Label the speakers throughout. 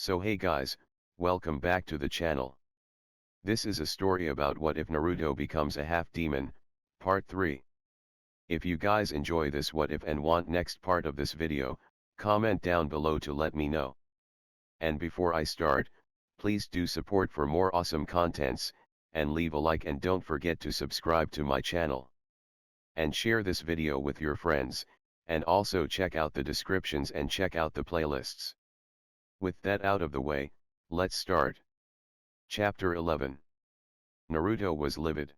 Speaker 1: So hey guys, welcome back to the channel. This is a story about what if Naruto becomes a half demon, part 3. If you guys enjoy this what if and want next part of this video, comment down below to let me know. And before I start, please do support for more awesome contents, and leave a like and don't forget to subscribe to my channel. And share this video with your friends, and also check out the descriptions and check out the playlists. With that out of the way, let's start. Chapter 11. Naruto was livid.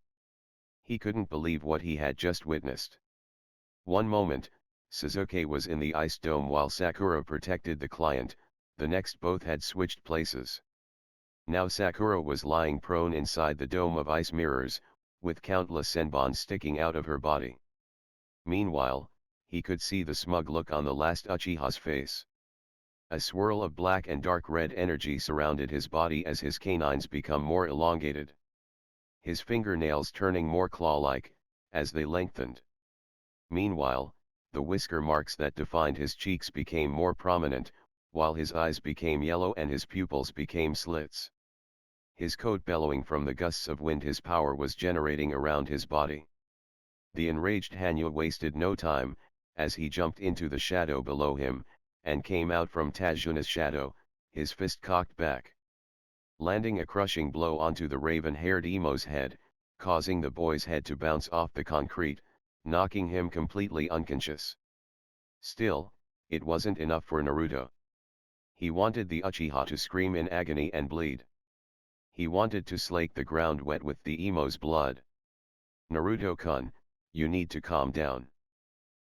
Speaker 1: He couldn't believe what he had just witnessed. One moment, Sasuke was in the ice dome while Sakura protected the client, the next both had switched places. Now Sakura was lying prone inside the dome of ice mirrors, with countless senbons sticking out of her body. Meanwhile, he could see the smug look on the last Uchiha's face. A swirl of black and dark red energy surrounded his body as his canines become more elongated. His fingernails turning more claw-like, as they lengthened. Meanwhile, the whisker marks that defined his cheeks became more prominent, while his eyes became yellow and his pupils became slits. His coat bellowing from the gusts of wind his power was generating around his body. The enraged Hanyu wasted no time, as he jumped into the shadow below him, and came out from Tajuna's shadow, his fist cocked back, landing a crushing blow onto the raven-haired emo's head, causing the boy's head to bounce off the concrete, knocking him completely unconscious. Still, it wasn't enough for Naruto. He wanted the Uchiha to scream in agony and bleed. He wanted to slake the ground wet with the emo's blood. "Naruto-kun, you need to calm down,"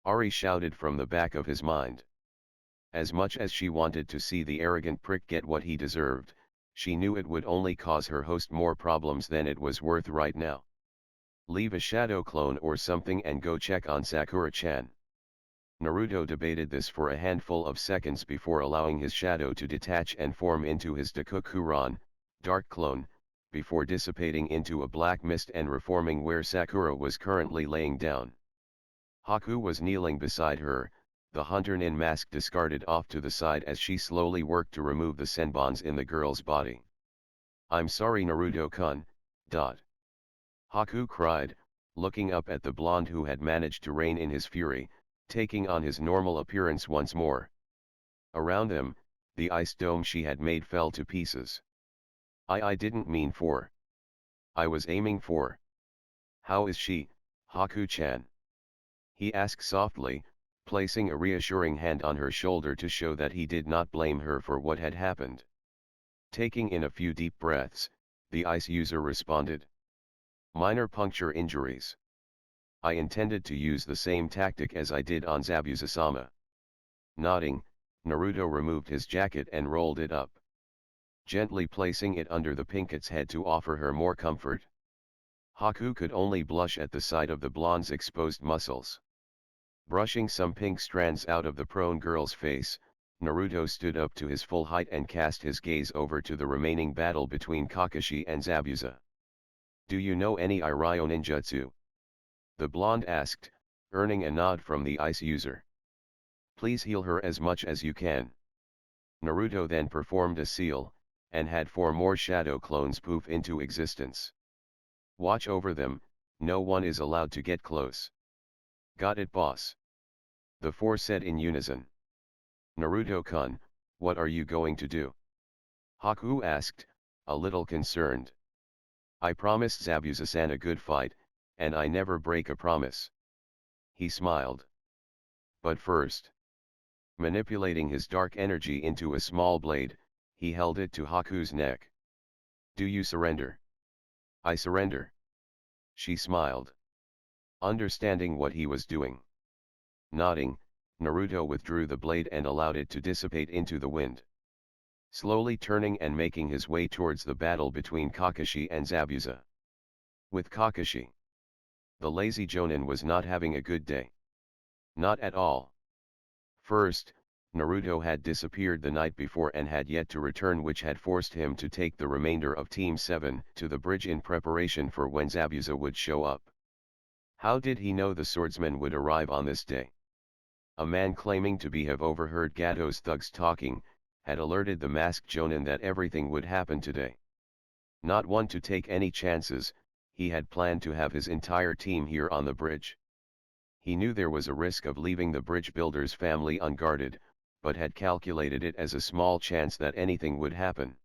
Speaker 1: Ari shouted from the back of his mind. As much as she wanted to see the arrogant prick get what he deserved, she knew it would only cause her host more problems than it was worth right now. "Leave a shadow clone or something and go check on Sakura-chan." Naruto debated this for a handful of seconds before allowing his shadow to detach and form into his Dakukuran, dark clone, before dissipating into a black mist and reforming where Sakura was currently laying down. Haku was kneeling beside her, the hunter nin mask discarded off to the side as she slowly worked to remove the senbons in the girl's body. "I'm sorry Naruto-kun." Haku cried, looking up at the blonde who had managed to rein in his fury, taking on his normal appearance once more. Around them, the ice dome she had made fell to pieces. I didn't mean for. I was aiming for. How is she, Haku-chan?" he asked softly, placing a reassuring hand on her shoulder to show that he did not blame her for what had happened. Taking in a few deep breaths, the ice user responded. "Minor puncture injuries. I intended to use the same tactic as I did on Zabuza-sama." Nodding, Naruto removed his jacket and rolled it up, gently placing it under the pinket's head to offer her more comfort. Haku could only blush at the sight of the blonde's exposed muscles. Brushing some pink strands out of the prone girl's face, Naruto stood up to his full height and cast his gaze over to the remaining battle between Kakashi and Zabuza. "Do you know any Iryo ninjutsu?" the blonde asked, earning a nod from the ice user. "Please heal her as much as you can." Naruto then performed a seal, and had 4 more shadow clones poof into existence. "Watch over them, no one is allowed to get close." "Got it boss," the 4 said in unison. "Naruto-kun, what are you going to do?" Haku asked, a little concerned. "I promised Zabuza-san a good fight, and I never break a promise." He smiled. "But first." Manipulating his dark energy into a small blade, he held it to Haku's neck. "Do you surrender?" "I surrender." She smiled, understanding what he was doing. Nodding, Naruto withdrew the blade and allowed it to dissipate into the wind. Slowly turning and making his way towards the battle between Kakashi and Zabuza. With Kakashi, the lazy Jonin was not having a good day. Not at all. First, Naruto had disappeared the night before and had yet to return, which had forced him to take the remainder of Team 7 to the bridge in preparation for when Zabuza would show up. How did he know the swordsman would arrive on this day? A man claiming to have overheard Gato's thugs talking, had alerted the masked jonin that everything would happen today. Not one to take any chances, he had planned to have his entire team here on the bridge. He knew there was a risk of leaving the bridge builder's family unguarded, but had calculated it as a small chance that anything would happen.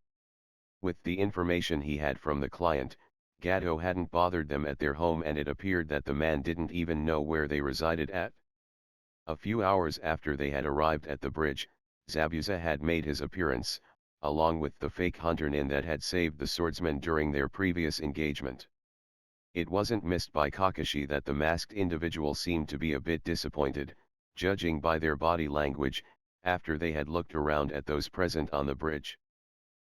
Speaker 1: With the information he had from the client, Gato hadn't bothered them at their home, and it appeared that the man didn't even know where they resided at. A few hours after they had arrived at the bridge, Zabuza had made his appearance, along with the fake hunter Nin that had saved the swordsman during their previous engagement. It wasn't missed by Kakashi that the masked individual seemed to be a bit disappointed, judging by their body language, after they had looked around at those present on the bridge.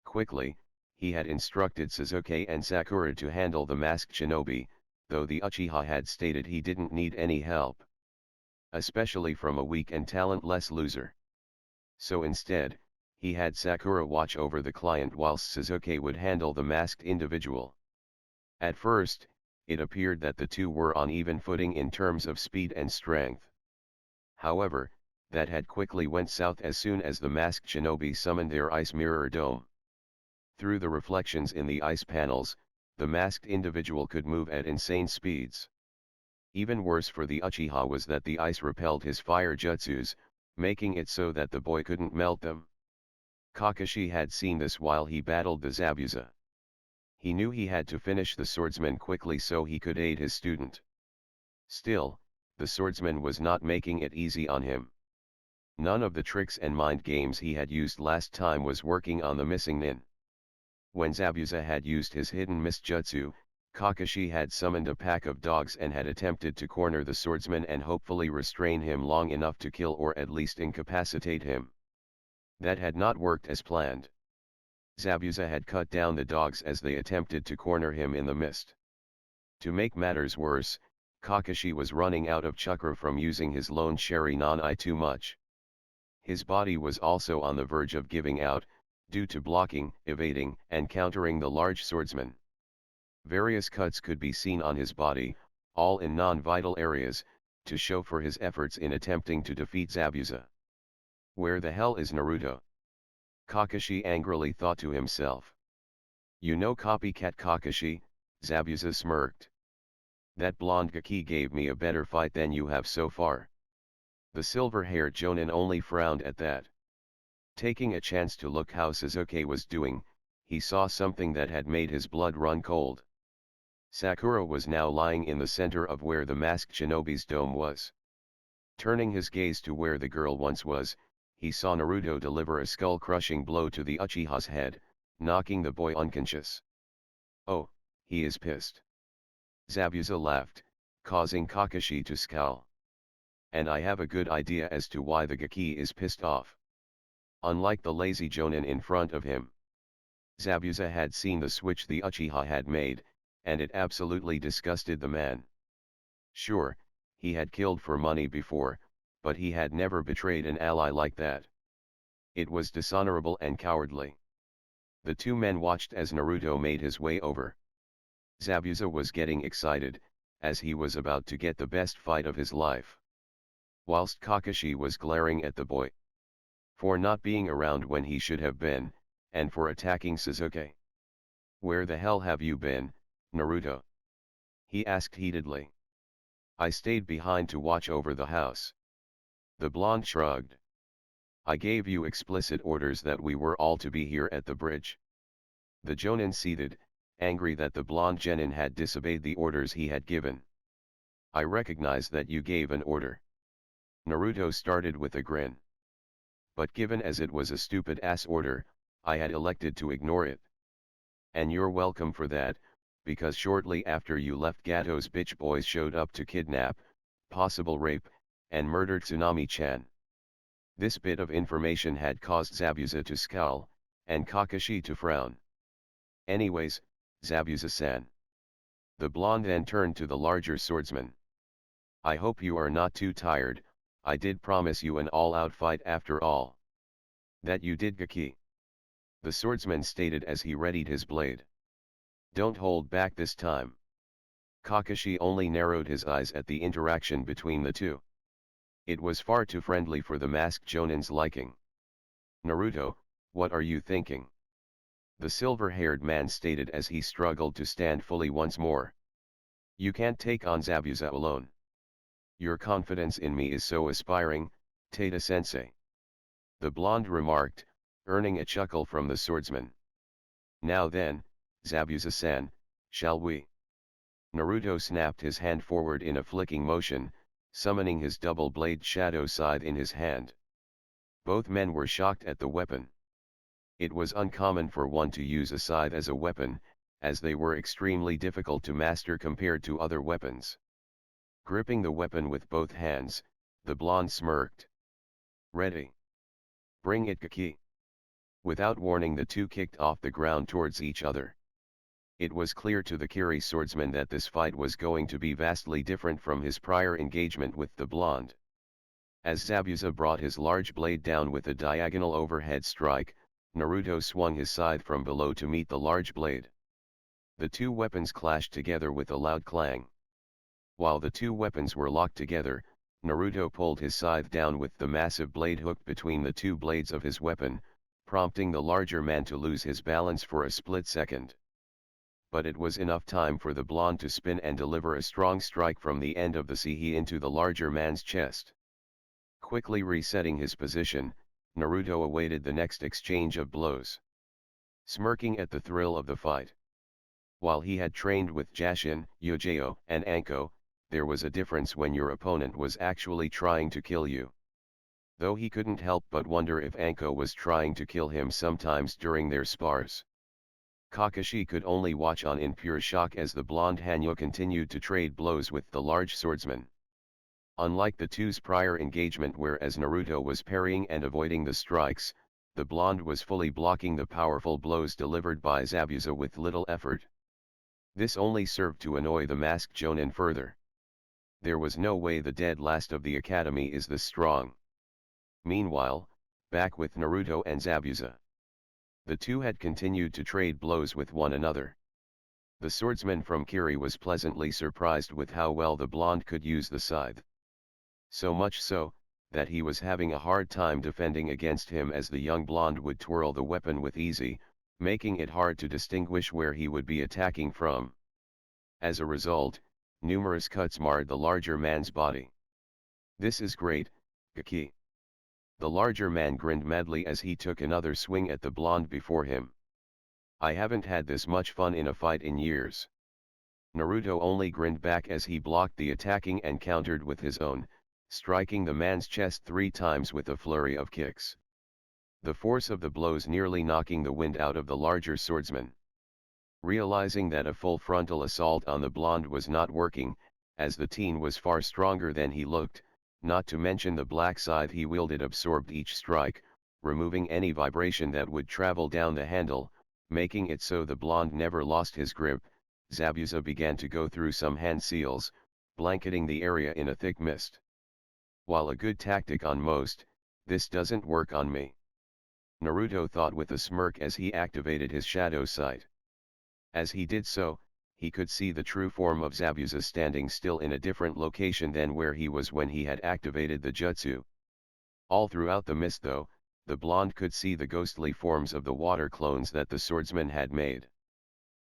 Speaker 1: Quickly, he had instructed Sasuke and Sakura to handle the masked shinobi, though the Uchiha had stated he didn't need any help, especially from a weak and talentless loser. So instead, he had Sakura watch over the client whilst Sasuke would handle the masked individual. At first, it appeared that the two were on even footing in terms of speed and strength. However, that had quickly went south as soon as the masked shinobi summoned their ice mirror dome. Through the reflections in the ice panels, the masked individual could move at insane speeds. Even worse for the Uchiha was that the ice repelled his fire jutsus, making it so that the boy couldn't melt them. Kakashi had seen this while he battled the Zabuza. He knew he had to finish the swordsman quickly so he could aid his student. Still, the swordsman was not making it easy on him. None of the tricks and mind games he had used last time was working on the missing Nin. When Zabuza had used his hidden mist jutsu, Kakashi had summoned a pack of dogs and had attempted to corner the swordsman and hopefully restrain him long enough to kill or at least incapacitate him. That had not worked as planned. Zabuza had cut down the dogs as they attempted to corner him in the mist. To make matters worse, Kakashi was running out of chakra from using his lone sharingan too much. His body was also on the verge of giving out, due to blocking, evading, and countering the large swordsman. Various cuts could be seen on his body, all in non-vital areas, to show for his efforts in attempting to defeat Zabuza. Where the hell is Naruto? Kakashi angrily thought to himself. You know, copycat Kakashi, Zabuza smirked. That blonde Gaki gave me a better fight than you have so far. The silver-haired Jonin only frowned at that. Taking a chance to look how Sasuke was doing, he saw something that had made his blood run cold. Sakura was now lying in the center of where the masked shinobi's dome was. Turning his gaze to where the girl once was, he saw Naruto deliver a skull-crushing blow to the Uchiha's head, knocking the boy unconscious. Oh, he is pissed. Zabuza laughed, causing Kakashi to scowl. And I have a good idea as to why the Gaki is pissed off. Unlike the lazy Jonin in front of him, Zabuza had seen the switch the Uchiha had made, and it absolutely disgusted the man. Sure, he had killed for money before, but he had never betrayed an ally like that. It was dishonorable and cowardly. The two men watched as Naruto made his way over. Zabuza was getting excited, as he was about to get the best fight of his life. Whilst Kakashi was glaring at the boy for not being around when he should have been, and for attacking Sasuke. Where the hell have you been, Naruto? He asked heatedly. I stayed behind to watch over the house. The blonde shrugged. I gave you explicit orders that we were all to be here at the bridge. The Jonin seethed, angry that the blonde genin had disobeyed the orders he had given. I recognize that you gave an order. Naruto started with a grin. But given as it was a stupid-ass order, I had elected to ignore it. And you're welcome for that, because shortly after you left, Gato's bitch boys showed up to kidnap, possible rape, and murder Tsunami-chan. This bit of information had caused Zabuza to scowl, and Kakashi to frown. Anyways, Zabuza-san. The blonde then turned to the larger swordsman. I hope you are not too tired. I did promise you an all-out fight after all. That you did, Gaki. The swordsman stated as he readied his blade. Don't hold back this time. Kakashi only narrowed his eyes at the interaction between the two. It was far too friendly for the masked Jonin's liking. Naruto, What are you thinking? The silver-haired man stated as he struggled to stand fully once more. You can't take on Zabuza alone. Your confidence in me is so aspiring, Tata-sensei. The blonde remarked, earning a chuckle from the swordsman. Now then, Zabuza-san, shall we? Naruto snapped his hand forward in a flicking motion, summoning his double-blade shadow scythe in his hand. Both men were shocked at the weapon. It was uncommon for one to use a scythe as a weapon, as they were extremely difficult to master compared to other weapons. Gripping the weapon with both hands, the blonde smirked. Ready. Bring it, Kaki. Without warning, the two kicked off the ground towards each other. It was clear to the Kiri swordsman that this fight was going to be vastly different from his prior engagement with the blonde. As Zabuza brought his large blade down with a diagonal overhead strike, Naruto swung his scythe from below to meet the large blade. The two weapons clashed together with a loud clang. While the two weapons were locked together, Naruto pulled his scythe down with the massive blade hooked between the two blades of his weapon, prompting the larger man to lose his balance for a split second. But it was enough time for the blonde to spin and deliver a strong strike from the end of the sihi into the larger man's chest. Quickly resetting his position, Naruto awaited the next exchange of blows. Smirking at the thrill of the fight. While he had trained with Jashin, Yojeo, and Anko, there was a difference when your opponent was actually trying to kill you. Though he couldn't help but wonder if Anko was trying to kill him sometimes during their spars. Kakashi could only watch on in pure shock as the blonde Hanyo continued to trade blows with the large swordsman. Unlike the two's prior engagement, whereas Naruto was parrying and avoiding the strikes, the blonde was fully blocking the powerful blows delivered by Zabuza with little effort. This only served to annoy the masked Jonin further. There was no way the dead last of the academy is this strong. Meanwhile, back with Naruto and Zabuza. The two had continued to trade blows with one another. The swordsman from Kiri was pleasantly surprised with how well the blonde could use the scythe. So much so, that he was having a hard time defending against him, as the young blonde would twirl the weapon with ease, making it hard to distinguish where he would be attacking from. As a result, numerous cuts marred the larger man's body. This is great, Kaki. The larger man grinned madly as he took another swing at the blonde before him. I haven't had this much fun in a fight in years. Naruto only grinned back as he blocked the attacking and countered with his own, striking the man's chest 3 times with a flurry of kicks. The force of the blows nearly knocking the wind out of the larger swordsman. Realizing that a full frontal assault on the blonde was not working, as the teen was far stronger than he looked, not to mention the black scythe he wielded absorbed each strike, removing any vibration that would travel down the handle, making it so the blonde never lost his grip, Zabuza began to go through some hand seals, blanketing the area in a thick mist. While a good tactic on most, this doesn't work on me. Naruto thought with a smirk as he activated his shadow sight. As he did so, he could see the true form of Zabuza standing still in a different location than where he was when he had activated the jutsu. All throughout the mist though, the blonde could see the ghostly forms of the water clones that the swordsman had made.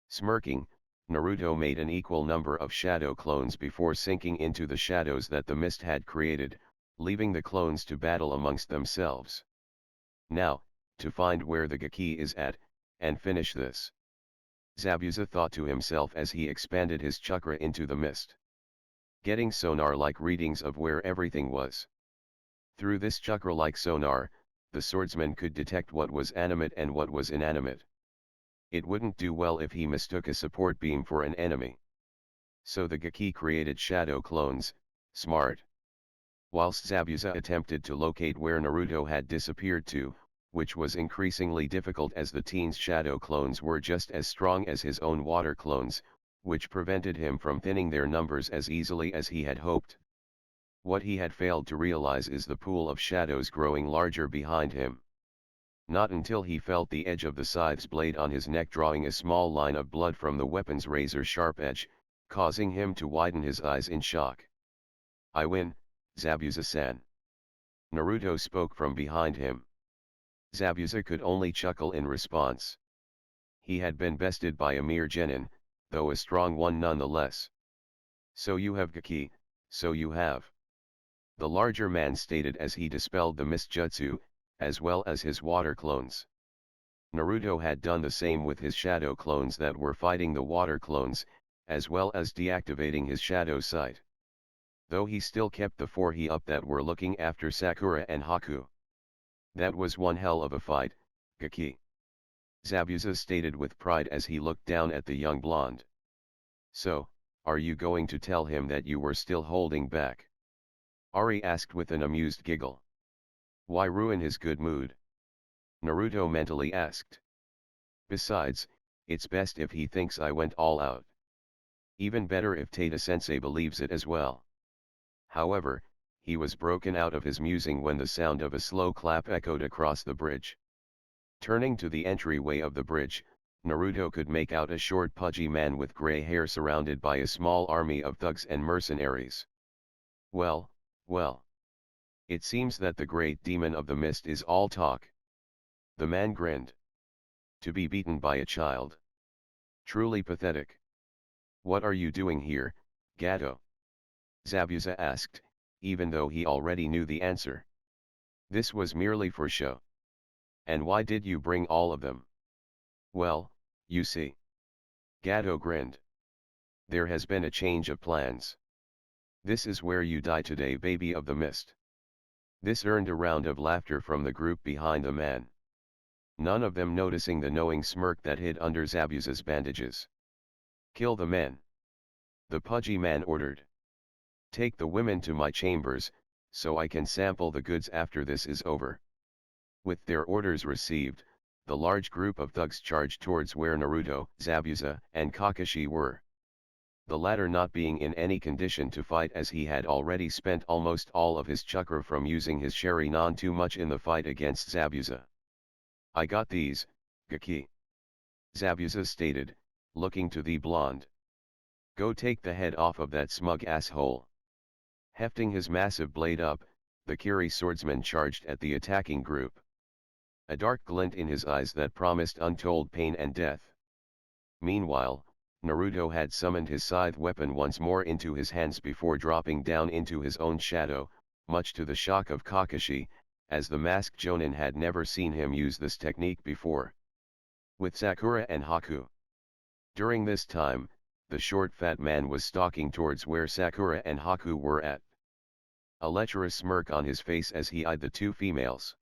Speaker 1: Smirking, Naruto made an equal number of shadow clones before sinking into the shadows that the mist had created, leaving the clones to battle amongst themselves. Now, to find where the Gaki is at, and finish this. Zabuza thought to himself as he expanded his chakra into the mist. Getting sonar-like readings of where everything was. Through this chakra-like sonar, the swordsman could detect what was animate and what was inanimate. It wouldn't do well if he mistook a support beam for an enemy. So the Gaki created shadow clones, smart. Whilst Zabuza attempted to locate where Naruto had disappeared to, which was increasingly difficult as the teen's shadow clones were just as strong as his own water clones, which prevented him from thinning their numbers as easily as he had hoped. What he had failed to realize is the pool of shadows growing larger behind him. Not until he felt the edge of the scythe's blade on his neck drawing a small line of blood from the weapon's razor-sharp edge, causing him to widen his eyes in shock. I win, Zabuza-san. Naruto spoke from behind him. Zabuza could only chuckle in response. He had been bested by a mere genin, though a strong one nonetheless. So you have Gaki, so you have. The larger man stated as he dispelled the mist jutsu, as well as his water clones. Naruto had done the same with his shadow clones that were fighting the water clones, as well as deactivating his shadow sight. Though he still kept the 4 he up that were looking after Sakura and Haku. That was one hell of a fight, Gaki. Zabuza stated with pride as he looked down at the young blonde. So, are you going to tell him that you were still holding back? Ari asked with an amused giggle. Why ruin his good mood? Naruto mentally asked. Besides, it's best if he thinks I went all out. Even better if Tada-sensei believes it as well. However, he was broken out of his musing when the sound of a slow clap echoed across the bridge. Turning to the entryway of the bridge, Naruto could make out a short pudgy man with grey hair surrounded by a small army of thugs and mercenaries. Well, well. It seems that the great demon of the mist is all talk. The man grinned. To be beaten by a child. Truly pathetic. What are you doing here, Gato? Zabuza asked, even though he already knew the answer. This was merely for show. And why did you bring all of them? Well, you see. Gato grinned. There has been a change of plans. This is where you die today, baby of the mist. This earned a round of laughter from the group behind the man. None of them noticing the knowing smirk that hid under Zabuza's bandages. Kill the men. The pudgy man ordered. Take the women to my chambers, so I can sample the goods after this is over. With their orders received, the large group of thugs charged towards where Naruto, Zabuza, and Kakashi were. The latter not being in any condition to fight as he had already spent almost all of his chakra from using his sharingan too much in the fight against Zabuza. I got these, Gaki. Zabuza stated, looking to the blonde. Go take the head off of that smug asshole. Hefting his massive blade up, the Kiri swordsman charged at the attacking group. A dark glint in his eyes that promised untold pain and death. Meanwhile, Naruto had summoned his scythe weapon once more into his hands before dropping down into his own shadow, much to the shock of Kakashi, as the masked jonin had never seen him use this technique before. With Sakura and Haku. During this time, the short fat man was stalking towards where Sakura and Haku were at. A lecherous smirk on his face as he eyed the 2 females.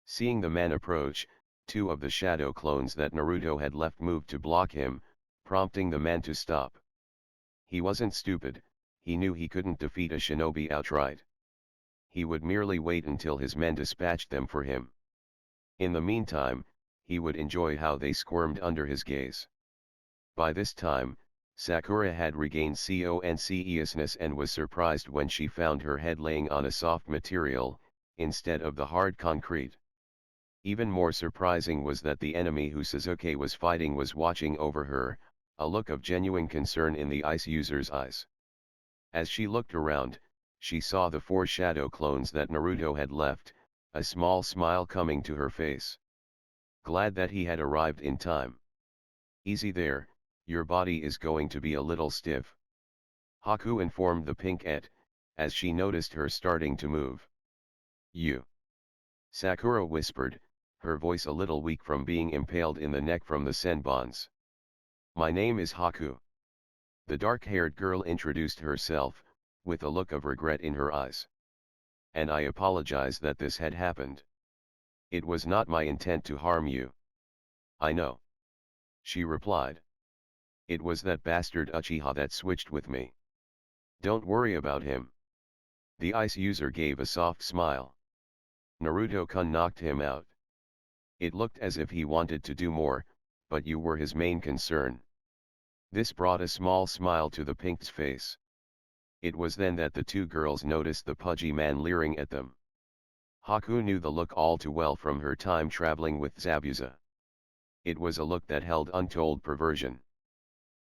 Speaker 1: Seeing the man approach, 2 of the shadow clones that Naruto had left moved to block him, prompting the man to stop. He wasn't stupid, he knew he couldn't defeat a shinobi outright. He would merely wait until his men dispatched them for him. In the meantime, he would enjoy how they squirmed under his gaze. By this time, Sakura had regained consciousness and was surprised when she found her head laying on a soft material, instead of the hard concrete. Even more surprising was that the enemy who Sasuke was fighting was watching over her, a look of genuine concern in the ice user's eyes. As she looked around, she saw the 4 shadow clones that Naruto had left, a small smile coming to her face. Glad that he had arrived in time. Easy there, your body is going to be a little stiff. Haku informed the pink-ette, as she noticed her starting to move. You. Sakura whispered, her voice a little weak from being impaled in the neck from the senbons. My name is Haku. The dark-haired girl introduced herself, with a look of regret in her eyes. And I apologize that this had happened. It was not my intent to harm you. I know. She replied. It was that bastard Uchiha that switched with me. Don't worry about him. The ice user gave a soft smile. Naruto-kun knocked him out. It looked as if he wanted to do more, but you were his main concern. This brought a small smile to the pink's face. It was then that the 2 girls noticed the pudgy man leering at them. Haku knew the look all too well from her time traveling with Zabuza. It was a look that held untold perversion.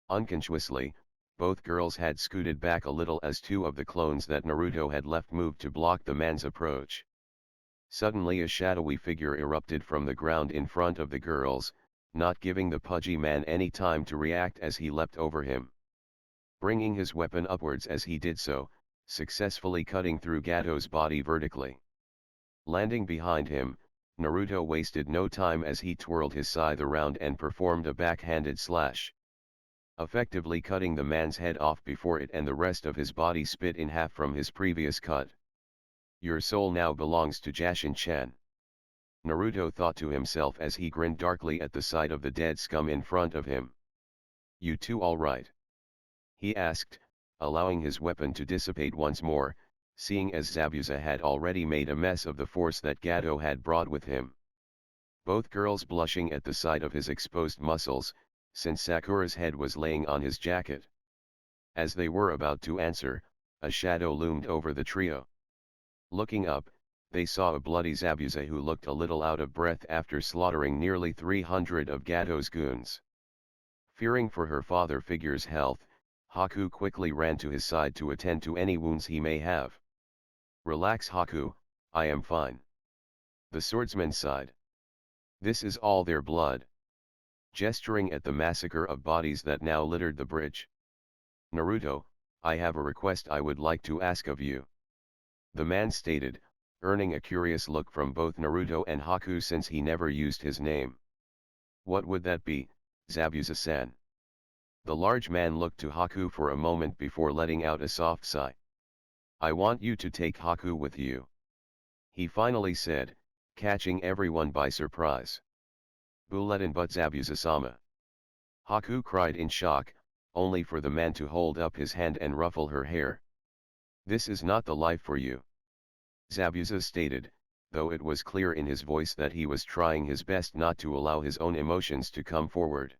Speaker 1: Unconsciously, both girls had scooted back a little as 2 of the clones that Naruto had left moved to block the man's approach. Suddenly a shadowy figure erupted from the ground in front of the girls, not giving the pudgy man any time to react as he leapt over him. Bringing his weapon upwards as he did so, successfully cutting through Gato's body vertically. Landing behind him, Naruto wasted no time as he twirled his scythe around and performed a backhanded slash, effectively cutting the man's head off before it and the rest of his body split in half from his previous cut. Your soul now belongs to Jashin-chan. Naruto thought to himself as he grinned darkly at the sight of the dead scum in front of him. You two all right? He asked, allowing his weapon to dissipate once more, seeing as Zabuza had already made a mess of the force that Gato had brought with him. Both girls blushing at the sight of his exposed muscles, since Sakura's head was laying on his jacket. As they were about to answer, a shadow loomed over the trio. Looking up, they saw a bloody Zabuza who looked a little out of breath after slaughtering nearly 300 of Gato's goons. Fearing for her father figure's health, Haku quickly ran to his side to attend to any wounds he may have. Relax Haku, I am fine. The swordsman sighed. This is all their blood. Gesturing at the massacre of bodies that now littered the bridge. Naruto, I have a request I would like to ask of you. The man stated, earning a curious look from both Naruto and Haku since he never used his name. What would that be, Zabuza-san? The large man looked to Haku for a moment before letting out a soft sigh. I want you to take Haku with you. He finally said, catching everyone by surprise. Bulleten but Zabuza-sama. Haku cried in shock, only for the man to hold up his hand and ruffle her hair. This is not the life for you. Zabuza stated, though it was clear in his voice that he was trying his best not to allow his own emotions to come forward.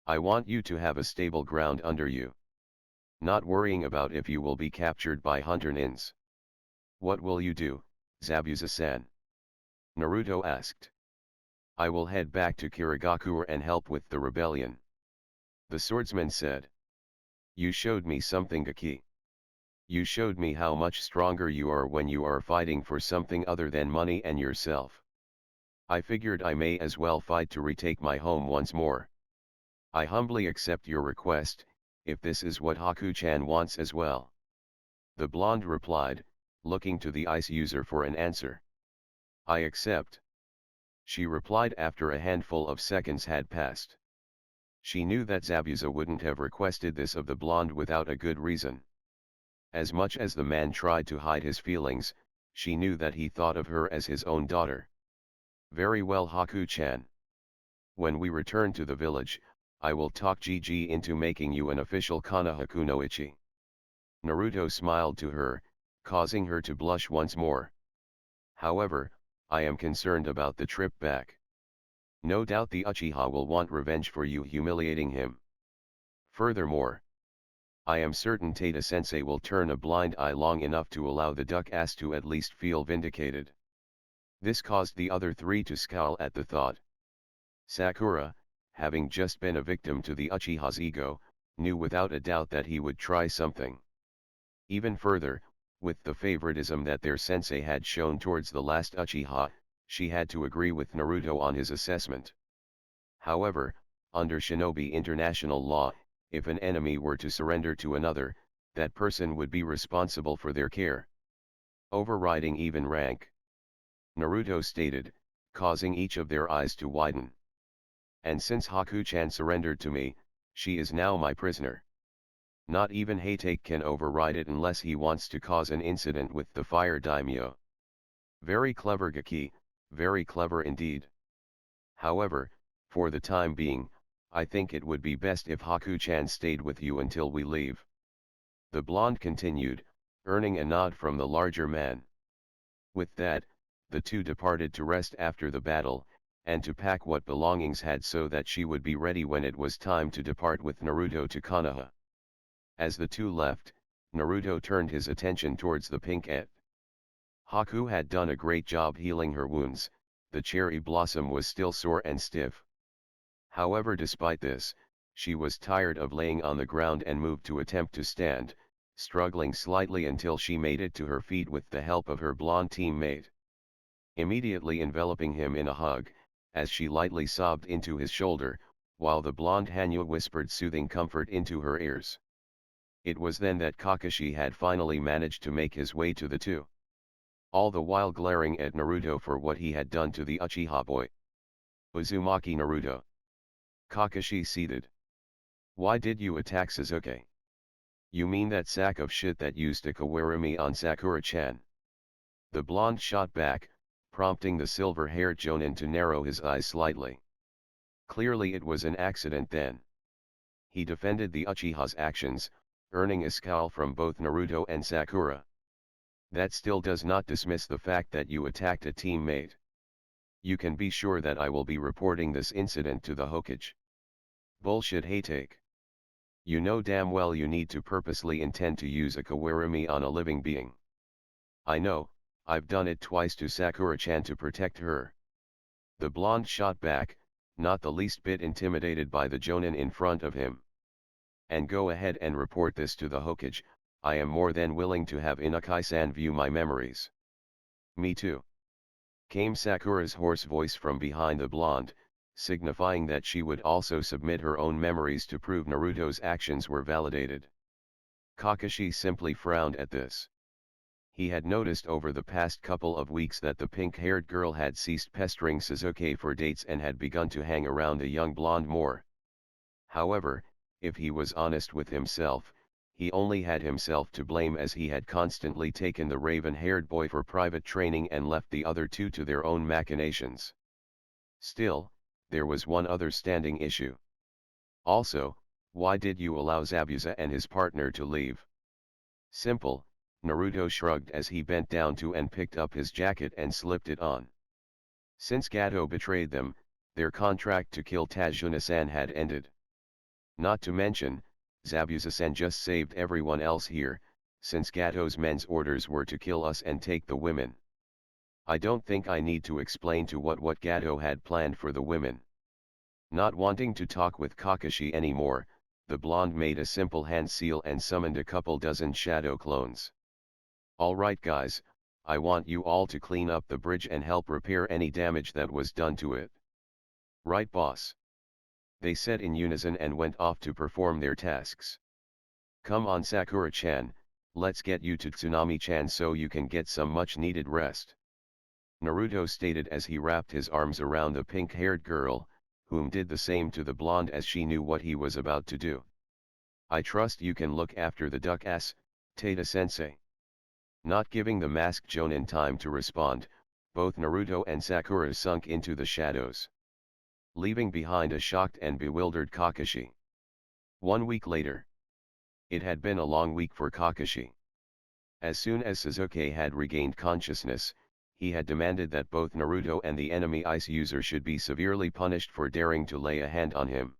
Speaker 1: I want you to have a stable ground under you. Not worrying about if you will be captured by hunter nins. What will you do, Zabuza-san? Naruto asked. I will head back to Kirigakura and help with the rebellion. The swordsman said. You showed me something, Gaki. You showed me how much stronger you are when you are fighting for something other than money and yourself. I figured I may as well fight to retake my home once more. I humbly accept your request, if this is what Haku-chan wants as well. The blonde replied, looking to the ice user for an answer. I accept. She replied after a handful of seconds had passed. She knew that Zabuza wouldn't have requested this of the blonde without a good reason. As much as the man tried to hide his feelings, she knew that he thought of her as his own daughter. Very well, Haku-chan. When we return to the village, I will talk Gigi into making you an official Konoha kunoichi. Naruto smiled to her, causing her to blush once more. However, I am concerned about the trip back. No doubt the Uchiha will want revenge for you humiliating him. Furthermore, I am certain Tada-sensei will turn a blind eye long enough to allow the duck-ass to at least feel vindicated. This caused the other three to scowl at the thought. Sakura, having just been a victim to the Uchiha's ego, knew without a doubt that he would try something. Even further, with the favoritism that their sensei had shown towards the last Uchiha, she had to agree with Naruto on his assessment. However, under Shinobi International law, if an enemy were to surrender to another, that person would be responsible for their care. Overriding even rank. Naruto stated, causing each of their eyes to widen. And since Haku-chan surrendered to me, she is now my prisoner. Not even Hatake can override it unless he wants to cause an incident with the fire daimyo. Very clever Gaki, very clever indeed. However, for the time being, I think it would be best if Haku-chan stayed with you until we leave. The blonde continued, earning a nod from the larger man. With that, the two departed to rest after the battle, and to pack what belongings had so that she would be ready when it was time to depart with Naruto to Konoha. As the two left, Naruto turned his attention towards the pink-et. Haku had done a great job healing her wounds, the cherry blossom was still sore and stiff. However, despite this, she was tired of laying on the ground and moved to attempt to stand, struggling slightly until she made it to her feet with the help of her blonde teammate. immediately enveloping him in a hug, as she lightly sobbed into his shoulder, while the blonde Hanyu whispered soothing comfort into her ears. It was then that Kakashi had finally managed to make his way to the two. All the while glaring at Naruto for what he had done to the Uchiha boy. Uzumaki Naruto. Kakashi seethed. Why did you attack Sasuke? You mean that sack of shit that used to kawarimi on Sakura-chan? The blonde shot back, prompting the silver-haired Jonin to narrow his eyes slightly. Clearly it was an accident then. He defended the Uchiha's actions, earning a scowl from both Naruto and Sakura. That still does not dismiss the fact that you attacked a teammate. You can be sure that I will be reporting this incident to the Hokage. Bullshit Hatake. You know damn well you need to purposely intend to use a kawarimi on a living being. I know, I've done it twice to Sakura-chan to protect her. The blonde shot back, not the least bit intimidated by the Jonin in front of him. And go ahead and report this to the Hokage, I am more than willing to have Inukai-san view my memories. Me too. Came Sakura's hoarse voice from behind the blonde, signifying that she would also submit her own memories to prove Naruto's actions were validated. Kakashi simply frowned at this. He had noticed over the past couple of weeks that the pink-haired girl had ceased pestering Sasuke for dates and had begun to hang around the young blonde more. However, if he was honest with himself, he only had himself to blame, as he had constantly taken the raven-haired boy for private training and left the other two to their own machinations. Still, there was one other standing issue. Also, why did you allow Zabuza and his partner to leave? Simple, Naruto shrugged as he bent down to and picked up his jacket and slipped it on. Since Gato betrayed them, their contract to kill Tajuna-san had ended. Not to mention, Zabuza-san just saved everyone else here, since Gato's men's orders were to kill us and take the women. I don't think I need to explain to what Gato had planned for the women. Not wanting to talk with Kakashi anymore, the blonde made a simple hand seal and summoned a couple dozen shadow clones. Alright guys, I want you all to clean up the bridge and help repair any damage that was done to it. Right boss? They said in unison and went off to perform their tasks. Come on Sakura-chan, let's get you to Tsunami-chan so you can get some much-needed rest. Naruto stated as he wrapped his arms around the pink-haired girl, whom did the same to the blonde as she knew what he was about to do. I trust you can look after the duck-ass, Tada-sensei. Not giving the masked Jonin time to respond, both Naruto and Sakura sunk into the shadows, leaving behind a shocked and bewildered Kakashi. 1 week later. It had been a long week for Kakashi. As soon as Sasuke had regained consciousness, he had demanded that both Naruto and the enemy ice user should be severely punished for daring to lay a hand on him.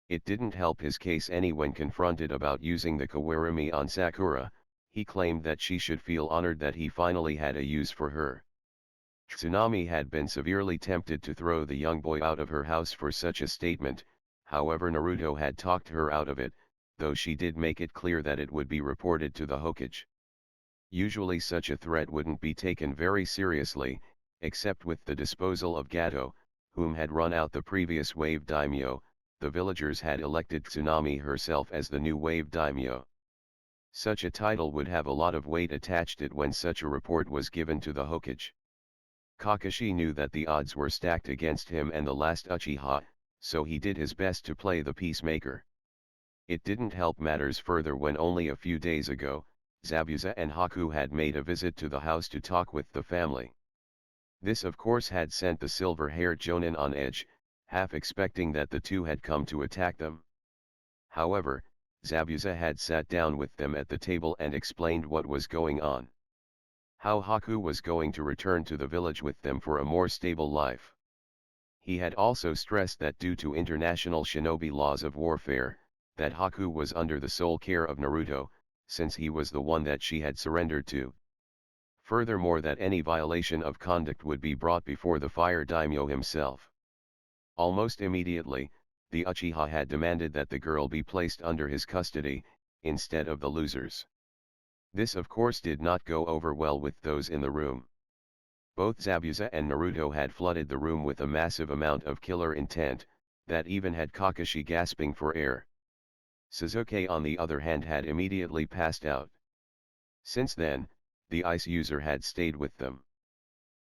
Speaker 1: It didn't help his case any when confronted about using the kawarimi on Sakura. He claimed that she should feel honored that he finally had a use for her. Tsunami had been severely tempted to throw the young boy out of her house for such a statement, however Naruto had talked her out of it, though she did make it clear that it would be reported to the Hokage. Usually such a threat wouldn't be taken very seriously, except with the disposal of Gato, whom had run out the previous wave daimyo. The villagers had elected Tsunami herself as the new wave daimyo. Such a title would have a lot of weight attached it when such a report was given to the Hokage. Kakashi knew that the odds were stacked against him and the last Uchiha, so he did his best to play the peacemaker. It didn't help matters further when only a few days ago, Zabuza and Haku had made a visit to the house to talk with the family. This of course had sent the silver-haired Jonin on edge, half expecting that the two had come to attack them. However, Zabuza had sat down with them at the table and explained what was going on. How Haku was going to return to the village with them for a more stable life. He had also stressed that due to international shinobi laws of warfare, that Haku was under the sole care of Naruto, since he was the one that she had surrendered to. Furthermore, that any violation of conduct would be brought before the fire daimyo himself. Almost immediately, the Uchiha had demanded that the girl be placed under his custody, instead of the losers. This of course did not go over well with those in the room. Both Zabuza and Naruto had flooded the room with a massive amount of killer intent, that even had Kakashi gasping for air. Sasuke on the other hand had immediately passed out. Since then, the ice user had stayed with them.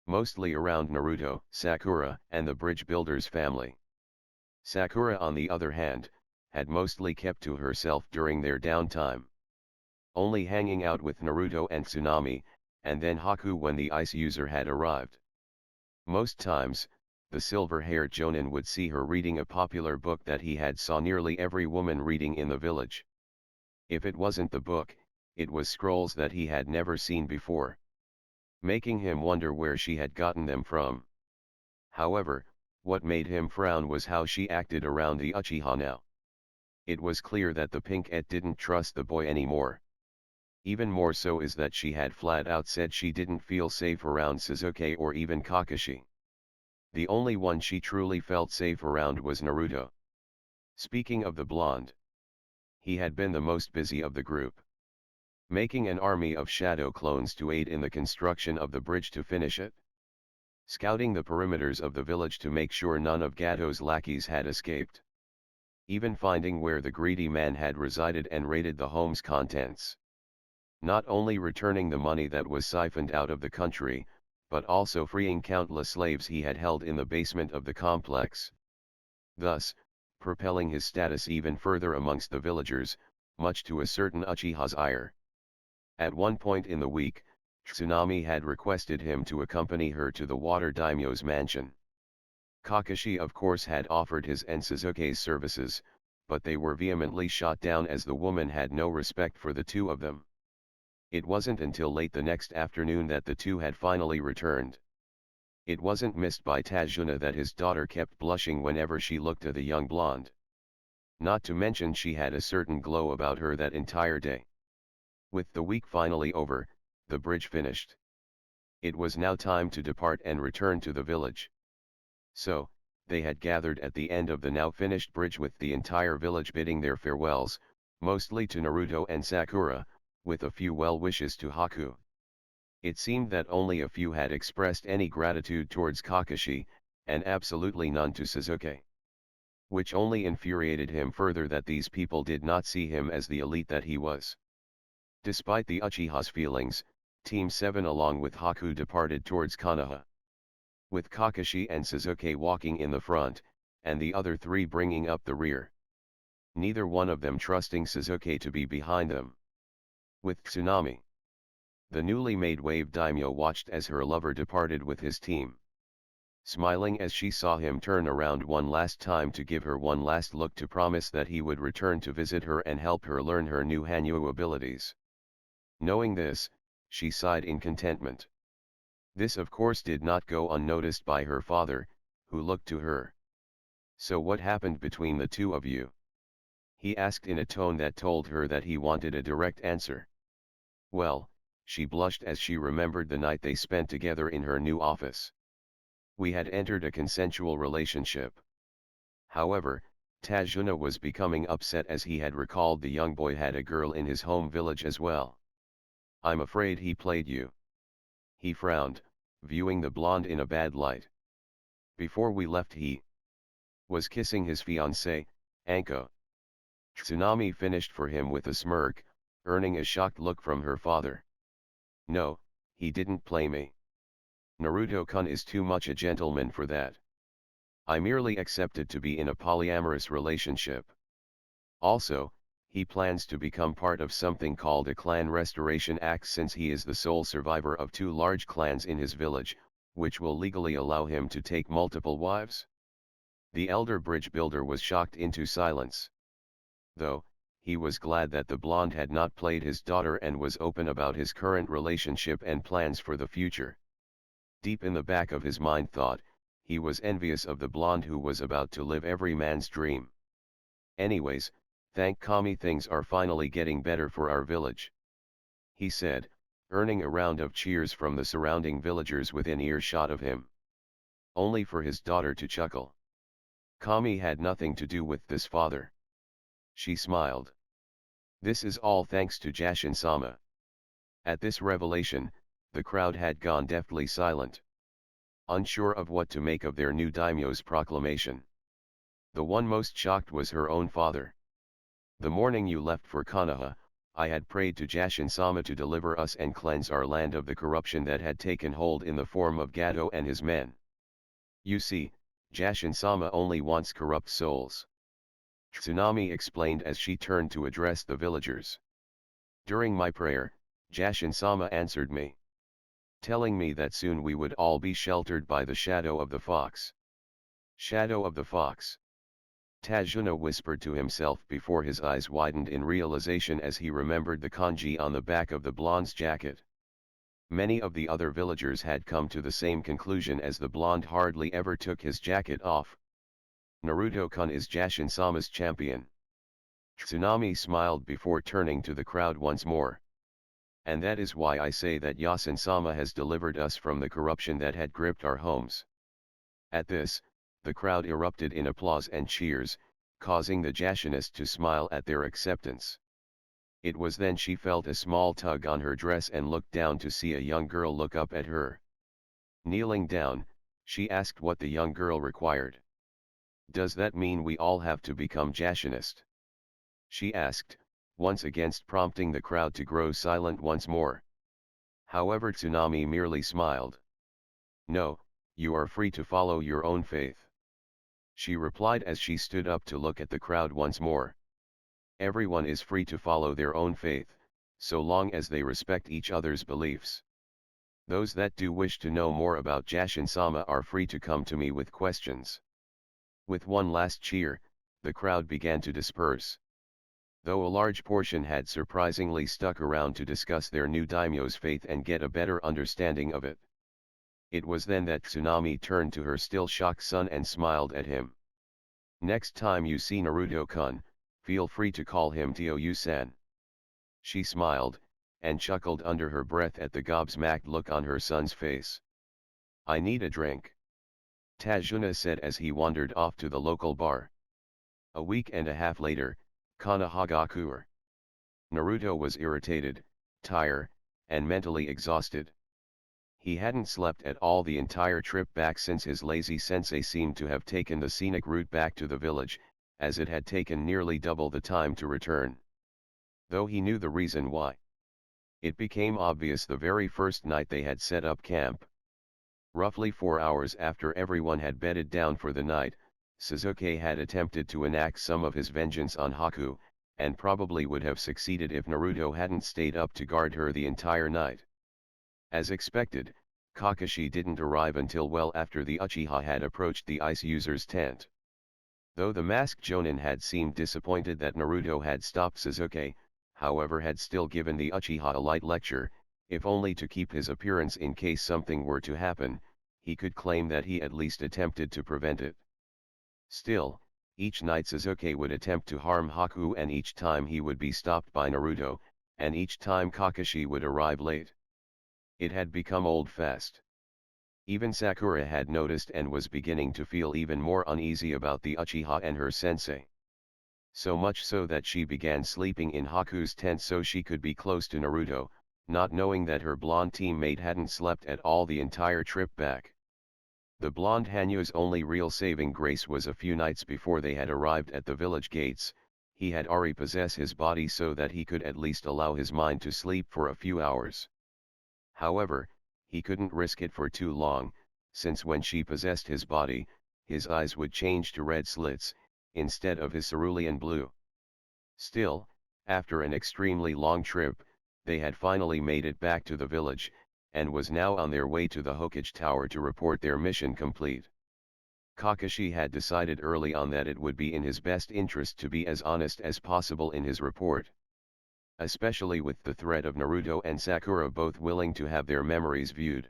Speaker 1: Mostly around Naruto, Sakura, and the bridge builder's family. Sakura on the other hand, had mostly kept to herself during their downtime. Only hanging out with Naruto and Tsunami, and then Haku when the ice user had arrived. Most times, the silver-haired Jonin would see her reading a popular book that he had saw nearly every woman reading in the village. If it wasn't the book, it was scrolls that he had never seen before, making him wonder where she had gotten them from. However, what made him frown was how she acted around the Uchiha now. It was clear that the pink-et didn't trust the boy anymore. Even more so is that she had flat out said she didn't feel safe around Sasuke or even Kakashi. The only one she truly felt safe around was Naruto. Speaking of the blonde, he had been the most busy of the group, making an army of shadow clones to aid in the construction of the bridge to finish it, scouting the perimeters of the village to make sure none of Gato's lackeys had escaped, even finding where the greedy man had resided and raided the home's contents. Not only returning the money that was siphoned out of the country, but also freeing countless slaves he had held in the basement of the complex. Thus, propelling his status even further amongst the villagers, much to a certain Uchiha's ire. At one point in the week, Tsunami had requested him to accompany her to the water daimyo's mansion. Kakashi of course had offered his and Sasuke's services, but they were vehemently shot down as the woman had no respect for the two of them. It wasn't until late the next afternoon that the two had finally returned. It wasn't missed by Tajuna that his daughter kept blushing whenever she looked at the young blonde. Not to mention she had a certain glow about her that entire day. With the week finally over, the bridge finished. It was now time to depart and return to the village. So, they had gathered at the end of the now finished bridge with the entire village bidding their farewells, mostly to Naruto and Sakura, with a few well wishes to Haku. It seemed that only a few had expressed any gratitude towards Kakashi, and absolutely none to Sasuke. Which only infuriated him further that these people did not see him as the elite that he was. Despite the Uchiha's feelings, Team 7 along with Haku departed towards Konoha, with Kakashi and Sasuke walking in the front, and the other three bringing up the rear. Neither one of them trusting Sasuke to be behind them. With Tsunami, the newly made wave daimyo watched as her lover departed with his team, smiling as she saw him turn around one last time to give her one last look to promise that he would return to visit her and help her learn her new Hanyu abilities. Knowing this, she sighed in contentment. This of course did not go unnoticed by her father, who looked to her. "So what happened between the two of you?" he asked in a tone that told her that he wanted a direct answer. Well, she blushed as she remembered the night they spent together in her new office. We had entered a consensual relationship. However, Tajuna was becoming upset as he had recalled the young boy had a girl in his home village as well. "I'm afraid he played you." He frowned, viewing the blonde in a bad light. "Before we left he was kissing his fiancée, Anko." Tsunami finished for him with a smirk, earning a shocked look from her father. "No, he didn't play me. Naruto-kun is too much a gentleman for that. I merely accepted to be in a polyamorous relationship. Also, he plans to become part of something called a clan restoration act since he is the sole survivor of two large clans in his village, which will legally allow him to take multiple wives." The elder bridge builder was shocked into silence. Though, he was glad that the blonde had not played his daughter and was open about his current relationship and plans for the future. Deep in the back of his mind thought, he was envious of the blonde who was about to live every man's dream. "Anyways, thank Kami things are finally getting better for our village," he said, earning a round of cheers from the surrounding villagers within earshot of him. Only for his daughter to chuckle. Kami had nothing to do with this father. She smiled. "This is all thanks to Jashin-sama." At this revelation, the crowd had gone deathly silent. unsure of what to make of their new daimyo's proclamation. The one most shocked was her own father. The morning you left for Konoha, I had prayed to Jashin-sama to deliver us and cleanse our land of the corruption that had taken hold in the form of Gato and his men. You see, Jashin-sama only wants corrupt souls. Tsunami explained as she turned to address the villagers. During my prayer, Jashin-sama answered me, telling me that soon we would all be sheltered by the shadow of the fox. Shadow of the fox. Tajuna whispered to himself before his eyes widened in realization as he remembered the kanji on the back of the blonde's jacket. Many of the other villagers had come to the same conclusion as the blonde hardly ever took his jacket off. Naruto-kun is Jashin-sama's champion. Tsunami smiled before turning to the crowd once more. And that is why I say that Yasin-sama has delivered us from the corruption that had gripped our homes. At this, the crowd erupted in applause and cheers, causing the Jashinist to smile at their acceptance. It was then she felt a small tug on her dress and looked down to see a young girl look up at her. Kneeling down, she asked what the young girl required. Does that mean we all have to become Jashinist? She asked, once again prompting the crowd to grow silent once more. However, Tsunami merely smiled. No, you are free to follow your own faith. She replied as she stood up to look at the crowd once more. Everyone is free to follow their own faith, so long as they respect each other's beliefs. Those that do wish to know more about Jashin-sama are free to come to me with questions. With one last cheer, the crowd began to disperse. Though a large portion had surprisingly stuck around to discuss their new daimyo's faith and get a better understanding of it. It was then that Tsunami turned to her still shocked son and smiled at him. Next time you see Naruto-kun, feel free to call him Tio-yu-san. She smiled, and chuckled under her breath at the gobsmacked look on her son's face. I need a drink. Tajuna said as he wandered off to the local bar. A week and a half later, Konohagakure. Naruto was irritated, tired, and mentally exhausted. He hadn't slept at all the entire trip back since his lazy sensei seemed to have taken the scenic route back to the village, as it had taken nearly double the time to return. Though he knew the reason why. It became obvious the very first night they had set up camp. Roughly 4 hours after everyone had bedded down for the night, Sasuke had attempted to enact some of his vengeance on Haku, and probably would have succeeded if Naruto hadn't stayed up to guard her the entire night. As expected, Kakashi didn't arrive until well after the Uchiha had approached the ice user's tent. Though the masked Jonin had seemed disappointed that Naruto had stopped Sasuke, however had still given the Uchiha a light lecture, if only to keep his appearance in case something were to happen, he could claim that he at least attempted to prevent it. Still, each night Sasuke would attempt to harm Haku and each time he would be stopped by Naruto, and each time Kakashi would arrive late. It had become old fast. Even Sakura had noticed and was beginning to feel even more uneasy about the Uchiha and her sensei. So much so that she began sleeping in Haku's tent so she could be close to Naruto, not knowing that her blonde teammate hadn't slept at all the entire trip back. The blonde Hanyu's only real saving grace was a few nights before they had arrived at the village gates, he had already possessed his body so that he could at least allow his mind to sleep for a few hours. However, he couldn't risk it for too long, since when she possessed his body, his eyes would change to red slits, instead of his cerulean blue. Still, after an extremely long trip, they had finally made it back to the village, and was now on their way to the Hokage Tower to report their mission complete. Kakashi had decided early on that it would be in his best interest to be as honest as possible in his report. Especially with the threat of Naruto and Sakura both willing to have their memories viewed.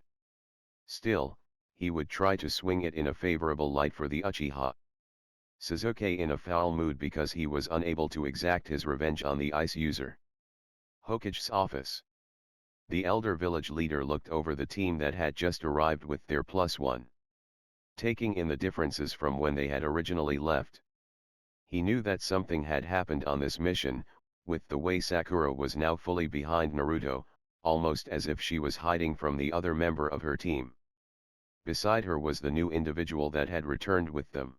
Speaker 1: Still, he would try to swing it in a favorable light for the Uchiha. Sasuke in a foul mood because he was unable to exact his revenge on the ice user. Hokage's office. The elder village leader looked over the team that had just arrived with their +1. Taking in the differences from when they had originally left. He knew that something had happened on this mission, with the way Sakura was now fully behind Naruto, almost as if she was hiding from the other member of her team. Beside her was the new individual that had returned with them.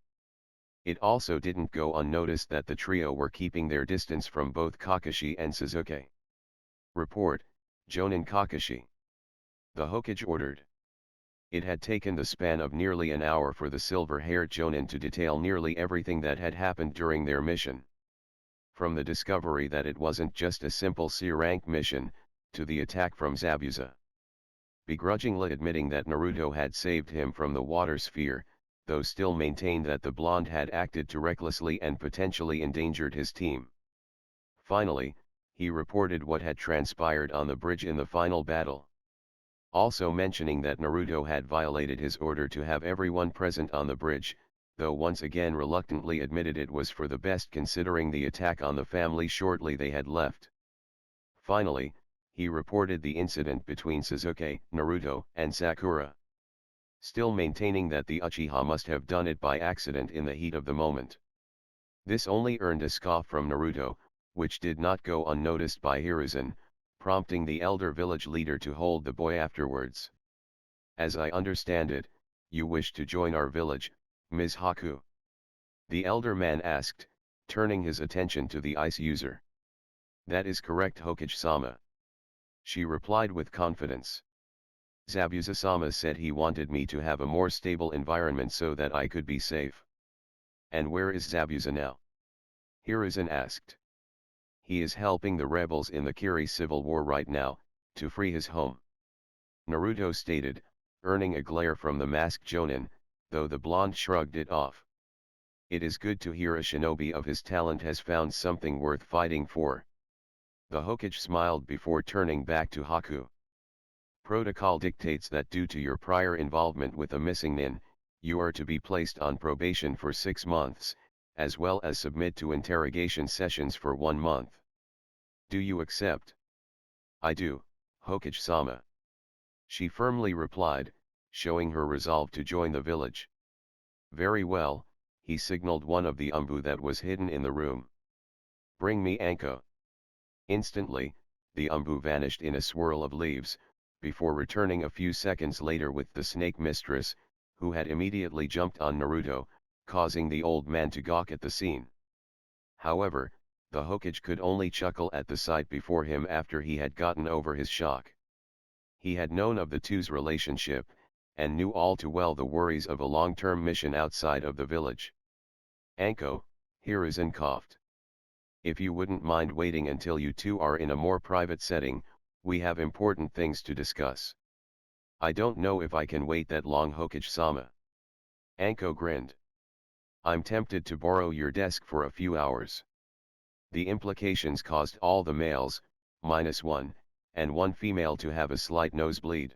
Speaker 1: It also didn't go unnoticed that the trio were keeping their distance from both Kakashi and Sasuke. Report, Jonin Kakashi. The Hokage ordered. It had taken the span of nearly an hour for the silver-haired Jonin to detail nearly everything that had happened during their mission. From the discovery that it wasn't just a simple C-rank mission, to the attack from Zabuza. Begrudgingly admitting that Naruto had saved him from the water sphere, though still maintained that the blonde had acted too recklessly and potentially endangered his team. Finally, he reported what had transpired on the bridge in the final battle. Also mentioning that Naruto had violated his order to have everyone present on the bridge, though once again reluctantly admitted it was for the best considering the attack on the family shortly they had left. Finally, he reported the incident between Sasuke, Naruto, and Sakura. Still maintaining that the Uchiha must have done it by accident in the heat of the moment. This only earned a scoff from Naruto, which did not go unnoticed by Hiruzen, prompting the elder village leader to hold the boy afterwards. As I understand it, you wish to join our village, Ms. Haku? The elder man asked, turning his attention to the ice user. That is correct, Hokage-sama. She replied with confidence. Zabuza-sama said he wanted me to have a more stable environment so that I could be safe. And where is Zabuza now? Hiruzen asked. He is helping the rebels in the Kiri civil war right now, to free his home. Naruto stated, earning a glare from the masked Jonin, though the blonde shrugged it off. It is good to hear a shinobi of his talent has found something worth fighting for. The Hokage smiled before turning back to Haku. Protocol dictates that due to your prior involvement with a missing nin, you are to be placed on probation for 6 months, as well as submit to interrogation sessions for 1 month. Do you accept? I do, Hokage-sama. She firmly replied, showing her resolve to join the village. Very well, he signaled one of the umbu that was hidden in the room. Bring me Anko. Instantly, the umbu vanished in a swirl of leaves, before returning a few seconds later with the snake mistress, who had immediately jumped on Naruto, causing the old man to gawk at the scene. However, the Hokage could only chuckle at the sight before him after he had gotten over his shock. He had known of the two's relationship, and knew all too well the worries of a long-term mission outside of the village. Anko, Hiruzen coughed. If you wouldn't mind waiting until you two are in a more private setting, we have important things to discuss. I don't know if I can wait that long, Hokage-sama. Anko grinned. I'm tempted to borrow your desk for a few hours. The implications caused all the males, -1, and 1 female to have a slight nosebleed.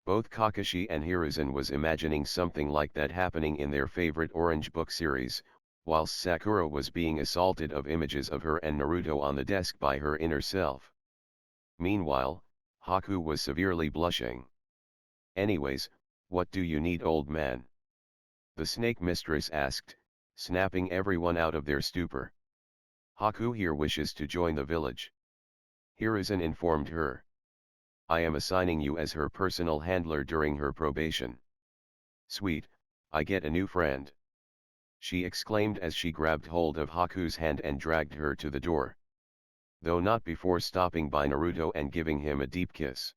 Speaker 1: Both Kakashi and Hiruzen was imagining something like that happening in their favorite Orange book series, whilst Sakura was being assaulted of images of her and Naruto on the desk by her inner self. Meanwhile, Haku was severely blushing. Anyways, what do you need, old man? The snake mistress asked, snapping everyone out of their stupor. Haku here wishes to join the village. Hiruzen informed her. I am assigning you as her personal handler during her probation. Sweet, I get a new friend. She exclaimed as she grabbed hold of Haku's hand and dragged her to the door. Though not before stopping by Naruto and giving him a deep kiss.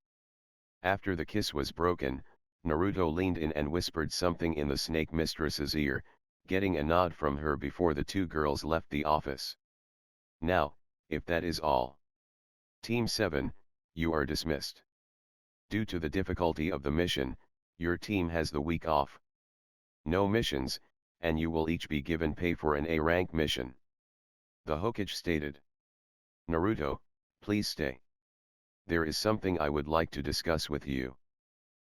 Speaker 1: After the kiss was broken, Naruto leaned in and whispered something in the snake mistress's ear, getting a nod from her before the two girls left the office. Now, if that is all. Team 7, you are dismissed. Due to the difficulty of the mission, your team has the week off. No missions, and you will each be given pay for an A-rank mission. The Hokage stated. Naruto, please stay. There is something I would like to discuss with you.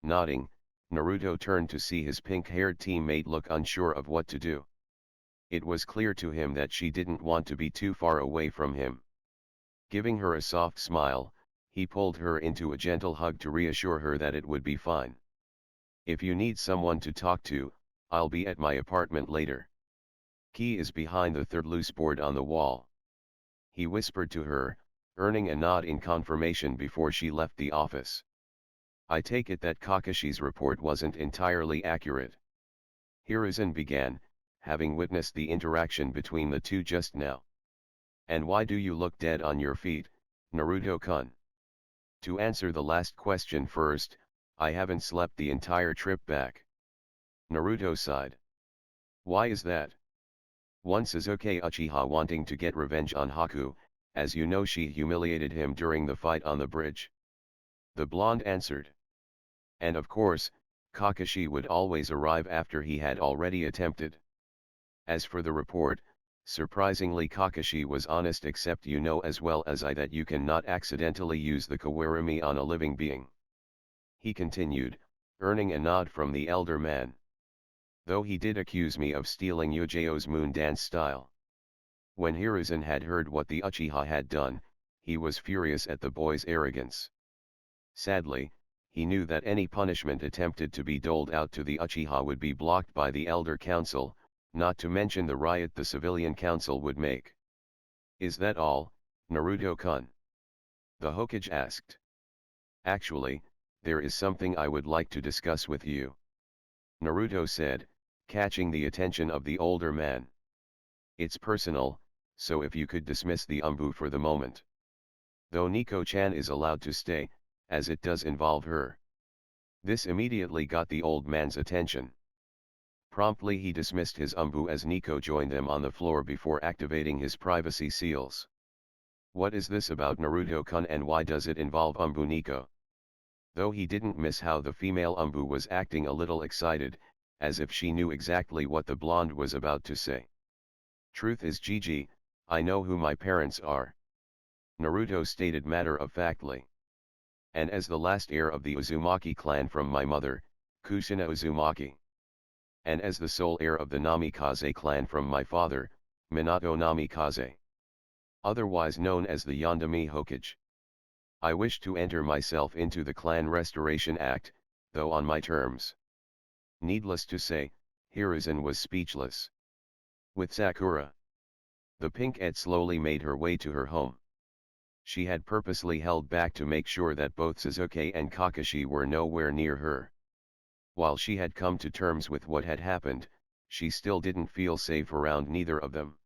Speaker 1: Nodding, Naruto turned to see his pink-haired teammate look unsure of what to do. It was clear to him that she didn't want to be too far away from him. Giving her a soft smile, he pulled her into a gentle hug to reassure her that it would be fine. If you need someone to talk to, I'll be at my apartment later. Key is behind the third loose board on the wall. He whispered to her, earning a nod in confirmation before she left the office. I take it that Kakashi's report wasn't entirely accurate. Hiruzen began, having witnessed the interaction between the two just now. And why do you look dead on your feet, Naruto-kun? To answer the last question first, I haven't slept the entire trip back. Naruto sighed. Why is that? One Sasuke Uchiha wanting to get revenge on Haku, as you know she humiliated him during the fight on the bridge. The blonde answered. And of course, Kakashi would always arrive after he had already attempted. As for the report, surprisingly Kakashi was honest, except you know as well as I that you cannot accidentally use the kawarimi on a living being. He continued, earning a nod from the elder man. Though he did accuse me of stealing Yujo's moon dance style. When Hiruzen had heard what the Uchiha had done, he was furious at the boy's arrogance. Sadly, he knew that any punishment attempted to be doled out to the Uchiha would be blocked by the Elder Council, not to mention the riot the Civilian Council would make. Is that all, Naruto-kun? The Hokage asked. Actually, there is something I would like to discuss with you. Naruto said, catching the attention of the older man. It's personal, so if you could dismiss the umbu for the moment. Though Nico-chan is allowed to stay, as it does involve her. This immediately got the old man's attention. Promptly he dismissed his umbu as Nico joined them on the floor before activating his privacy seals. What is this about Naruto-kun and why does it involve umbu Nico? Though he didn't miss how the female umbu was acting a little excited, as if she knew exactly what the blonde was about to say. Truth is Gigi, I know who my parents are. Naruto stated matter-of-factly. And as the last heir of the Uzumaki clan from my mother, Kushina Uzumaki. And as the sole heir of the Namikaze clan from my father, Minato Namikaze. Otherwise known as the Yondami Hokage. I wish to enter myself into the Clan Restoration Act, though on my terms. Needless to say, Hiruzen was speechless. With Sakura. The pink-ed slowly made her way to her home. She had purposely held back to make sure that both Sasuke and Kakashi were nowhere near her. While she had come to terms with what had happened, she still didn't feel safe around neither of them.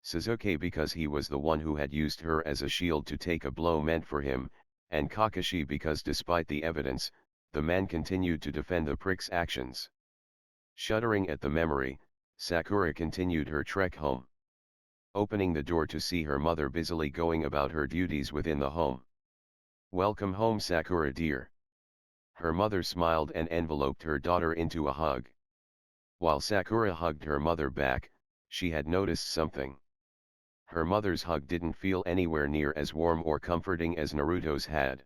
Speaker 1: Sasuke because he was the one who had used her as a shield to take a blow meant for him, and Kakashi because despite the evidence, the man continued to defend the prick's actions. Shuddering at the memory, Sakura continued her trek home. Opening the door to see her mother busily going about her duties within the home. Welcome home Sakura dear. Her mother smiled and enveloped her daughter into a hug. While Sakura hugged her mother back, she had noticed something. Her mother's hug didn't feel anywhere near as warm or comforting as Naruto's had.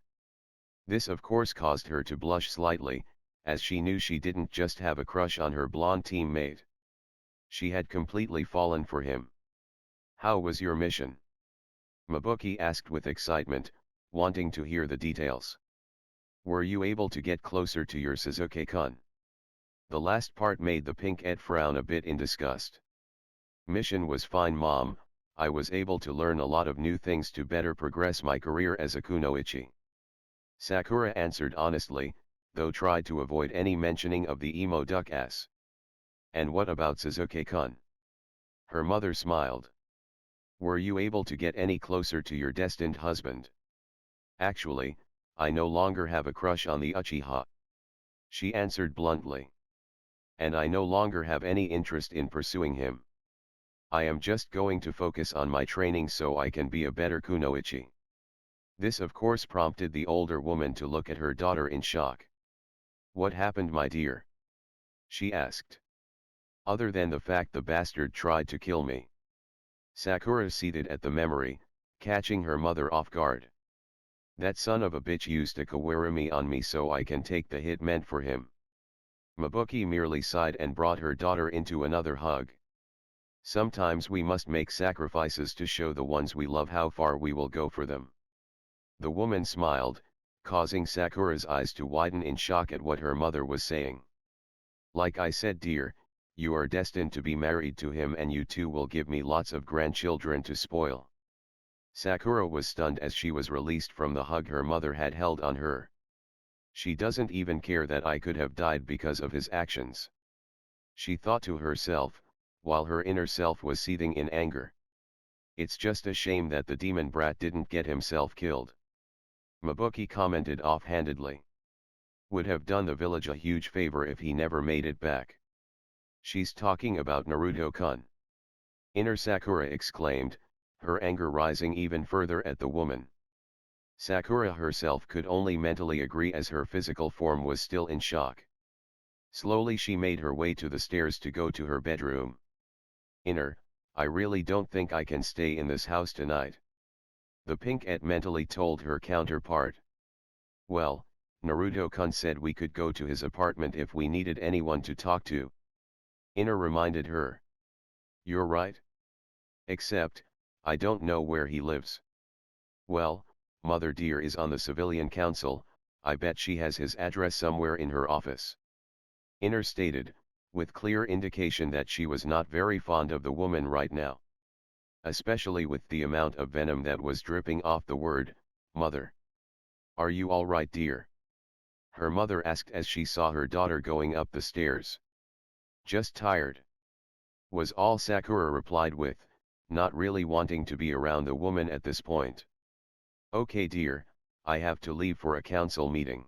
Speaker 1: This of course caused her to blush slightly, as she knew she didn't just have a crush on her blonde teammate. She had completely fallen for him. How was your mission? Mabuki asked with excitement, wanting to hear the details. Were you able to get closer to your Sasuke-kun? The last part made the pink-ed frown a bit in disgust. Mission was fine mom, I was able to learn a lot of new things to better progress my career as a kunoichi. Sakura answered honestly, though tried to avoid any mentioning of the emo duck ass. And what about Sasuke-kun? Her mother smiled. Were you able to get any closer to your destined husband? Actually, I no longer have a crush on the Uchiha. She answered bluntly. And I no longer have any interest in pursuing him. I am just going to focus on my training so I can be a better kunoichi. This of course prompted the older woman to look at her daughter in shock. What happened my dear? She asked. Other than the fact the bastard tried to kill me. Sakura seethed at the memory, catching her mother off guard. That son of a bitch used a kawarimi on me so I can take the hit meant for him. Mabuki merely sighed and brought her daughter into another hug. Sometimes we must make sacrifices to show the ones we love how far we will go for them. The woman smiled, causing Sakura's eyes to widen in shock at what her mother was saying. Like I said dear, you are destined to be married to him and you too will give me lots of grandchildren to spoil. Sakura was stunned as she was released from the hug her mother had held on her. She doesn't even care that I could have died because of his actions. She thought to herself, while her inner self was seething in anger. It's just a shame that the demon brat didn't get himself killed. Mabuki commented offhandedly. Would have done the village a huge favor if he never made it back. She's talking about Naruto-kun. Inner Sakura exclaimed, her anger rising even further at the woman. Sakura herself could only mentally agree as her physical form was still in shock. Slowly she made her way to the stairs to go to her bedroom. Inner, I really don't think I can stay in this house tonight. The pink-et mentally told her counterpart. Well, Naruto-kun said we could go to his apartment if we needed anyone to talk to. Inner reminded her. You're right. Except, I don't know where he lives. Well, Mother dear is on the civilian council, I bet she has his address somewhere in her office. Inner stated, with clear indication that she was not very fond of the woman right now. Especially with the amount of venom that was dripping off the word, mother. Are you all right, dear? Her mother asked as she saw her daughter going up the stairs. Just tired. Was all Sakura replied with, not really wanting to be around the woman at this point. Okay dear, I have to leave for a council meeting.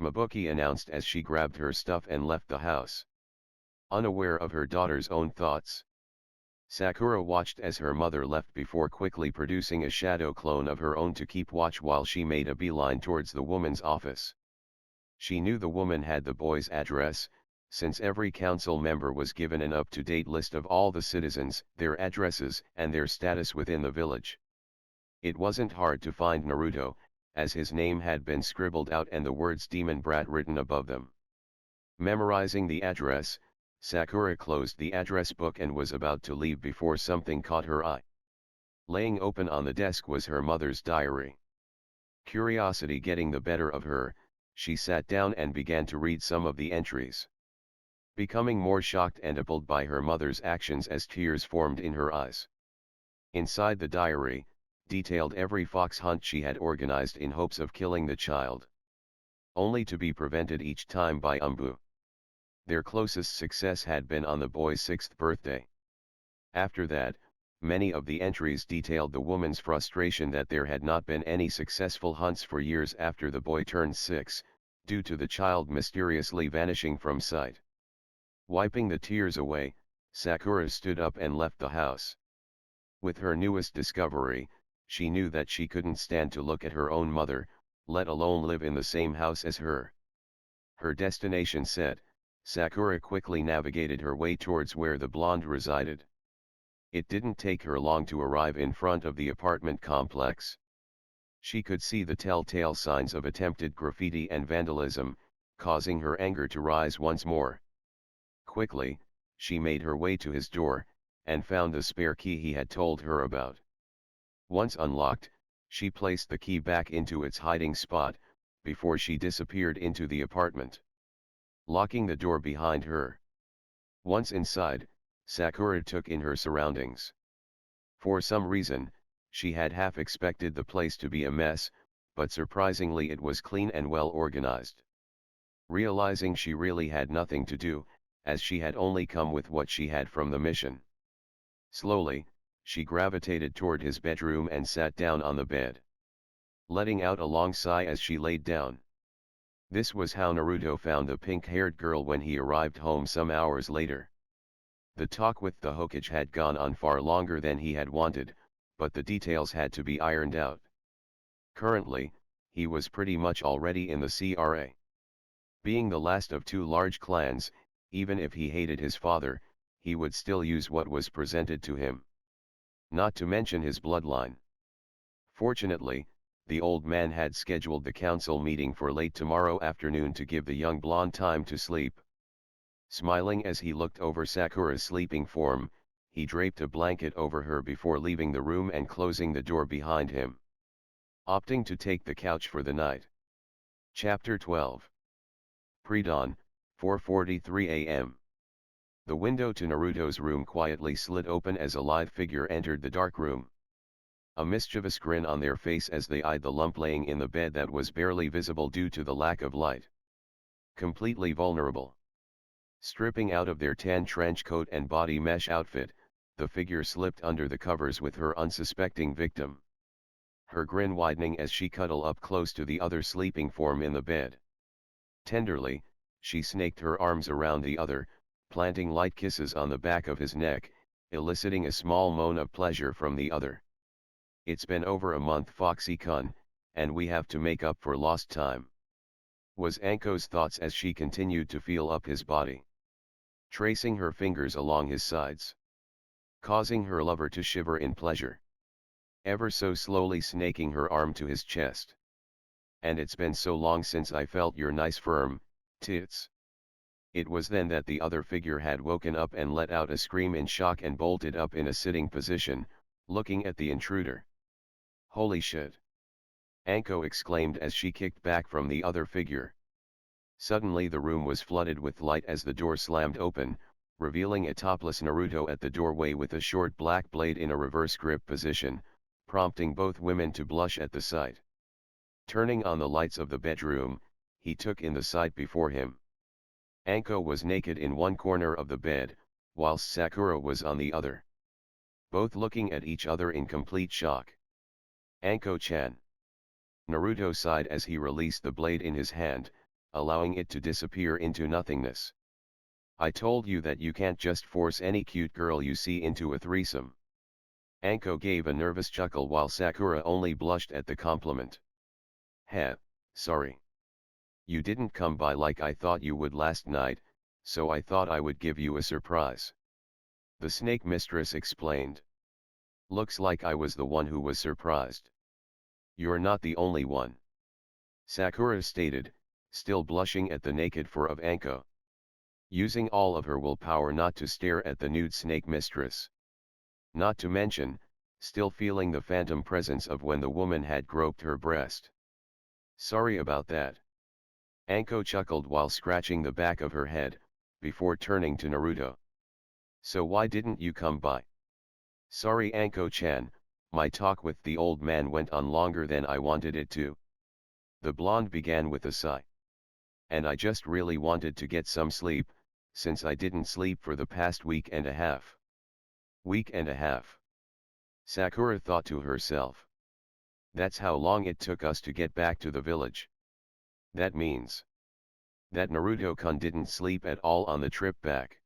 Speaker 1: Mabuki announced as she grabbed her stuff and left the house. Unaware of her daughter's own thoughts. Sakura watched as her mother left before quickly producing a shadow clone of her own to keep watch while she made a beeline towards the woman's office. She knew the woman had the boy's address, since every council member was given an up-to-date list of all the citizens, their addresses, and their status within the village. It wasn't hard to find Naruto, as his name had been scribbled out and the words Demon Brat written above them. Memorizing the address, Sakura closed the address book and was about to leave before something caught her eye. Laying open on the desk was her mother's diary. Curiosity getting the better of her, she sat down and began to read some of the entries. Becoming more shocked and appalled by her mother's actions as tears formed in her eyes. Inside the diary, detailed every fox hunt she had organized in hopes of killing the child. Only to be prevented each time by Umbu. Their closest success had been on the boy's 6th birthday. After that, many of the entries detailed the woman's frustration that there had not been any successful hunts for years after the boy turned 6, due to the child mysteriously vanishing from sight. Wiping the tears away, Sakura stood up and left the house. With her newest discovery, she knew that she couldn't stand to look at her own mother, let alone live in the same house as her. Her destination set, Sakura quickly navigated her way towards where the blonde resided. It didn't take her long to arrive in front of the apartment complex. She could see the telltale signs of attempted graffiti and vandalism, causing her anger to rise once more. Quickly, she made her way to his door, and found the spare key he had told her about. Once unlocked, she placed the key back into its hiding spot, before she disappeared into the apartment, locking the door behind her. Once inside, Sakura took in her surroundings. For some reason, she had half expected the place to be a mess, but surprisingly it was clean and well organized. Realizing she really had nothing to do, as she had only come with what she had from the mission. Slowly, she gravitated toward his bedroom and sat down on the bed, letting out a long sigh as she laid down. This was how Naruto found the pink-haired girl when he arrived home some hours later. The talk with the Hokage had gone on far longer than he had wanted, but the details had to be ironed out. Currently, he was pretty much already in the CRA. Being the last of 2 large clans, even if he hated his father, he would still use what was presented to him. Not to mention his bloodline. Fortunately, the old man had scheduled the council meeting for late tomorrow afternoon to give the young blonde time to sleep. Smiling as he looked over Sakura's sleeping form, he draped a blanket over her before leaving the room and closing the door behind him. Opting to take the couch for the night. Chapter 12. Pre-dawn, 4:43 a.m. The window to Naruto's room quietly slid open as a lithe figure entered the dark room. a mischievous grin on their face as they eyed the lump laying in the bed that was barely visible due to the lack of light. Completely vulnerable. Stripping out of their tan trench coat and body mesh outfit, the figure slipped under the covers with her unsuspecting victim. Her grin widening as she cuddled up close to the other sleeping form in the bed. Tenderly, she snaked her arms around the other, planting light kisses on the back of his neck, eliciting a small moan of pleasure from the other. "It's been over a month, Foxy-kun, and we have to make up for lost time," was Anko's thoughts as she continued to feel up his body, tracing her fingers along his sides, causing her lover to shiver in pleasure, ever so slowly snaking her arm to his chest. "And it's been so long since I felt your nice firm tits." It was then that the other figure had woken up and let out a scream in shock and bolted up in a sitting position, looking at the intruder. "Holy shit!" Anko exclaimed as she kicked back from the other figure. Suddenly the room was flooded with light as the door slammed open, revealing a topless Naruto at the doorway with a short black blade in a reverse grip position, prompting both women to blush at the sight. Turning on the lights of the bedroom, he took in the sight before him. Anko was naked in one corner of the bed, whilst Sakura was on the other. Both looking at each other in complete shock. "Anko-chan." Naruto sighed as he released the blade in his hand, allowing it to disappear into nothingness. "I told you that you can't just force any cute girl you see into a threesome." Anko gave a nervous chuckle while Sakura only blushed at the compliment. "Heh, sorry. You didn't come by like I thought you would last night, so I thought I would give you a surprise," the snake mistress explained. "Looks like I was the one who was surprised." "You're not the only one," Sakura stated, still blushing at the naked fur of Anko, using all of her willpower not to stare at the nude snake mistress. Not to mention, still feeling the phantom presence of when the woman had groped her breast. "Sorry about that." Anko chuckled while scratching the back of her head, before turning to Naruto. "So why didn't you come by?" "Sorry Anko-chan, my talk with the old man went on longer than I wanted it to." The blonde began with a sigh. "And I just really wanted to get some sleep, since I didn't sleep for the past week and a half." "Week and a half?" Sakura thought to herself. "That's how long it took us to get back to the village. That means that Naruto-kun didn't sleep at all on the trip back."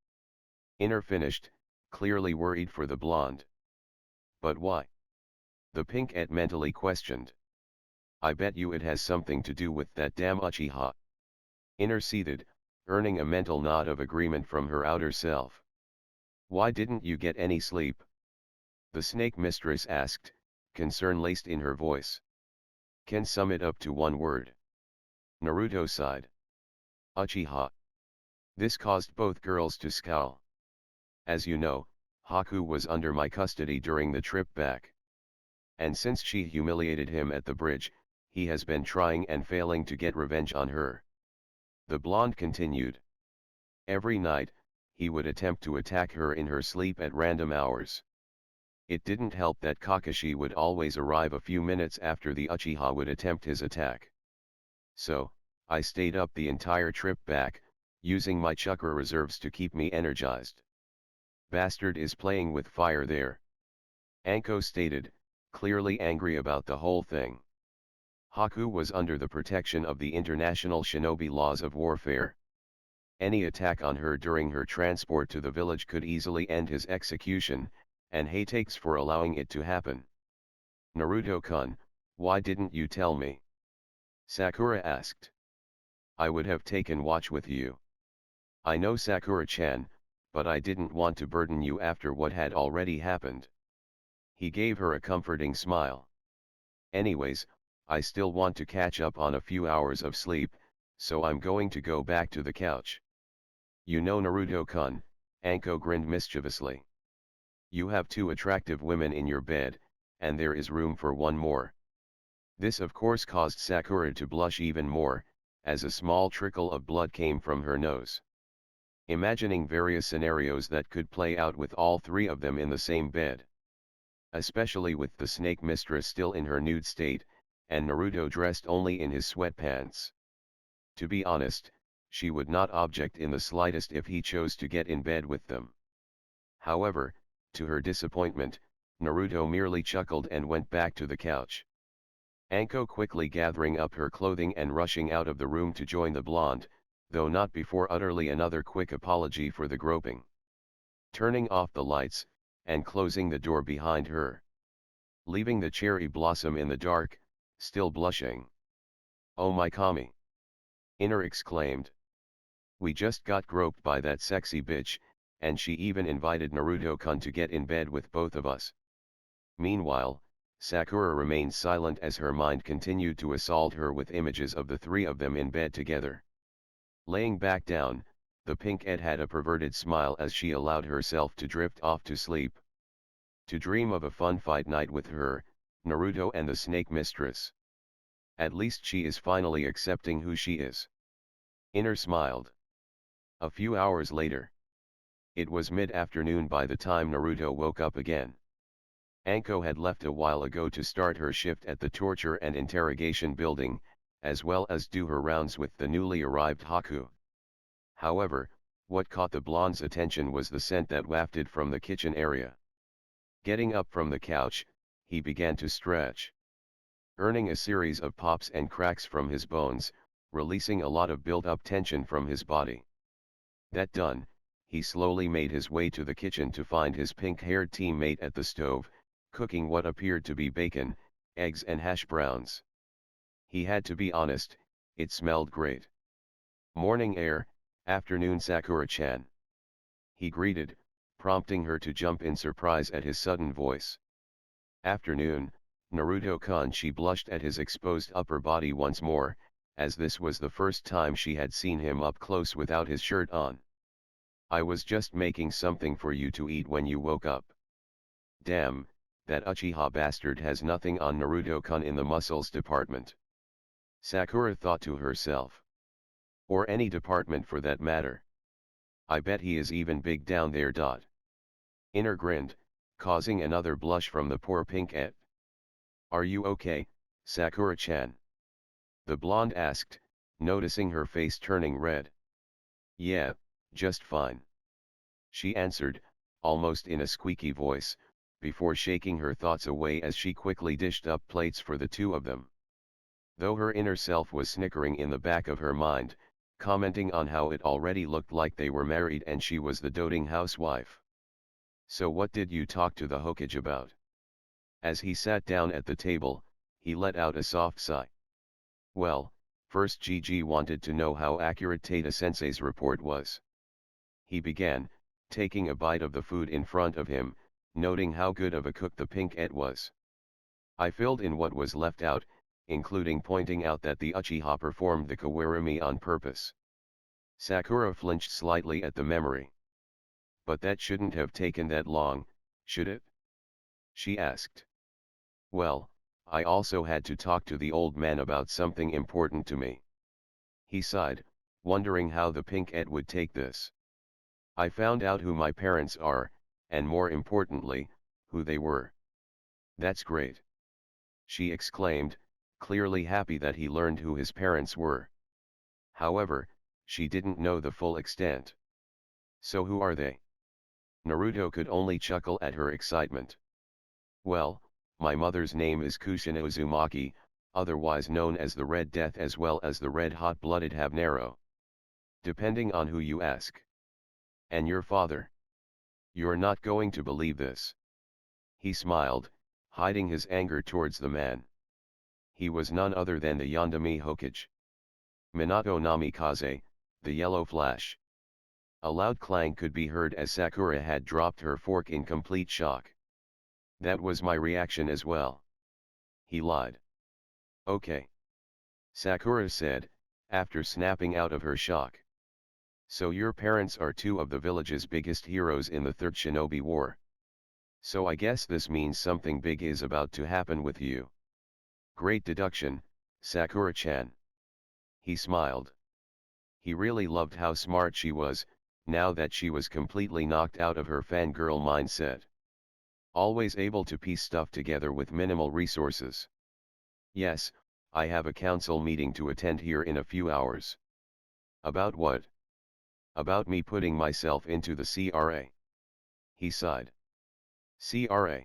Speaker 1: Inner finished, clearly worried for the blonde. "But why?" the pink-et mentally questioned. "I bet you it has something to do with that damn uchiha." Inner seethed, earning a mental nod of agreement from her outer self. "Why didn't you get any sleep?" the snake mistress asked, concern laced in her voice. "Can sum it up to one word." Naruto sighed. "Uchiha." This caused both girls to scowl. "As you know, Haku was under my custody during the trip back. And since she humiliated him at the bridge, he has been trying and failing to get revenge on her," the blonde continued. "Every night, he would attempt to attack her in her sleep at random hours. It didn't help that Kakashi would always arrive a few minutes after the Uchiha would attempt his attack. So, I stayed up the entire trip back, using my chakra reserves to keep me energized." "Bastard is playing with fire there," Anko stated, clearly angry about the whole thing. Haku was under the protection of the international shinobi laws of warfare. Any attack on her during her transport to the village could easily end his execution, and hey takes for allowing it to happen. "Naruto-kun, why didn't you tell me?" Sakura asked. "I would have taken watch with you." "I know Sakura-chan, but I didn't want to burden you after what had already happened." He gave her a comforting smile. "Anyways, I still want to catch up on a few hours of sleep, so I'm going to go back to the couch." "You know Naruto-kun," Anko grinned mischievously. "You have two attractive women in your bed, and there is room for one more." This of course caused Sakura to blush even more, as a small trickle of blood came from her nose. Imagining various scenarios that could play out with all three of them in the same bed. especially with the snake mistress still in her nude state, and Naruto dressed only in his sweatpants. To be honest, she would not object in the slightest if he chose to get in bed with them. However, to her disappointment, Naruto merely chuckled and went back to the couch. Anko quickly gathering up her clothing and rushing out of the room to join the blonde, though not before utterly another quick apology for the groping. Turning off the lights, and closing the door behind her. Leaving the cherry blossom in the dark, still blushing. "Oh my kami!" Inner exclaimed. "We just got groped by that sexy bitch, and she even invited Naruto-kun to get in bed with both of us." Meanwhile, Sakura remained silent as her mind continued to assault her with images of the three of them in bed together. Laying back down, the pink-ed had a perverted smile as she allowed herself to drift off to sleep. To dream of a fun fight night with her, Naruto and the snake mistress. At least she is finally accepting who she is. Inner smiled. A few hours later. It was mid-afternoon by the time Naruto woke up again. Anko had left a while ago to start her shift at the torture and interrogation building, as well as do her rounds with the newly arrived Haku. However, what caught the blonde's attention was the scent that wafted from the kitchen area. Getting up from the couch, he began to stretch. Earning a series of pops and cracks from his bones, releasing a lot of built-up tension from his body. That done, he slowly made his way to the kitchen to find his pink-haired teammate at the stove, cooking what appeared to be bacon, eggs and hash browns. He had to be honest, it smelled great. "Morning air, afternoon Sakura-chan," he greeted, prompting her to jump in surprise at his sudden voice. "Afternoon, Naruto-kun." She blushed at his exposed upper body once more, as this was the first time she had seen him up close without his shirt on. "I was just making something for you to eat when you woke up." Damn, that Uchiha bastard has nothing on Naruto-kun in the muscles department. Sakura thought to herself. Or any department for that matter. I bet he is even big down there. Inner grinned, causing another blush from the poor pink-ed. "Are you okay, Sakura-chan?" the blonde asked, noticing her face turning red. "Yeah, just fine," she answered, almost in a squeaky voice, before shaking her thoughts away as she quickly dished up plates for the two of them. Though her inner self was snickering in the back of her mind, commenting on how it already looked like they were married and she was the doting housewife. "So what did you talk to the Hokage about?" As he sat down at the table, he let out a soft sigh. "Well, first Gigi wanted to know how accurate Tada-sensei's report was," he began, taking a bite of the food in front of him, noting how good of a cook the pink-ed was. "I filled in what was left out, including pointing out that the Uchiha performed the Kawarimi on purpose." Sakura flinched slightly at the memory. "But that shouldn't have taken that long, should it?" she asked. "Well, I also had to talk to the old man about something important to me." He sighed, wondering how the pink-ed would take this. "I found out who my parents are, and more importantly, who they were." "That's great," she exclaimed, clearly happy that he learned who his parents were. However, she didn't know the full extent. "So who are they?" Naruto could only chuckle at her excitement. "Well, my mother's name is Kushina Uzumaki, otherwise known as the Red Death as well as the Red Hot-Blooded Habanero. Depending on who you ask." "And your father?" "You're not going to believe this." He smiled, hiding his anger towards the man. He was none other than the Yondaime Hokage. Minato Namikaze, the Yellow Flash. A loud clang could be heard as Sakura had dropped her fork in complete shock. "That was my reaction as well," he lied. "Okay," Sakura said, after snapping out of her shock. "So your parents are two of the village's biggest heroes in the Third Shinobi War. So I guess this means something big is about to happen with you." "Great deduction, Sakura-chan." He smiled. He really loved how smart she was, now that she was completely knocked out of her fangirl mindset. Always able to piece stuff together with minimal resources. Yes, I have a council meeting to attend here in a few hours. About what? About me putting myself into the CRA. He sighed. CRA?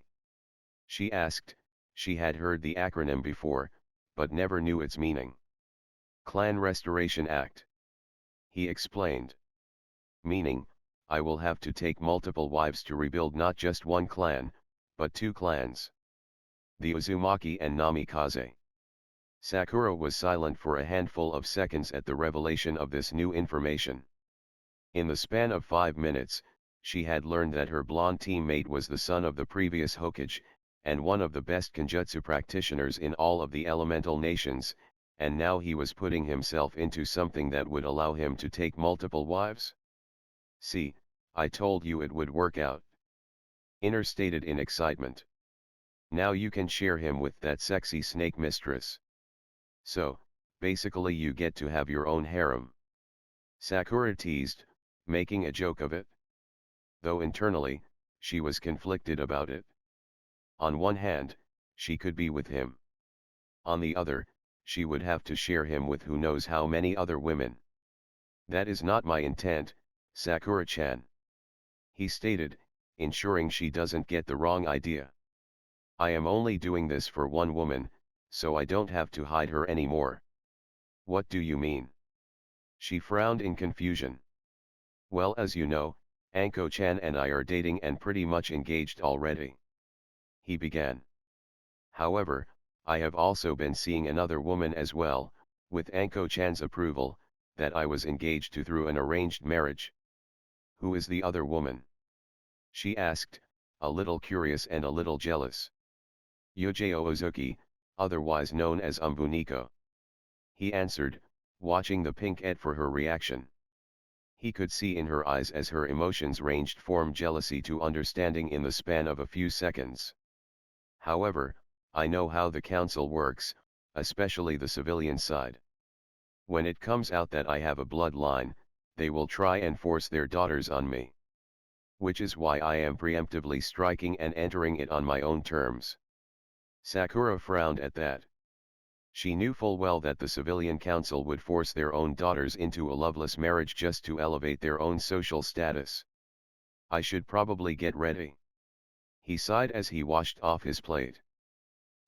Speaker 1: She asked. She had heard the acronym before, but never knew its meaning. Clan Restoration Act. He explained. Meaning, I will have to take multiple wives to rebuild not just one clan, but two clans. The Uzumaki and Namikaze. Sakura was silent for a handful of seconds at the revelation of this new information. In the span of 5 minutes, she had learned that her blonde teammate was the son of the previous Hokage, and one of the best Kenjutsu practitioners in all of the elemental nations, and now he was putting himself into something that would allow him to take multiple wives? See, I told you it would work out. Inner stated in excitement. Now you can share him with that sexy snake mistress. So, basically you get to have your own harem. Sakura teased, making a joke of it. Though internally, she was conflicted about it. On one hand, she could be with him. On the other, she would have to share him with who knows how many other women. That is not my intent, Sakura-chan. He stated, ensuring she doesn't get the wrong idea. I am only doing this for one woman, so I don't have to hide her anymore. What do you mean? She frowned in confusion. Well, as you know, Anko-chan and I are dating and pretty much engaged already. He began. However, I have also been seeing another woman as well, with Anko-chan's approval, that I was engaged to through an arranged marriage. Who is the other woman? She asked, a little curious and a little jealous. Yujao Ozuki, otherwise known as Umbuniko. He answered, watching the pink-et for her reaction. He could see in her eyes as her emotions ranged from jealousy to understanding in the span of a few seconds. However, I know how the council works, especially the civilian side. When it comes out that I have a bloodline, they will try and force their daughters on me. Which is why I am preemptively striking and entering it on my own terms. Sakura frowned at that. She knew full well that the civilian council would force their own daughters into a loveless marriage just to elevate their own social status. I should probably get ready. He sighed as he washed off his plate.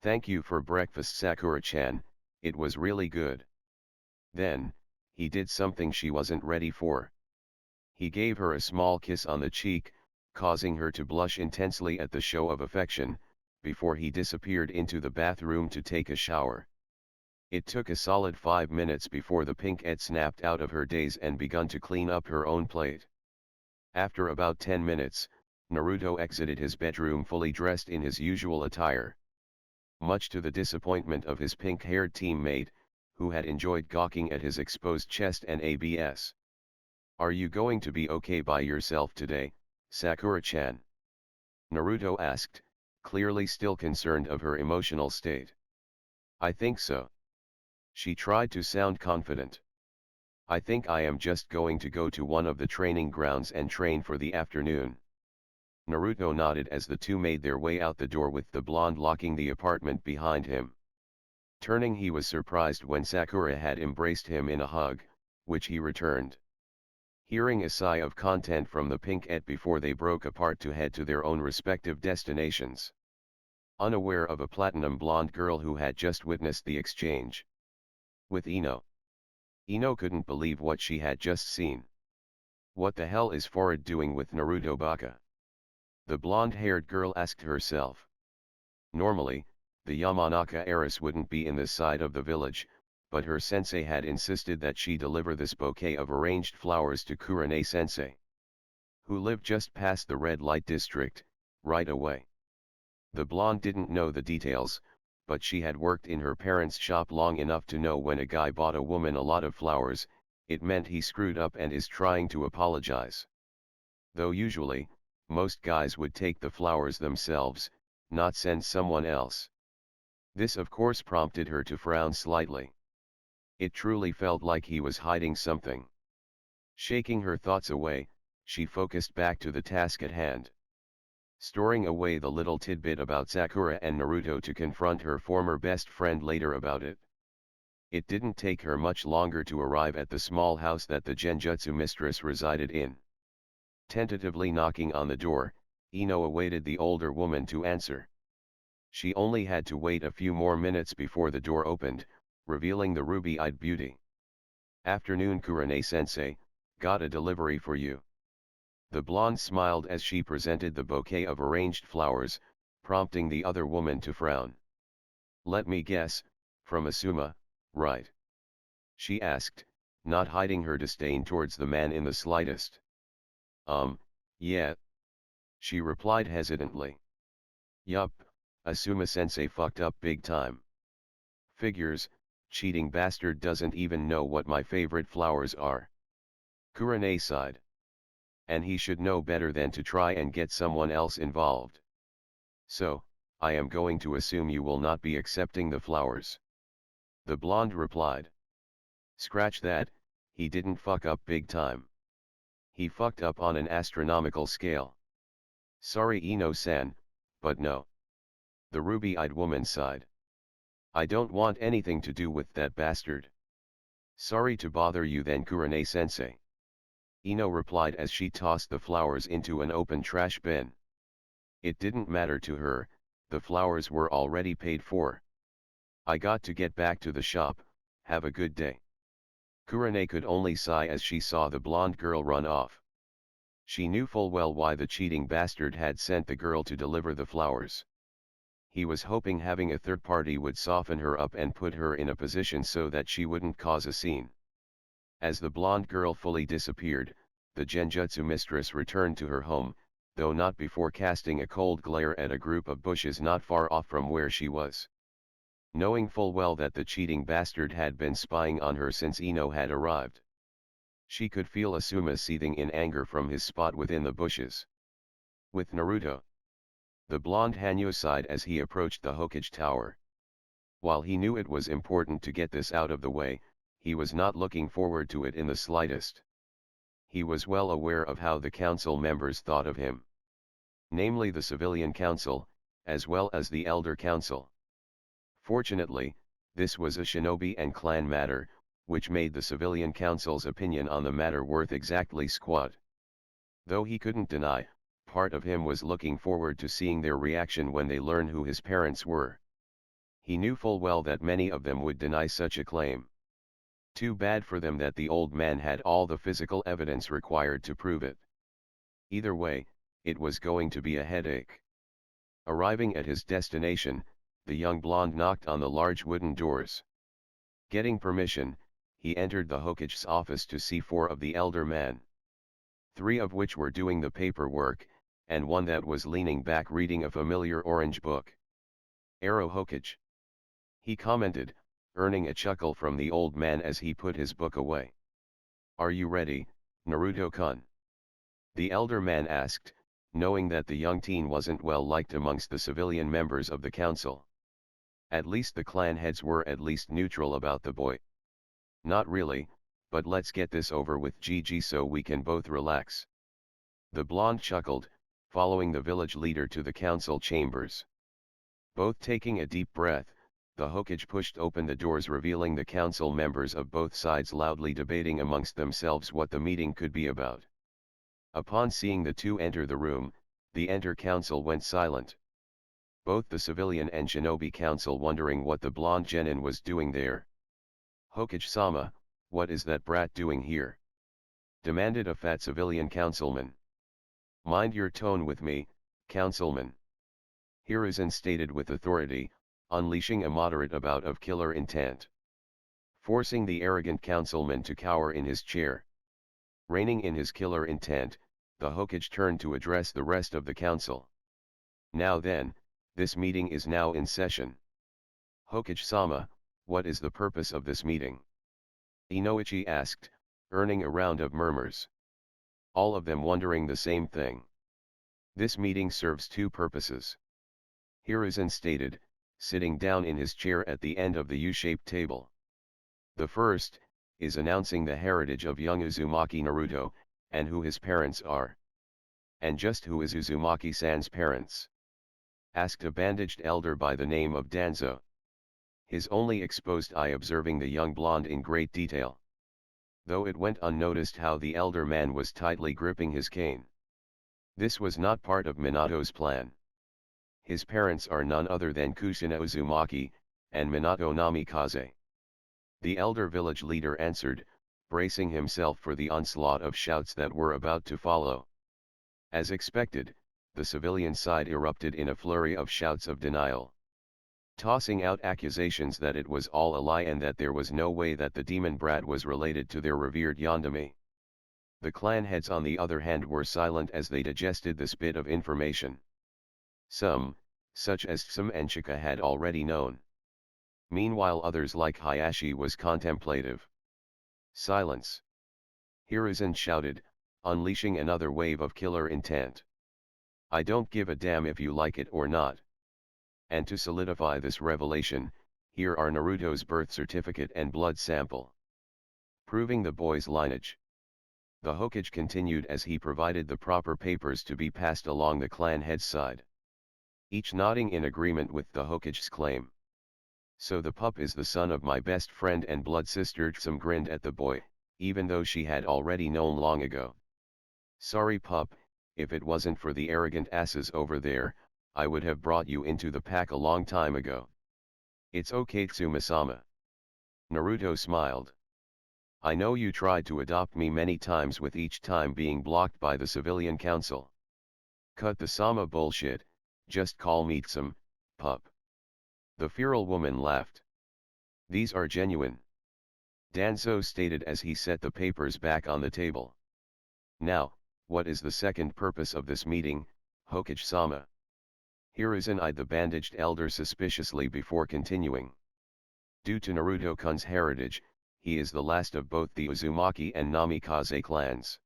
Speaker 1: Thank you for breakfast, Sakura-chan, it was really good. Then, he did something she wasn't ready for. He gave her a small kiss on the cheek, causing her to blush intensely at the show of affection, before he disappeared into the bathroom to take a shower. It took a solid 5 minutes before the pink-et snapped out of her daze and begun to clean up her own plate. After about 10 minutes, Naruto exited his bedroom fully dressed in his usual attire. Much to the disappointment of his pink-haired teammate, who had enjoyed gawking at his exposed chest and abs. Are you going to be okay by yourself today, Sakura-chan? Naruto asked, clearly still concerned of her emotional state. I think so. She tried to sound confident. I think I am just going to go to one of the training grounds and train for the afternoon. Naruto nodded as the two made their way out the door with the blonde locking the apartment behind him. Turning, he was surprised when Sakura had embraced him in a hug, which he returned. Hearing a sigh of content from the pink-et before they broke apart to head to their own respective destinations. Unaware of a platinum blonde girl who had just witnessed the exchange with Ino. Ino couldn't believe what she had just seen. What the hell is Forward doing with Naruto Baka? The blonde-haired girl asked herself. Normally, the Yamanaka heiress wouldn't be in this side of the village, but her sensei had insisted that she deliver this bouquet of arranged flowers to Kurane sensei, who lived just past the red light district, right away. The blonde didn't know the details, but she had worked in her parents' shop long enough to know when a guy bought a woman a lot of flowers, it meant he screwed up and is trying to apologize. Though usually, most guys would take the flowers themselves, not send someone else. This of course prompted her to frown slightly. It truly felt like he was hiding something. Shaking her thoughts away, she focused back to the task at hand. storing away the little tidbit about Sakura and Naruto to confront her former best friend later about it. It didn't take her much longer to arrive at the small house that the genjutsu mistress resided in. Tentatively knocking on the door, Ino awaited the older woman to answer. She only had to wait a few more minutes before the door opened, revealing the ruby-eyed beauty. "Afternoon, Kurane-sensei, got a delivery for you." The blonde smiled as she presented the bouquet of arranged flowers, prompting the other woman to frown. "Let me guess, from Asuma, right?" she asked, not hiding her disdain towards the man in the slightest. Yeah," she replied hesitantly. "Yup, Asuma-sensei fucked up big time. Figures, cheating bastard doesn't even know what my favorite flowers are." Kurane sighed. "And he should know better than to try and get someone else involved. So, I am going to assume you will not be accepting the flowers." The blonde replied. "Scratch that, he didn't fuck up big time. He fucked up on an astronomical scale. Sorry Ino-san, but no." The ruby-eyed woman sighed. "I don't want anything to do with that bastard." "Sorry to bother you then Kurane-sensei," Ino replied as she tossed the flowers into an open trash bin. It didn't matter to her, the flowers were already paid for. "I got to get back to the shop, have a good day." Kurane could only sigh as she saw the blonde girl run off. She knew full well why the cheating bastard had sent the girl to deliver the flowers. He was hoping having a third party would soften her up and put her in a position so that she wouldn't cause a scene. As the blonde girl fully disappeared, the genjutsu mistress returned to her home, though not before casting a cold glare at a group of bushes not far off from where she was. Knowing full well that the cheating bastard had been spying on her since Ino had arrived. She could feel Asuma seething in anger from his spot within the bushes. "With Naruto." The blonde Hanyo sighed as he approached the Hokage tower. While he knew it was important to get this out of the way, he was not looking forward to it in the slightest. He was well aware of how the council members thought of him. Namely the civilian council, as well as the elder council. Fortunately, this was a shinobi and clan matter, which made the civilian council's opinion on the matter worth exactly squat. Though he couldn't deny, part of him was looking forward to seeing their reaction when they learned who his parents were. He knew full well that many of them would deny such a claim. Too bad for them that the old man had all the physical evidence required to prove it. Either way, it was going to be a headache. Arriving at his destination, the young blonde knocked on the large wooden doors. Getting permission, he entered the Hokage's office to see 4 of the elder men. 3 of which were doing the paperwork, and one that was leaning back reading a familiar orange book. "Arrow Hokage," he commented, earning a chuckle from the old man as he put his book away. "Are you ready, Naruto-kun?" the elder man asked, knowing that the young teen wasn't well liked amongst the civilian members of the council. At least the clan heads were at least neutral about the boy. "Not really, but let's get this over with GG so we can both relax." The blonde chuckled, following the village leader to the council chambers. Both taking a deep breath, the Hokage pushed open the doors revealing the council members of both sides loudly debating amongst themselves what the meeting could be about. Upon seeing the two enter the room, the council went silent. Both the civilian and shinobi council wondering what the blonde genin was doing there. "Hokage-sama, what is that brat doing here?" demanded a fat civilian councilman. "Mind your tone with me, councilman," Hiruzen stated with authority, unleashing a moderate bout of killer intent. Forcing the arrogant councilman to cower in his chair. Reining in his killer intent, the Hokage turned to address the rest of the council. "Now then, this meeting is now in session. Hokage-sama, what is the purpose of this meeting?" Inoichi asked, earning a round of murmurs. All of them wondering the same thing. "This meeting serves 2 purposes," Hiruzen stated, sitting down in his chair at the end of the U-shaped table. "The first, is announcing the heritage of young Uzumaki Naruto, and who his parents are. And just who is Uzumaki-san's parents? Asked a bandaged elder by the name of Danzo. His only exposed eye observing the young blonde in great detail. Though it went unnoticed how the elder man was tightly gripping his cane. This was not part of Minato's plan. His parents are none other than Kusina Uzumaki, and Minato Namikaze. The elder village leader answered, bracing himself for the onslaught of shouts that were about to follow. As expected, the civilian side erupted in a flurry of shouts of denial. Tossing out accusations that it was all a lie and that there was no way that the demon brat was related to their revered Yandere. The clan heads on the other hand were silent as they digested this bit of information. Some, such as Tsum and Chika had already known. Meanwhile others like Hayashi was contemplative. Silence. Hiruzen shouted, unleashing another wave of killer intent. I don't give a damn if you like it or not. And to solidify this revelation, here are Naruto's birth certificate and blood sample. Proving the boy's lineage. The Hokage continued as he provided the proper papers to be passed along the clan head's side. Each nodding in agreement with the Hokage's claim. So the pup is the son of my best friend and blood sister. Tsum grinned at the boy, even though she had already known long ago. Sorry pup, if it wasn't for the arrogant asses over there, I would have brought you into the pack a long time ago. It's okay Tsuma-sama. Naruto smiled. I know you tried to adopt me many times with each time being blocked by the civilian council. Cut the Sama bullshit, just call me Tsum, pup. The feral woman laughed. These are genuine. Danzo stated as he set the papers back on the table. Now, what is the second purpose of this meeting, Hokage-sama? Hiruzen eyed the bandaged elder suspiciously before continuing. Due to Naruto-kun's heritage, he is the last of both the Uzumaki and Namikaze clans.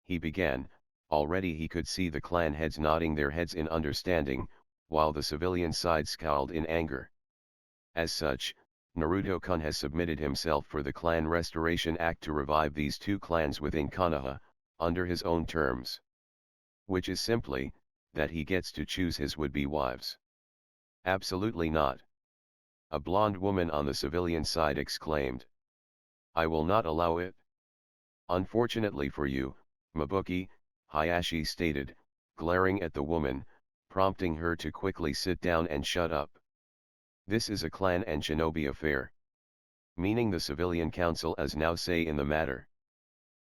Speaker 1: He began, already he could see the clan heads nodding their heads in understanding, while the civilian side scowled in anger. As such, Naruto-kun has submitted himself for the Clan Restoration Act to revive these two clans within Konoha, under his own terms. Which is simply, that he gets to choose his would-be wives. Absolutely not. A blonde woman on the civilian side exclaimed. I will not allow it. Unfortunately for you, Mabuki, Hayashi stated, glaring at the woman, prompting her to quickly sit down and shut up. This is a clan and shinobi affair. Meaning the civilian council has now say in the matter.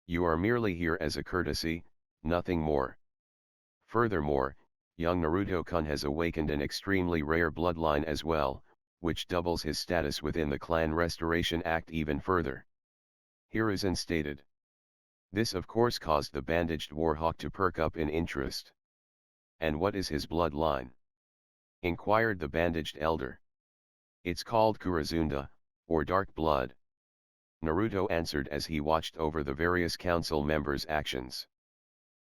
Speaker 1: You are merely here as a courtesy, nothing more. Furthermore, young Naruto-kun has awakened an extremely rare bloodline as well, which doubles his status within the Clan Restoration Act even further. Hiruzen stated. This of course caused the bandaged warhawk to perk up in interest. And what is his bloodline? Inquired the bandaged elder. It's called Kurazunda, or dark blood. Naruto answered as he watched over the various council members' actions.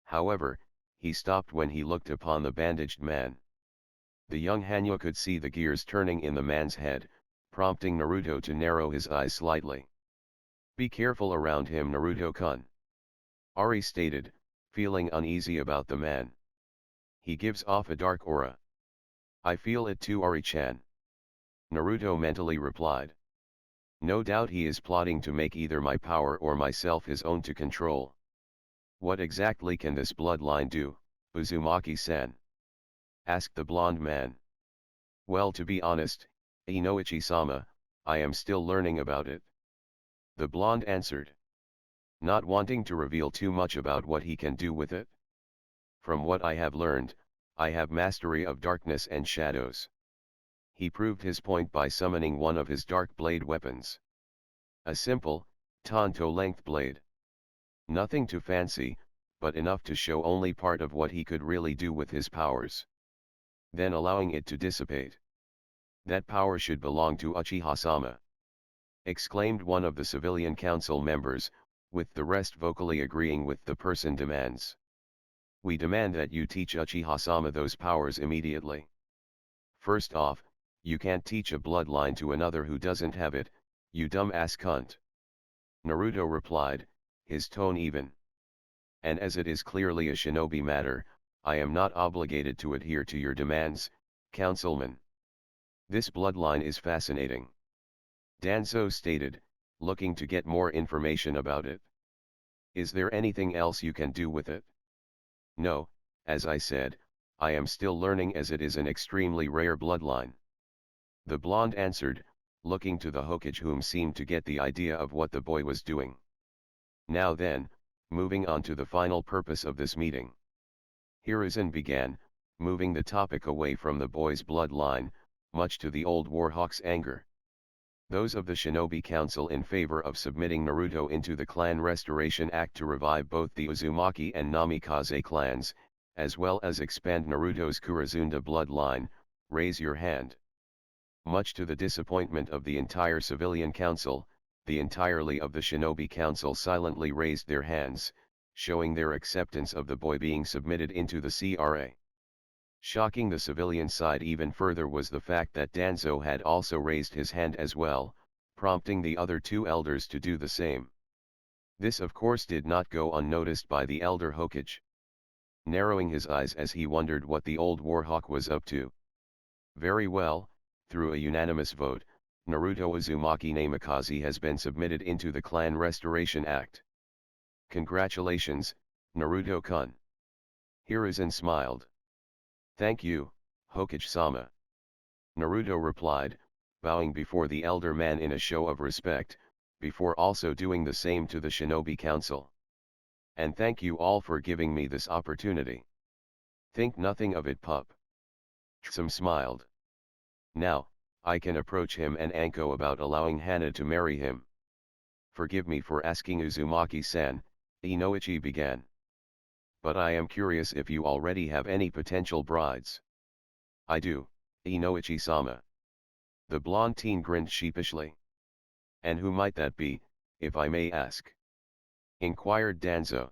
Speaker 1: However, he stopped when he looked upon the bandaged man. The young Hanyo could see the gears turning in the man's head, prompting Naruto to narrow his eyes slightly. Be careful around him Naruto-kun. Ari stated, feeling uneasy about the man. He gives off a dark aura. I feel it too Ari-chan. Naruto mentally replied. No doubt he is plotting to make either my power or myself his own to control. What exactly can this bloodline do, Uzumaki-san? Asked the blonde man. Well, to be honest, Inoichi-sama, I am still learning about it. The blonde answered. Not wanting to reveal too much about what he can do with it. From what I have learned, I have mastery of darkness and shadows. He proved his point by summoning one of his dark blade weapons. A simple, tanto-length blade. Nothing too fancy, but enough to show only part of what he could really do with his powers. Then allowing it to dissipate. That power should belong to Uchiha-sama. Exclaimed one of the civilian council members, with the rest vocally agreeing with the person demands. We demand that you teach Uchiha-sama those powers immediately. First off, you can't teach a bloodline to another who doesn't have it, you dumb ass cunt. Naruto replied, his tone even. and as it is clearly a shinobi matter, I am not obligated to adhere to your demands, councilman. This bloodline is fascinating. Danzo stated, looking to get more information about it. Is there anything else you can do with it? No, as I said, I am still learning as it is an extremely rare bloodline. The blonde answered, looking to the Hokage, whom seemed to get the idea of what the boy was doing. Now then, moving on to the final purpose of this meeting. Hiruzen began, moving the topic away from the boy's bloodline, much to the old Warhawk's anger. Those of the Shinobi Council in favor of submitting Naruto into the Clan Restoration Act to revive both the Uzumaki and Namikaze clans, as well as expand Naruto's Kurozunda bloodline, raise your hand. Much to the disappointment of the entire civilian council, the entirety of the Shinobi Council silently raised their hands, showing their acceptance of the boy being submitted into the CRA. Shocking the civilian side even further was the fact that Danzo had also raised his hand as well, prompting the other two elders to do the same. This of course did not go unnoticed by the elder Hokage, narrowing his eyes as he wondered what the old Warhawk was up to. Very well, through a unanimous vote, Naruto Uzumaki Namikaze has been submitted into the Clan Restoration Act. Congratulations, Naruto-kun. Hiruzen smiled. Thank you, Hokage-sama. Naruto replied, bowing before the elder man in a show of respect, before also doing the same to the Shinobi Council. And thank you all for giving me this opportunity. Think nothing of it, pup. Some smiled. Now, I can approach him and Anko about allowing Hana to marry him. Forgive me for asking Uzumaki-san, Inoichi began. But I am curious if you already have any potential brides. I do, Inoichi-sama. The blonde teen grinned sheepishly. And who might that be, if I may ask? Inquired Danzo.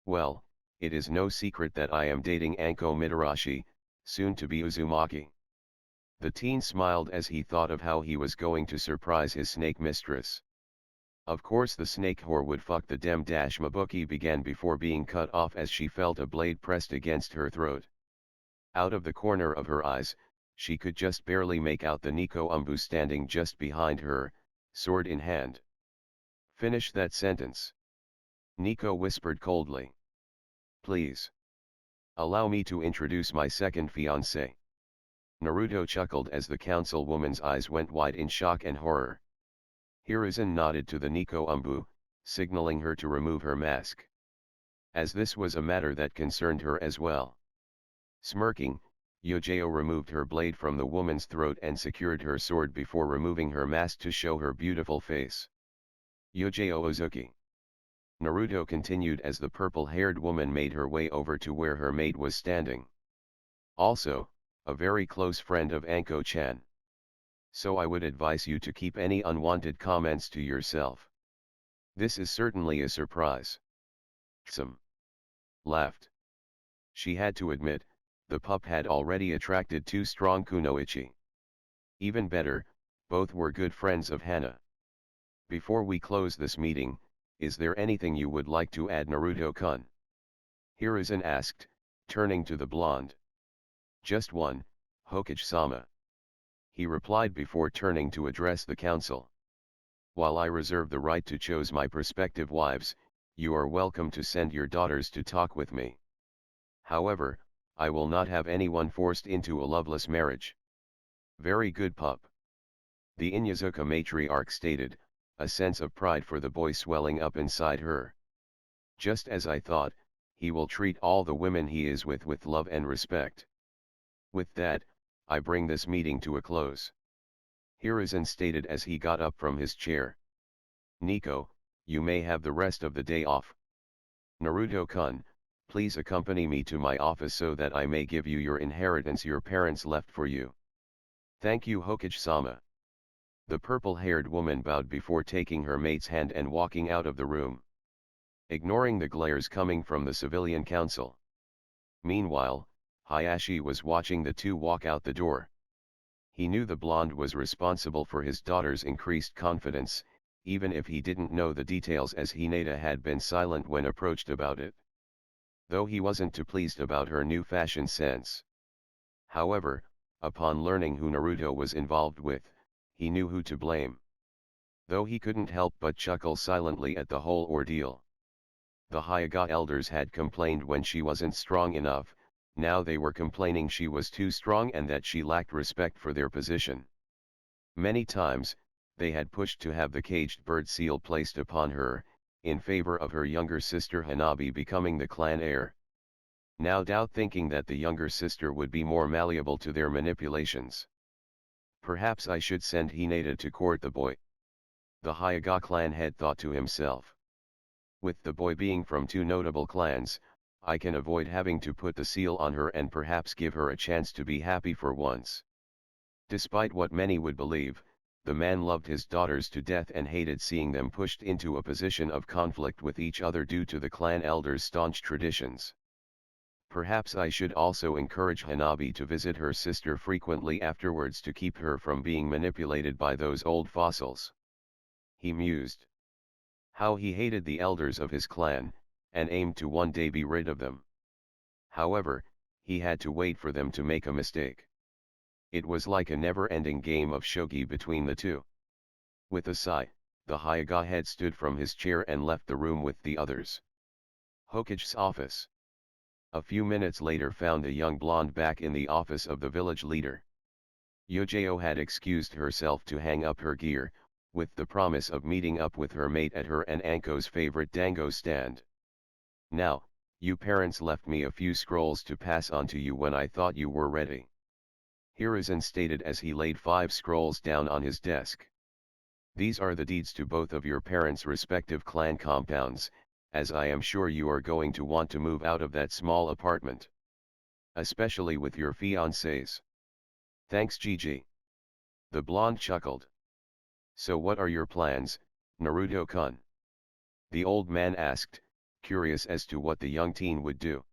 Speaker 1: Well, it is no secret that I am dating Anko Mitarashi, soon to be Uzumaki. The teen smiled as he thought of how he was going to surprise his snake mistress. Of course the snake whore would fuck the dem dash Mabuki began before being cut off as she felt a blade pressed against her throat. Out of the corner of her eyes, she could just barely make out the Nico Umbu standing just behind her, sword in hand. Finish that sentence. Nico whispered coldly. Please. Allow me to introduce my second fiancé. Naruto chuckled as the councilwoman's eyes went wide in shock and horror. Hiruzen nodded to the Nico Umbu, signaling her to remove her mask. As this was a matter that concerned her as well. Smirking, Yojeo removed her blade from the woman's throat and secured her sword before removing her mask to show her beautiful face. Yojeo Ozuki. Naruto continued as the purple-haired woman made her way over to where her mate was standing. Also, a very close friend of Anko-chan. So I would advise you to keep any unwanted comments to yourself. This is certainly a surprise. Some laughed. She had to admit, the pup had already attracted two strong kunoichi. Even better, both were good friends of Hana. Before we close this meeting, is there anything you would like to add, Naruto-kun? Hiruzen asked, turning to the blonde. Just one, Hokage-sama. He replied before turning to address the council. While I reserve the right to choose my prospective wives, you are welcome to send your daughters to talk with me. However, I will not have anyone forced into a loveless marriage. Very good, pup. The Inyazuka matriarch stated, a sense of pride for the boy swelling up inside her. Just as I thought, he will treat all the women he is with love and respect. With that, I bring this meeting to a close. Hiruzen stated as he got up from his chair. Nico, you may have the rest of the day off. Naruto-kun, please accompany me to my office so that I may give you your inheritance your parents left for you. Thank you, Hokage-sama. The purple-haired woman bowed before taking her mate's hand and walking out of the room, ignoring the glares coming from the civilian council. Meanwhile, Hayashi was watching the two walk out the door. He knew the blonde was responsible for his daughter's increased confidence, even if he didn't know the details, as Hinata had been silent when approached about it. Though he wasn't too pleased about her new fashion sense. However, upon learning who Naruto was involved with, he knew who to blame. Though he couldn't help but chuckle silently at the whole ordeal. The Hyuga elders had complained when she wasn't strong enough, now they were complaining she was too strong and that she lacked respect for their position. Many times, they had pushed to have the caged bird seal placed upon her, in favor of her younger sister Hanabi becoming the clan heir. No doubt thinking that the younger sister would be more malleable to their manipulations. Perhaps I should send Hinata to court the boy. The Hyuga clan had thought to himself. With the boy being from two notable clans, I can avoid having to put the seal on her and perhaps give her a chance to be happy for once. Despite what many would believe, the man loved his daughters to death and hated seeing them pushed into a position of conflict with each other due to the clan elders' staunch traditions. Perhaps I should also encourage Hanabi to visit her sister frequently afterwards to keep her from being manipulated by those old fossils. He mused. How he hated the elders of his clan, and aimed to one day be rid of them. However, he had to wait for them to make a mistake. It was like a never-ending game of shogi between the two. With a sigh, the Hyuga head stood from his chair and left the room with the others. Hokage's office. A few minutes later found a young blonde back in the office of the village leader. Yojo had excused herself to hang up her gear, with the promise of meeting up with her mate at her and Anko's favorite dango stand. Now, you parents left me a few scrolls to pass on to you when I thought you were ready. Hiruzen stated as he laid 5 scrolls down on his desk. These are the deeds to both of your parents' respective clan compounds, as I am sure you are going to want to move out of that small apartment. Especially with your fiancés. Thanks Gigi. The blonde chuckled. So what are your plans, Naruto-kun? The old man asked, curious as to what the young teen would do.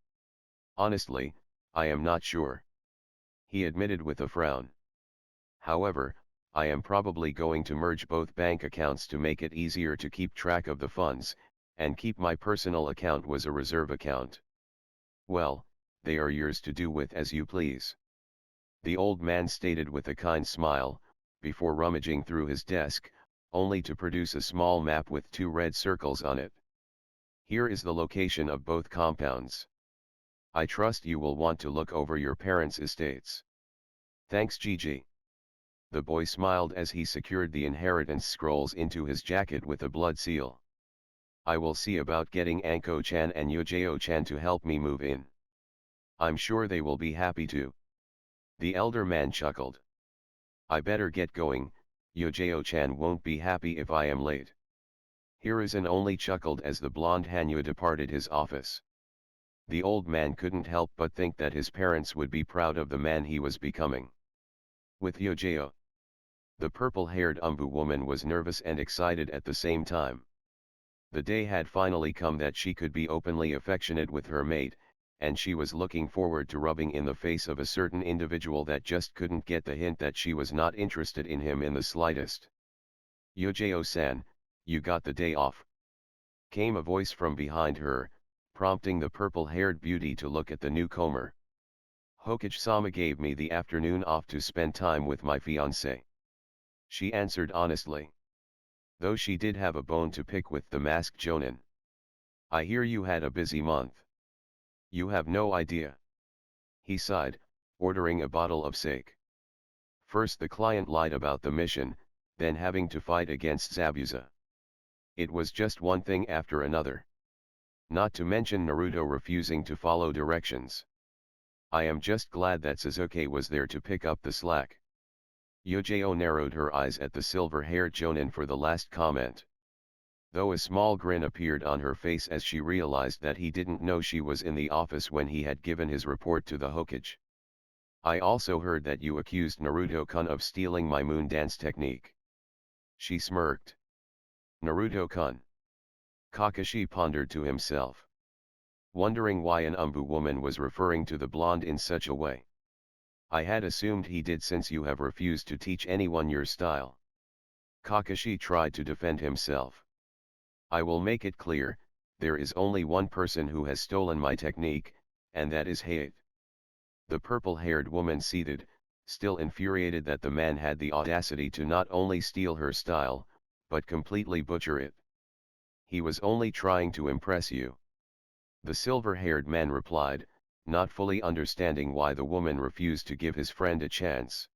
Speaker 1: Honestly, I am not sure. He admitted with a frown. However, I am probably going to merge both bank accounts to make it easier to keep track of the funds, and keep my personal account as a reserve account. Well, they are yours to do with as you please. The old man stated with a kind smile, before rummaging through his desk, only to produce a small map with 2 red circles on it. Here is the location of both compounds. I trust you will want to look over your parents' estates. Thanks Gigi. The boy smiled as he secured the inheritance scrolls into his jacket with a blood seal. I will see about getting Anko-chan and Yojo-chan to help me move in. I'm sure they will be happy to. The elder man chuckled. I better get going, Yojo-chan won't be happy if I am late. Hiruzen only chuckled as the blonde Hanyu departed his office. The old man couldn't help but think that his parents would be proud of the man he was becoming. With Yojo, the purple-haired Umbu woman was nervous and excited at the same time. The day had finally come that she could be openly affectionate with her mate, and she was looking forward to rubbing in the face of a certain individual that just couldn't get the hint that she was not interested in him in the slightest. Yojo-san, you got the day off. Came a voice from behind her, prompting the purple-haired beauty to look at the newcomer. Hokage-sama gave me the afternoon off to spend time with my fiancé. She answered honestly. Though she did have a bone to pick with the masked jonin. I hear you had a busy month. You have no idea. He sighed, ordering a bottle of sake. First the client lied about the mission, then having to fight against Zabuza. It was just one thing after another. Not to mention Naruto refusing to follow directions. I am just glad that Sasuke was there to pick up the slack. Yojo narrowed her eyes at the silver-haired jonin for the last comment. Though a small grin appeared on her face as she realized that he didn't know she was in the office when he had given his report to the Hokage. I also heard that you accused Naruto-kun of stealing my moon dance technique. She smirked. Naruto-kun. Kakashi pondered to himself. Wondering why an Umbu woman was referring to the blonde in such a way. I had assumed he did since you have refused to teach anyone your style. Kakashi tried to defend himself. I will make it clear, there is only one person who has stolen my technique, and that is Hayate. The purple-haired woman seated, still infuriated that the man had the audacity to not only steal her style, but completely butcher it. He was only trying to impress you. The silver-haired man replied, not fully understanding why the woman refused to give his friend a chance.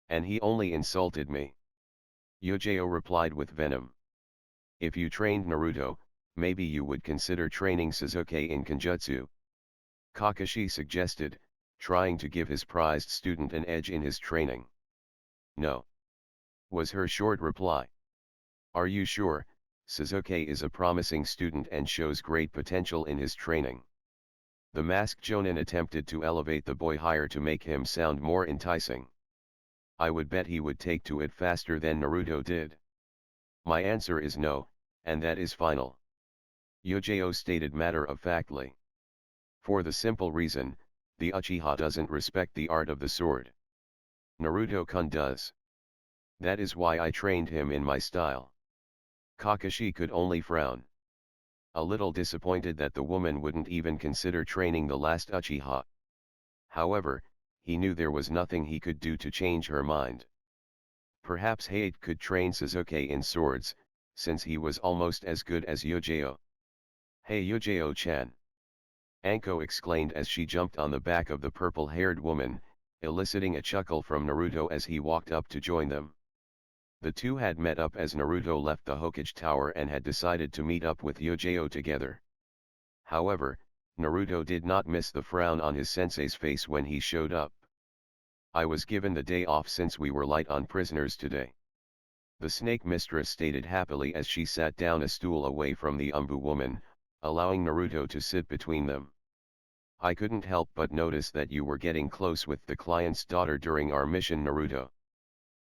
Speaker 1: And he only insulted me. Yojao replied with venom. If you trained Naruto, maybe you would consider training Sasuke in Kenjutsu. Kakashi suggested, trying to give his prized student an edge in his training. No, was her short reply. Are you sure? Sasuke is a promising student and shows great potential in his training. The masked Jonin attempted to elevate the boy higher to make him sound more enticing. I would bet he would take to it faster than Naruto did. My answer is no, and that is final. Yojao stated matter-of-factly. For the simple reason, the Uchiha doesn't respect the art of the sword. Naruto-kun does. That is why I trained him in my style. Kakashi could only frown. A little disappointed that the woman wouldn't even consider training the last Uchiha. However, he knew there was nothing he could do to change her mind. Perhaps Hayate could train Sasuke in swords, since he was almost as good as Yojao. Hey Yojao-chan! Anko exclaimed as she jumped on the back of the purple-haired woman, eliciting a chuckle from Naruto as he walked up to join them. The two had met up as Naruto left the Hokage Tower and had decided to meet up with Yojao together. However, Naruto did not miss the frown on his sensei's face when he showed up. I was given the day off since we were light on prisoners today. The snake mistress stated happily as she sat down a stool away from the Umbu woman, allowing Naruto to sit between them. I couldn't help but notice that you were getting close with the client's daughter during our mission, Naruto.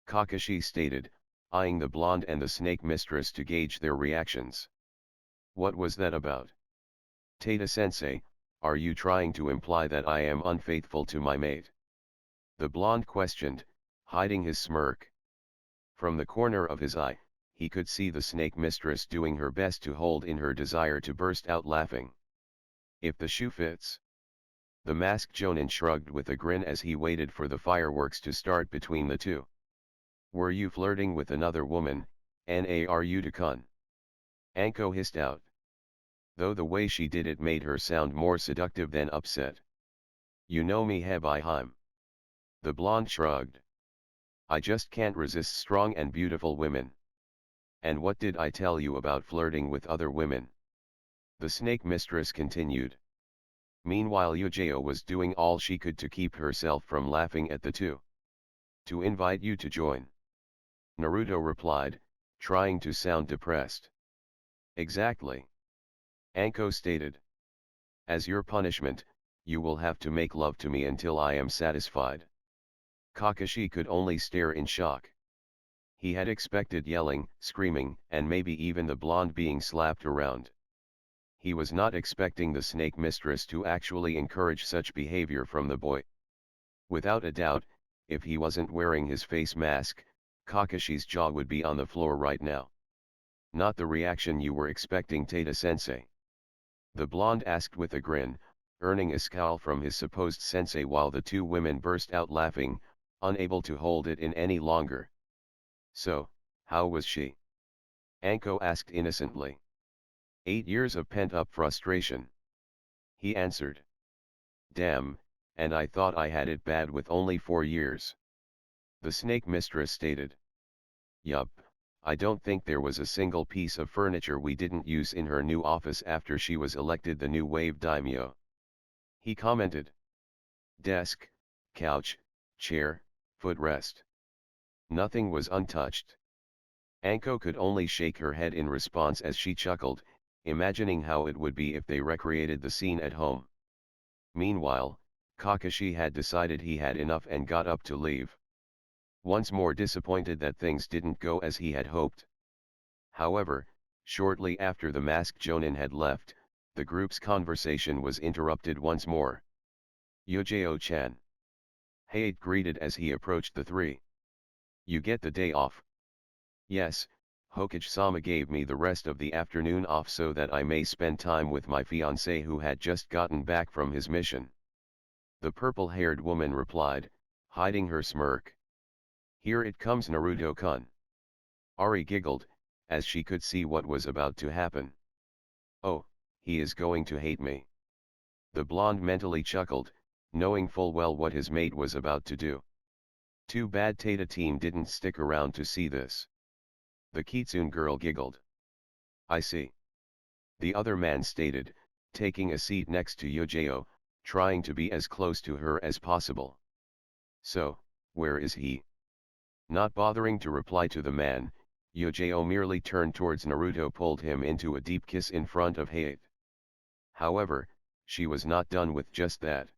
Speaker 1: Kakashi stated, eyeing the blonde and the snake mistress to gauge their reactions. What was that about? Tada-sensei, are you trying to imply that I am unfaithful to my mate? The blonde questioned, hiding his smirk. From the corner of his eye, he could see the snake mistress doing her best to hold in her desire to burst out laughing. If the shoe fits. The masked Jonin shrugged with a grin as he waited for the fireworks to start between the two. Were you flirting with another woman, Naruto-kun? Anko hissed out. Though the way she did it made her sound more seductive than upset. You know me, Hebihime. The blonde shrugged. I just can't resist strong and beautiful women. And what did I tell you about flirting with other women? The snake mistress continued. Meanwhile Yojao was doing all she could to keep herself from laughing at the two. To invite you to join. Naruto replied, trying to sound depressed. Exactly. Anko stated. As your punishment, you will have to make love to me until I am satisfied. Kakashi could only stare in shock. He had expected yelling, screaming, and maybe even the blonde being slapped around. He was not expecting the snake mistress to actually encourage such behavior from the boy. Without a doubt, if he wasn't wearing his face mask, Kakashi's jaw would be on the floor right now. Not the reaction you were expecting, Tada-sensei. The blonde asked with a grin, earning a scowl from his supposed sensei while the two women burst out laughing, unable to hold it in any longer. So, how was she? Anko asked innocently. 8 years of pent-up frustration. He answered. Damn, and I thought I had it bad with only 4 years. The snake mistress stated. Yup, I don't think there was a single piece of furniture we didn't use in her new office after she was elected the new wave daimyo. He commented. Desk, couch, chair, footrest. Nothing was untouched. Anko could only shake her head in response as she chuckled, imagining how it would be if they recreated the scene at home. Meanwhile, Kakashi had decided he had enough and got up to leave. Once more disappointed that things didn't go as he had hoped. However, shortly after the masked Jonin had left, the group's conversation was interrupted once more. Yojao-chan. Hayate greeted as he approached the three. You get the day off. Yes, Hokage-sama gave me the rest of the afternoon off so that I may spend time with my fiancé who had just gotten back from his mission. The purple-haired woman replied, hiding her smirk. Here it comes, Naruto-kun. Ari giggled, as she could see what was about to happen. Oh, he is going to hate me. The blonde mentally chuckled, knowing full well what his mate was about to do. Too bad Tata team didn't stick around to see this. The Kitsune girl giggled. I see. The other man stated, taking a seat next to Yojeo, trying to be as close to her as possible. So, where is he? Not bothering to reply to the man, Yojeo merely turned towards Naruto, pulled him into a deep kiss in front of Hayate. However, she was not done with just that.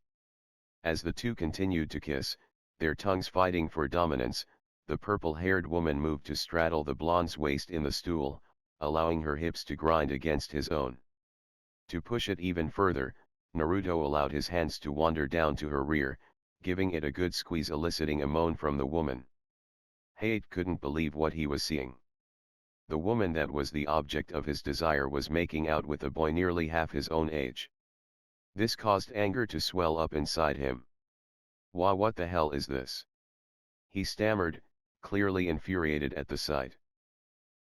Speaker 1: As the two continued to kiss, their tongues fighting for dominance, the purple-haired woman moved to straddle the blonde's waist in the stool, allowing her hips to grind against his own. To push it even further, Naruto allowed his hands to wander down to her rear, giving it a good squeeze, eliciting a moan from the woman. Hayate couldn't believe what he was seeing. The woman that was the object of his desire was making out with a boy nearly half his own age. This caused anger to swell up inside him. Wah, what the hell is this? He stammered, clearly infuriated at the sight.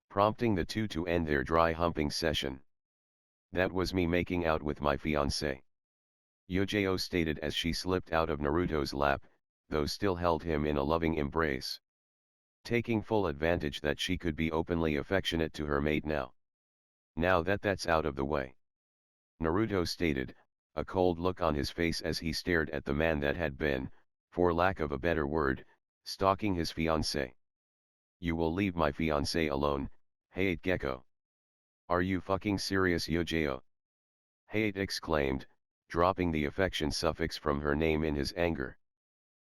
Speaker 1: Prompting the two to end their dry humping session. That was me making out with my fiancé. Yojeo stated as she slipped out of Naruto's lap, though still held him in a loving embrace. Taking full advantage that she could be openly affectionate to her mate now. Now that that's out of the way. Naruto stated, a cold look on his face as he stared at the man that had been, for lack of a better word, stalking his fiancé. You will leave my fiancé alone, Hayate Gecko. Are you fucking serious, Yojeo? Hayate exclaimed, dropping the affection suffix from her name in his anger.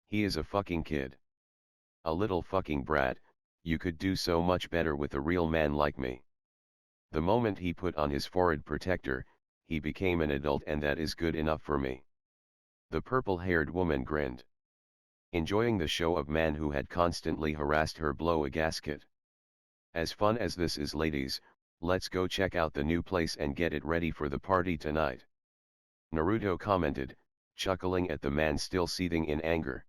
Speaker 1: He is a fucking kid. A little fucking brat, you could do so much better with a real man like me. The moment he put on his forehead protector, he became an adult, and that is good enough for me. The purple-haired woman grinned. Enjoying the show of man who had constantly harassed her blow a gasket. As fun as this is, ladies, let's go check out the new place and get it ready for the party tonight. Naruto commented, chuckling at the man still seething in anger.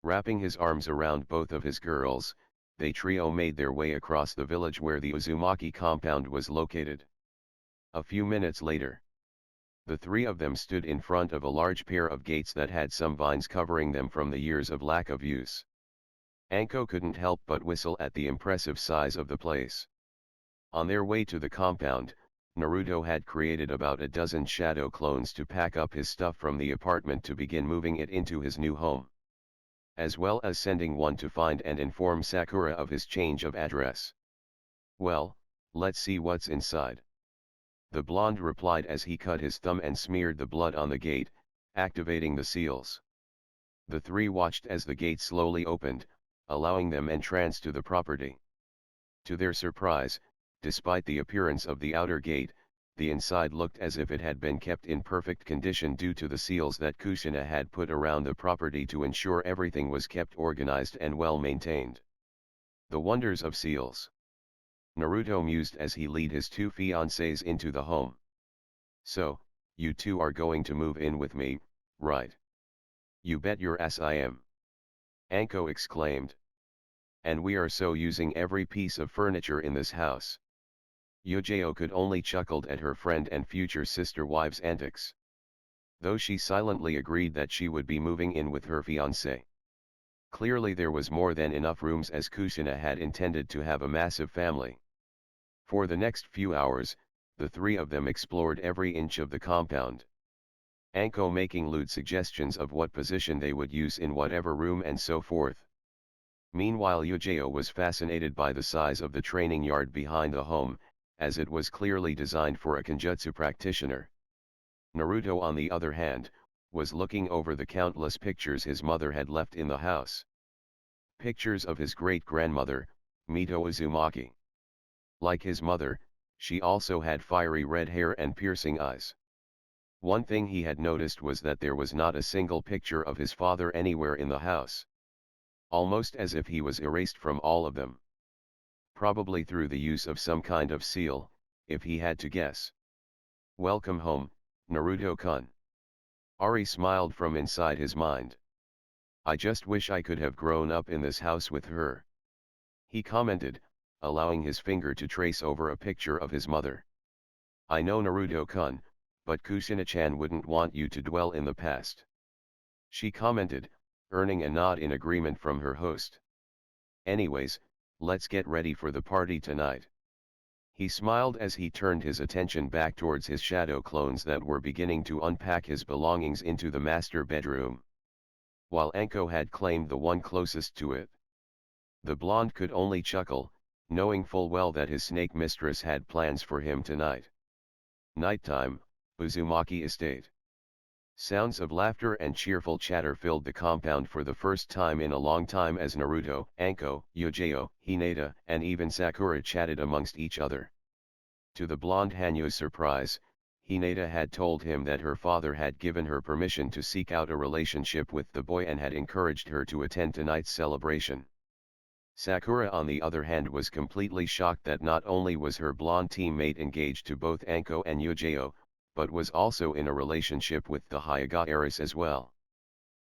Speaker 1: Wrapping his arms around both of his girls, they trio made their way across the village where the Uzumaki compound was located. A few minutes later, the three of them stood in front of a large pair of gates that had some vines covering them from the years of lack of use. Anko couldn't help but whistle at the impressive size of the place. On their way to the compound, Naruto had created about a dozen shadow clones to pack up his stuff from the apartment to begin moving it into his new home. As well as sending one to find and inform Sakura of his change of address. Well, let's see what's inside. The blonde replied as he cut his thumb and smeared the blood on the gate, activating the seals. The three watched as the gate slowly opened, allowing them entrance to the property. To their surprise, despite the appearance of the outer gate, the inside looked as if it had been kept in perfect condition due to the seals that Kushina had put around the property to ensure everything was kept organized and well maintained. The wonders of seals. Naruto mused as he led his two fiancées into the home. So, you two are going to move in with me, right? You bet your ass I am. Anko exclaimed. And we are so using every piece of furniture in this house. Yojeo could only chuckled at her friend and future sister-wife's antics. Though she silently agreed that she would be moving in with her fiancé. Clearly there was more than enough rooms, as Kushina had intended to have a massive family. For the next few hours, the three of them explored every inch of the compound. Anko making lewd suggestions of what position they would use in whatever room and so forth. Meanwhile, Yojeo was fascinated by the size of the training yard behind the home, as it was clearly designed for a kenjutsu practitioner. Naruto, on the other hand, was looking over the countless pictures his mother had left in the house. Pictures of his great-grandmother, Mito Uzumaki. Like his mother, she also had fiery red hair and piercing eyes. One thing he had noticed was that there was not a single picture of his father anywhere in the house. Almost as if he was erased from all of them. probably through the use of some kind of seal, if he had to guess. Welcome home, Naruto-kun. Ari smiled from inside his mind. I just wish I could have grown up in this house with her. He commented, allowing his finger to trace over a picture of his mother. I know Naruto-kun, but Kushina-chan wouldn't want you to dwell in the past. She commented, earning a nod in agreement from her host. Anyways, let's get ready for the party tonight. He smiled as he turned his attention back towards his shadow clones that were beginning to unpack his belongings into the master bedroom. While Anko had claimed the one closest to it. The blonde could only chuckle, knowing full well that his snake mistress had plans for him tonight. Nighttime, Uzumaki Estate. Sounds of laughter and cheerful chatter filled the compound for the first time in a long time as Naruto, Anko, Yojao, Hinata, and even Sakura chatted amongst each other. To the blonde Hanyo's surprise, Hinata had told him that her father had given her permission to seek out a relationship with the boy and had encouraged her to attend tonight's celebration. Sakura on the other hand was completely shocked that not only was her blonde teammate engaged to both Anko and Yojao, but was also in a relationship with the Hyuga heiress as well.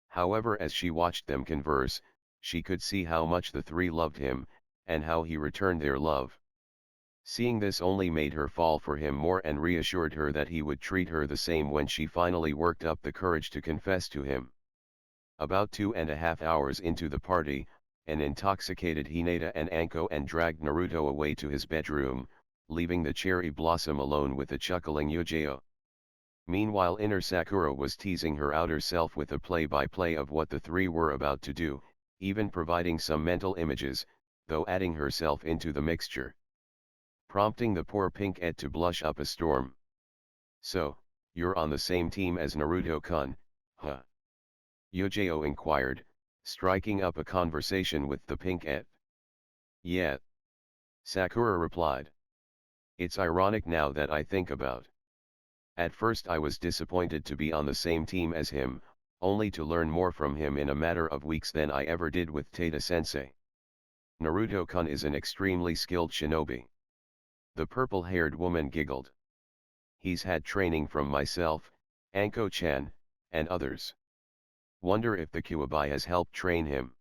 Speaker 1: However, as she watched them converse, she could see how much the three loved him, and how he returned their love. Seeing this only made her fall for him more and reassured her that he would treat her the same when she finally worked up the courage to confess to him. About 2.5 hours into the party, an intoxicated Hinata and Anko dragged Naruto away to his bedroom, leaving the cherry blossom alone with a chuckling Yojao. Meanwhile, inner Sakura was teasing her outer self with a play-by-play of what the three were about to do, even providing some mental images, though adding herself into the mixture. Prompting the poor Pink-et to blush up a storm. So, you're on the same team as Naruto-kun, huh? Yojao inquired, striking up a conversation with the Pink-et. Yeah. Sakura replied. It's ironic now that I think about. At first I was disappointed to be on the same team as him, only to learn more from him in a matter of weeks than I ever did with Tada-sensei. Naruto-kun is an extremely skilled shinobi. The purple-haired woman giggled. He's had training from myself, Anko-chan, and others. Wonder if the Kyuubi has helped train him.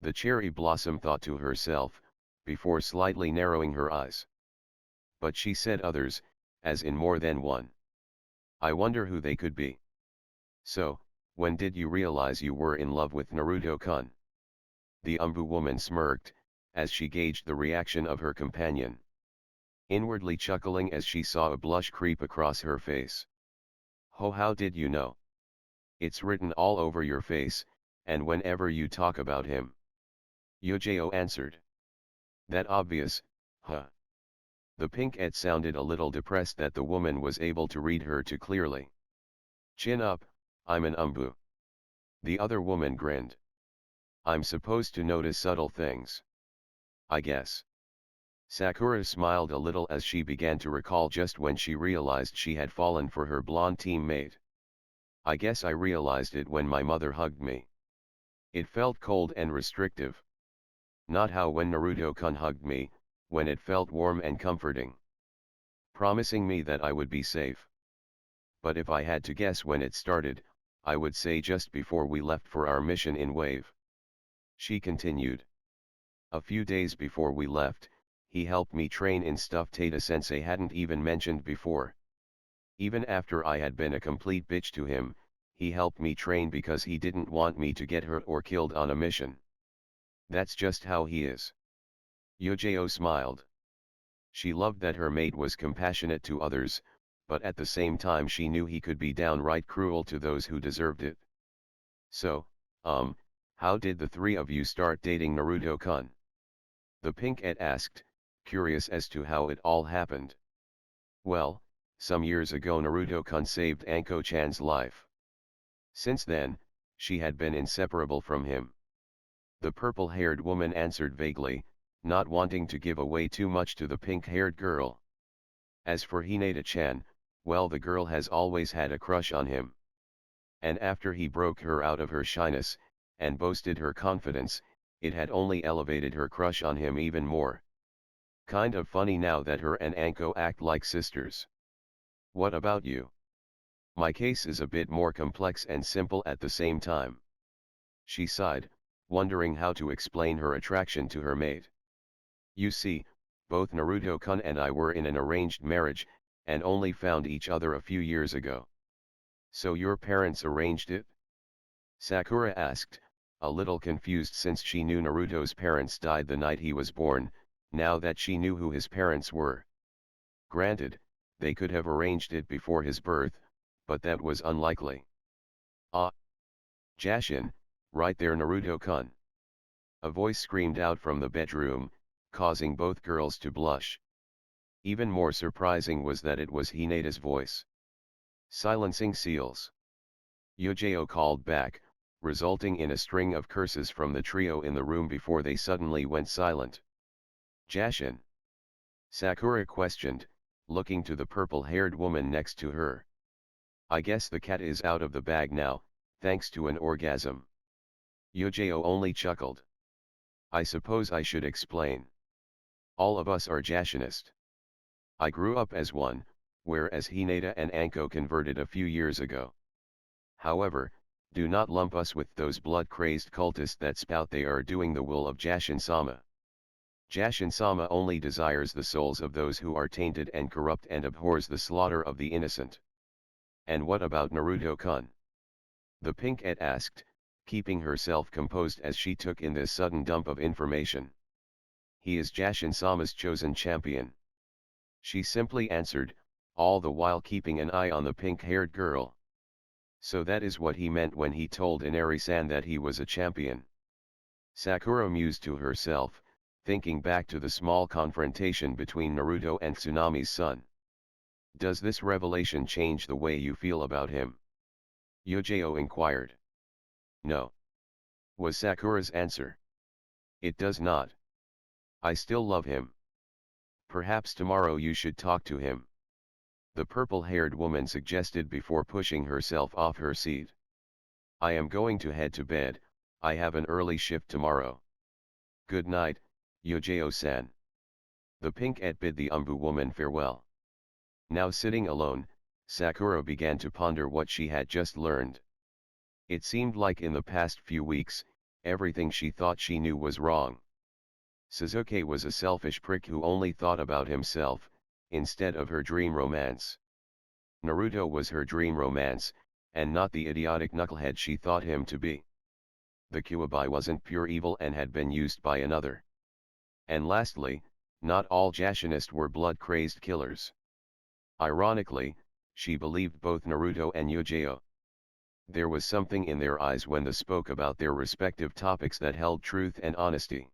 Speaker 1: The cherry blossom thought to herself, before slightly narrowing her eyes. But she said others, as in more than one. I wonder who they could be. So, when did you realize you were in love with Naruto-kun? The Umbu woman smirked, as she gauged the reaction of her companion. Inwardly chuckling as she saw a blush creep across her face. Oh, how did you know? It's written all over your face, and whenever you talk about him. Yojao answered. That obvious, huh? The Pink-et sounded a little depressed that the woman was able to read her too clearly. Chin up, I'm an Umbu. The other woman grinned. I'm supposed to notice subtle things. I guess. Sakura smiled a little as she began to recall just when she realized she had fallen for her blonde teammate. I guess I realized it when my mother hugged me. It felt cold and restrictive. Not how when Naruto-kun hugged me, when it felt warm and comforting. Promising me that I would be safe. But if I had to guess when it started, I would say just before we left for our mission in Wave. She continued. A few days before we left, he helped me train in stuff Tada-sensei hadn't even mentioned before. Even after I had been a complete bitch to him, he helped me train because he didn't want me to get hurt or killed on a mission. That's just how he is. Yojao smiled. She loved that her mate was compassionate to others, but at the same time she knew he could be downright cruel to those who deserved it. So, how did the three of you start dating Naruto-kun? The Pink-et asked, curious as to how it all happened. Well, some years ago Naruto-kun saved Anko-chan's life. Since then, she had been inseparable from him. The purple-haired woman answered vaguely, not wanting to give away too much to the pink-haired girl. As for Hinata-chan, well, the girl has always had a crush on him. And after he broke her out of her shyness, and boasted her confidence, it had only elevated her crush on him even more. Kind of funny now that her and Anko act like sisters. What about you? My case is a bit more complex and simple at the same time. She sighed, wondering how to explain her attraction to her mate. You see, both Naruto-kun and I were in an arranged marriage, and only found each other a few years ago. So your parents arranged it? Sakura asked, a little confused since she knew Naruto's parents died the night he was born, now that she knew who his parents were. Granted, they could have arranged it before his birth, but that was unlikely. Ah! Jashin, right there Naruto-kun. A voice screamed out from the bedroom, causing both girls to blush. Even more surprising was that it was Hinata's voice. Silencing seals. Yojao called back, resulting in a string of curses from the trio in the room before they suddenly went silent. Jashin? Sakura questioned, looking to the purple-haired woman next to her. I guess the cat is out of the bag now, thanks to an orgasm. Yojao only chuckled. I suppose I should explain. All of us are Jashinist. I grew up as one, whereas Hinata and Anko converted a few years ago. However, do not lump us with those blood-crazed cultists that spout they are doing the will of Jashin-sama. Jashin-sama only desires the souls of those who are tainted and corrupt and abhors the slaughter of the innocent. And what about Naruto-kun? The pink-et asked, keeping herself composed as she took in this sudden dump of information. He is Jashin-sama's chosen champion. She simply answered, all the while keeping an eye on the pink-haired girl. So that is what he meant when he told Inari-san that he was a champion. Sakura mused to herself, thinking back to the small confrontation between Naruto and Tsunami's son. Does this revelation change the way you feel about him? Yojao inquired. No. Was Sakura's answer. It does not. I still love him. Perhaps tomorrow you should talk to him. The purple-haired woman suggested before pushing herself off her seat. I am going to head to bed, I have an early shift tomorrow. Good night, Yojao-san. The pink-et bid the Umbu woman farewell. Now sitting alone, Sakura began to ponder what she had just learned. It seemed like in the past few weeks, everything she thought she knew was wrong. Sasuke was a selfish prick who only thought about himself, instead of her dream romance. Naruto was her dream romance, and not the idiotic knucklehead she thought him to be. The Kyuubi wasn't pure evil and had been used by another. And lastly, not all Jashinist were blood-crazed killers. Ironically, she believed both Naruto and Yojao. There was something in their eyes when they spoke about their respective topics that held truth and honesty.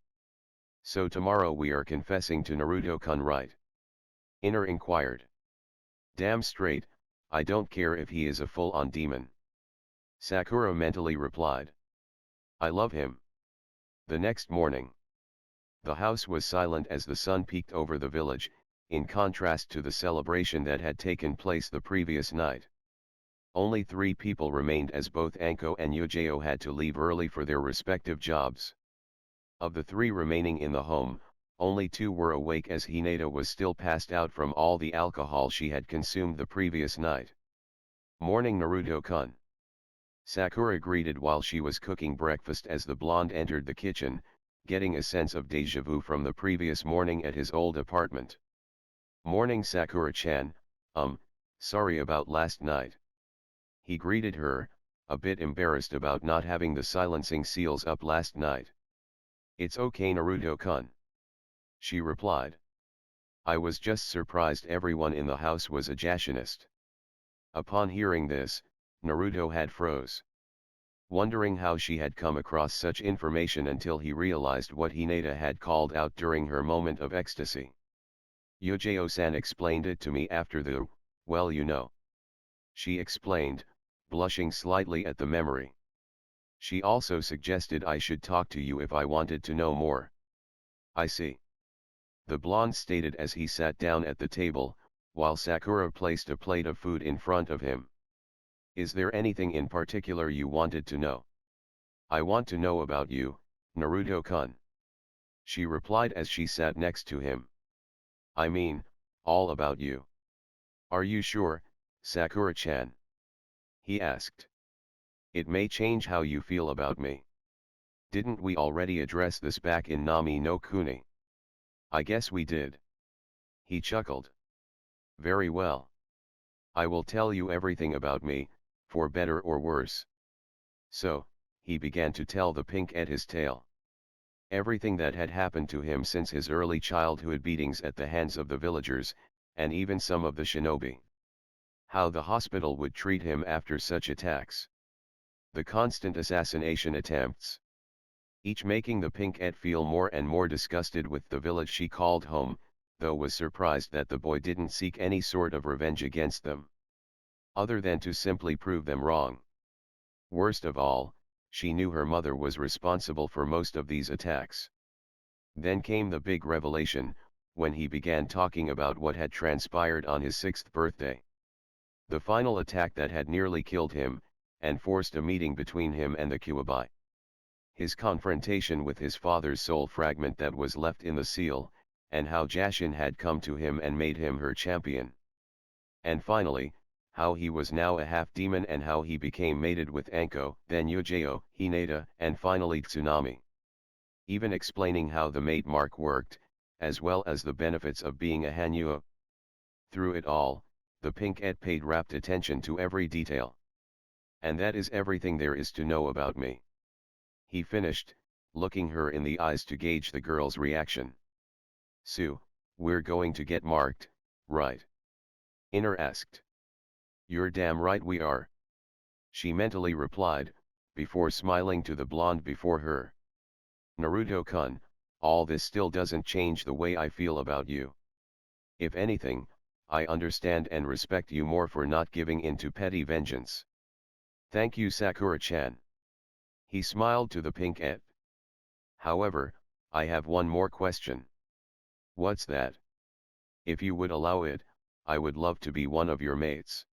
Speaker 1: So tomorrow we are confessing to Naruto-kun, right? Inner inquired. Damn straight, I don't care if he is a full-on demon. Sakura mentally replied. I love him. The next morning. The house was silent as the sun peeked over the village, in contrast to the celebration that had taken place the previous night. Only 3 people remained as both Anko and Yojao had to leave early for their respective jobs. Of the 3 remaining in the home, only 2 were awake as Hinata was still passed out from all the alcohol she had consumed the previous night. Morning Naruto-kun. Sakura greeted while she was cooking breakfast as the blonde entered the kitchen, getting a sense of déjà vu from the previous morning at his old apartment. Morning Sakura-chan, sorry about last night. He greeted her, a bit embarrassed about not having the silencing seals up last night. It's okay Naruto-kun. She replied. I was just surprised everyone in the house was a Jashinist. Upon hearing this, Naruto had froze. Wondering how she had come across such information until he realized what Hinata had called out during her moment of ecstasy. Yojao-san explained it to me after the, well you know. She explained, blushing slightly at the memory. She also suggested I should talk to you if I wanted to know more. I see. The blonde stated as he sat down at the table, while Sakura placed a plate of food in front of him. Is there anything in particular you wanted to know? I want to know about you, Naruto-kun. She replied as she sat next to him. I mean, all about you. Are you sure, Sakura-chan? He asked. It may change how you feel about me. Didn't we already address this back in Nami no Kuni? I guess we did. He chuckled. Very well. I will tell you everything about me, for better or worse. So, he began to tell the pink at his tale. Everything that had happened to him since his early childhood beatings at the hands of the villagers, and even some of the shinobi. How the hospital would treat him after such attacks. The constant assassination attempts. Each making the pink-ette feel more and more disgusted with the village she called home, though was surprised that the boy didn't seek any sort of revenge against them. Other than to simply prove them wrong. Worst of all, she knew her mother was responsible for most of these attacks. Then came the big revelation, when he began talking about what had transpired on his 6th birthday. The final attack that had nearly killed him, and forced a meeting between him and the Kyuubi. His confrontation with his father's soul fragment that was left in the seal, and how Jashin had come to him and made him her champion. And finally, how he was now a half-demon and how he became mated with Anko, then Yujeo, Hinata, and finally Tsunami. Even explaining how the mate mark worked, as well as the benefits of being a Hanyu. Through it all, the pink-ette paid rapt attention to every detail. And that is everything there is to know about me. He finished, looking her in the eyes to gauge the girl's reaction. Sue, we're going to get marked, right? Inner asked. You're damn right we are. She mentally replied, before smiling to the blonde before her. Naruto-kun, all this still doesn't change the way I feel about you. If anything, I understand and respect you more for not giving in to petty vengeance. Thank you, Sakura-chan. He smiled to the pink-ette. However, I have one more question. What's that? If you would allow it, I would love to be one of your mates.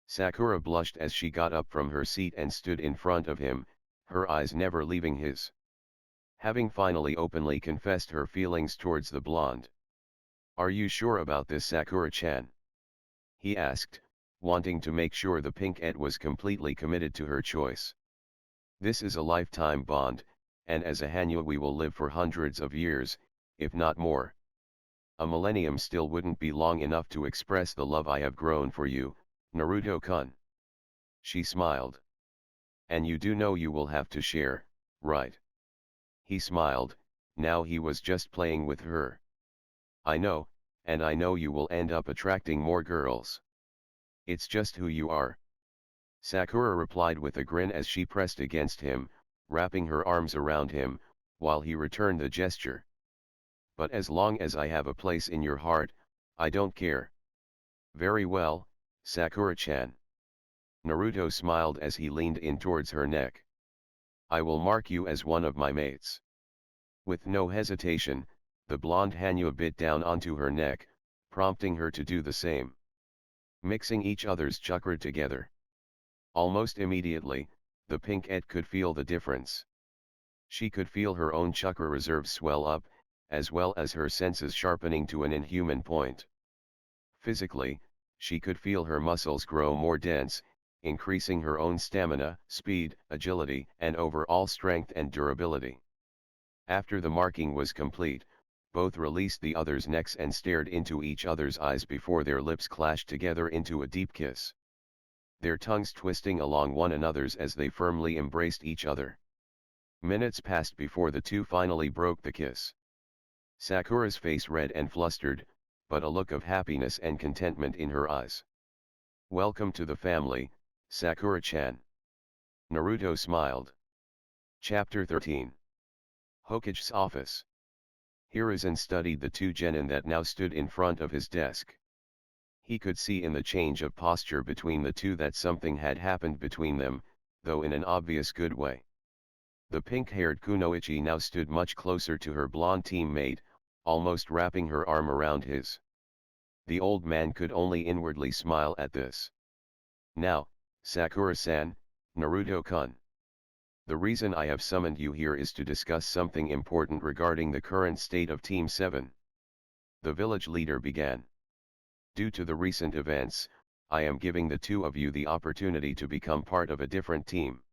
Speaker 1: Sakura blushed as she got up from her seat and stood in front of him, her eyes never leaving his. Having finally openly confessed her feelings towards the blonde. Are you sure about this, Sakura-chan? He asked, wanting to make sure the pink-ette was completely committed to her choice. This is a lifetime bond, and as a Hanyu we will live for hundreds of years, if not more. A millennium still wouldn't be long enough to express the love I have grown for you, Naruto-kun. She smiled. And you do know you will have to share, right? He smiled, now he was just playing with her. I know, and I know you will end up attracting more girls. It's just who you are. Sakura replied with a grin as she pressed against him, wrapping her arms around him, while he returned the gesture. But as long as I have a place in your heart, I don't care. Very well, Sakura-chan. Naruto smiled as he leaned in towards her neck. I will mark you as one of my mates. With no hesitation, the blonde Hanyu bit down onto her neck, prompting her to do the same. Mixing each other's chakra together. Almost immediately, the pink-ette could feel the difference. She could feel her own chakra reserves swell up, as well as her senses sharpening to an inhuman point. Physically, she could feel her muscles grow more dense, increasing her own stamina, speed, agility, and overall strength and durability. After the marking was complete, both released the other's necks and stared into each other's eyes before their lips clashed together into a deep kiss. Their tongues twisting along one another's as they firmly embraced each other. Minutes passed before the two finally broke the kiss. Sakura's face red and flustered, but a look of happiness and contentment in her eyes. Welcome to the family, Sakura-chan. Naruto smiled. Chapter 13. Hokage's office. Hiruzen studied the two genin that now stood in front of his desk. He could see in the change of posture between the two that something had happened between them, though in an obvious good way. The pink-haired kunoichi now stood much closer to her blonde teammate, almost wrapping her arm around his. The old man could only inwardly smile at this. Now, Sakura-san, Naruto-kun. The reason I have summoned you here is to discuss something important regarding the current state of Team 7. The village leader began. Due to the recent events, I am giving the two of you the opportunity to become part of a different team.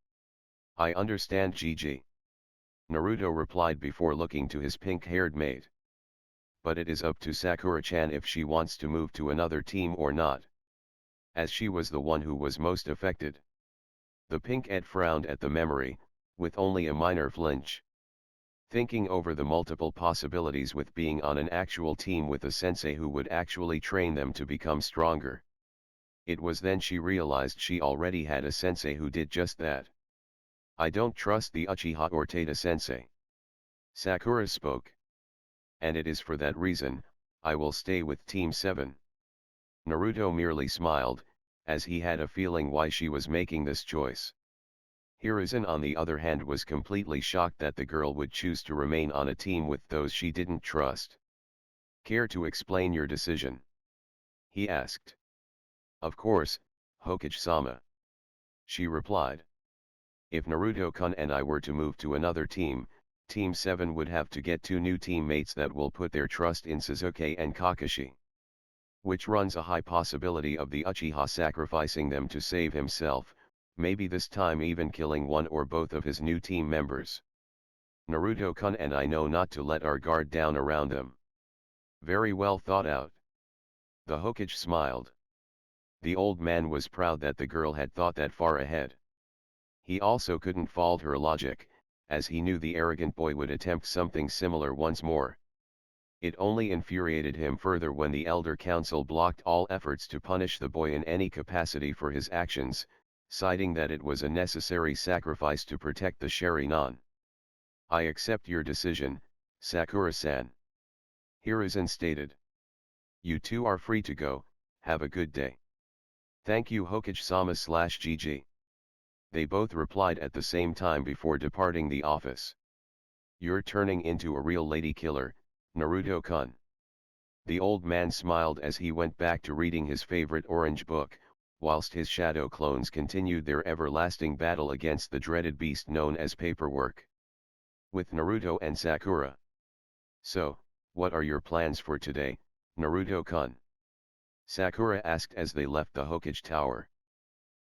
Speaker 1: I understand, Gigi. Naruto replied before looking to his pink-haired mate. But it is up to Sakura-chan if she wants to move to another team or not, as she was the one who was most affected. The pink-ed frowned at the memory, with only a minor flinch. Thinking over the multiple possibilities with being on an actual team with a sensei who would actually train them to become stronger. It was then she realized she already had a sensei who did just that. I don't trust the Uchiha or Tada sensei. Sakura spoke. And it is for that reason, I will stay with Team 7. Naruto merely smiled, as he had a feeling why she was making this choice. Hiruzen on the other hand was completely shocked that the girl would choose to remain on a team with those she didn't trust. Care to explain your decision? He asked. Of course, Hokage-sama. She replied. If Naruto-kun and I were to move to another team, Team 7 would have to get two new teammates that will put their trust in Sasuke and Kakashi. Which runs a high possibility of the Uchiha sacrificing them to save himself, maybe this time even killing one or both of his new team members. Naruto-kun and I know not to let our guard down around them. Very well thought out. The Hokage smiled. The old man was proud that the girl had thought that far ahead. He also couldn't fault her logic, as he knew the arrogant boy would attempt something similar once more. It only infuriated him further when the Elder Council blocked all efforts to punish the boy in any capacity for his actions, citing that it was a necessary sacrifice to protect the Sharingan. I accept your decision, Sakura-san. Hiruzen stated. You two are free to go, have a good day. Thank you Hokage-sama/GG. They both replied at the same time before departing the office. You're turning into a real lady killer, Naruto-kun. The old man smiled as he went back to reading his favorite orange book, whilst his shadow clones continued their everlasting battle against the dreaded beast known as paperwork. With Naruto and Sakura. So, what are your plans for today, Naruto-kun? Sakura asked as they left the Hokage Tower.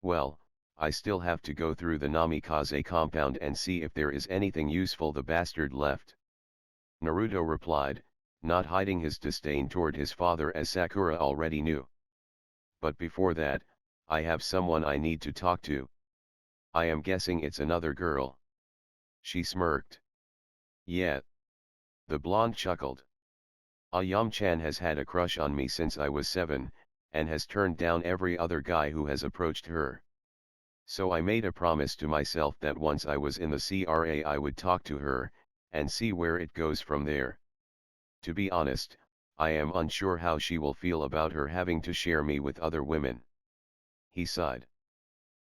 Speaker 1: Well, I still have to go through the Namikaze compound and see if there is anything useful the bastard left. Naruto replied, not hiding his disdain toward his father as Sakura already knew. But before that, I have someone I need to talk to. I am guessing it's another girl. She smirked. Yeah. The blonde chuckled. Ayam-chan has had a crush on me since I was 7, and has turned down every other guy who has approached her. So I made a promise to myself that once I was in the CRA I would talk to her, and see where it goes from there. To be honest, I am unsure how she will feel about her having to share me with other women. He sighed.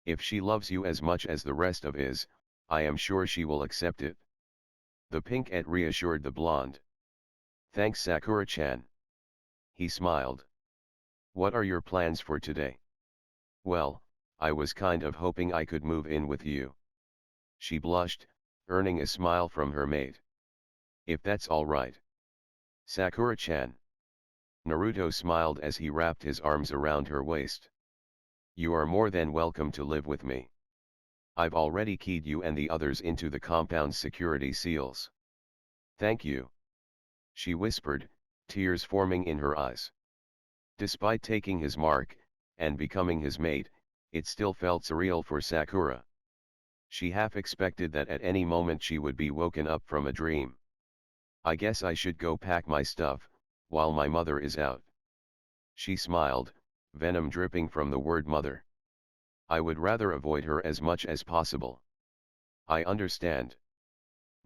Speaker 1: If she loves you as much as the rest of us, I am sure she will accept it. The pink-ed reassured the blonde. Thanks Sakura-chan. He smiled. What are your plans for today? Well, I was kind of hoping I could move in with you. She blushed, earning a smile from her mate. If that's all right. Sakura-chan. Naruto smiled as he wrapped his arms around her waist. You are more than welcome to live with me. I've already keyed you and the others into the compound's security seals. Thank you. She whispered, tears forming in her eyes. Despite taking his mark, and becoming his mate, it still felt surreal for Sakura. She half expected that at any moment she would be woken up from a dream. I guess I should go pack my stuff, while my mother is out. She smiled, venom dripping from the word mother. I would rather avoid her as much as possible. I understand.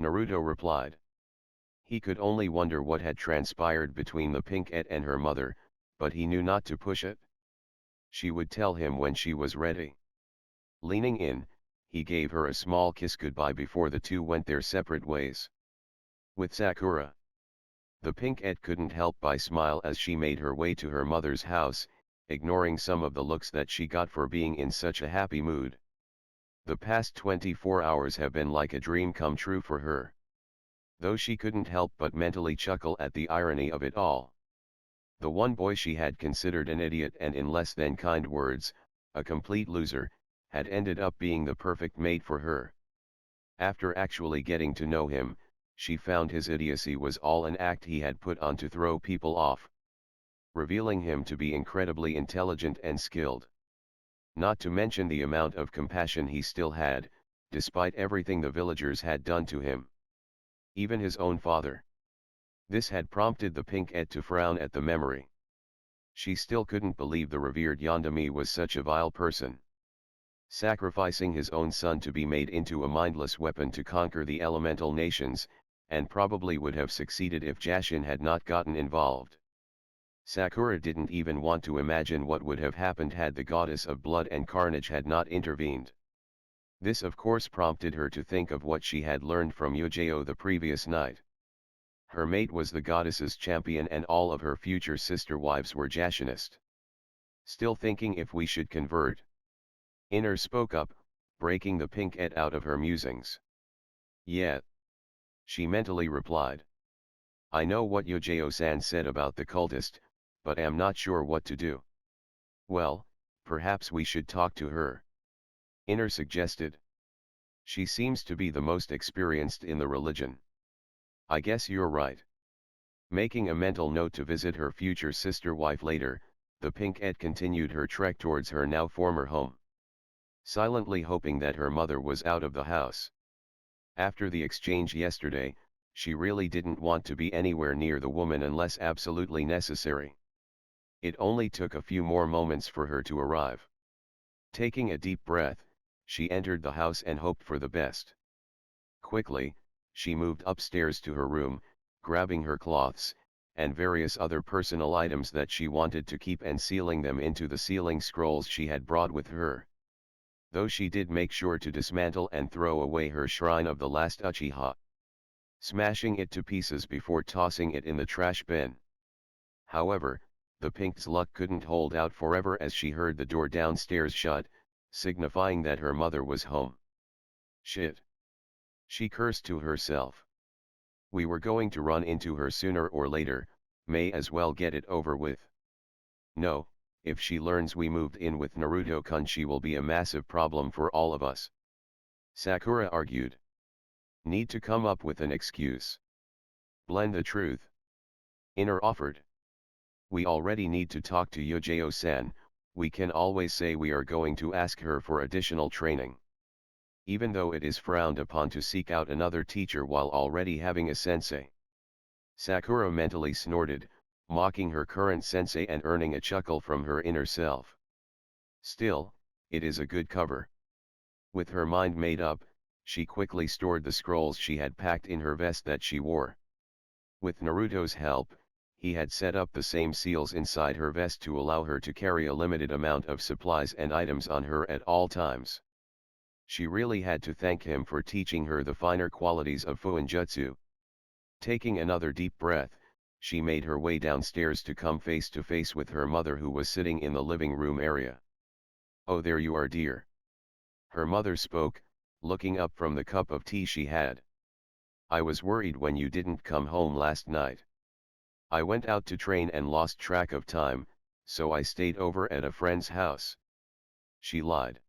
Speaker 1: Naruto replied. He could only wonder what had transpired between the pink-ed and her mother, but he knew not to push it. She would tell him when she was ready. Leaning in, he gave her a small kiss goodbye before the two went their separate ways. With Sakura, the pink-ed couldn't help but smile as she made her way to her mother's house, ignoring some of the looks that she got for being in such a happy mood. The past 24 hours have been like a dream come true for her. Though she couldn't help but mentally chuckle at the irony of it all. The one boy she had considered an idiot and in less than kind words, a complete loser, had ended up being the perfect mate for her. After actually getting to know him, she found his idiocy was all an act he had put on to throw people off, revealing him to be incredibly intelligent and skilled. Not to mention the amount of compassion he still had, despite everything the villagers had done to him. Even his own father. This had prompted the pink-et to frown at the memory. She still couldn't believe the revered Yandami was such a vile person. Sacrificing his own son to be made into a mindless weapon to conquer the elemental nations, and probably would have succeeded if Jashin had not gotten involved. Sakura didn't even want to imagine what would have happened had the goddess of blood and carnage had not intervened. This of course prompted her to think of what she had learned from Yujeo the previous night. Her mate was the goddess's champion and all of her future sister wives were Jashinist. Still thinking if we should convert? Inner spoke up, breaking the pink-et out of her musings. Yeah. She mentally replied. I know what Yujeo-san said about the cultist, but am not sure what to do. Well, perhaps we should talk to her. Inner suggested. She seems to be the most experienced in the religion. I guess you're right. Making a mental note to visit her future sister wife later, the pink-et continued her trek towards her now former home. Silently hoping that her mother was out of the house. After the exchange yesterday, she really didn't want to be anywhere near the woman unless absolutely necessary. It only took a few more moments for her to arrive. Taking a deep breath, she entered the house and hoped for the best. Quickly, she moved upstairs to her room, grabbing her cloths, and various other personal items that she wanted to keep and sealing them into the sealing scrolls she had brought with her. Though she did make sure to dismantle and throw away her shrine of the last uchiha, smashing it to pieces before tossing it in the trash bin. However, the pink's luck couldn't hold out forever as she heard the door downstairs shut, signifying that her mother was home. Shit. She cursed to herself. We were going to run into her sooner or later, may as well get it over with. No, if she learns we moved in with Naruto-kun she will be a massive problem for all of us. Sakura argued. Need to come up with an excuse. Blend the truth. Inner offered. We already need to talk to Yujeo-san, we can always say we are going to ask her for additional training. Even though it is frowned upon to seek out another teacher while already having a sensei. Sakura mentally snorted, mocking her current sensei and earning a chuckle from her inner self. Still, it is a good cover. With her mind made up, she quickly stored the scrolls she had packed in her vest that she wore. With Naruto's help, he had set up the same seals inside her vest to allow her to carry a limited amount of supplies and items on her at all times. She really had to thank him for teaching her the finer qualities of Fuinjutsu. Taking another deep breath, she made her way downstairs to come face to face with her mother who was sitting in the living room area. Oh, there you are, dear. Her mother spoke, looking up from the cup of tea she had. I was worried when you didn't come home last night. I went out to train and lost track of time, so I stayed over at a friend's house. She lied.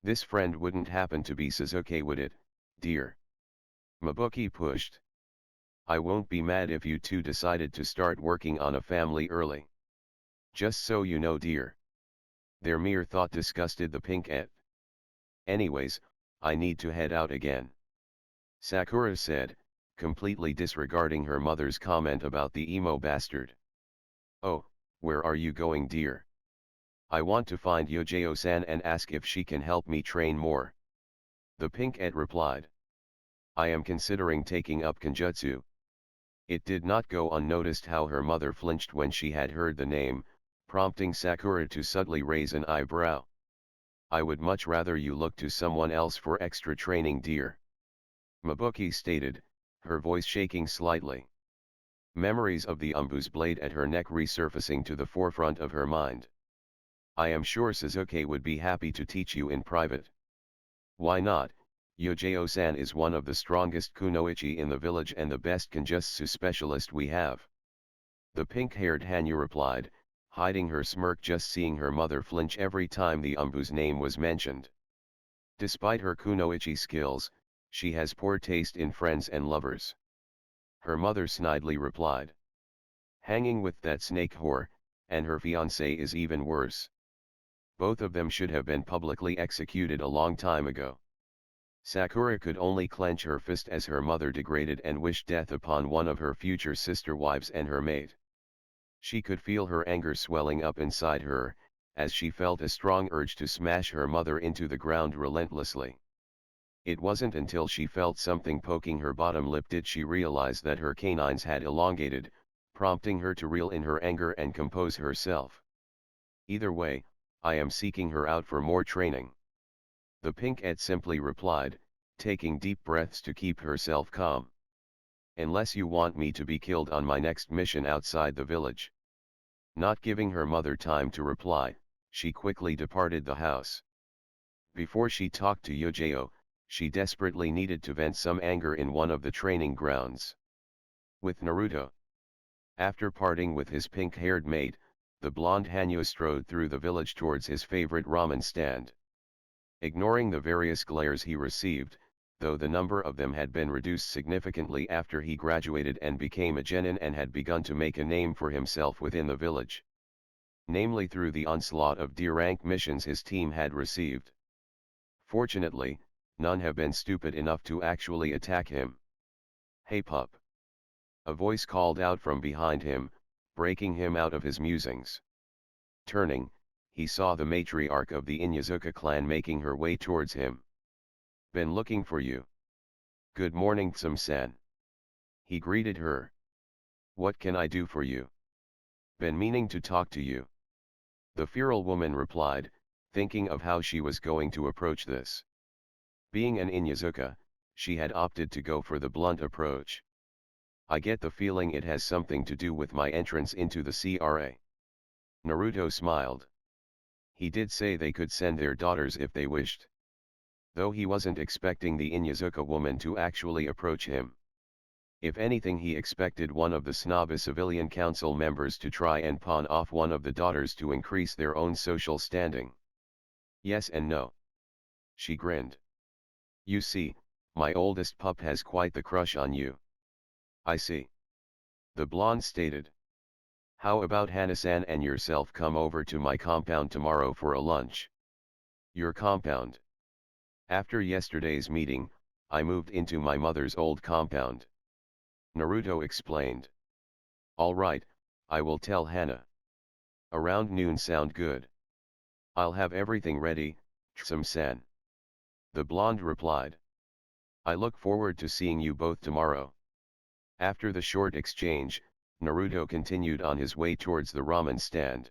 Speaker 1: This friend wouldn't happen to be Sasuke, would it, dear? Mabuki pushed. I won't be mad if you two decided to start working on a family early. Just so you know, dear. Their mere thought disgusted the pink-et. Anyways, I need to head out again. Sakura said, completely disregarding her mother's comment about the emo bastard. Oh, where are you going, dear? I want to find Yujeo-san and ask if she can help me train more. The pink-et replied. I am considering taking up Kenjutsu. It did not go unnoticed how her mother flinched when she had heard the name, prompting Sakura to subtly raise an eyebrow. I would much rather you look to someone else for extra training, dear. Mabuki stated, her voice shaking slightly. Memories of the umbu's blade at her neck resurfacing to the forefront of her mind. I am sure Sasuke would be happy to teach you in private. Why not? Yujeo-san is one of the strongest kunoichi in the village and the best Kenjutsu specialist we have. The pink-haired Hanyu replied, hiding her smirk just seeing her mother flinch every time the Umbu's name was mentioned. Despite her kunoichi skills, she has poor taste in friends and lovers. Her mother snidely replied. Hanging with that snake whore, and her fiancé is even worse. Both of them should have been publicly executed a long time ago. Sakura could only clench her fist as her mother degraded and wished death upon one of her future sister wives and her mate. She could feel her anger swelling up inside her, as she felt a strong urge to smash her mother into the ground relentlessly. It wasn't until she felt something poking her bottom lip did she realize that her canines had elongated, prompting her to reel in her anger and compose herself. Either way, I am seeking her out for more training. The pink-ette simply replied, taking deep breaths to keep herself calm. Unless you want me to be killed on my next mission outside the village. Not giving her mother time to reply, she quickly departed the house. Before she talked to Yujao, she desperately needed to vent some anger in one of the training grounds. With Naruto. After parting with his pink-haired mate, the blonde Hanyu strode through the village towards his favorite ramen stand. Ignoring the various glares he received, though the number of them had been reduced significantly after he graduated and became a genin and had begun to make a name for himself within the village. Namely through the onslaught of D-rank missions his team had received. Fortunately, none have been stupid enough to actually attack him. Hey pup! A voice called out from behind him, breaking him out of his musings. Turning, he saw the matriarch of the Inyazuka clan making her way towards him. Been looking for you. Good morning Tsum-san. He greeted her. What can I do for you? Been meaning to talk to you. The feral woman replied, thinking of how she was going to approach this. Being an Inyazuka, she had opted to go for the blunt approach. I get the feeling it has something to do with my entrance into the CRA. Naruto smiled. He did say they could send their daughters if they wished. Though he wasn't expecting the Inyazuka woman to actually approach him. If anything he expected one of the snobby civilian council members to try and pawn off one of the daughters to increase their own social standing. Yes and no. She grinned. You see, my oldest pup has quite the crush on you. I see. The blonde stated. How about Hana-san and yourself come over to my compound tomorrow for a lunch? Your compound. After yesterday's meeting, I moved into my mother's old compound. Naruto explained. Alright, I will tell Hana. Around noon sound good. I'll have everything ready, Tsum-san. The blonde replied. I look forward to seeing you both tomorrow. After the short exchange, Naruto continued on his way towards the ramen stand.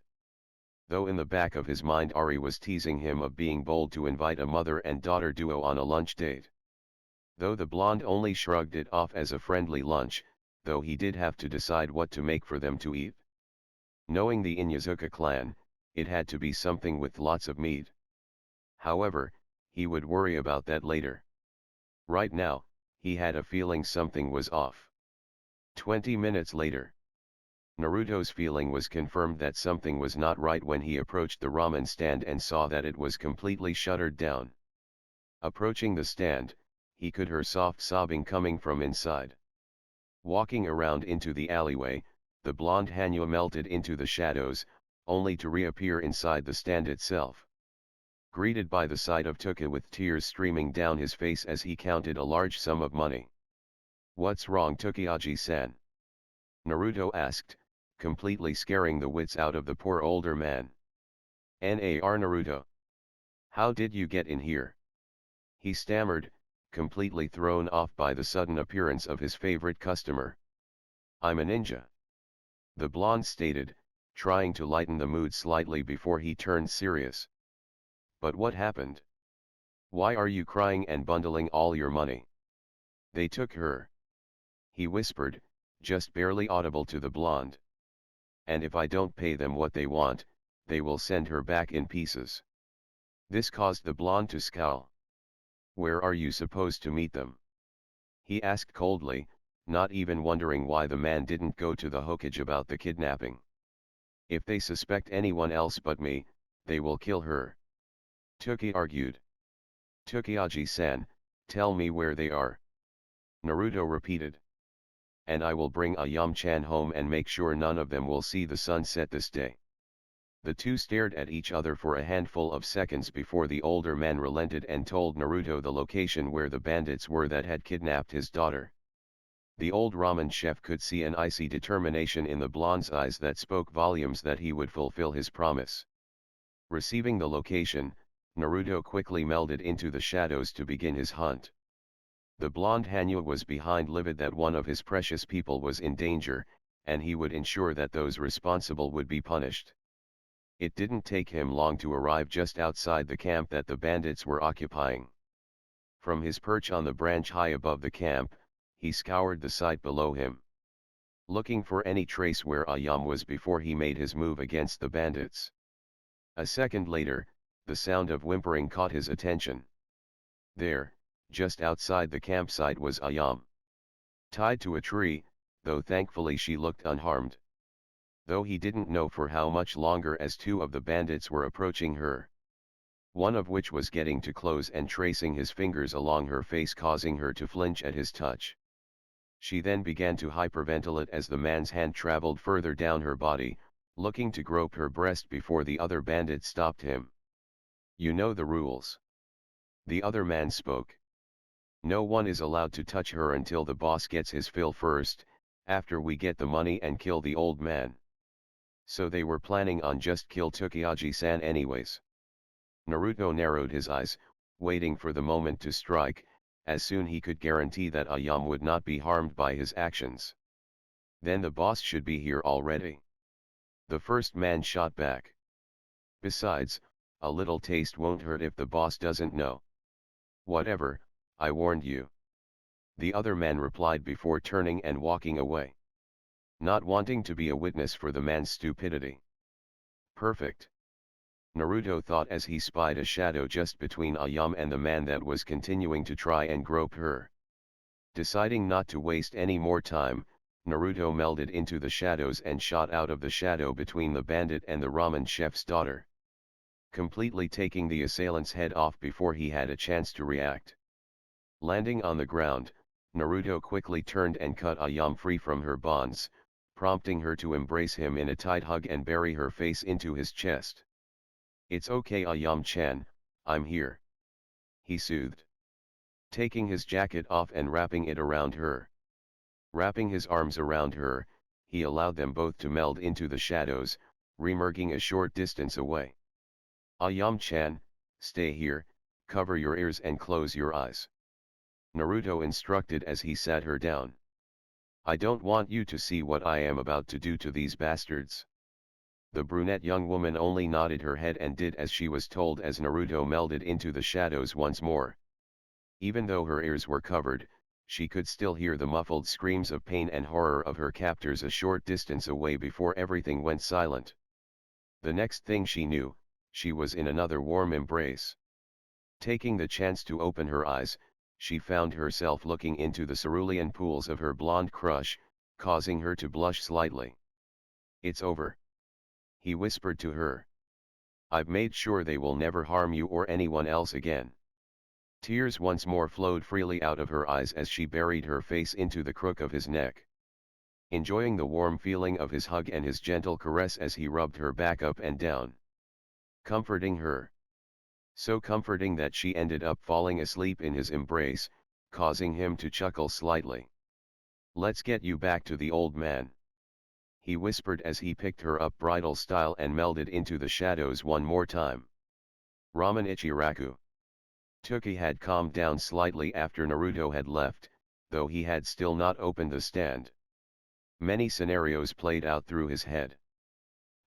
Speaker 1: Though in the back of his mind Ari was teasing him of being bold to invite a mother and daughter duo on a lunch date. Though the blonde only shrugged it off as a friendly lunch, though he did have to decide what to make for them to eat. Knowing the Inyazuka clan, it had to be something with lots of meat. However, he would worry about that later. Right now, he had a feeling something was off. 20 minutes later. Naruto's feeling was confirmed that something was not right when he approached the ramen stand and saw that it was completely shuttered down. Approaching the stand, he could hear soft sobbing coming from inside. Walking around into the alleyway, the blonde Hanyu melted into the shadows, only to reappear inside the stand itself. Greeted by the sight of Tuka with tears streaming down his face as he counted a large sum of money. What's wrong Tsukiyaji-san? Naruto asked, completely scaring the wits out of the poor older man. Nar Naruto. How did you get in here? He stammered, completely thrown off by the sudden appearance of his favorite customer. I'm a ninja. The blonde stated, trying to lighten the mood slightly before he turned serious. But what happened? Why are you crying and bundling all your money? They took her. He whispered, just barely audible to the blonde. And if I don't pay them what they want, they will send her back in pieces. This caused the blonde to scowl. Where are you supposed to meet them? He asked coldly, not even wondering why the man didn't go to the Hokage about the kidnapping. If they suspect anyone else but me, they will kill her. Tuki argued. Tsukiyaji-san, tell me where they are. Naruto repeated. And I will bring Ayam-chan home and make sure none of them will see the sun set this day. The two stared at each other for a handful of seconds before the older man relented and told Naruto the location where the bandits were that had kidnapped his daughter. The old ramen chef could see an icy determination in the blonde's eyes that spoke volumes that he would fulfill his promise. Receiving the location, Naruto quickly melded into the shadows to begin his hunt. The blonde Hanyu was behind, livid that one of his precious people was in danger, and he would ensure that those responsible would be punished. It didn't take him long to arrive just outside the camp that the bandits were occupying. From his perch on the branch high above the camp, he scoured the site below him, looking for any trace where Ayam was before he made his move against the bandits. A second later, the sound of whimpering caught his attention. There, just outside the campsite was Ayam. Tied to a tree, though thankfully she looked unharmed. Though he didn't know for how much longer, as two of the bandits were approaching her. One of which was getting too close and tracing his fingers along her face, causing her to flinch at his touch. She then began to hyperventilate as the man's hand traveled further down her body, looking to grope her breast before the other bandit stopped him. You know the rules. The other man spoke. No one is allowed to touch her until the boss gets his fill first, after we get the money and kill the old man. So they were planning on just kill Tsukiyaji-san anyways. Naruto narrowed his eyes, waiting for the moment to strike, as soon he could guarantee that Ayam would not be harmed by his actions. Then the boss should be here already. The first man shot back. Besides, a little taste won't hurt if the boss doesn't know. Whatever, I warned you. The other man replied before turning and walking away. Not wanting to be a witness for the man's stupidity. Perfect. Naruto thought as he spied a shadow just between Ayam and the man that was continuing to try and grope her. Deciding not to waste any more time, Naruto melded into the shadows and shot out of the shadow between the bandit and the ramen chef's daughter, completely taking the assailant's head off before he had a chance to react. Landing on the ground, Naruto quickly turned and cut Ayam free from her bonds, prompting her to embrace him in a tight hug and bury her face into his chest. It's okay, Ayam-chan, I'm here. He soothed. Taking his jacket off and wrapping it around her. Wrapping his arms around her, he allowed them both to meld into the shadows, remerging a short distance away. Ayam-chan, stay here, cover your ears and close your eyes. Naruto instructed as he sat her down. I don't want you to see what I am about to do to these bastards. The brunette young woman only nodded her head and did as she was told as Naruto melded into the shadows once more. Even though her ears were covered, she could still hear the muffled screams of pain and horror of her captors a short distance away before everything went silent. The next thing she knew, she was in another warm embrace. Taking the chance to open her eyes, she found herself looking into the cerulean pools of her blonde crush, causing her to blush slightly. It's over. He whispered to her. I've made sure they will never harm you or anyone else again. Tears once more flowed freely out of her eyes as she buried her face into the crook of his neck. Enjoying the warm feeling of his hug and his gentle caress as he rubbed her back up and down. Comforting her. So comforting that she ended up falling asleep in his embrace, causing him to chuckle slightly. Let's get you back to the old man. He whispered as he picked her up bridal style and melded into the shadows one more time. Ramen Ichiraku. Tuki had calmed down slightly after Naruto had left, though he had still not opened the stand. Many scenarios played out through his head.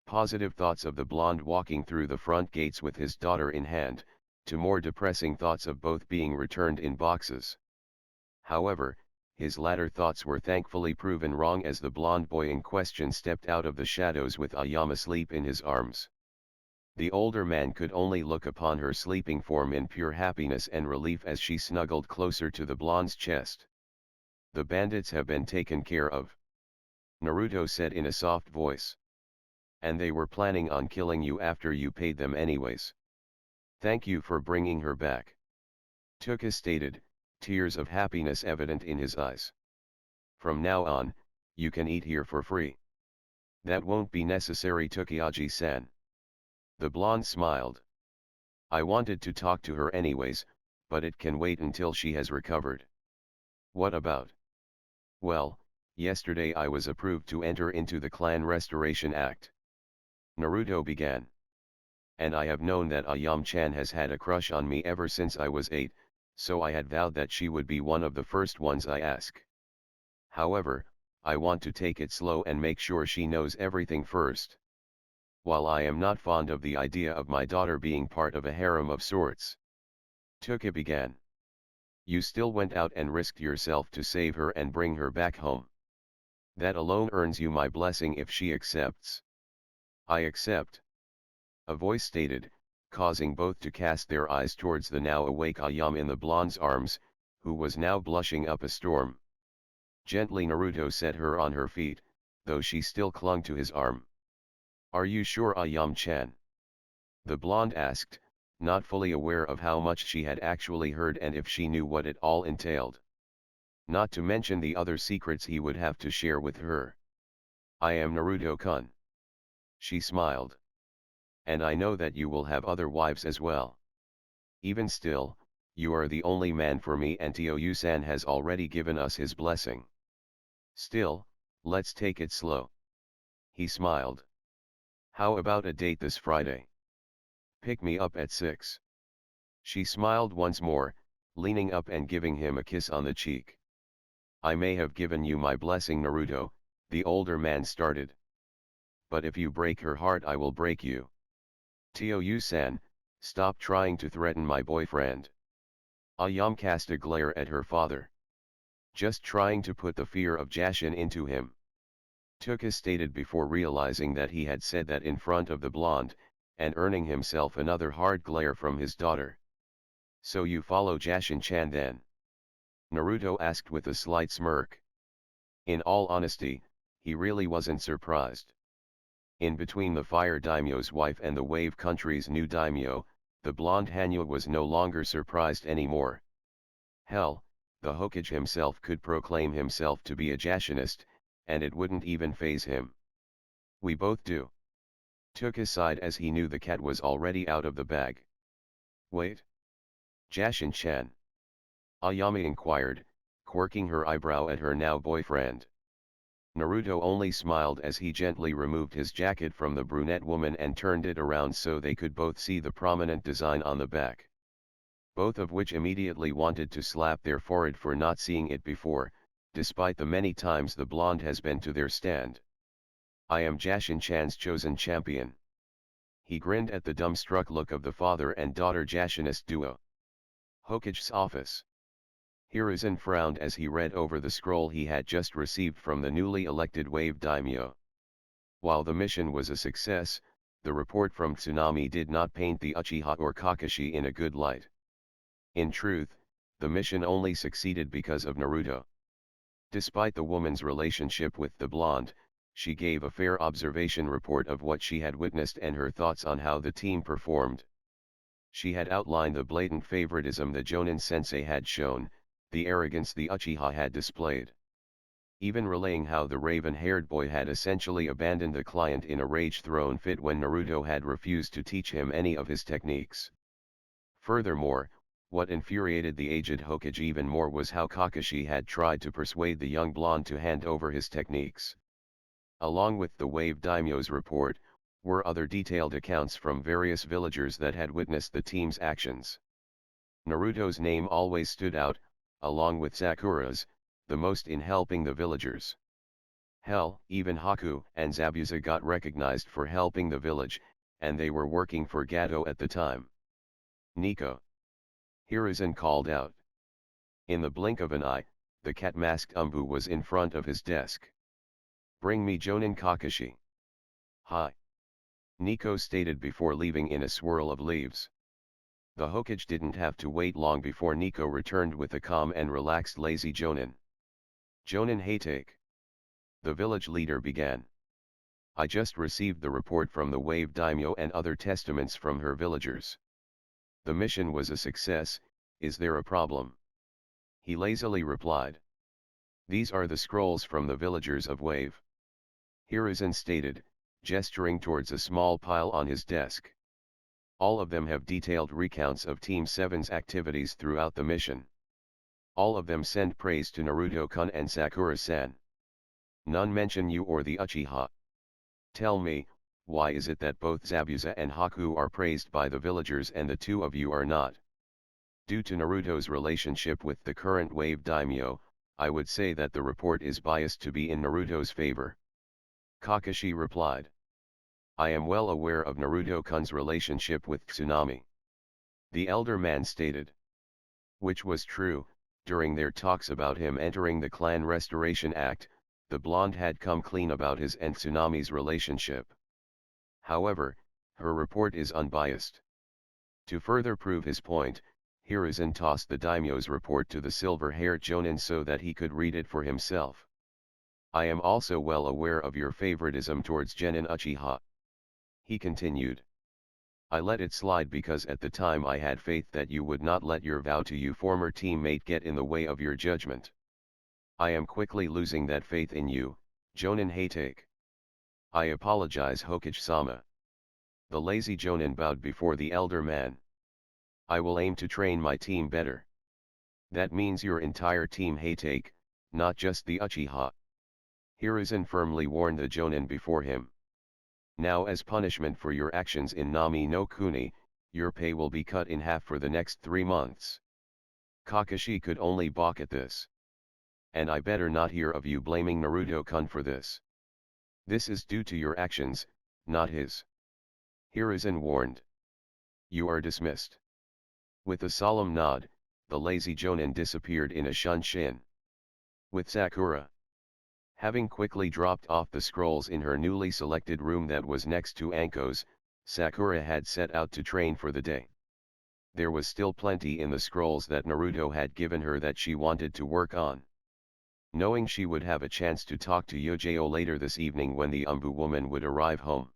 Speaker 1: Positive thoughts of the blonde walking through the front gates with his daughter in hand, to more depressing thoughts of both being returned in boxes. However, his latter thoughts were thankfully proven wrong as the blonde boy in question stepped out of the shadows with Ayam asleep in his arms. The older man could only look upon her sleeping form in pure happiness and relief as she snuggled closer to the blonde's chest. The bandits have been taken care of, Naruto said in a soft voice. And they were planning on killing you after you paid them anyways. Thank you for bringing her back. Tuka stated, tears of happiness evident in his eyes. From now on, you can eat here for free. That won't be necessary, Tsukiyaji-san. The blonde smiled. I wanted to talk to her anyways, but it can wait until she has recovered. What about? Well, yesterday I was approved to enter into the Clan Restoration Act. Naruto began. And I have known that Ayam-chan has had a crush on me ever since I was 8, so I had vowed that she would be one of the first ones I ask. However, I want to take it slow and make sure she knows everything first. While I am not fond of the idea of my daughter being part of a harem of sorts. Tuka began. You still went out and risked yourself to save her and bring her back home. That alone earns you my blessing if she accepts. I accept. A voice stated, causing both to cast their eyes towards the now awake Ayam in the blonde's arms, who was now blushing up a storm. Gently Naruto set her on her feet, though she still clung to his arm. Are you sure, Ayam-chan? The blonde asked, not fully aware of how much she had actually heard and if she knew what it all entailed. Not to mention the other secrets he would have to share with her. I am Naruto-kun. She smiled. And I know that you will have other wives as well. Even still, you are the only man for me, and Tio-san has already given us his blessing. Still, let's take it slow. He smiled. How about a date this Friday? Pick me up at 6. She smiled once more, leaning up and giving him a kiss on the cheek. I may have given you my blessing, Naruto, the older man started. But if you break her heart, I will break you. Tio-san, stop trying to threaten my boyfriend. Ayam cast a glare at her father. Just trying to put the fear of Jashin into him. Tuka stated before realizing that he had said that in front of the blonde, and earning himself another hard glare from his daughter. So you follow Jashin-chan then? Naruto asked with a slight smirk. In all honesty, he really wasn't surprised. In between the Fire Daimyo's wife and the Wave Country's new daimyo, the blonde Hanyo was no longer surprised anymore. Hell, the Hokage himself could proclaim himself to be a Jashinist, and it wouldn't even faze him. We both do. Took his side as he knew the cat was already out of the bag. Wait. Jashin-chan? Ayami inquired, quirking her eyebrow at her now boyfriend. Naruto only smiled as he gently removed his jacket from the brunette woman and turned it around so they could both see the prominent design on the back. Both of which immediately wanted to slap their forehead for not seeing it before, despite the many times the blonde has been to their stand. I am Jashin-chan's chosen champion. He grinned at the dumbstruck look of the father and daughter Jashinist duo. Hokage's office. Hiruzen frowned as he read over the scroll he had just received from the newly elected Wave Daimyo. While the mission was a success, the report from Tsunami did not paint the Uchiha or Kakashi in a good light. In truth, the mission only succeeded because of Naruto. Despite the woman's relationship with the blonde, she gave a fair observation report of what she had witnessed and her thoughts on how the team performed. She had outlined the blatant favoritism the Jonin sensei had shown, the arrogance the Uchiha had displayed. Even relaying how the raven-haired boy had essentially abandoned the client in a rage-thrown fit when Naruto had refused to teach him any of his techniques. Furthermore, what infuriated the aged Hokage even more was how Kakashi had tried to persuade the young blonde to hand over his techniques. Along with the Wave Daimyo's report, were other detailed accounts from various villagers that had witnessed the team's actions. Naruto's name always stood out, along with Sakura's, the most in helping the villagers. Hell, even Haku and Zabuza got recognized for helping the village, and they were working for Gato at the time. Nico. Hiruzen called out. In the blink of an eye, the cat-masked Umbu was in front of his desk. Bring me Jonin Kakashi. Hi. Nico stated before leaving in a swirl of leaves. The Hokage didn't have to wait long before Nico returned with a calm and relaxed lazy Jonin. Jonin Hatake. The village leader began. I just received the report from the Wave Daimyo and other testaments from her villagers. The mission was a success. Is there a problem? He lazily replied. These are the scrolls from the villagers of Wave. Hiruzen stated, gesturing towards a small pile on his desk. All of them have detailed recounts of Team 7's activities throughout the mission. All of them send praise to Naruto-kun and Sakura-san. None mention you or the Uchiha. Tell me, why is it that both Zabuza and Haku are praised by the villagers and the two of you are not? Due to Naruto's relationship with the current Wave Daimyo, I would say that the report is biased to be in Naruto's favor. Kakashi replied. I am well aware of Naruto-kun's relationship with Tsunami. The elder man stated. Which was true, during their talks about him entering the Clan Restoration Act, the blonde had come clean about his and Tsunami's relationship. However, her report is unbiased. To further prove his point, Hiruzen tossed the daimyo's report to the silver-haired Jonin so that he could read it for himself. I am also well aware of your favoritism towards Genin Uchiha. He continued. I let it slide because at the time I had faith that you would not let your vow to you former teammate get in the way of your judgment. I am quickly losing that faith in you, Jonin Hatake. I apologize Hokage-sama. The lazy Jonin bowed before the elder man. I will aim to train my team better. That means your entire team Hatake, not just the Uchiha. Hiruzen firmly warned the Jonin before him. Now as punishment for your actions in Nami no Kuni, your pay will be cut in half for the next 3 months. Kakashi could only balk at this. And I better not hear of you blaming Naruto-kun for this. This is due to your actions, not his. Hiruzen warned. You are dismissed. With a solemn nod, the lazy Jonin disappeared in a shunshin. With Sakura. Having quickly dropped off the scrolls in her newly selected room that was next to Anko's, Sakura had set out to train for the day. There was still plenty in the scrolls that Naruto had given her that she wanted to work on. Knowing she would have a chance to talk to Yojao later this evening when the Umbu woman would arrive home.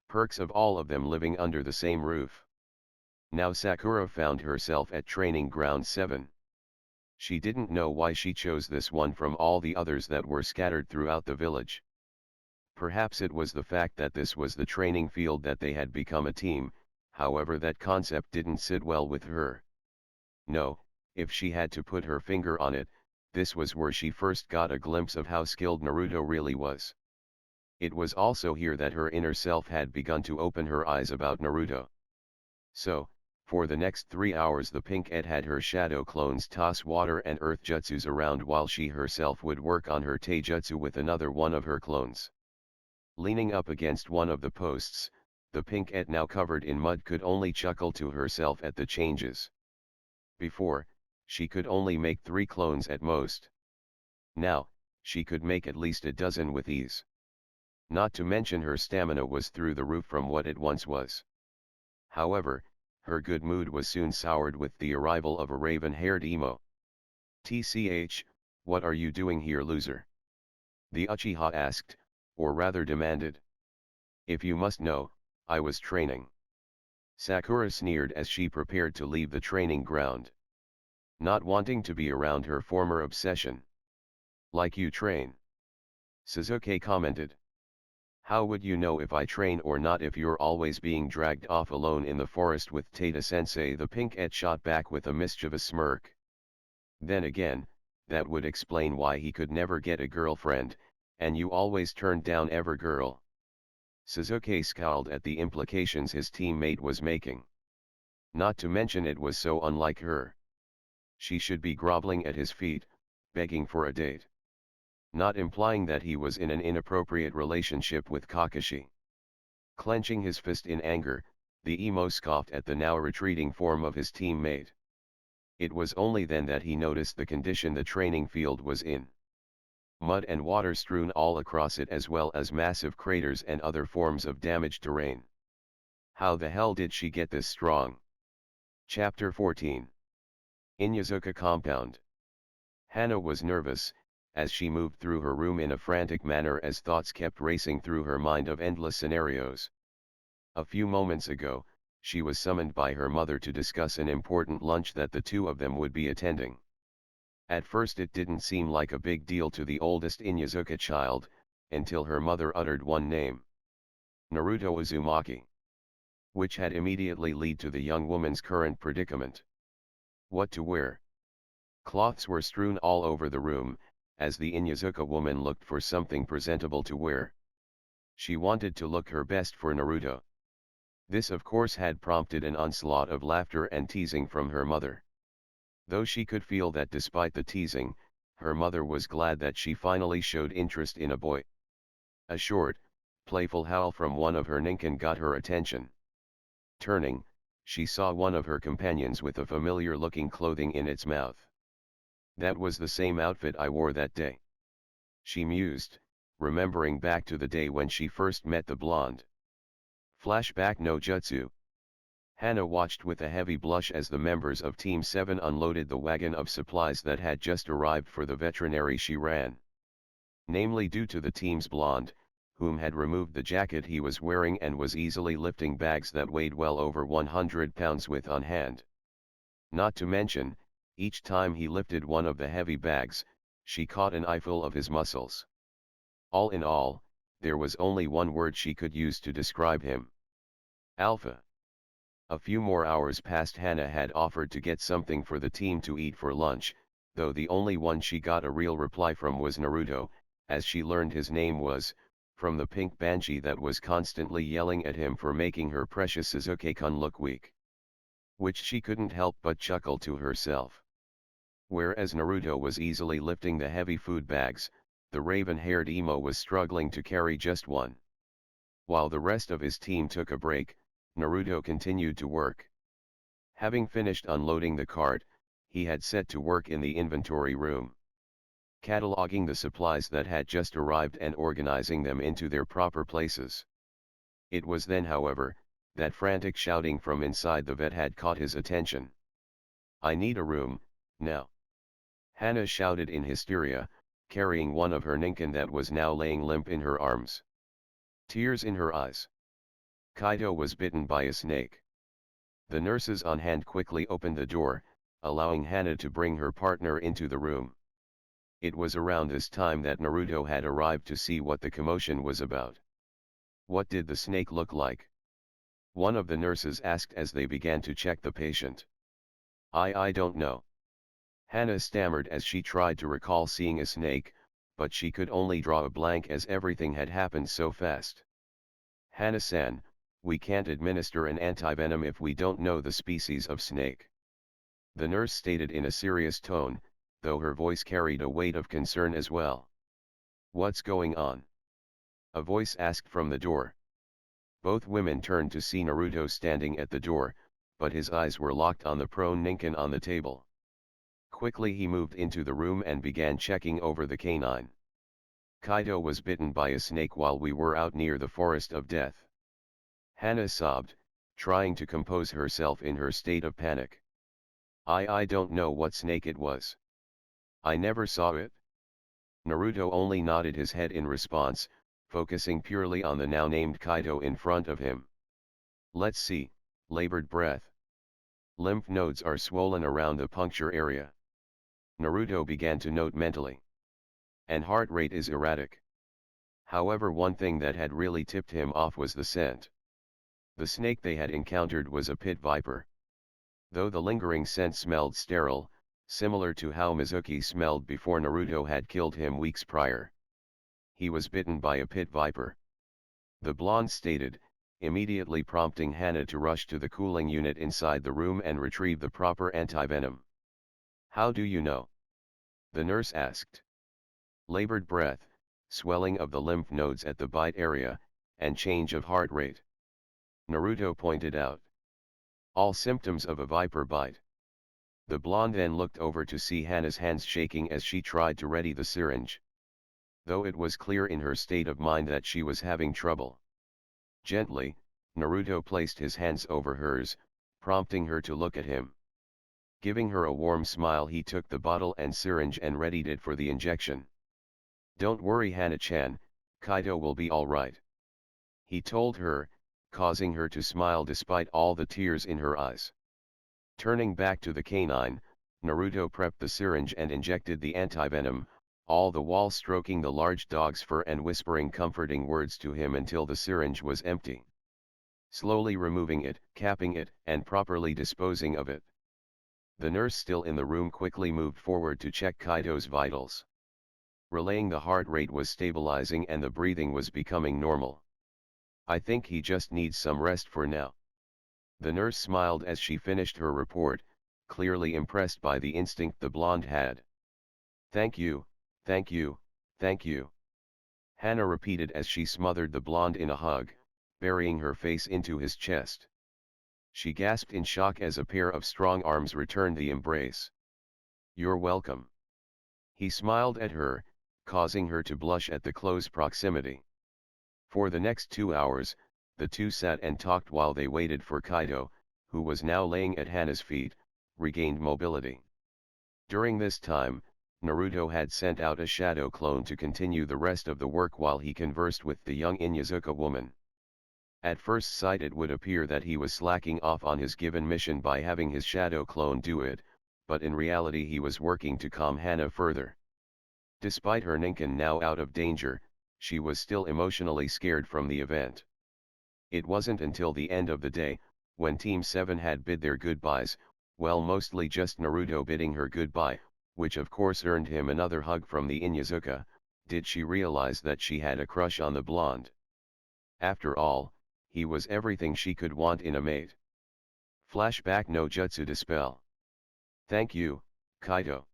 Speaker 1: Perks of all of them living under the same roof. Now Sakura found herself at Training Ground 7. She didn't know why she chose this one from all the others that were scattered throughout the village. Perhaps it was the fact that this was the training field that they had become a team, however that concept didn't sit well with her. No, if she had to put her finger on it, this was where she first got a glimpse of how skilled Naruto really was. It was also here that her inner self had begun to open her eyes about Naruto. So, for the next 3 hours the Pink-et had her shadow clones toss water and earth jutsus around while she herself would work on her taijutsu with another one of her clones. Leaning up against one of the posts, the Pink-et now covered in mud could only chuckle to herself at the changes. Before, she could only make 3 clones at most. Now, she could make at least a dozen with ease. Not to mention her stamina was through the roof from what it once was. However, her good mood was soon soured with the arrival of a raven-haired emo. "Tch, what are you doing here, loser?" the Uchiha asked, or rather demanded. "If you must know, I was training." Sakura sneered as she prepared to leave the training ground. Not wanting to be around her former obsession. "Like you train?" Suzuki commented. "How would you know if I train or not if you're always being dragged off alone in the forest with Tada-sensei?" the Pink-et shot back with a mischievous smirk. "Then again, that would explain why he could never get a girlfriend, and you always turned down every girl." Suzuki scowled at the implications his teammate was making. Not to mention it was so unlike her. She should be groveling at his feet, begging for a date. Not implying that he was in an inappropriate relationship with Kakashi. Clenching his fist in anger, the emo scoffed at the now retreating form of his teammate. It was only then that he noticed the condition the training field was in. Mud and water strewn all across it as well as massive craters and other forms of damaged terrain. How the hell did she get this strong? Chapter 14. Inyazuka Compound. Hana was nervous, as she moved through her room in a frantic manner as thoughts kept racing through her mind of endless scenarios. A few moments ago, she was summoned by her mother to discuss an important lunch that the two of them would be attending. At first it didn't seem like a big deal to the oldest Inyazuka child, until her mother uttered one name. Naruto Uzumaki. Which had immediately led to the young woman's current predicament. What to wear? Cloths were strewn all over the room, as the Inyazuka woman looked for something presentable to wear. She wanted to look her best for Naruto. This of course had prompted an onslaught of laughter and teasing from her mother. Though she could feel that despite the teasing, her mother was glad that she finally showed interest in a boy. A short, playful howl from one of her ninken got her attention. Turning, she saw one of her companions with a familiar-looking clothing in its mouth. That was the same outfit I wore that day. She mused, remembering back to the day when she first met the blonde. Flashback no jutsu. Hana watched with a heavy blush as the members of Team 7 unloaded the wagon of supplies that had just arrived for the veterinary she ran. Namely due to the team's blonde, whom had removed the jacket he was wearing and was easily lifting bags that weighed well over 100 pounds with on hand. Not to mention, each time he lifted one of the heavy bags, she caught an eyeful of his muscles. All in all, there was only one word she could use to describe him. Alpha. A few more hours passed. Hana had offered to get something for the team to eat for lunch, though the only one she got a real reply from was Naruto, as she learned his name was, from the pink banshee that was constantly yelling at him for making her precious Suzuki-kun look weak. Which she couldn't help but chuckle to herself. Whereas Naruto was easily lifting the heavy food bags, the raven-haired emo was struggling to carry just one. While the rest of his team took a break, Naruto continued to work. Having finished unloading the cart, he had set to work in the inventory room, cataloging the supplies that had just arrived and organizing them into their proper places. It was then, however, that frantic shouting from inside the vet had caught his attention. "I need a room, now!" Hana shouted in hysteria, carrying one of her ninken that was now laying limp in her arms. Tears in her eyes. Kaido was bitten by a snake. The nurses on hand quickly opened the door, allowing Hana to bring her partner into the room. It was around this time that Naruto had arrived to see what the commotion was about. "What did the snake look like?" one of the nurses asked as they began to check the patient. I don't know." Hana stammered as she tried to recall seeing a snake, but she could only draw a blank as everything had happened so fast. "Hana-san, we can't administer an antivenom if we don't know the species of snake," the nurse stated in a serious tone, though her voice carried a weight of concern as well. "What's going on?" a voice asked from the door. Both women turned to see Naruto standing at the door, but his eyes were locked on the prone ninken on the table. Quickly he moved into the room and began checking over the canine. "Kaido was bitten by a snake while we were out near the forest of death." Hana sobbed, trying to compose herself in her state of panic. I don't know what snake it was. I never saw it." Naruto only nodded his head in response, focusing purely on the now named Kaido in front of him. "Let's see," labored breath. "Lymph nodes are swollen around the puncture area." Naruto began to note mentally. "And heart rate is erratic." However, one thing that had really tipped him off was the scent. The snake they had encountered was a pit viper. Though the lingering scent smelled sterile, similar to how Mizuki smelled before Naruto had killed him weeks prior. He was bitten by a pit viper, the blonde stated, immediately prompting Hana to rush to the cooling unit inside the room and retrieve the proper antivenom. "How do you know?" the nurse asked. Labored breath, swelling of the lymph nodes at the bite area, and change of heart rate, Naruto pointed out. "All symptoms of a viper bite." The blonde then looked over to see Hana's hands shaking as she tried to ready the syringe. Though it was clear in her state of mind that she was having trouble. Gently, Naruto placed his hands over hers, prompting her to look at him. Giving her a warm smile, he took the bottle and syringe and readied it for the injection. Don't worry Hana-chan, Kaido will be alright. He told her, causing her to smile despite all the tears in her eyes. Turning back to the canine, Naruto prepped the syringe and injected the antivenom, all the while stroking the large dog's fur and whispering comforting words to him until the syringe was empty. Slowly removing it, capping it, and properly disposing of it. The nurse still in the room quickly moved forward to check Kaido's vitals. Relaying the heart rate was stabilizing and the breathing was becoming normal. I think he just needs some rest for now. The nurse smiled as she finished her report, clearly impressed by the instinct the blonde had. Thank you, thank you, thank you. Hana repeated as she smothered the blonde in a hug, burying her face into his chest. She gasped in shock as a pair of strong arms returned the embrace. You're welcome. He smiled at her, causing her to blush at the close proximity. For the next 2 hours, the two sat and talked while they waited for Kaido, who was now laying at Hana's feet, regained mobility. During this time, Naruto had sent out a shadow clone to continue the rest of the work while he conversed with the young Inyazuka woman. At first sight it would appear that he was slacking off on his given mission by having his shadow clone do it, but in reality he was working to calm Hana further. Despite her Ninken now out of danger, she was still emotionally scared from the event. It wasn't until the end of the day, when Team 7 had bid their goodbyes, well mostly just Naruto bidding her goodbye, which of course earned him another hug from the Inyazuka, did she realize that she had a crush on the blonde. After all, he was everything she could want in a mate. Flashback no jutsu dispel. Thank you, Kaido.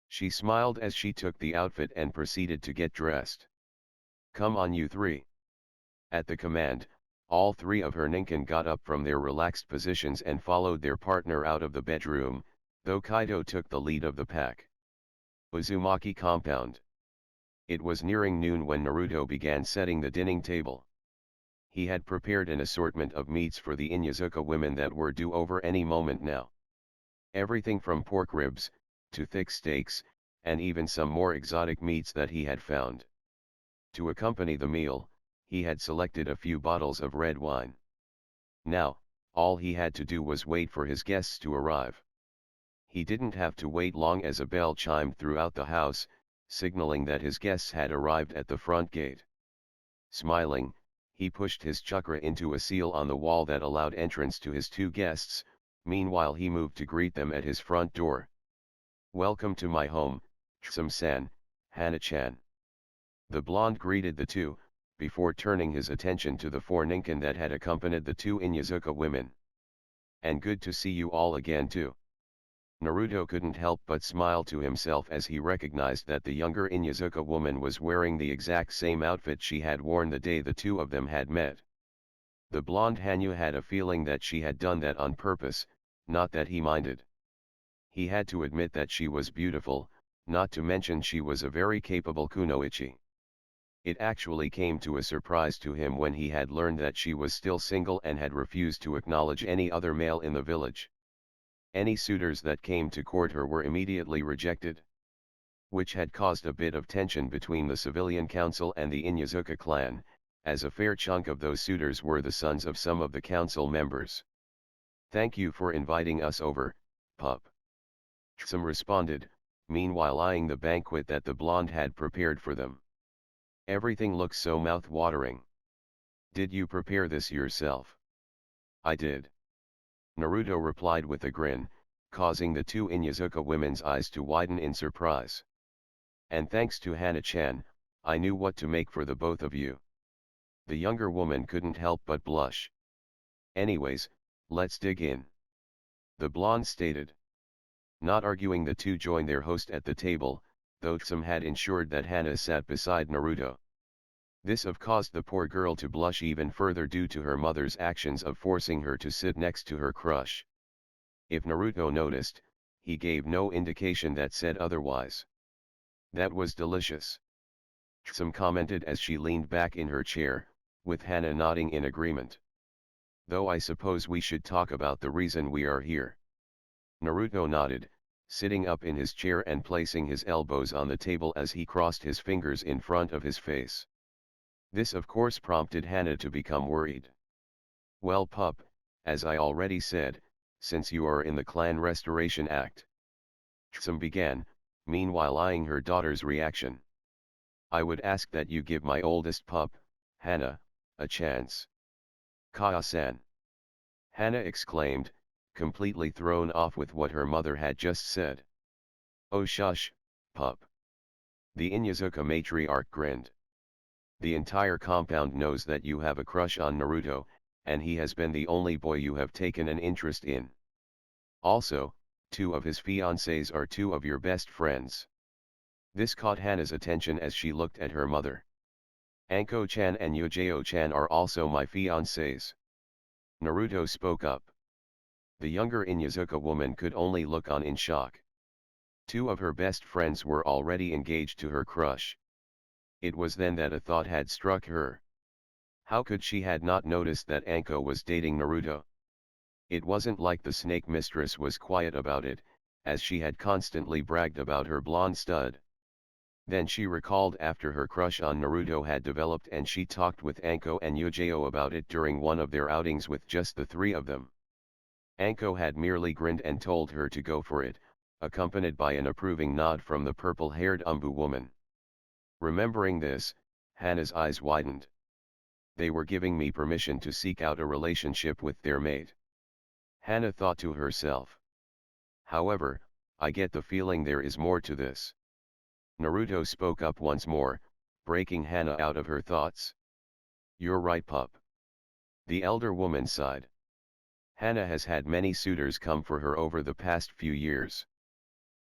Speaker 1: She smiled as she took the outfit and proceeded to get dressed. Come on you three. At the command, all three of her Ninken got up from their relaxed positions and followed their partner out of the bedroom, though Kaido took the lead of the pack. Uzumaki compound. It was nearing noon when Naruto began setting the dining table. He had prepared an assortment of meats for the Inyazuka women that were due over any moment now. Everything from pork ribs, to thick steaks, and even some more exotic meats that he had found. To accompany the meal, he had selected a few bottles of red wine. Now, all he had to do was wait for his guests to arrive. He didn't have to wait long as a bell chimed throughout the house, signaling that his guests had arrived at the front gate. Smiling, he pushed his chakra into a seal on the wall that allowed entrance to his two guests, meanwhile he moved to greet them at his front door. Welcome to my home, Tsum-san, Hana-chan. The blonde greeted the two, before turning his attention to the four Ninken that had accompanied the two Inyazuka women. And good to see you all again too. Naruto couldn't help but smile to himself as he recognized that the younger Inyazuka woman was wearing the exact same outfit she had worn the day the two of them had met. The blonde Hanyu had a feeling that she had done that on purpose, not that he minded. He had to admit that she was beautiful, not to mention she was a very capable kunoichi. It actually came to a surprise to him when he had learned that she was still single and had refused to acknowledge any other male in the village. Any suitors that came to court her were immediately rejected, which had caused a bit of tension between the civilian council and the Inyazuka clan, as a fair chunk of those suitors were the sons of some of the council members. Thank you for inviting us over, pup. Some responded, meanwhile eyeing the banquet that the blonde had prepared for them. Everything looks so mouth-watering. Did you prepare this yourself? I did. Naruto replied with a grin, causing the two Inyazuka women's eyes to widen in surprise. And thanks to Hana-chan, I knew what to make for the both of you. The younger woman couldn't help but blush. Anyways, let's dig in. The blonde stated. Not arguing, the two joined their host at the table, though Tsum had ensured that Hana sat beside Naruto. This caused the poor girl to blush even further due to her mother's actions of forcing her to sit next to her crush. If Naruto noticed, he gave no indication that said otherwise. That was delicious. Tsum commented as she leaned back in her chair, with Hana nodding in agreement. Though I suppose we should talk about the reason we are here. Naruto nodded, sitting up in his chair and placing his elbows on the table as he crossed his fingers in front of his face. This of course prompted Hana to become worried. "Well pup, as I already said, since you are in the clan restoration act," Tsum began, meanwhile eyeing her daughter's reaction. "I would ask that you give my oldest pup, Hana, a chance." "Kaa-san!" Hana exclaimed, completely thrown off with what her mother had just said. "Oh shush, pup." The Inyazuka matriarch grinned. "The entire compound knows that you have a crush on Naruto, and he has been the only boy you have taken an interest in. Also, 2 of his fiancés are 2 of your best friends." This caught Hana's attention as she looked at her mother. "Anko-chan and Yujeo-chan are also my fiancés." Naruto spoke up. The younger Inyazuka woman could only look on in shock. 2 of her best friends were already engaged to her crush. It was then that a thought had struck her. How could she had not noticed that Anko was dating Naruto? It wasn't like the snake mistress was quiet about it, as she had constantly bragged about her blonde stud. Then she recalled after her crush on Naruto had developed and she talked with Anko and Yujeo about it during one of their outings with just the 3 of them. Anko had merely grinned and told her to go for it, accompanied by an approving nod from the purple-haired Umbu woman. Remembering this, Hana's eyes widened. They were giving me permission to seek out a relationship with their mate. Hana thought to herself. However, I get the feeling there is more to this. Naruto spoke up once more, breaking Hana out of her thoughts. "You're right pup." The elder woman sighed. "Hana has had many suitors come for her over the past few years.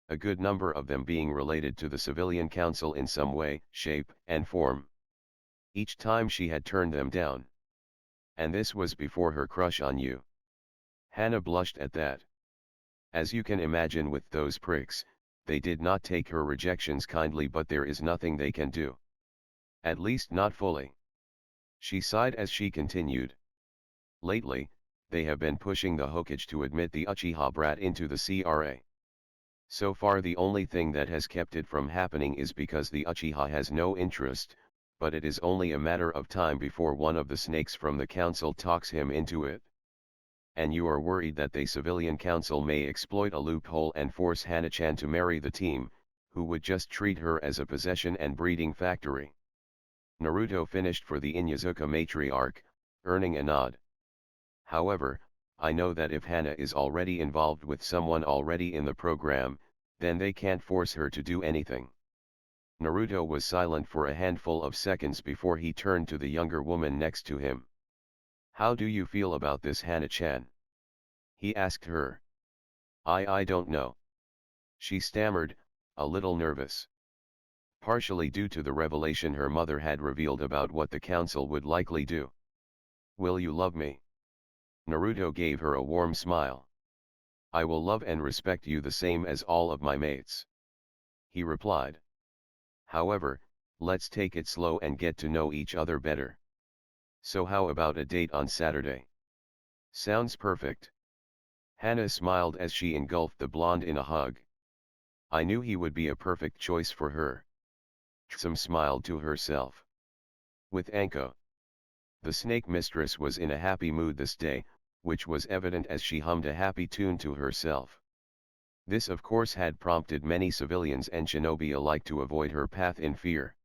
Speaker 1: A good number of them being related to the civilian council in some way, shape, and form. Each time she had turned them down. And this was before her crush on you." Hana blushed at that. As you can imagine with those pricks, they did not take her rejections kindly, but there is nothing they can do. At least not fully. She sighed as she continued. "Lately, they have been pushing the Hokage to admit the Uchiha brat into the CRA. So far the only thing that has kept it from happening is because the Uchiha has no interest, but it is only a matter of time before one of the snakes from the council talks him into it. And you are worried that the civilian council may exploit a loophole and force Hana-chan to marry the team, who would just treat her as a possession and breeding factory." Naruto finished for the Inyazuka matriarch, earning a nod. "However, I know that if Hana is already involved with someone already in the program, then they can't force her to do anything." Naruto was silent for a handful of seconds before he turned to the younger woman next to him. "How do you feel about this, Hana-chan?" he asked her. I don't know." She stammered, a little nervous. Partially due to the revelation her mother had revealed about what the council would likely do. "Will you love me?" Naruto gave her a warm smile. "I will love and respect you the same as all of my mates," he replied. "However, let's take it slow and get to know each other better. So how about a date on Saturday?" "Sounds perfect." Hana smiled as she engulfed the blonde in a hug. I knew he would be a perfect choice for her. Tsum smiled to herself. With Anko. The snake mistress was in a happy mood this day, which was evident as she hummed a happy tune to herself. This of course had prompted many civilians and shinobi alike to avoid her path in fear.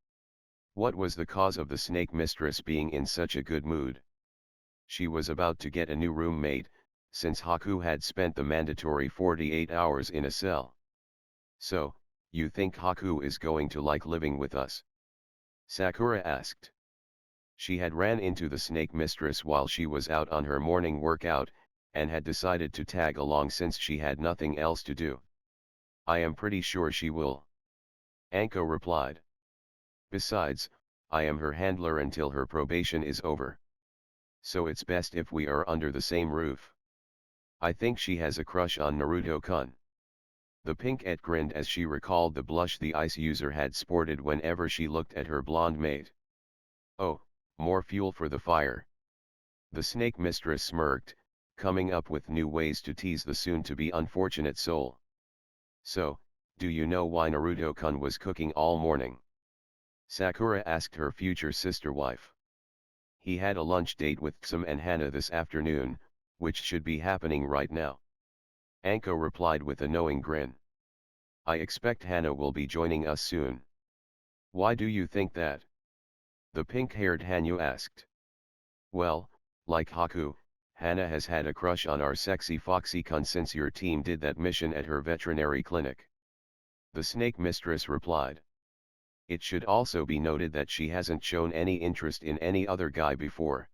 Speaker 1: What was the cause of the snake mistress being in such a good mood? She was about to get a new roommate, since Haku had spent the mandatory 48 hours in a cell. "So, you think Haku is going to like living with us?" Sakura asked. She had ran into the snake mistress while she was out on her morning workout, and had decided to tag along since she had nothing else to do. "I am pretty sure she will," Anko replied. "Besides, I am her handler until her probation is over. So it's best if we are under the same roof. I think she has a crush on Naruto-kun." The pinkette grinned as she recalled the blush the ice user had sported whenever she looked at her blonde mate. "Oh, more fuel for the fire." The snake mistress smirked, coming up with new ways to tease the soon-to-be unfortunate soul. So, do you know why Naruto-kun was cooking all morning? Sakura asked her future sister wife. He had a lunch date with Tsum and Hana this afternoon, which should be happening right now. Anko replied with a knowing grin. I expect Hana will be joining us soon. Why do you think that? The pink-haired Hanyu asked. Well, like Haku, Hana has had a crush on our sexy Foxy-kun since your team did that mission at her veterinary clinic. The snake mistress replied. It should also be noted that she hasn't shown any interest in any other guy before.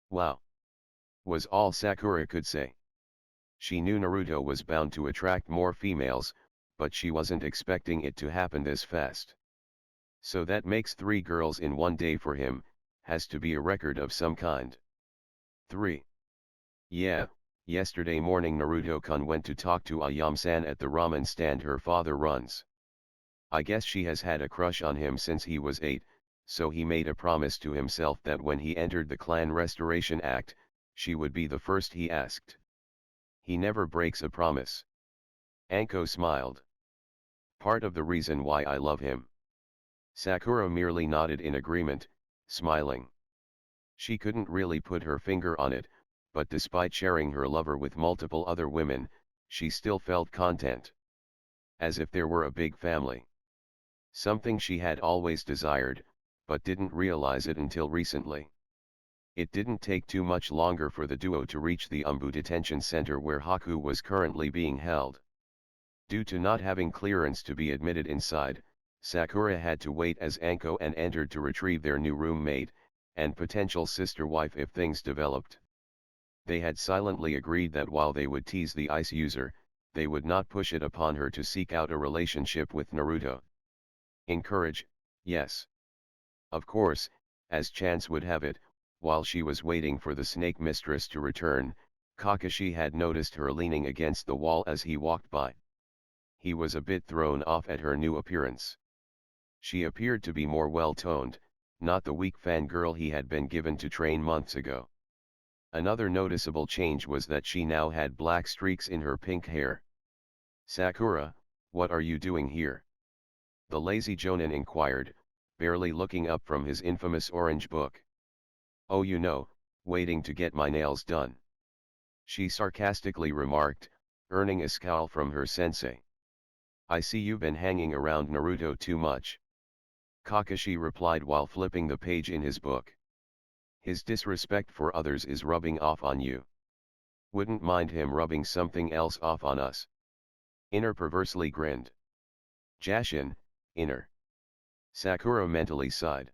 Speaker 1: Wow! Was all Sakura could say. She knew Naruto was bound to attract more females, but she wasn't expecting it to happen this fast. So that makes 3 girls in one day for him, has to be a record of some kind. 3. Yeah, yesterday morning Naruto-kun went to talk to Ayame-san at the ramen stand her father runs. I guess she has had a crush on him since he was 8, so he made a promise to himself that when he entered the clan restoration act, she would be the first he asked. He never breaks a promise. Anko smiled. Part of the reason why I love him. Sakura merely nodded in agreement, smiling. She couldn't really put her finger on it, but despite sharing her lover with multiple other women, she still felt content. As if there were a big family. Something she had always desired, but didn't realize it until recently. It didn't take too much longer for the duo to reach the Umbu detention center where Haku was currently being held. Due to not having clearance to be admitted inside, Sakura had to wait as Anko and entered to retrieve their new roommate, and potential sister wife if things developed. They had silently agreed that while they would tease the ice user, they would not push it upon her to seek out a relationship with Naruto. Encourage, yes. Of course, as chance would have it, while she was waiting for the snake mistress to return, Kakashi had noticed her leaning against the wall as he walked by. He was a bit thrown off at her new appearance. She appeared to be more well-toned, not the weak fangirl he had been given to train months ago. Another noticeable change was that she now had black streaks in her pink hair. Sakura, what are you doing here? The lazy Jonin inquired, barely looking up from his infamous orange book. Oh, you know, waiting to get my nails done. She sarcastically remarked, earning a scowl from her sensei. I see you've been hanging around Naruto too much. Kakashi replied while flipping the page in his book. His disrespect for others is rubbing off on you. Wouldn't mind him rubbing something else off on us. Inner perversely grinned. Jashin, inner. Sakura mentally sighed.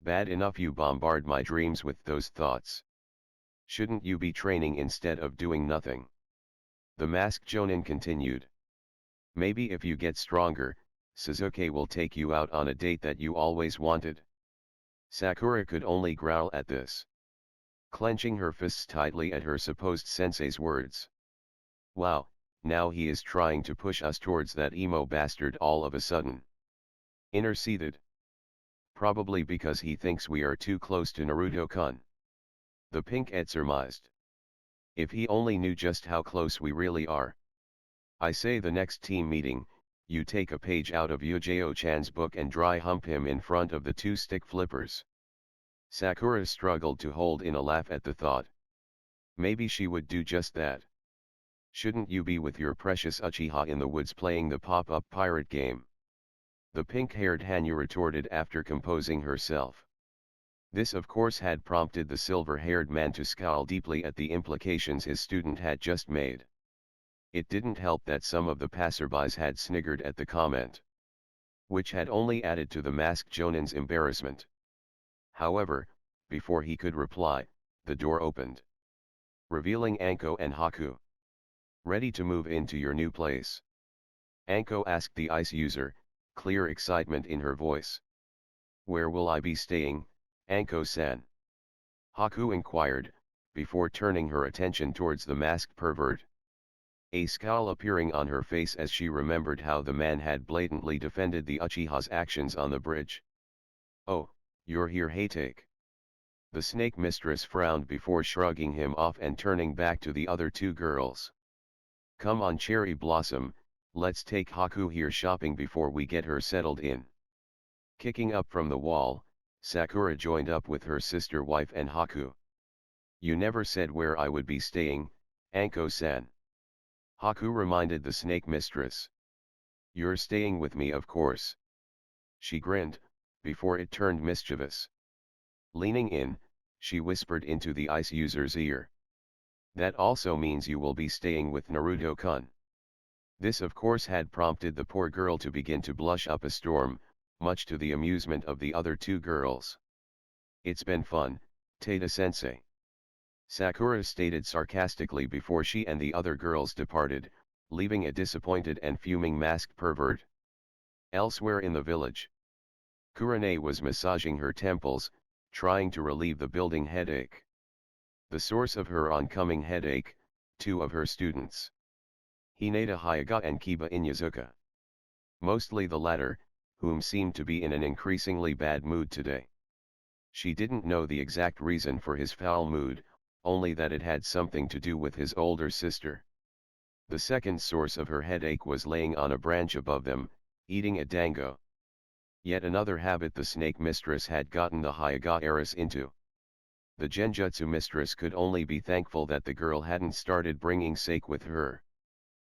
Speaker 1: Bad enough you bombard my dreams with those thoughts. Shouldn't you be training instead of doing nothing? The masked Jonin continued. Maybe if you get stronger, Sasuke will take you out on a date that you always wanted. Sakura could only growl at this. Clenching her fists tightly at her supposed sensei's words. Wow, now he is trying to push us towards that emo bastard all of a sudden. Inner seething. Probably because he thinks we are too close to Naruto-kun. The pink-ed surmised. If he only knew just how close we really are. I say the next team meeting, you take a page out of Yujeo-chan's book and dry hump him in front of the 2 stick flippers. Sakura struggled to hold in a laugh at the thought. Maybe she would do just that. Shouldn't you be with your precious Uchiha in the woods playing the pop-up pirate game? The pink-haired Hanyu retorted after composing herself. This of course had prompted the silver-haired man to scowl deeply at the implications his student had just made. It didn't help that some of the passerbys had sniggered at the comment, which had only added to the masked Jonin's embarrassment. However, before he could reply, the door opened, revealing Anko and Haku. Ready to move into your new place? Anko asked the ice user, clear excitement in her voice. Where will I be staying, Anko-san? Haku inquired, before turning her attention towards the masked pervert. A scowl appearing on her face as she remembered how the man had blatantly defended the Uchiha's actions on the bridge. Oh, you're here, Hatake. The snake mistress frowned before shrugging him off and turning back to the other 2 girls. Come on, Cherry Blossom, let's take Haku here shopping before we get her settled in. Kicking up from the wall, Sakura joined up with her sister wife and Haku. You never said where I would be staying, Anko-san. Haku reminded the snake mistress. You're staying with me, of course. She grinned, before it turned mischievous. Leaning in, she whispered into the ice user's ear. That also means you will be staying with Naruto-kun. This of course had prompted the poor girl to begin to blush up a storm, much to the amusement of the other two girls. It's been fun, Tada-sensei. Sakura stated sarcastically before she and the other girls departed, leaving a disappointed and fuming masked pervert. Elsewhere in the village, Kurane was massaging her temples, trying to relieve the building headache. The source of her oncoming headache, two of her students, Hinata Hyuga and Kiba Inyazuka. Mostly the latter, whom seemed to be in an increasingly bad mood today. She didn't know the exact reason for his foul mood, only that it had something to do with his older sister. The second source of her headache was laying on a branch above them, eating a dango. Yet another habit the snake mistress had gotten the Hyuga heiress into. The genjutsu mistress could only be thankful that the girl hadn't started bringing sake with her.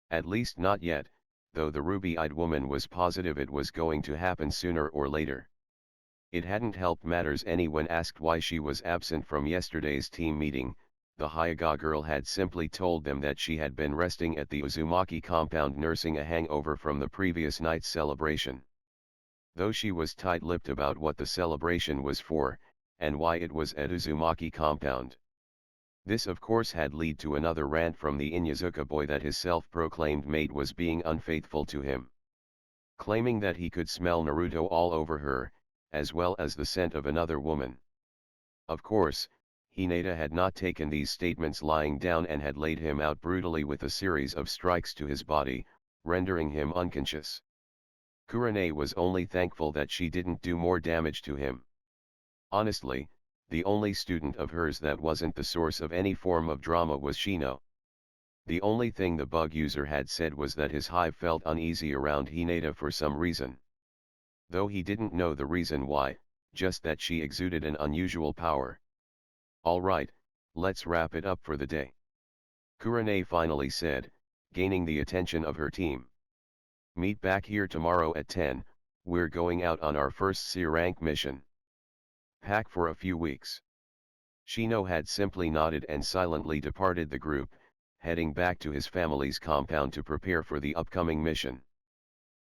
Speaker 1: At least not yet, though the ruby-eyed woman was positive it was going to happen sooner or later. It hadn't helped matters any when asked why she was absent from yesterday's team meeting. The Hyuga girl had simply told them that she had been resting at the Uzumaki compound nursing a hangover from the previous night's celebration. Though she was tight-lipped about what the celebration was for, and why it was at Uzumaki compound. This of course had led to another rant from the Inyazuka boy that his self-proclaimed mate was being unfaithful to him. Claiming that he could smell Naruto all over her, as well as the scent of another woman. Of course, Hinata had not taken these statements lying down and had laid him out brutally with a series of strikes to his body, rendering him unconscious. Kurane was only thankful that she didn't do more damage to him. Honestly, the only student of hers that wasn't the source of any form of drama was Shino. The only thing the bug user had said was that his hive felt uneasy around Hinata for some reason. Though he didn't know the reason why, just that she exuded an unusual power. Alright, let's wrap it up for the day. Kurane finally said, gaining the attention of her team. Meet back here tomorrow at 10, we're going out on our first C rank mission. Pack for a few weeks. Shino had simply nodded and silently departed the group, heading back to his family's compound to prepare for the upcoming mission.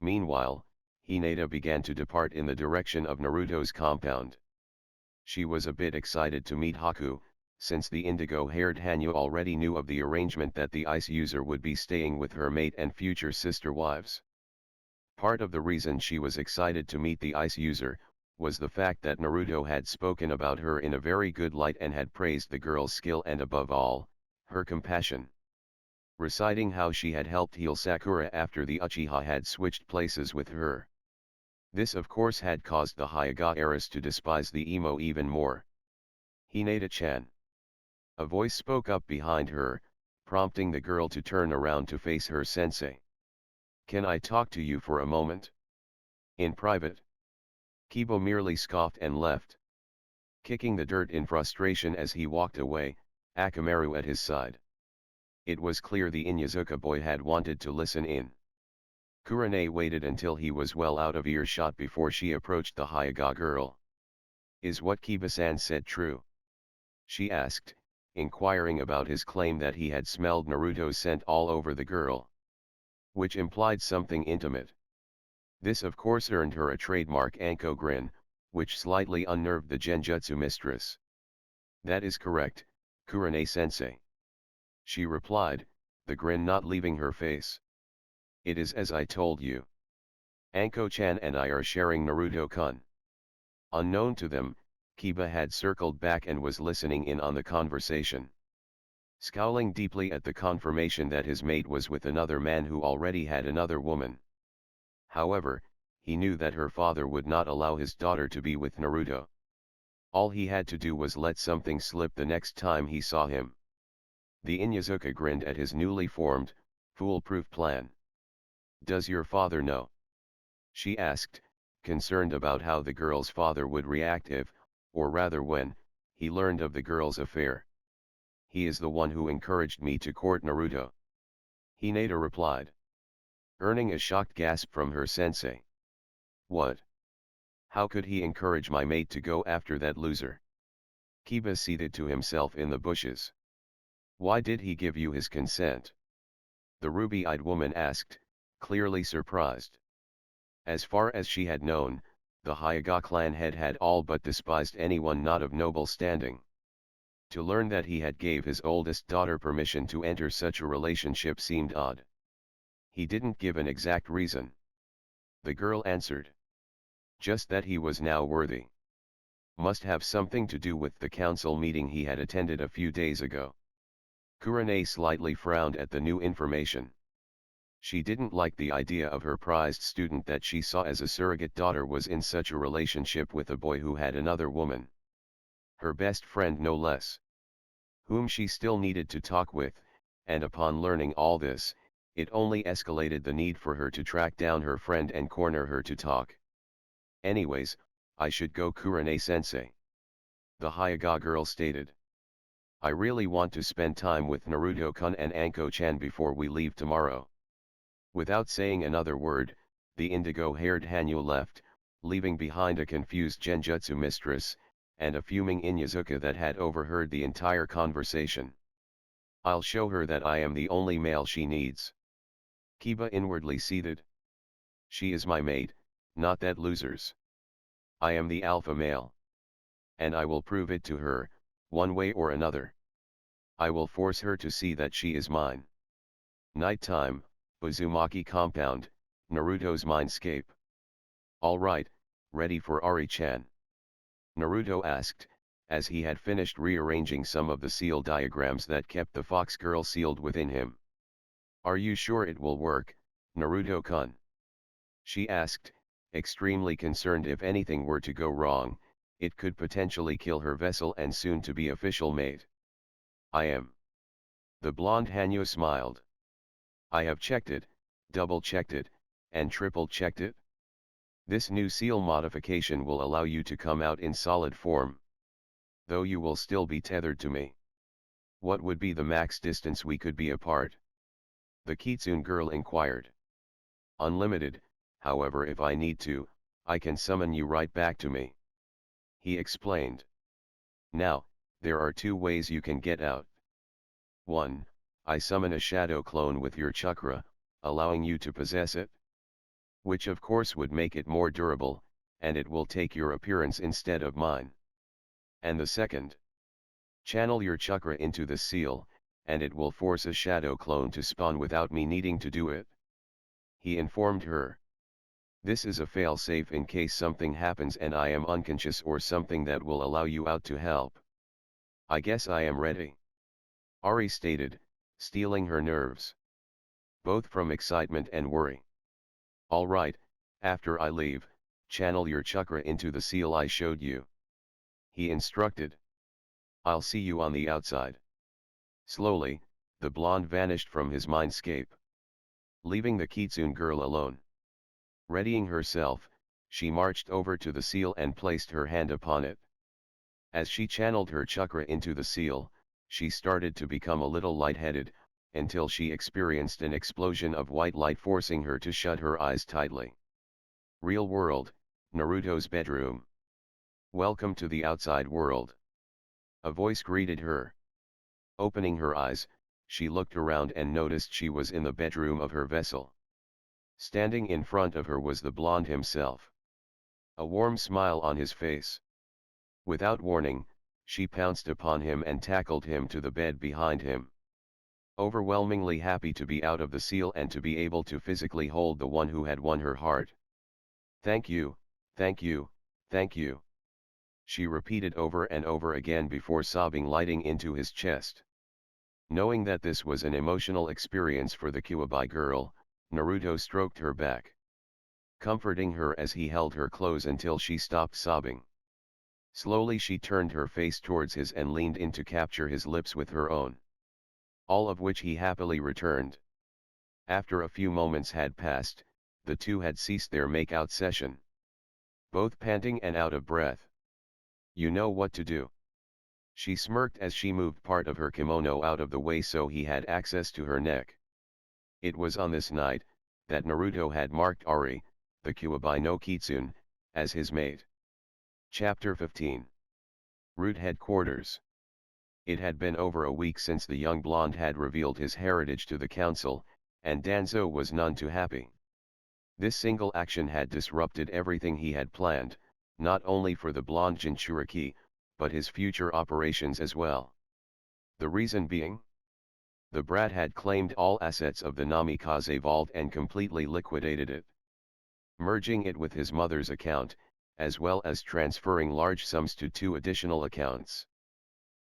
Speaker 1: Meanwhile, Hinata began to depart in the direction of Naruto's compound. She was a bit excited to meet Haku, since the indigo-haired Hanyu already knew of the arrangement that the ice user would be staying with her mate and future sister wives. Part of the reason she was excited to meet the ice user, was the fact that Naruto had spoken about her in a very good light and had praised the girl's skill and above all, her compassion. Reciting how she had helped heal Sakura after the Uchiha had switched places with her. This of course had caused the Hyuga heiress to despise the emo even more. Hinata-chan. A voice spoke up behind her, prompting the girl to turn around to face her sensei. Can I talk to you for a moment? In private. Kiba merely scoffed and left. Kicking the dirt in frustration as he walked away, Akamaru at his side. It was clear the Inyazuka boy had wanted to listen in. Kurane waited until he was well out of earshot before she approached the Hyuga girl. Is what Kiba-san said true? She asked, inquiring about his claim that he had smelled Naruto's scent all over the girl. Which implied something intimate. This of course earned her a trademark Anko grin, which slightly unnerved the genjutsu mistress. That is correct, Kurane-sensei. She replied, the grin not leaving her face. It is as I told you. Anko-chan and I are sharing Naruto-kun. Unknown to them, Kiba had circled back and was listening in on the conversation. Scowling deeply at the confirmation that his mate was with another man who already had another woman. However, he knew that her father would not allow his daughter to be with Naruto. All he had to do was let something slip the next time he saw him. The Inyazuka grinned at his newly formed, foolproof plan. Does your father know? She asked, concerned about how the girl's father would react if, or rather when, he learned of the girl's affair. He is the one who encouraged me to court Naruto. Hinata replied, earning a shocked gasp from her sensei. What? How could he encourage my mate to go after that loser? Kiba seated to himself in the bushes. Why did he give you his consent? The ruby-eyed woman asked, clearly surprised. As far as she had known, the Hyuga clan head had all but despised anyone not of noble standing. To learn that he had gave his oldest daughter permission to enter such a relationship seemed odd. He didn't give an exact reason. The girl answered. Just that he was now worthy. Must have something to do with the council meeting he had attended a few days ago. Kurane slightly frowned at the new information. She didn't like the idea of her prized student that she saw as a surrogate daughter was in such a relationship with a boy who had another woman. Her best friend no less. Whom she still needed to talk with, and upon learning all this, it only escalated the need for her to track down her friend and corner her to talk. Anyways, I should go, Kurane-sensei. The Hyuga girl stated. I really want to spend time with Naruto-kun and Anko-chan before we leave tomorrow. Without saying another word, the indigo-haired Hanyu left, leaving behind a confused genjutsu mistress, and a fuming Inyazuka that had overheard the entire conversation. I'll show her that I am the only male she needs. Kiba inwardly seethed. She is my mate, not that loser's. I am the alpha male. And I will prove it to her, one way or another. I will force her to see that she is mine. Nighttime, Uzumaki compound, Naruto's mindscape. Alright, ready for Ari-chan? Naruto asked, as he had finished rearranging some of the seal diagrams that kept the fox girl sealed within him. Are you sure it will work, Naruto-kun? She asked, extremely concerned if anything were to go wrong, it could potentially kill her vessel and soon-to-be official mate. I am. The blonde Hanyu smiled. I have checked it, double-checked it, and triple-checked it. This new seal modification will allow you to come out in solid form. Though you will still be tethered to me. What would be the max distance we could be apart? The kitsune girl inquired. Unlimited, however if I need to, I can summon you right back to me. He explained. Now, there are two ways you can get out. 1. I summon a shadow clone with your chakra, allowing you to possess it. Which of course would make it more durable, and it will take your appearance instead of mine. And the second. Channel your chakra into the seal, and it will force a shadow clone to spawn without me needing to do it. He informed her. This is a fail-safe in case something happens and I am unconscious or something that will allow you out to help. I guess I am ready. Ari stated, stealing her nerves. Both from excitement and worry. Alright, after I leave, channel your chakra into the seal I showed you. He instructed. I'll see you on the outside. Slowly, the blonde vanished from his mindscape. Leaving the kitsune girl alone. Readying herself, she marched over to the seal and placed her hand upon it. As she channeled her chakra into the seal, she started to become a little lightheaded, until she experienced an explosion of white light forcing her to shut her eyes tightly. Real world, Naruto's bedroom. Welcome to the outside world. A voice greeted her. Opening her eyes, she looked around and noticed she was in the bedroom of her vessel. Standing in front of her was the blonde himself. A warm smile on his face. Without warning, she pounced upon him and tackled him to the bed behind him. Overwhelmingly happy to be out of the seal and to be able to physically hold the one who had won her heart. Thank you, thank you, thank you. She repeated over and over again before sobbing lighting into his chest. Knowing that this was an emotional experience for the Kuwabai girl, Naruto stroked her back. Comforting her as he held her close until she stopped sobbing. Slowly she turned her face towards his and leaned in to capture his lips with her own. All of which he happily returned. After a few moments had passed, the two had ceased their make-out session. Both panting and out of breath. "You know what to do." She smirked as she moved part of her kimono out of the way so he had access to her neck. It was on this night that Naruto had marked Ari, the Kyuubi no Kitsune, as his mate. Chapter 15. Root Headquarters. It had been over a week since the young blonde had revealed his heritage to the council, and Danzo was none too happy. This single action had disrupted everything he had planned, not only for the blonde Jinchuriki, but his future operations as well. The reason being? The brat had claimed all assets of the Namikaze vault and completely liquidated it, merging it with his mother's account, as well as transferring large sums to two additional accounts.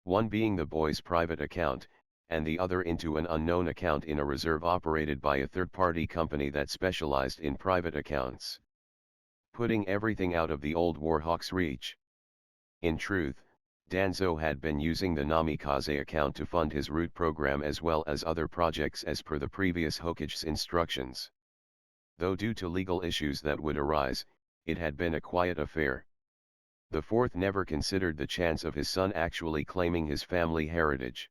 Speaker 1: One being the boy's private account, and the other into an unknown account in a reserve operated by a third-party company that specialized in private accounts. Putting everything out of the old Warhawk's reach. In truth, Danzo had been using the Namikaze account to fund his root program as well as other projects as per the previous Hokage's instructions. Though due to legal issues that would arise, it had been a quiet affair. The fourth never considered the chance of his son actually claiming his family heritage.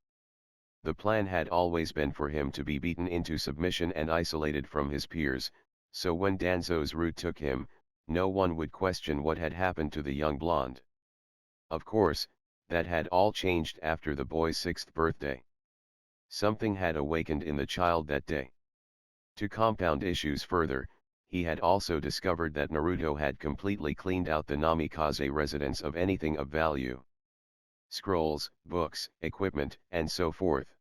Speaker 1: The plan had always been for him to be beaten into submission and isolated from his peers, so when Danzo's root took him, no one would question what had happened to the young blonde. Of course, that had all changed after the boy's 6th birthday. Something had awakened in the child that day. To compound issues further, he had also discovered that Naruto had completely cleaned out the Namikaze residence of anything of value. Scrolls, books, equipment, and so forth.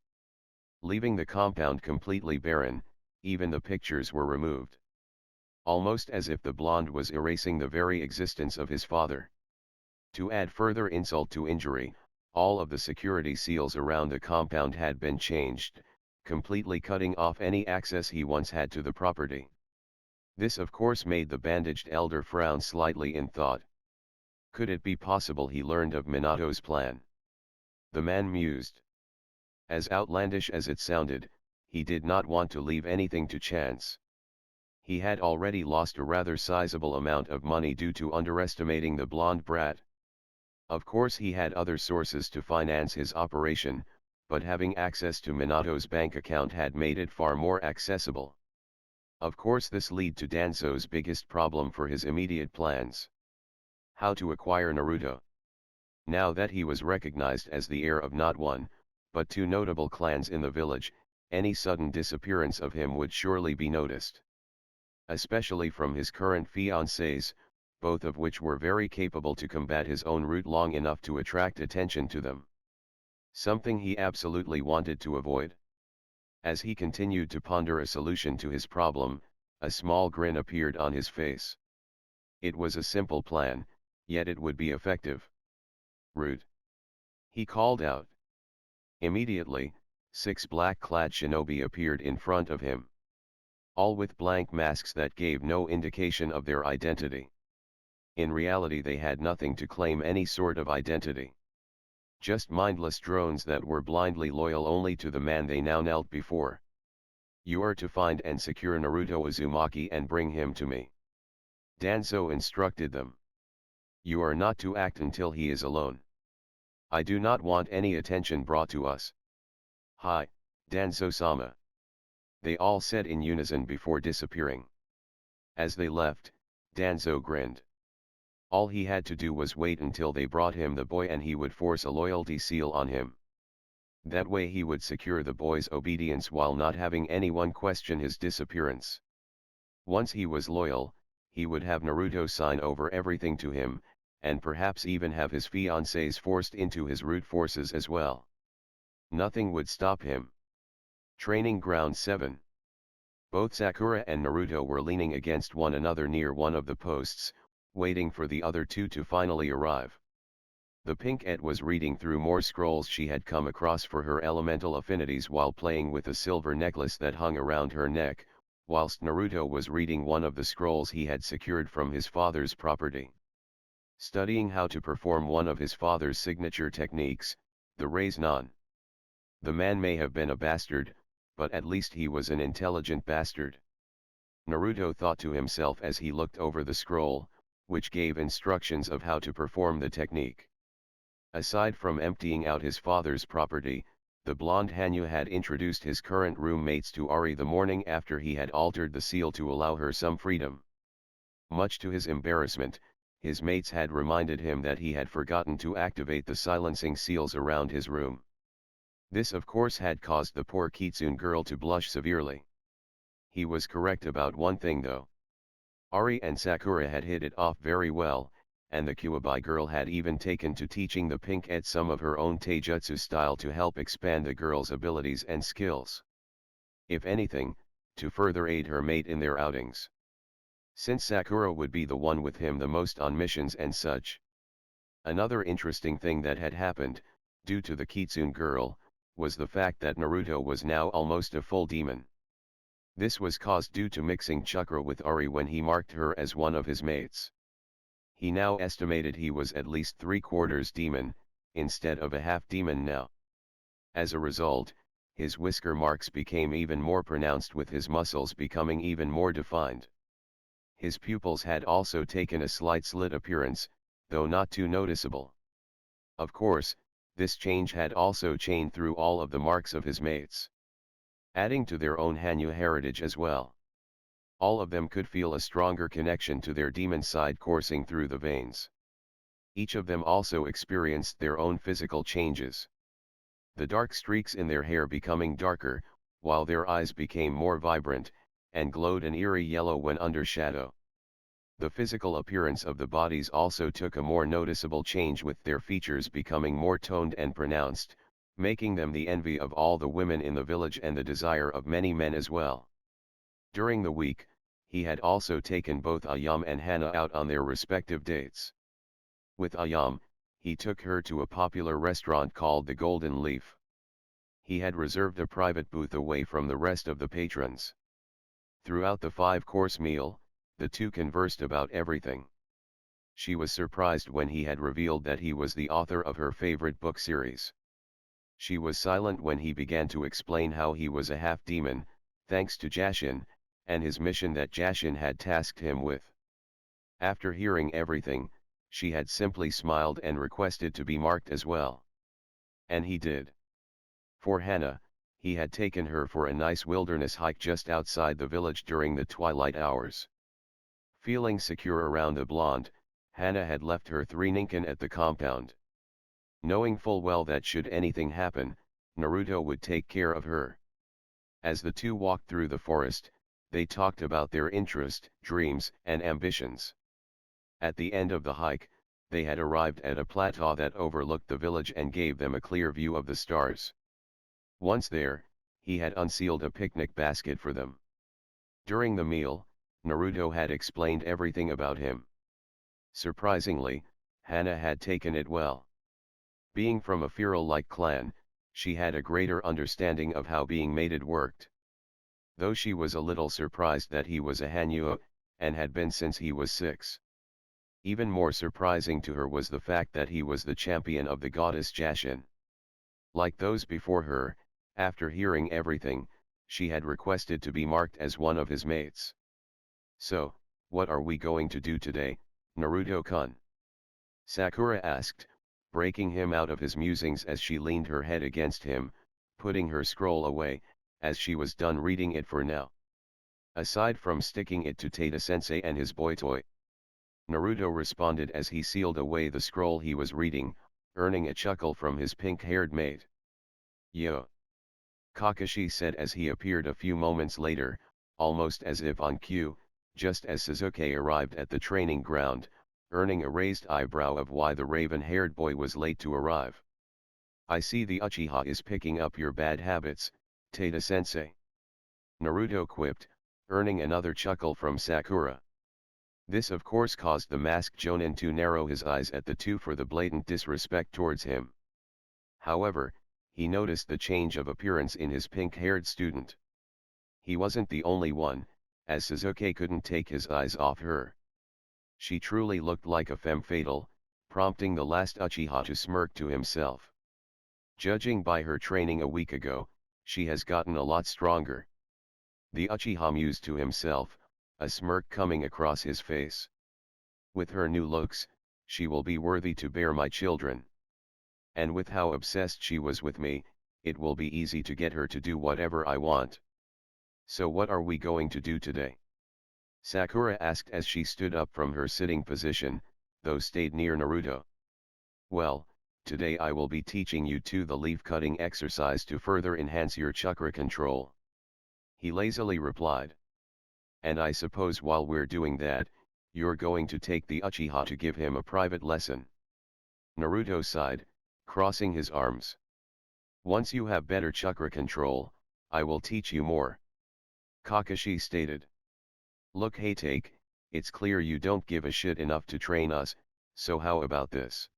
Speaker 1: Leaving the compound completely barren, even the pictures were removed. Almost as if the blonde was erasing the very existence of his father. To add further insult to injury, all of the security seals around the compound had been changed, completely cutting off any access he once had to the property. This of course made the bandaged elder frown slightly in thought. Could it be possible he learned of Minato's plan? The man mused. As outlandish as it sounded, he did not want to leave anything to chance. He had already lost a rather sizable amount of money due to underestimating the blonde brat. Of course he had other sources to finance his operation, but having access to Minato's bank account had made it far more accessible. Of course this led to Danzo's biggest problem for his immediate plans. How to acquire Naruto. Now that he was recognized as the heir of not one, but two notable clans in the village, any sudden disappearance of him would surely be noticed. Especially from his current fiancées, both of which were very capable to combat his own root long enough to attract attention to them. Something he absolutely wanted to avoid. As he continued to ponder a solution to his problem, a small grin appeared on his face. It was a simple plan, yet it would be effective. Root. He called out. Immediately, 6 black-clad shinobi appeared in front of him. All with blank masks that gave no indication of their identity. In reality they had nothing to claim any sort of identity. Just mindless drones that were blindly loyal only to the man they now knelt before. You are to find and secure Naruto Uzumaki and bring him to me. Danzo instructed them. You are not to act until he is alone. I do not want any attention brought to us. Hi, Danzo-sama. They all said in unison before disappearing. As they left, Danzo grinned. All he had to do was wait until they brought him the boy and he would force a loyalty seal on him. That way he would secure the boy's obedience while not having anyone question his disappearance. Once he was loyal, he would have Naruto sign over everything to him, and perhaps even have his fiancées forced into his root forces as well. Nothing would stop him. Training Ground 7. Both Sakura and Naruto were leaning against one another near one of the posts, waiting for the other two to finally arrive. The Pinkette was reading through more scrolls she had come across for her elemental affinities while playing with a silver necklace that hung around her neck, whilst Naruto was reading one of the scrolls he had secured from his father's property. Studying how to perform one of his father's signature techniques, the Raise Non. The man may have been a bastard, but at least he was an intelligent bastard. Naruto thought to himself as he looked over the scroll, which gave instructions of how to perform the technique. Aside from emptying out his father's property, the blonde Hanyu had introduced his current roommates to Ari the morning after he had altered the seal to allow her some freedom. Much to his embarrassment, his mates had reminded him that he had forgotten to activate the silencing seals around his room. This of course had caused the poor Kitsune girl to blush severely. He was correct about one thing though. Ari and Sakura had hit it off very well, and the Kuwabai girl had even taken to teaching the Pink-et some of her own taijutsu style to help expand the girl's abilities and skills. If anything, to further aid her mate in their outings. Since Sakura would be the one with him the most on missions and such. Another interesting thing that had happened, due to the Kitsune girl, was the fact that Naruto was now almost a full demon. This was caused due to mixing chakra with Ari when he marked her as one of his mates. He now estimated he was at least 3/4 demon, instead of a half demon now. As a result, his whisker marks became even more pronounced with his muscles becoming even more defined. His pupils had also taken a slight slit appearance, though not too noticeable. Of course, this change had also chained through all of the marks of his mates, adding to their own Hanyu heritage as well. All of them could feel a stronger connection to their demon side coursing through the veins. Each of them also experienced their own physical changes. The dark streaks in their hair becoming darker, while their eyes became more vibrant, and glowed an eerie yellow when under shadow. The physical appearance of the bodies also took a more noticeable change with their features becoming more toned and pronounced, making them the envy of all the women in the village and the desire of many men as well. During the week, he had also taken both Ayam and Hana out on their respective dates. With Ayam, he took her to a popular restaurant called the Golden Leaf. He had reserved a private booth away from the rest of the patrons. Throughout the 5-course meal, the two conversed about everything. She was surprised when he had revealed that he was the author of her favorite book series. She was silent when he began to explain how he was a half-demon, thanks to Jashin, and his mission that Jashin had tasked him with. After hearing everything, she had simply smiled and requested to be marked as well. And he did. For Hana, he had taken her for a nice wilderness hike just outside the village during the twilight hours. Feeling secure around the blonde, Hana had left her 3 ninken at the compound. Knowing full well that should anything happen, Naruto would take care of her. As the two walked through the forest, they talked about their interest, dreams, and ambitions. At the end of the hike, they had arrived at a plateau that overlooked the village and gave them a clear view of the stars. Once there, he had unsealed a picnic basket for them. During the meal, Naruto had explained everything about him. Surprisingly, Hana had taken it well. Being from a feral-like clan, she had a greater understanding of how being mated worked. Though she was a little surprised that he was a Hanyu, and had been since he was 6. Even more surprising to her was the fact that he was the champion of the goddess Jashin. Like those before her, after hearing everything, she had requested to be marked as one of his mates. So, what are we going to do today, Naruto-kun? Sakura asked, breaking him out of his musings as she leaned her head against him, putting her scroll away, as she was done reading it for now. Aside from sticking it to Tada-sensei and his boy toy. Naruto responded as he sealed away the scroll he was reading, earning a chuckle from his pink-haired mate. Yo! Kakashi said as he appeared a few moments later, almost as if on cue, just as Sasuke arrived at the training ground, earning a raised eyebrow of why the raven-haired boy was late to arrive. I see the Uchiha is picking up your bad habits, Tada-sensei. Naruto quipped, earning another chuckle from Sakura. This of course caused the masked Jonin to narrow his eyes at the two for the blatant disrespect towards him. However, he noticed the change of appearance in his pink-haired student. He wasn't the only one, as Sasuke couldn't take his eyes off her. She truly looked like a femme fatale, prompting the last Uchiha to smirk to himself. Judging by her training a week ago, She has gotten a lot stronger. The Uchiha mused to himself, a smirk coming across his face. With her new looks, she will be worthy to bear my children. And with how obsessed she was with me, it will be easy to get her to do whatever I want. So what are we going to do today? Sakura asked as she stood up from her sitting position, though stayed near Naruto. Well, today I will be teaching you the leaf cutting exercise to further enhance your chakra control. He lazily replied. And I suppose while we're doing that, you're going to take the Uchiha to give him a private lesson. Naruto sighed, crossing his arms. Once you have better chakra control, I will teach you more. Kakashi stated. Look, hey, it's clear you don't give a shit enough to train us, so how about this?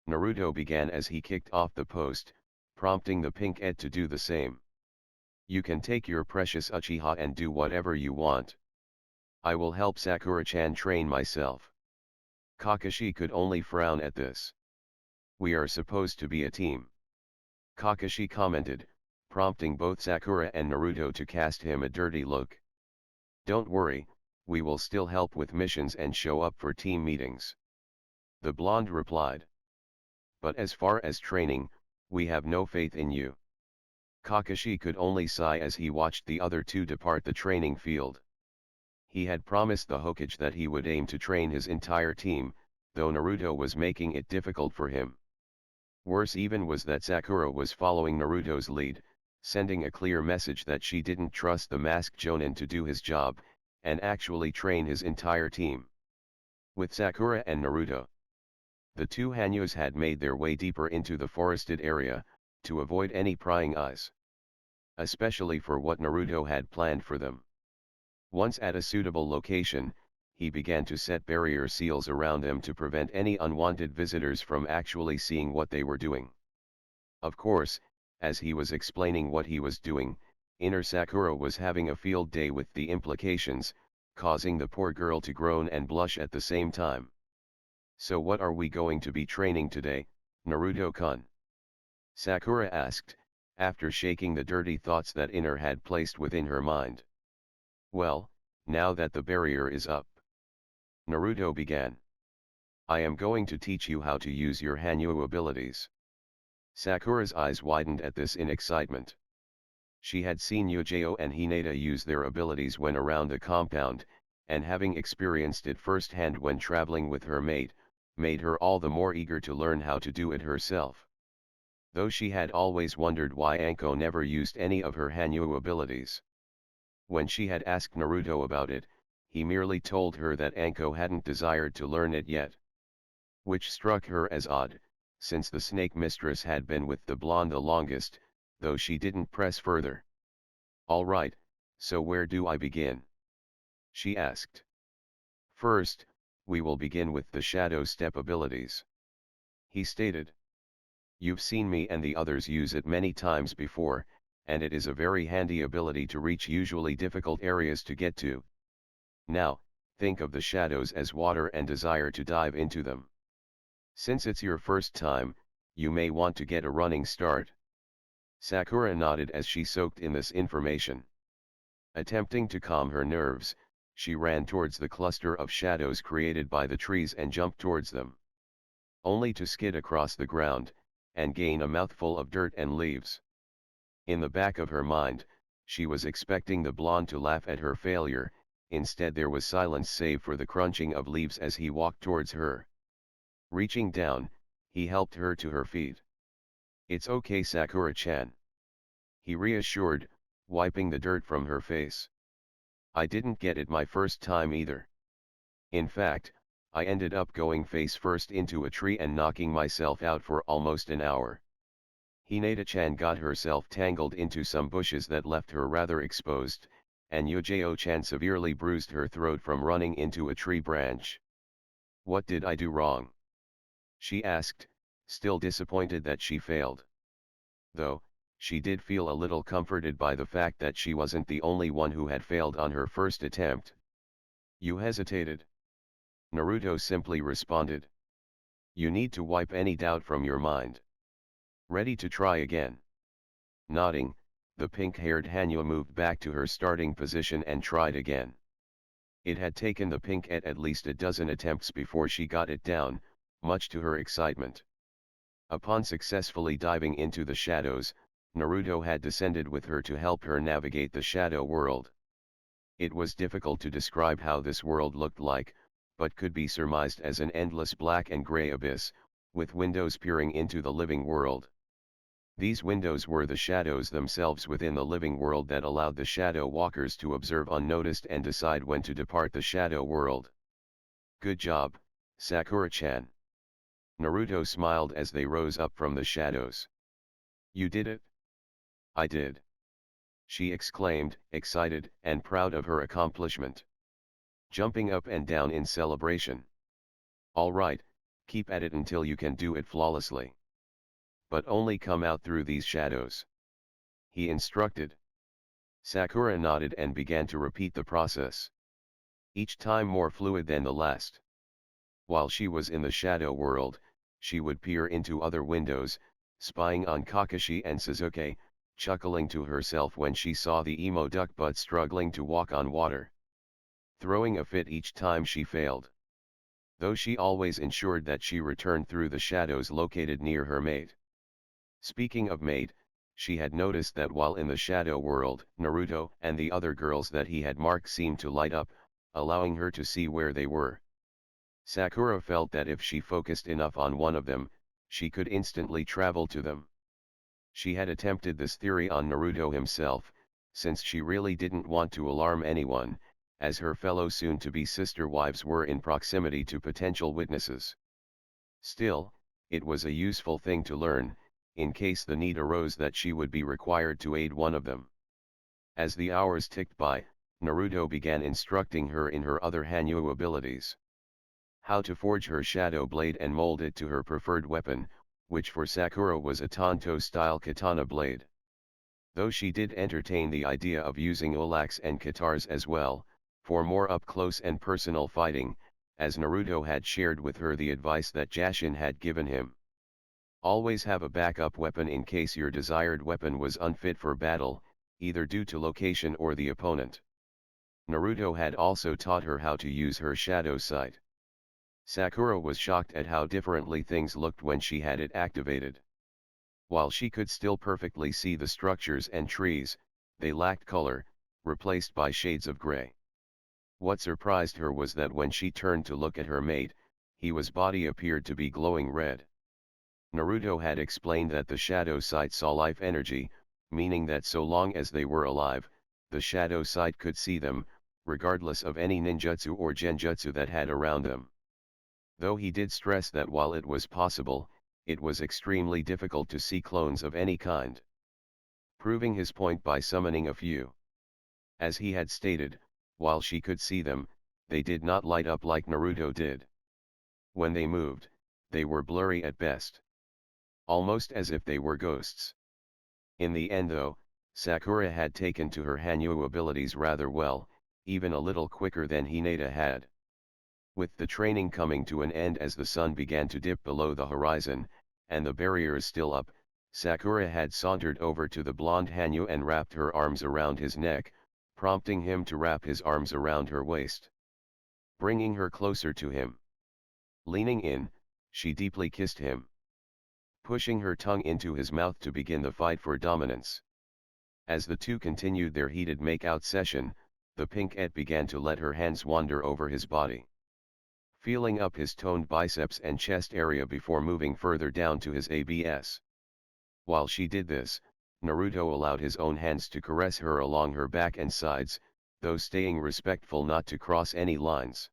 Speaker 1: Naruto began as he kicked off the post, prompting the pink Ed to do the same. You can take your precious Uchiha and do whatever you want. I will help Sakura-chan train myself. Kakashi could only frown at this. We are supposed to be a team. Kakashi commented, prompting both Sakura and Naruto to cast him a dirty look. Don't worry, we will still help with missions and show up for team meetings. The blonde replied. But as far as training, we have no faith in you. Kakashi could only sigh as he watched the other two depart the training field. He had promised the Hokage that he would aim to train his entire team, though Naruto was making it difficult for him. Worse even was that Sakura was following Naruto's lead, sending a clear message that she didn't trust the masked Jonin to do his job, and actually train his entire team. With Sakura and Naruto, the two Hanyos had made their way deeper into the forested area, to avoid any prying eyes. Especially for what Naruto had planned for them. Once at a suitable location, he began to set barrier seals around them to prevent any unwanted visitors from actually seeing what they were doing. Of course, as he was explaining what he was doing, inner Sakura was having a field day with the implications, causing the poor girl to groan and blush at the same time. So what are we going to be training today, Naruto-kun? Sakura asked, after shaking the dirty thoughts that Inner had placed within her mind. Well, now that the barrier is up, Naruto began. I am going to teach you how to use your Hanyu abilities. Sakura's eyes widened at this in excitement. She had seen Yujao and Hinata use their abilities when around the compound, and having experienced it firsthand when traveling with her mate, made her all the more eager to learn how to do it herself. Though she had always wondered why Anko never used any of her Hanyu abilities. When she had asked Naruto about it, he merely told her that Anko hadn't desired to learn it yet. Which struck her as odd, since the snake mistress had been with the blonde the longest, though she didn't press further. Alright, so where do I begin? She asked. First, we will begin with the shadow step abilities. He stated. You've seen me and the others use it many times before, and it is a very handy ability to reach usually difficult areas to get to. Now, think of the shadows as water and desire to dive into them. Since it's your first time, you may want to get a running start. Sakura nodded as she soaked in this information. Attempting to calm her nerves, she ran towards the cluster of shadows created by the trees and jumped towards them. Only to skid across the ground, and gain a mouthful of dirt and leaves. In the back of her mind, she was expecting the blonde to laugh at her failure, instead there was silence save for the crunching of leaves as he walked towards her. Reaching down, he helped her to her feet. It's okay, Sakura-chan. He reassured, wiping the dirt from her face. I didn't get it my first time either. In fact, I ended up going face first into a tree and knocking myself out for almost an hour. Hinata-chan got herself tangled into some bushes that left her rather exposed, and Yujao-chan severely bruised her throat from running into a tree branch. What did I do wrong? She asked, still disappointed that she failed. Though, she did feel a little comforted by the fact that she wasn't the only one who had failed on her first attempt. You hesitated. Naruto simply responded. You need to wipe any doubt from your mind. Ready to try again? Nodding, the pink-haired Hanyu moved back to her starting position and tried again. It had taken the pink-et at least a dozen attempts before she got it down, much to her excitement. Upon successfully diving into the shadows, Naruto had descended with her to help her navigate the shadow world. It was difficult to describe how this world looked like, but could be surmised as an endless black and gray abyss, with windows peering into the living world. These windows were the shadows themselves within the living world that allowed the shadow walkers to observe unnoticed and decide when to depart the shadow world. Good job, Sakura-chan. Naruto smiled as they rose up from the shadows. You did it? I did. She exclaimed, excited and proud of her accomplishment. Jumping up and down in celebration. All right, keep at it until you can do it flawlessly. But only come out through these shadows. He instructed. Sakura nodded and began to repeat the process. Each time more fluid than the last. While she was in the shadow world, she would peer into other windows, spying on Kakashi and Sasuke, chuckling to herself when she saw the emo duck butt struggling to walk on water. Throwing a fit each time she failed. Though she always ensured that she returned through the shadows located near her mate. Speaking of mate, she had noticed that while in the shadow world, Naruto and the other girls that he had marked seemed to light up, allowing her to see where they were. Sakura felt that if she focused enough on one of them, she could instantly travel to them. She had attempted this theory on Naruto himself, since she really didn't want to alarm anyone, as her fellow soon-to-be sister wives were in proximity to potential witnesses. Still, it was a useful thing to learn, in case the need arose that she would be required to aid one of them. As the hours ticked by, Naruto began instructing her in her other Hanyu abilities. How to forge her shadow blade and mold it to her preferred weapon, which for Sakura was a Tanto-style katana blade. Though she did entertain the idea of using olax and katars as well, for more up-close and personal fighting, as Naruto had shared with her the advice that Jashin had given him. Always have a backup weapon in case your desired weapon was unfit for battle, either due to location or the opponent. Naruto had also taught her how to use her shadow sight. Sakura was shocked at how differently things looked when she had it activated. While she could still perfectly see the structures and trees, they lacked color, replaced by shades of gray. What surprised her was that when she turned to look at her mate, his body appeared to be glowing red. Naruto had explained that the shadow sight saw life energy, meaning that so long as they were alive, the shadow sight could see them, regardless of any ninjutsu or genjutsu that had around them. Though he did stress that while it was possible, it was extremely difficult to see clones of any kind. Proving his point by summoning a few. As he had stated, while she could see them, they did not light up like Naruto did. When they moved, they were blurry at best. Almost as if they were ghosts. In the end though, Sakura had taken to her Hanyu abilities rather well, even a little quicker than Hinata had. With the training coming to an end as the sun began to dip below the horizon, and the barriers still up, Sakura had sauntered over to the blonde Hanyu and wrapped her arms around his neck, prompting him to wrap his arms around her waist. Bringing her closer to him. Leaning in, she deeply kissed him. Pushing her tongue into his mouth to begin the fight for dominance. As the two continued their heated make-out session, the pink-et began to let her hands wander over his body. Feeling up his toned biceps and chest area before moving further down to his abs. While she did this, Naruto allowed his own hands to caress her along her back and sides, though staying respectful not to cross any lines.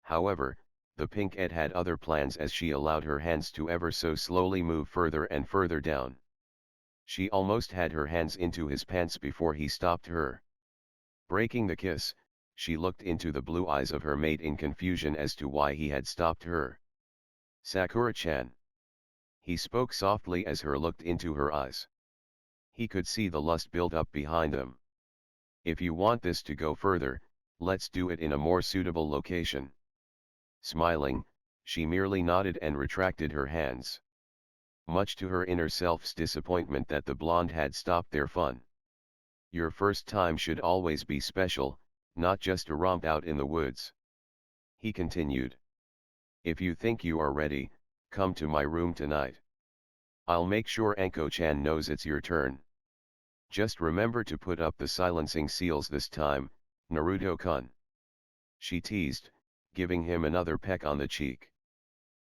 Speaker 1: However, the pink-et had other plans as she allowed her hands to ever so slowly move further and further down. She almost had her hands into his pants before he stopped her. Breaking the kiss, she looked into the blue eyes of her mate in confusion as to why he had stopped her. Sakura-chan. He spoke softly as her looked into her eyes. He could see the lust build up behind them. If you want this to go further, let's do it in a more suitable location. Smiling, she merely nodded and retracted her hands. Much to her inner self's disappointment that the blonde had stopped their fun. Your first time should always be special, not just a romp out in the woods. He continued. If you think you are ready, come to my room tonight. I'll make sure Anko-chan knows it's your turn. Just remember to put up the silencing seals this time, Naruto-kun. She teased, giving him another peck on the cheek.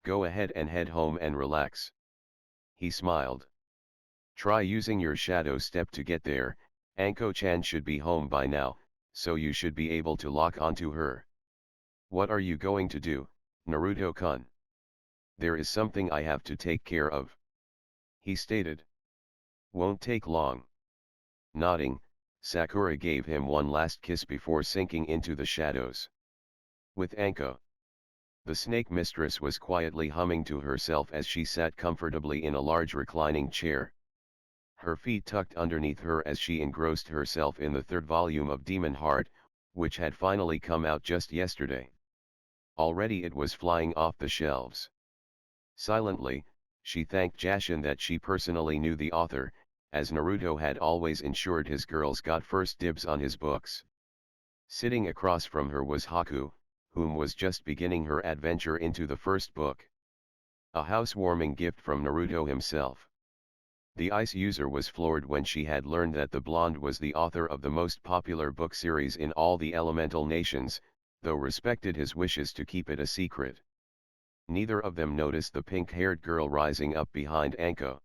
Speaker 1: Go ahead and head home and relax. He smiled. Try using your shadow step to get there. Anko-chan should be home by now, so you should be able to lock onto her. What are you going to do, Naruto-kun? There is something I have to take care of. He stated. Won't take long. Nodding, Sakura gave him one last kiss before sinking into the shadows. With Anko. The snake mistress was quietly humming to herself as she sat comfortably in a large reclining chair. Her feet tucked underneath her as she engrossed herself in the third volume of Demon Heart, which had finally come out just yesterday. Already it was flying off the shelves. Silently, she thanked Jashin that she personally knew the author, as Naruto had always ensured his girls got first dibs on his books. Sitting across from her was Haku, whom was just beginning her adventure into the first book. A housewarming gift from Naruto himself. The ice user was floored when she had learned that the blonde was the author of the most popular book series in all the elemental nations, though respected his wishes to keep it a secret. Neither of them noticed the pink-haired girl rising up behind Anko.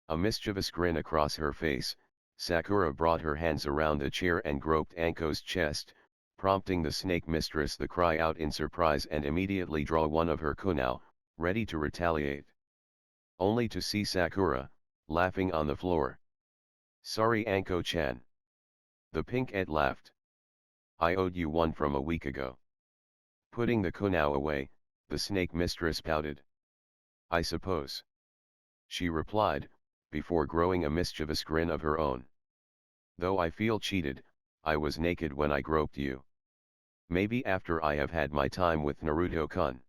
Speaker 1: A mischievous grin across her face, Sakura brought her hands around the chair and groped Anko's chest, prompting the snake mistress to cry out in surprise and immediately draw one of her kunai, ready to retaliate. Only to see Sakura, laughing on the floor. Sorry Anko-chan. The pink-ed laughed. I owed you one from a week ago. Putting the kunai away, the snake mistress pouted. I suppose. She replied, before growing a mischievous grin of her own. Though I feel cheated, I was naked when I groped you. Maybe after I have had my time with Naruto-kun.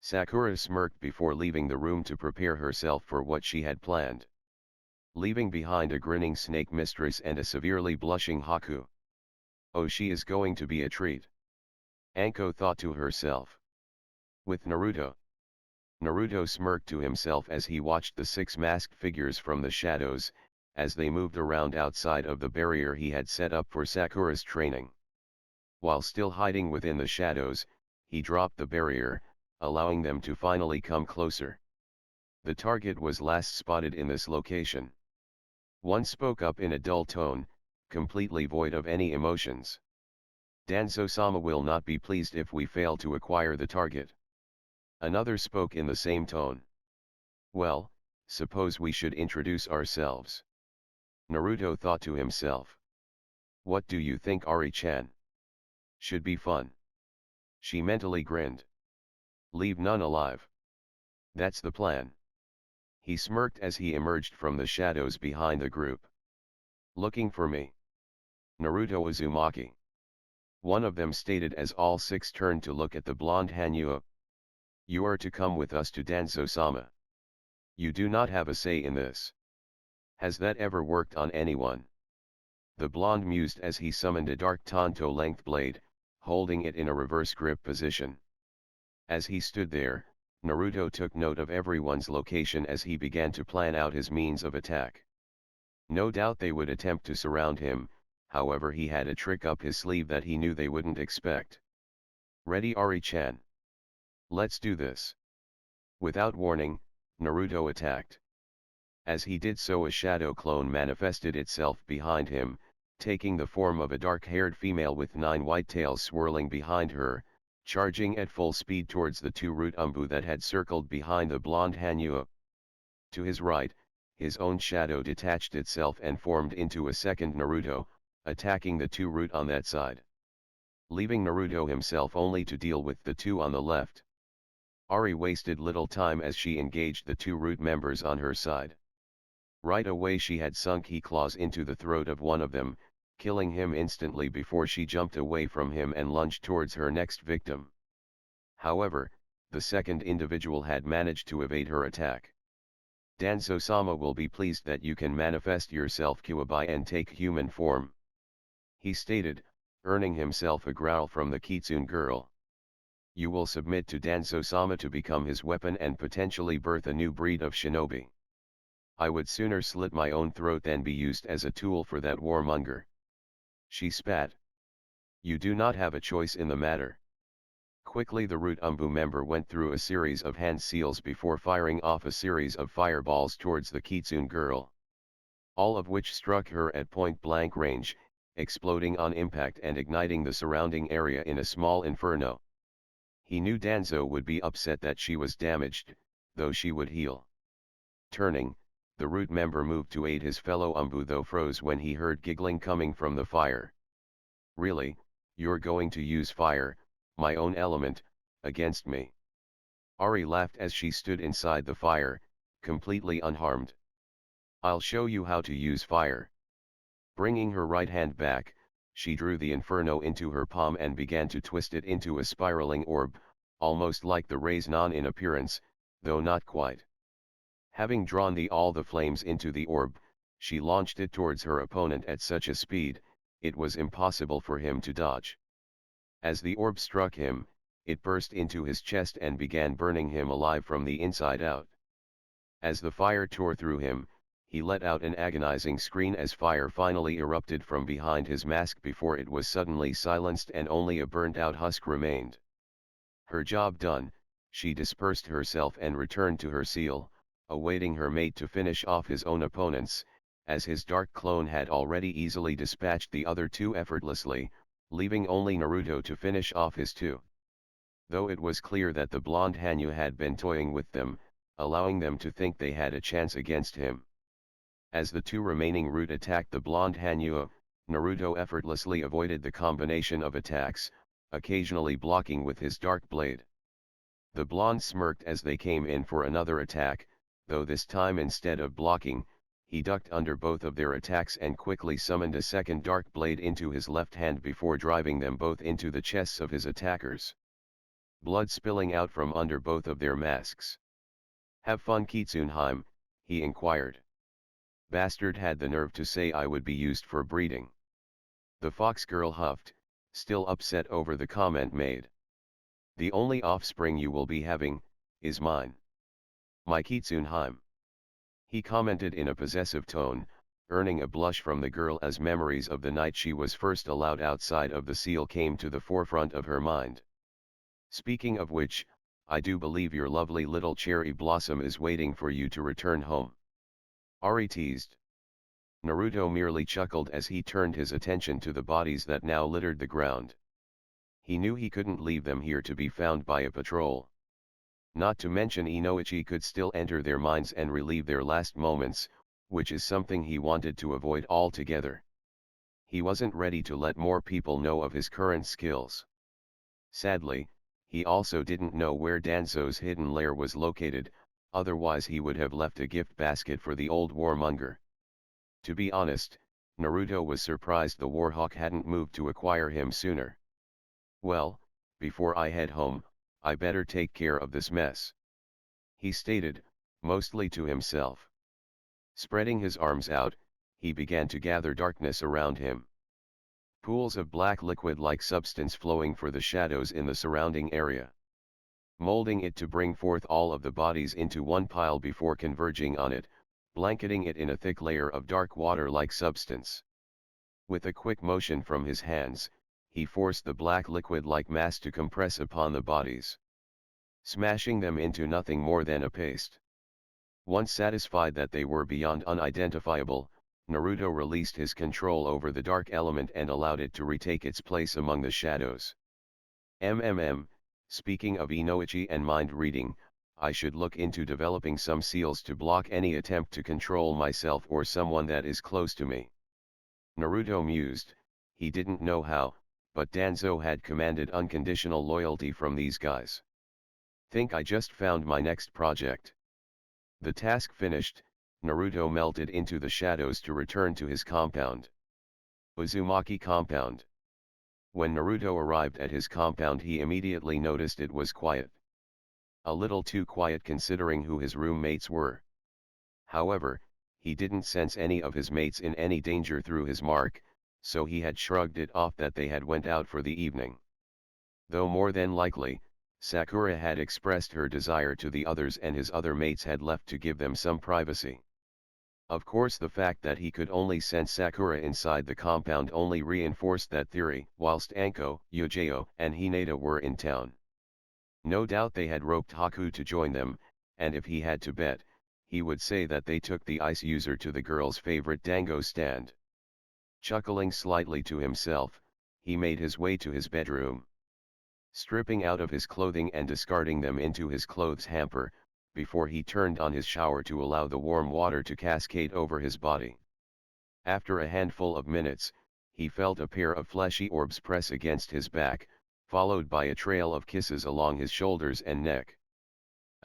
Speaker 1: Sakura smirked before leaving the room to prepare herself for what she had planned. Leaving behind a grinning snake mistress and a severely blushing Haku. Oh, she is going to be a treat. Anko thought to herself. With Naruto. Naruto smirked to himself as he watched the 6 masked figures from the shadows, as they moved around outside of the barrier he had set up for Sakura's training. While still hiding within the shadows, he dropped the barrier, allowing them to finally come closer. The target was last spotted in this location. One spoke up in a dull tone, completely void of any emotions. Danzo-sama will not be pleased if we fail to acquire the target. Another spoke in the same tone. Well, suppose we should introduce ourselves. Naruto thought to himself. What do you think, Ari-chan? Should be fun. She mentally grinned. Leave none alive. That's the plan. He smirked as he emerged from the shadows behind the group. Looking for me? Naruto Uzumaki. One of them stated as all 6 turned to look at the blonde Hanyu. You are to come with us to Danzo-sama. You do not have a say in this. Has that ever worked on anyone? The blonde mused as he summoned a dark tanto-length blade, holding it in a reverse grip position. As he stood there, Naruto took note of everyone's location as he began to plan out his means of attack. No doubt they would attempt to surround him, however he had a trick up his sleeve that he knew they wouldn't expect. Ready, Ari-chan? Let's do this. Without warning, Naruto attacked. As he did so, a shadow clone manifested itself behind him, taking the form of a dark-haired female with 9 white tails swirling behind her, charging at full speed towards the 2 root umbu that had circled behind the blonde Hanyu. To his right, his own shadow detached itself and formed into a second Naruto, attacking the 2 root on that side. Leaving Naruto himself only to deal with the 2 on the left. Ari wasted little time as she engaged the 2 root members on her side. Right away she had sunk her claws into the throat of one of them, killing him instantly before she jumped away from him and lunged towards her next victim. However, the second individual had managed to evade her attack. Danzo-sama will be pleased that you can manifest yourself Kuwabai and take human form," he stated, earning himself a growl from the kitsune girl. "You will submit to Danzo-sama to become his weapon and potentially birth a new breed of shinobi. I would sooner slit my own throat than be used as a tool for that warmonger." She spat. "You do not have a choice in the matter." Quickly the Root Umbu member went through a series of hand seals before firing off a series of fireballs towards the kitsune girl. All of which struck her at point-blank range, exploding on impact and igniting the surrounding area in a small inferno. He knew Danzo would be upset that she was damaged, though she would heal. Turning, the Root member moved to aid his fellow Umbu, though froze when he heard giggling coming from the fire. "Really, you're going to use fire, my own element, against me?" Ari laughed as she stood inside the fire, completely unharmed. "I'll show you how to use fire." Bringing her right hand back, she drew the inferno into her palm and began to twist it into a spiraling orb, almost like the Raise-Non in appearance, though not quite. Having drawn all the flames into the orb, she launched it towards her opponent at such a speed, it was impossible for him to dodge. As the orb struck him, it burst into his chest and began burning him alive from the inside out. As the fire tore through him, he let out an agonizing scream as fire finally erupted from behind his mask before it was suddenly silenced and only a burnt-out husk remained. Her job done, she dispersed herself and returned to her seal, awaiting her mate to finish off his own opponents, as his dark clone had already easily dispatched the other two effortlessly, leaving only Naruto to finish off his two. Though it was clear that the blonde Hanyu had been toying with them, allowing them to think they had a chance against him. As the two remaining Root attacked the blonde Hanyu, Naruto effortlessly avoided the combination of attacks, occasionally blocking with his dark blade. The blonde smirked as they came in for another attack, though this time instead of blocking, he ducked under both of their attacks and quickly summoned a second dark blade into his left hand before driving them both into the chests of his attackers. Blood spilling out from under both of their masks. "Have fun, Kitsunheim," he inquired. "Bastard had the nerve to say I would be used for breeding." The fox girl huffed, still upset over the comment made. "The only offspring you will be having, is mine. My Kitsunheim," he commented in a possessive tone, earning a blush from the girl as memories of the night she was first allowed outside of the seal came to the forefront of her mind. "Speaking of which, I do believe your lovely little cherry blossom is waiting for you to return home," Ari teased. Naruto merely chuckled as he turned his attention to the bodies that now littered the ground. He knew he couldn't leave them here to be found by a patrol. Not to mention Inoichi could still enter their minds and relive their last moments, which is something he wanted to avoid altogether. He wasn't ready to let more people know of his current skills. Sadly, he also didn't know where Danzo's hidden lair was located, otherwise he would have left a gift basket for the old warmonger. To be honest, Naruto was surprised the Warhawk hadn't moved to acquire him sooner. "Well, before I head home, I better take care of this mess," he stated, mostly to himself. Spreading his arms out, he began to gather darkness around him. Pools of black liquid-like substance flowing for the shadows in the surrounding area. Molding it to bring forth all of the bodies into one pile before converging on it, blanketing it in a thick layer of dark water-like substance. With a quick motion from his hands, he forced the black liquid-like mass to compress upon the bodies, smashing them into nothing more than a paste. Once satisfied that they were beyond unidentifiable, Naruto released his control over the dark element and allowed it to retake its place among the shadows. Speaking of Inoichi and mind reading, I should look into developing some seals to block any attempt to control myself or someone that is close to me. Naruto mused. He didn't know how, but Danzo had commanded unconditional loyalty from these guys. "Think I just found my next project." The task finished, Naruto melted into the shadows to return to his compound. Uzumaki compound. When Naruto arrived at his compound, he immediately noticed it was quiet. A little too quiet considering who his roommates were. However, he didn't sense any of his mates in any danger through his mark, so he had shrugged it off that they had went out for the evening. Though more than likely, Sakura had expressed her desire to the others and his other mates had left to give them some privacy. Of course, the fact that he could only sense Sakura inside the compound only reinforced that theory, whilst Anko, Yujeo, and Hinata were in town. No doubt they had roped Haku to join them, and if he had to bet, he would say that they took the ice user to the girl's favorite dango stand. Chuckling slightly to himself, he made his way to his bedroom. Stripping out of his clothing and discarding them into his clothes hamper, before he turned on his shower to allow the warm water to cascade over his body. After a handful of minutes, he felt a pair of fleshy orbs press against his back, followed by a trail of kisses along his shoulders and neck.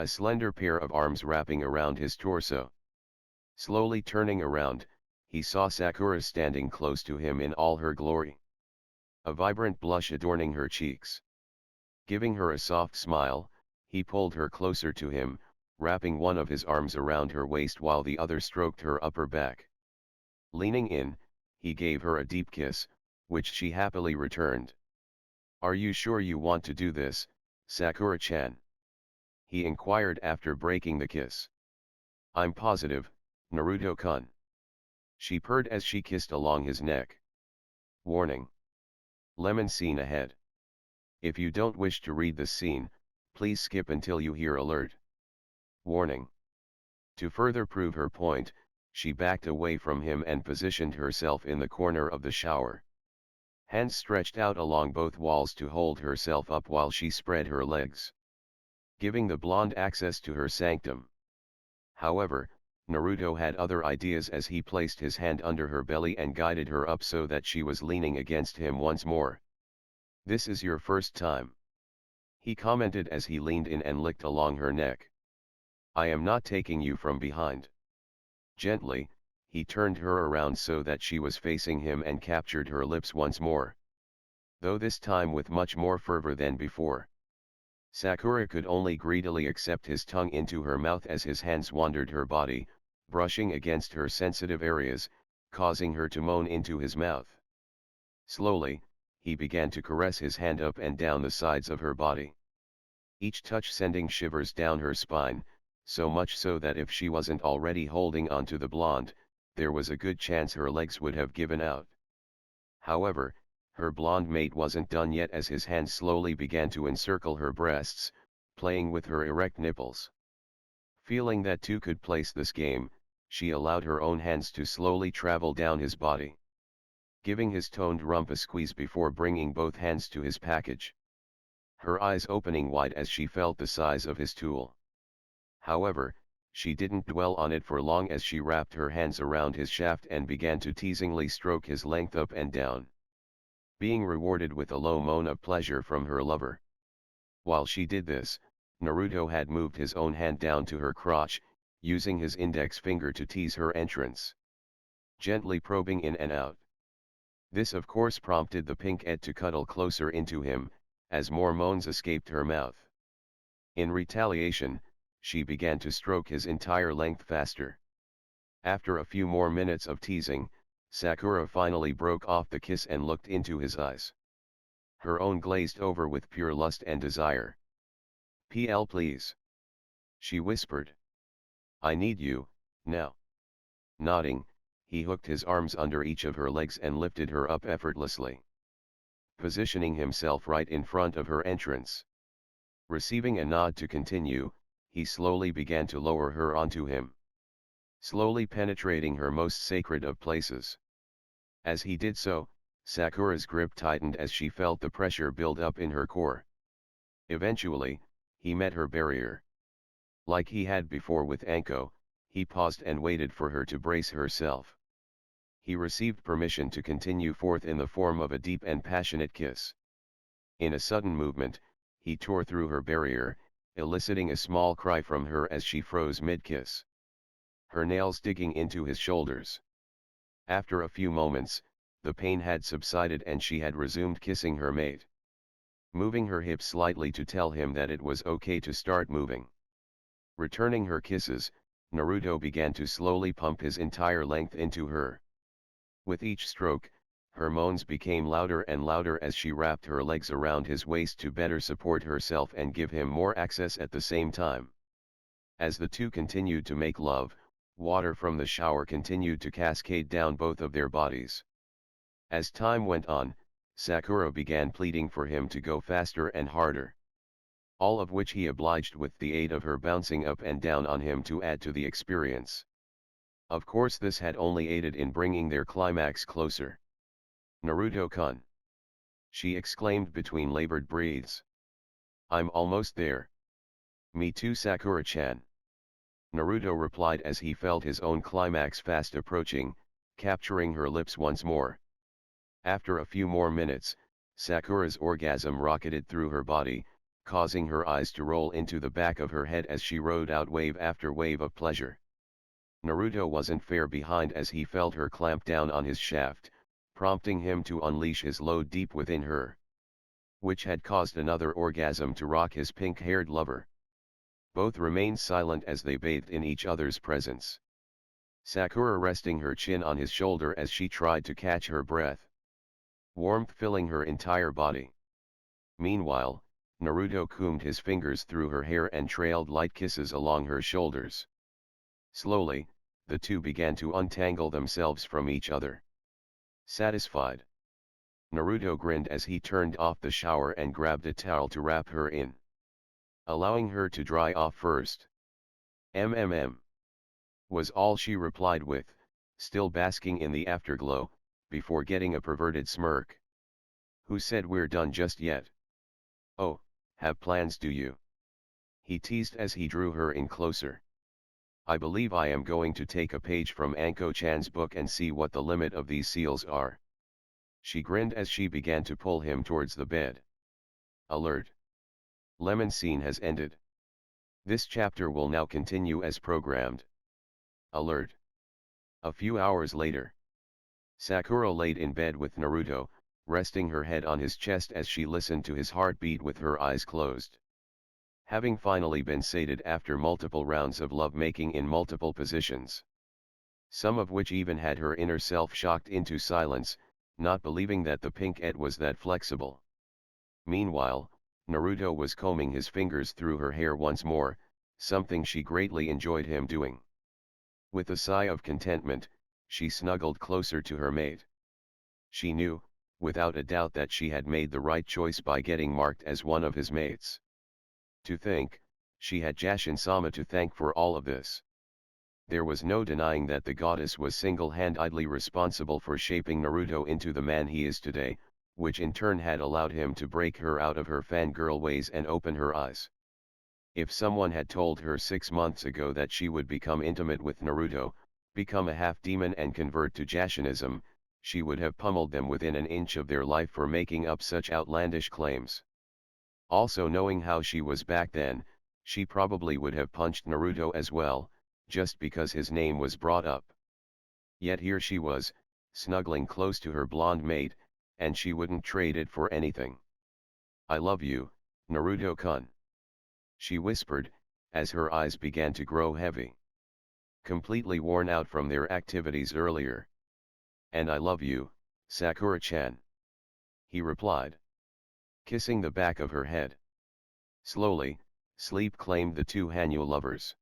Speaker 1: A slender pair of arms wrapping around his torso. Slowly turning around, he saw Sakura standing close to him in all her glory. A vibrant blush adorning her cheeks. Giving her a soft smile, he pulled her closer to him, wrapping one of his arms around her waist while the other stroked her upper back. Leaning in, he gave her a deep kiss, which she happily returned. "Are you sure you want to do this, Sakura-chan?" he inquired after breaking the kiss. "I'm positive, Naruto-kun." She purred as she kissed along his neck. Warning. Lemon scene ahead. If you don't wish to read this scene, please skip until you hear alert. Warning. To further prove her point, she backed away from him and positioned herself in the corner of the shower. Hands stretched out along both walls to hold herself up while she spread her legs, giving the blonde access to her sanctum. However, Naruto had other ideas as he placed his hand under her belly and guided her up so that she was leaning against him once more. "This is your first time," he commented as he leaned in and licked along her neck. "I am not taking you from behind." Gently, he turned her around so that she was facing him and captured her lips once more. Though this time with much more fervor than before. Sakura could only greedily accept his tongue into her mouth as his hands wandered her body, brushing against her sensitive areas, causing her to moan into his mouth. Slowly, he began to caress his hand up and down the sides of her body. Each touch sending shivers down her spine, so much so that if she wasn't already holding on to the blonde, there was a good chance her legs would have given out. However, her blonde mate wasn't done yet as his hand slowly began to encircle her breasts, playing with her erect nipples. Feeling that two could place this game, she allowed her own hands to slowly travel down his body, giving his toned rump a squeeze before bringing both hands to his package. Her eyes opening wide as she felt the size of his tool. However, she didn't dwell on it for long as she wrapped her hands around his shaft and began to teasingly stroke his length up and down, being rewarded with a low moan of pleasure from her lover. While she did this, Naruto had moved his own hand down to her crotch, using his index finger to tease her entrance, gently probing in and out. This of course prompted the pink-ed to cuddle closer into him, as more moans escaped her mouth. In retaliation, she began to stroke his entire length faster. After a few more minutes of teasing, Sakura finally broke off the kiss and looked into his eyes. Her own glazed over with pure lust and desire. "PL please," she whispered. "I need you, now." Nodding, he hooked his arms under each of her legs and lifted her up effortlessly, positioning himself right in front of her entrance. Receiving a nod to continue, he slowly began to lower her onto him, slowly penetrating her most sacred of places. As he did so, Sakura's grip tightened as she felt the pressure build up in her core. Eventually, he met her barrier. Like he had before with Anko, he paused and waited for her to brace herself. He received permission to continue forth in the form of a deep and passionate kiss. In a sudden movement, he tore through her barrier, eliciting a small cry from her as she froze mid-kiss, her nails digging into his shoulders. After a few moments, the pain had subsided and she had resumed kissing her mate, moving her hips slightly to tell him that it was okay to start moving. Returning her kisses, Naruto began to slowly pump his entire length into her. With each stroke, her moans became louder and louder as she wrapped her legs around his waist to better support herself and give him more access at the same time. As the two continued to make love, water from the shower continued to cascade down both of their bodies. As time went on, Sakura began pleading for him to go faster and harder. All of which he obliged with the aid of her bouncing up and down on him to add to the experience. Of course this had only aided in bringing their climax closer. "Naruto-kun," she exclaimed between labored breaths. "I'm almost there." "Me too, Sakura-chan," Naruto replied as he felt his own climax fast approaching, capturing her lips once more. After a few more minutes, Sakura's orgasm rocketed through her body, causing her eyes to roll into the back of her head as she rode out wave after wave of pleasure. Naruto wasn't far behind as he felt her clamp down on his shaft, prompting him to unleash his load deep within her, which had caused another orgasm to rock his pink-haired lover. Both remained silent as they bathed in each other's presence. Sakura resting her chin on his shoulder as she tried to catch her breath, warmth filling her entire body. Meanwhile, Naruto combed his fingers through her hair and trailed light kisses along her shoulders. Slowly, the two began to untangle themselves from each other. Satisfied, Naruto grinned as he turned off the shower and grabbed a towel to wrap her in, allowing her to dry off first. Was all she replied with, still basking in the afterglow, before getting a perverted smirk. "Who said we're done just yet? Oh, have plans do you?" he teased as he drew her in closer. "I believe I am going to take a page from Anko-chan's book and see what the limit of these seals are." She grinned as she began to pull him towards the bed. Alert! Lemon scene has ended. This chapter will now continue as programmed. Alert! A few hours later, Sakura laid in bed with Naruto, resting her head on his chest as she listened to his heartbeat with her eyes closed. Having finally been sated after multiple rounds of love-making in multiple positions, some of which even had her inner self shocked into silence, not believing that the pink-ed was that flexible. Meanwhile, Naruto was combing his fingers through her hair once more, something she greatly enjoyed him doing. With a sigh of contentment, she snuggled closer to her mate. She knew, without a doubt, that she had made the right choice by getting marked as one of his mates. To think, she had Jashin-sama to thank for all of this. There was no denying that the goddess was single-handedly responsible for shaping Naruto into the man he is today, which in turn had allowed him to break her out of her fangirl ways and open her eyes. If someone had told her 6 months ago that she would become intimate with Naruto, become a half-demon and convert to Jashinism, she would have pummeled them within an inch of their life for making up such outlandish claims. Also, knowing how she was back then, she probably would have punched Naruto as well, just because his name was brought up. Yet here she was, snuggling close to her blonde mate, and she wouldn't trade it for anything. "I love you, Naruto-kun," she whispered, as her eyes began to grow heavy, completely worn out from their activities earlier. "And I love you, Sakura-chan," he replied, kissing the back of her head. Slowly, sleep claimed the two Hanyu lovers.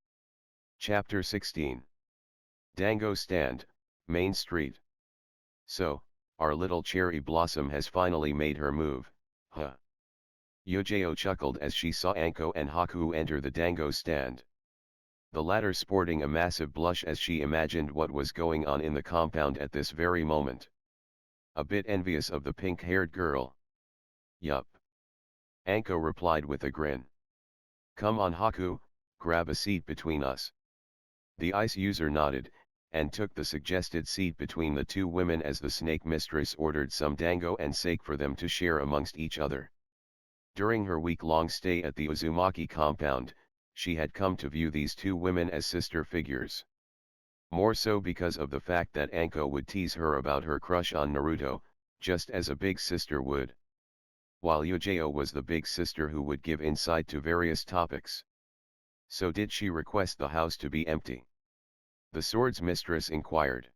Speaker 1: Chapter 16. Dango Stand, Main Street. "So, our little cherry blossom has finally made her move, huh?" Yojao chuckled as she saw Anko and Haku enter the Dango stand, the latter sporting a massive blush as she imagined what was going on in the compound at this very moment. A bit envious of the pink-haired girl. "Yup," Anko replied with a grin. "Come on Haku, grab a seat between us." The ice user nodded, and took the suggested seat between the two women as the snake mistress ordered some dango and sake for them to share amongst each other. During her week-long stay at the Uzumaki compound, she had come to view these two women as sister figures. More so because of the fact that Anko would tease her about her crush on Naruto, just as a big sister would, while Yojao was the big sister who would give insight to various topics. So did she request the house to be empty. The sword's mistress inquired.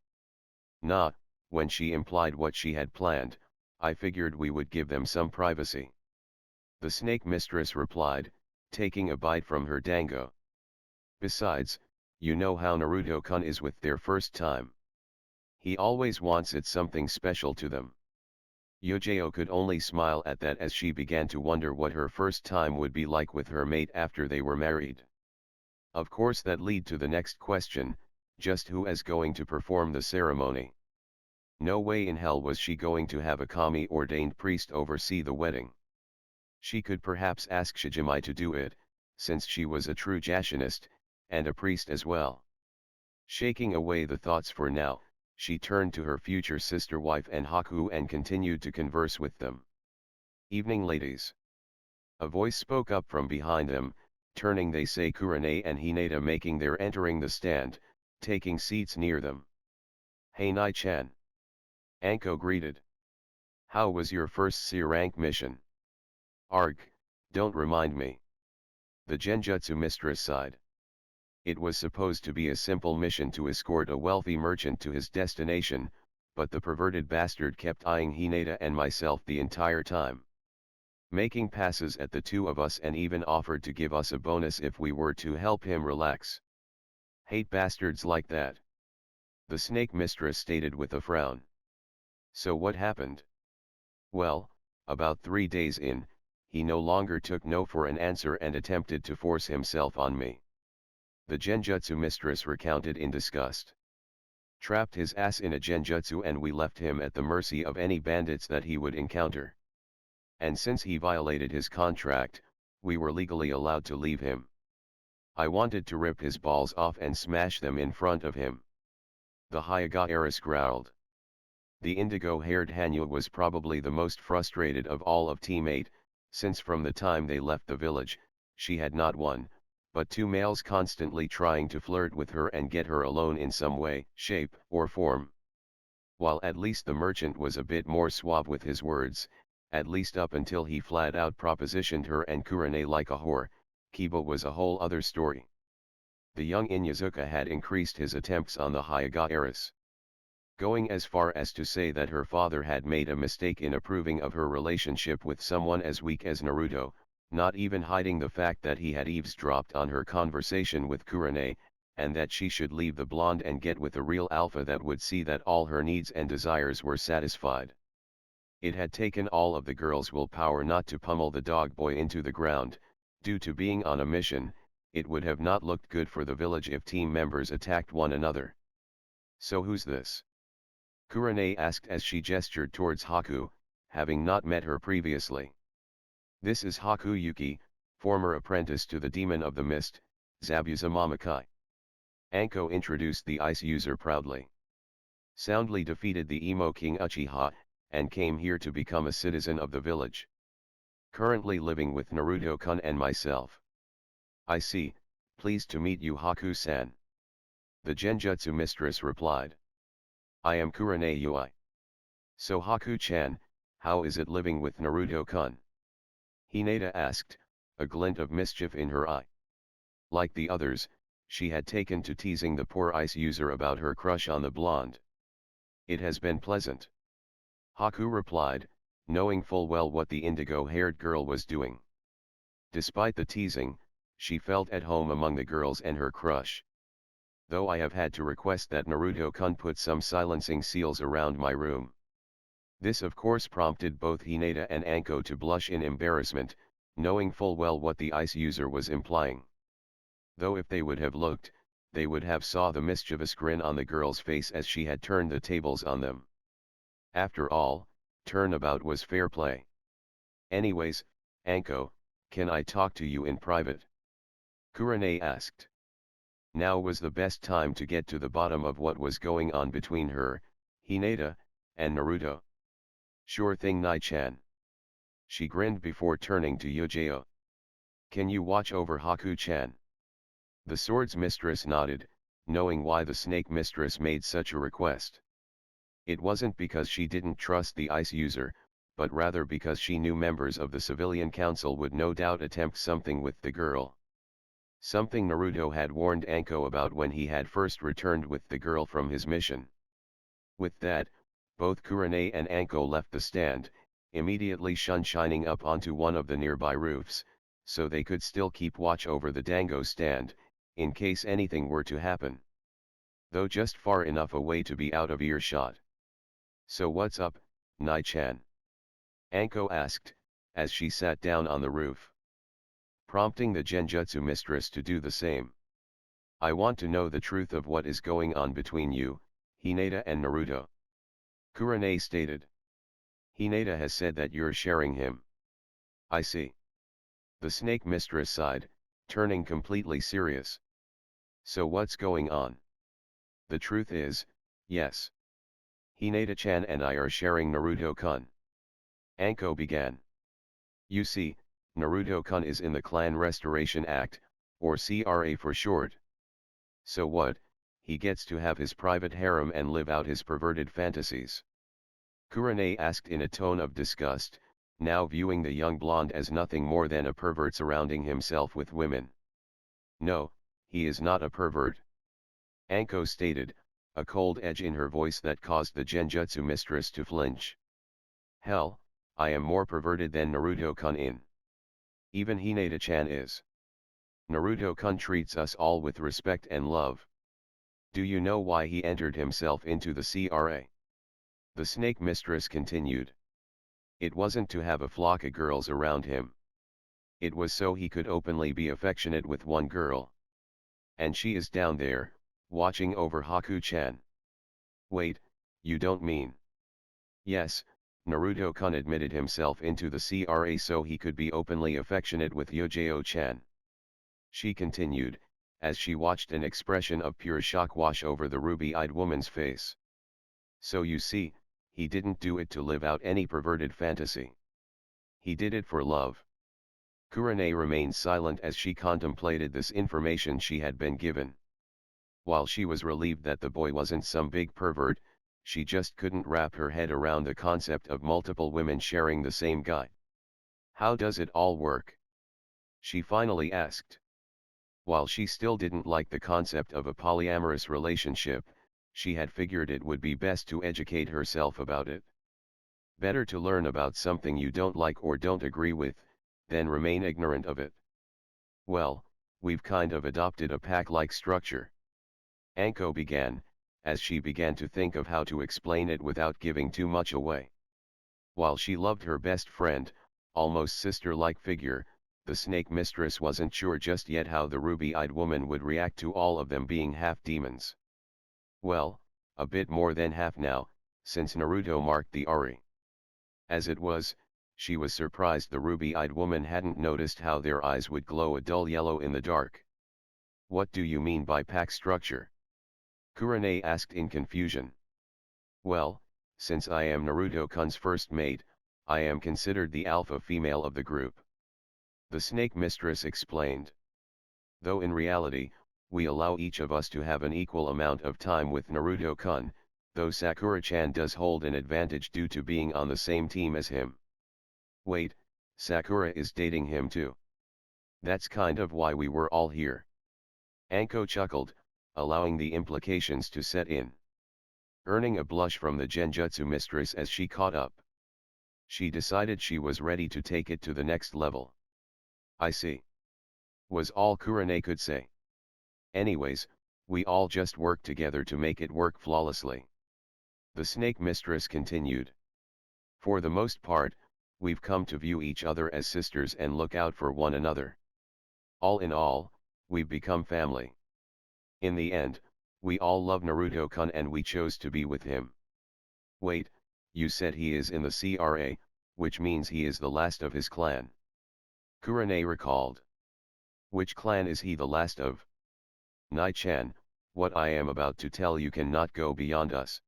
Speaker 1: Nah, when she implied what she had planned, I figured we would give them some privacy. The snake mistress replied, taking a bite from her dango. Besides, you know how Naruto-kun is with their first time. He always wants it something special to them. Yojeo could only smile at that as she began to wonder what her first time would be like with her mate after they were married. Of course that lead to the next question, just who is going to perform the ceremony? No way in hell was she going to have a kami ordained priest oversee the wedding. She could perhaps ask Shijimai to do it, since she was a true Jashinist, and a priest as well. Shaking away the thoughts for now, she turned to her future sister-wife and Haku and continued to converse with them. Evening ladies. A voice spoke up from behind them, turning they say Kurane and Hinata making their entering the stand, taking seats near them. Hey Nai-chan. Anko greeted. How was your first C-rank mission? Arg, don't remind me. The Genjutsu mistress sighed. It was supposed to be a simple mission to escort a wealthy merchant to his destination, but the perverted bastard kept eyeing Hinata and myself the entire time, making passes at the two of us and even offered to give us a bonus if we were to help him relax. Hate bastards like that. The snake mistress stated with a frown. So what happened? Well, about 3 days in, he no longer took no for an answer and attempted to force himself on me. The Genjutsu mistress recounted in disgust. Trapped his ass in a Genjutsu and we left him at the mercy of any bandits that he would encounter. And since he violated his contract, we were legally allowed to leave him. I wanted to rip his balls off and smash them in front of him. The Hyuga heiress growled. The indigo-haired Hanyu was probably the most frustrated of all of Team 8, since from the time they left the village, she had not one, but 2 males constantly trying to flirt with her and get her alone in some way, shape, or form. While at least the merchant was a bit more suave with his words, at least up until he flat out propositioned her and Kurane like a whore, Kiba was a whole other story. The young Inyazuka had increased his attempts on the Hyuga heiress, going as far as to say that her father had made a mistake in approving of her relationship with someone as weak as Naruto, not even hiding the fact that he had eavesdropped on her conversation with Kurane, and that she should leave the blonde and get with a real alpha that would see that all her needs and desires were satisfied. It had taken all of the girl's willpower not to pummel the dog boy into the ground. Due to being on a mission, it would have not looked good for the village if team members attacked one another. So who's this? Kurane asked as she gestured towards Haku, having not met her previously. This is Haku Yuki, former apprentice to the Demon of the Mist, Zabuza Mamakai. Anko introduced the ice user proudly. Soundly defeated the emo king Uchiha, and came here to become a citizen of the village. Currently living with Naruto-kun and myself. I see, pleased to meet you Haku-san. The Genjutsu mistress replied. I am Kurane Yui. So Haku-chan, how is it living with Naruto-kun? Hinata asked, a glint of mischief in her eye. Like the others, she had taken to teasing the poor ice user about her crush on the blonde. It has been pleasant. Haku replied, knowing full well what the indigo-haired girl was doing. Despite the teasing, she felt at home among the girls and her crush. Though I have had to request that Naruto-kun put some silencing seals around my room. This of course prompted both Hinata and Anko to blush in embarrassment, knowing full well what the ice user was implying. Though if they would have looked, they would have saw the mischievous grin on the girl's face as she had turned the tables on them. After all, turnabout was fair play. Anyways, Anko, can I talk to you in private? Kurane asked. Now was the best time to get to the bottom of what was going on between her, Hinata, and Naruto. Sure thing Nai-chan. She grinned before turning to Yojeo. Can you watch over Haku-chan? The sword's mistress nodded, knowing why the snake mistress made such a request. It wasn't because she didn't trust the ice user, but rather because she knew members of the civilian council would no doubt attempt something with the girl. Something Naruto had warned Anko about when he had first returned with the girl from his mission. With that, both Kurenai and Anko left the stand, immediately shining up onto one of the nearby roofs, so they could still keep watch over the dango stand, in case anything were to happen. Though just far enough away to be out of earshot. "So what's up, Nai-chan?" Anko asked, as she sat down on the roof, prompting the genjutsu mistress to do the same. "I want to know the truth of what is going on between you, Hinata and Naruto," Kurenai stated. "Hinata has said that you're sharing him." "I see." The snake mistress sighed, turning completely serious. "So what's going on?" "The truth is, yes. Hinata-chan and I are sharing Naruto-kun." Anko began. "You see, Naruto-kun is in the Clan Restoration Act, or CRA for short. So what, he gets to have his private harem and live out his perverted fantasies?" Kurenai asked in a tone of disgust, now viewing the young blonde as nothing more than a pervert surrounding himself with women. "No, he is not a pervert," Anko stated, a cold edge in her voice that caused the genjutsu mistress to flinch. "Hell, I am more perverted than Naruto-kun in. Even Hinata-chan is. Naruto-kun treats us all with respect and love. Do you know why he entered himself into the CRA?" The snake mistress continued. "It wasn't to have a flock of girls around him. It was so he could openly be affectionate with one girl. And she is down there, watching over Haku-chan." "Wait, you don't mean?" "Yes, Naruto-kun admitted himself into the CRA so he could be openly affectionate with Yojao-chan," she continued, as she watched an expression of pure shock wash over the ruby-eyed woman's face. "So you see, he didn't do it to live out any perverted fantasy. He did it for love." Kurenai remained silent as she contemplated this information she had been given. While she was relieved that the boy wasn't some big pervert, she just couldn't wrap her head around the concept of multiple women sharing the same guy. "How does it all work?" she finally asked. While she still didn't like the concept of a polyamorous relationship, she had figured it would be best to educate herself about it. Better to learn about something you don't like or don't agree with, than remain ignorant of it. "Well, we've kind of adopted a pack-like structure," Anko began, as she began to think of how to explain it without giving too much away. While she loved her best friend, almost sister-like figure, the snake mistress wasn't sure just yet how the ruby-eyed woman would react to all of them being half-demons. Well, a bit more than half now, since Naruto marked the Ari. As it was, she was surprised the ruby-eyed woman hadn't noticed how their eyes would glow a dull yellow in the dark. "What do you mean by pack structure?" Kurenai asked in confusion. "Well, since I am Naruto-kun's first mate, I am considered the alpha female of the group," the snake mistress explained. "Though in reality, we allow each of us to have an equal amount of time with Naruto-kun, though Sakura-chan does hold an advantage due to being on the same team as him." "Wait, Sakura is dating him too? That's kind of why we were all here." Anko chuckled, allowing the implications to set in. Earning a blush from the genjutsu mistress as she caught up. She decided she was ready to take it to the next level. "I see," was all Kurenai could say. "Anyways, we all just work together to make it work flawlessly," the snake mistress continued. "For the most part, we've come to view each other as sisters and look out for one another. All in all, we've become family. In the end, we all love Naruto-kun and we chose to be with him." "Wait, you said he is in the CRA, which means he is the last of his clan," Kurenai recalled. "Which clan is he the last of?" "Nai-chan, what I am about to tell you cannot go beyond us,"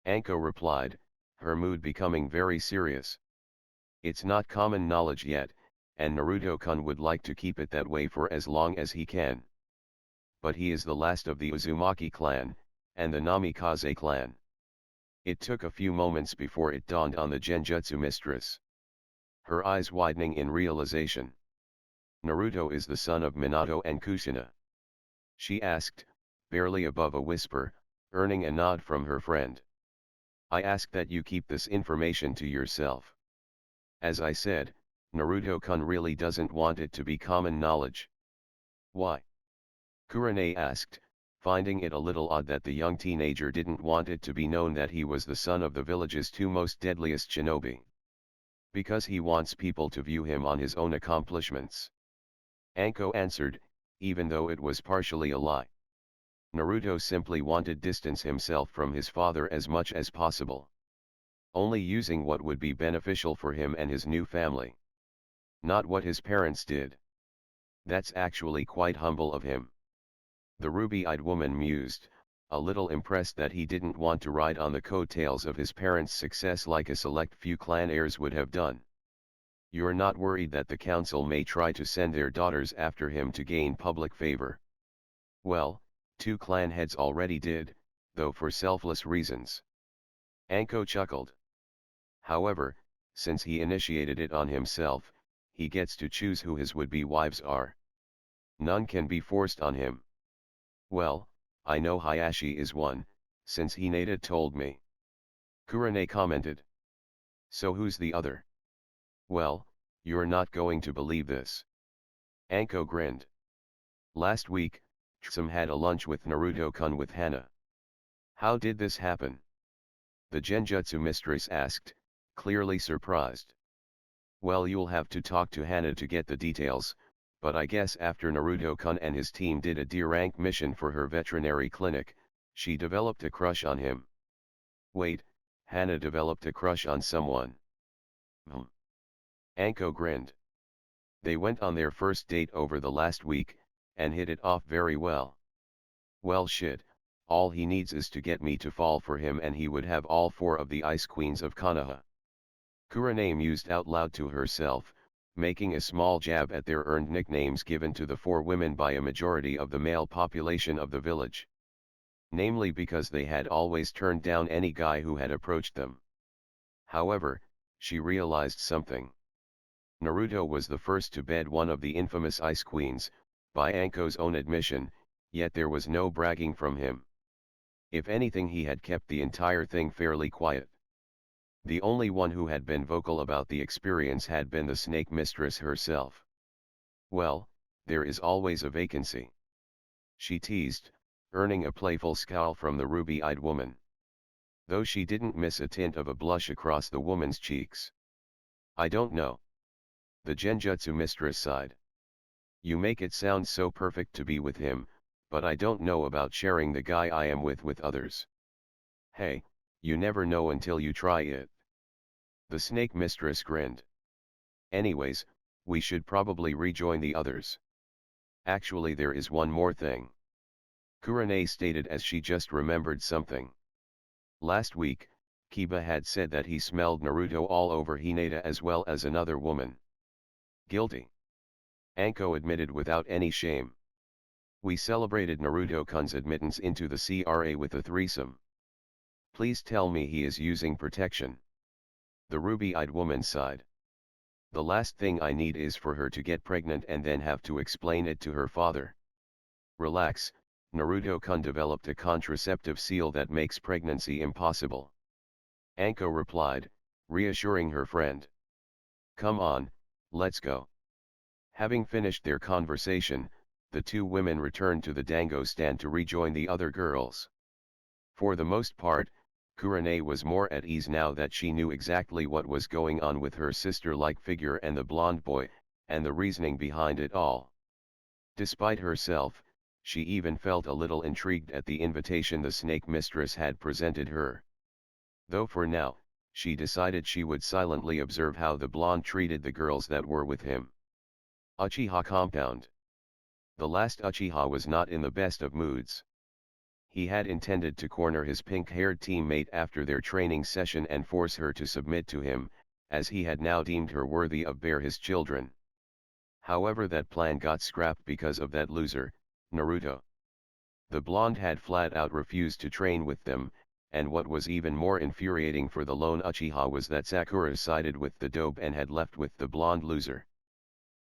Speaker 1: Anko replied, her mood becoming very serious. "It's not common knowledge yet, and Naruto-kun would like to keep it that way for as long as he can. But he is the last of the Uzumaki clan, and the Namikaze clan." It took a few moments before it dawned on the genjutsu mistress. Her eyes widening in realization. Naruto is the son of Minato and Kushina. She asked, barely above a whisper, earning a nod from her friend. I ask that you keep this information to yourself. As I said, Naruto-kun really doesn't want it to be common knowledge. Why? Kurane asked, finding it a little odd that the young teenager didn't want it to be known that he was the son of the village's two most deadliest shinobi. Because he wants people to view him on his own accomplishments. Anko answered, even though it was partially a lie. Naruto simply wanted distance himself from his father as much as possible. Only using what would be beneficial for him and his new family. Not what his parents did. That's actually quite humble of him. The ruby-eyed woman mused, a little impressed that he didn't want to ride on the coattails of his parents' success like a select few clan heirs would have done. You're not worried that the council may try to send their daughters after him to gain public favor? Well, two clan heads already did, though for selfless reasons. Anko chuckled. However, since he initiated it on himself, he gets to choose who his would-be wives are. None can be forced on him. Well, I know Hayashi is one, since Hinata told me. Kurane commented. So who's the other? Well, you're not going to believe this. Anko grinned. Last week, Tsum had a lunch with Naruto-kun with Hana. How did this happen? The genjutsu mistress asked, clearly surprised. Well, you'll have to talk to Hana to get the details, but I guess after Naruto-kun and his team did a D-rank mission for her veterinary clinic, she developed a crush on him. Wait, Hana developed a crush on someone? Anko grinned. They went on their first date over the last week, and hit it off very well. Well shit, all he needs is to get me to fall for him and he would have all four of the ice queens of Konoha. Kurane mused out loud to herself, making a small jab at their earned nicknames given to the four women by a majority of the male population of the village. Namely because they had always turned down any guy who had approached them. However, she realized something. Naruto was the first to bed one of the infamous Ice Queens, by Anko's own admission, yet there was no bragging from him. If anything, he had kept the entire thing fairly quiet. The only one who had been vocal about the experience had been the snake mistress herself. Well, there is always a vacancy. She teased, earning a playful scowl from the ruby-eyed woman. Though she didn't miss a tint of a blush across the woman's cheeks. I don't know. The genjutsu mistress sighed. You make it sound so perfect to be with him, but I don't know about sharing the guy I am with others. Hey, you never know until you try it. The snake mistress grinned. Anyways, we should probably rejoin the others. Actually, there is one more thing. Kurane stated as she just remembered something. Last week, Kiba had said that he smelled Naruto all over Hinata as well as another woman. Guilty. Anko admitted without any shame. We celebrated Naruto-kun's admittance into the CRA with a threesome. Please tell me he is using protection. The ruby-eyed woman sighed. The last thing I need is for her to get pregnant and then have to explain it to her father. Relax, Naruto-kun developed a contraceptive seal that makes pregnancy impossible. Anko replied, reassuring her friend. Come on, let's go. Having finished their conversation, the two women returned to the dango stand to rejoin the other girls. For the most part, Kurane was more at ease now that she knew exactly what was going on with her sister-like figure and the blonde boy, and the reasoning behind it all. Despite herself, she even felt a little intrigued at the invitation the snake mistress had presented her. Though for now, she decided she would silently observe how the blonde treated the girls that were with him. Uchiha compound. The last Uchiha was not in the best of moods. He had intended to corner his pink-haired teammate after their training session and force her to submit to him, as he had now deemed her worthy of bear his children. However, that plan got scrapped because of that loser, Naruto. The blonde had flat out refused to train with them, and what was even more infuriating for the lone Uchiha was that Sakura sided with the dope and had left with the blonde loser.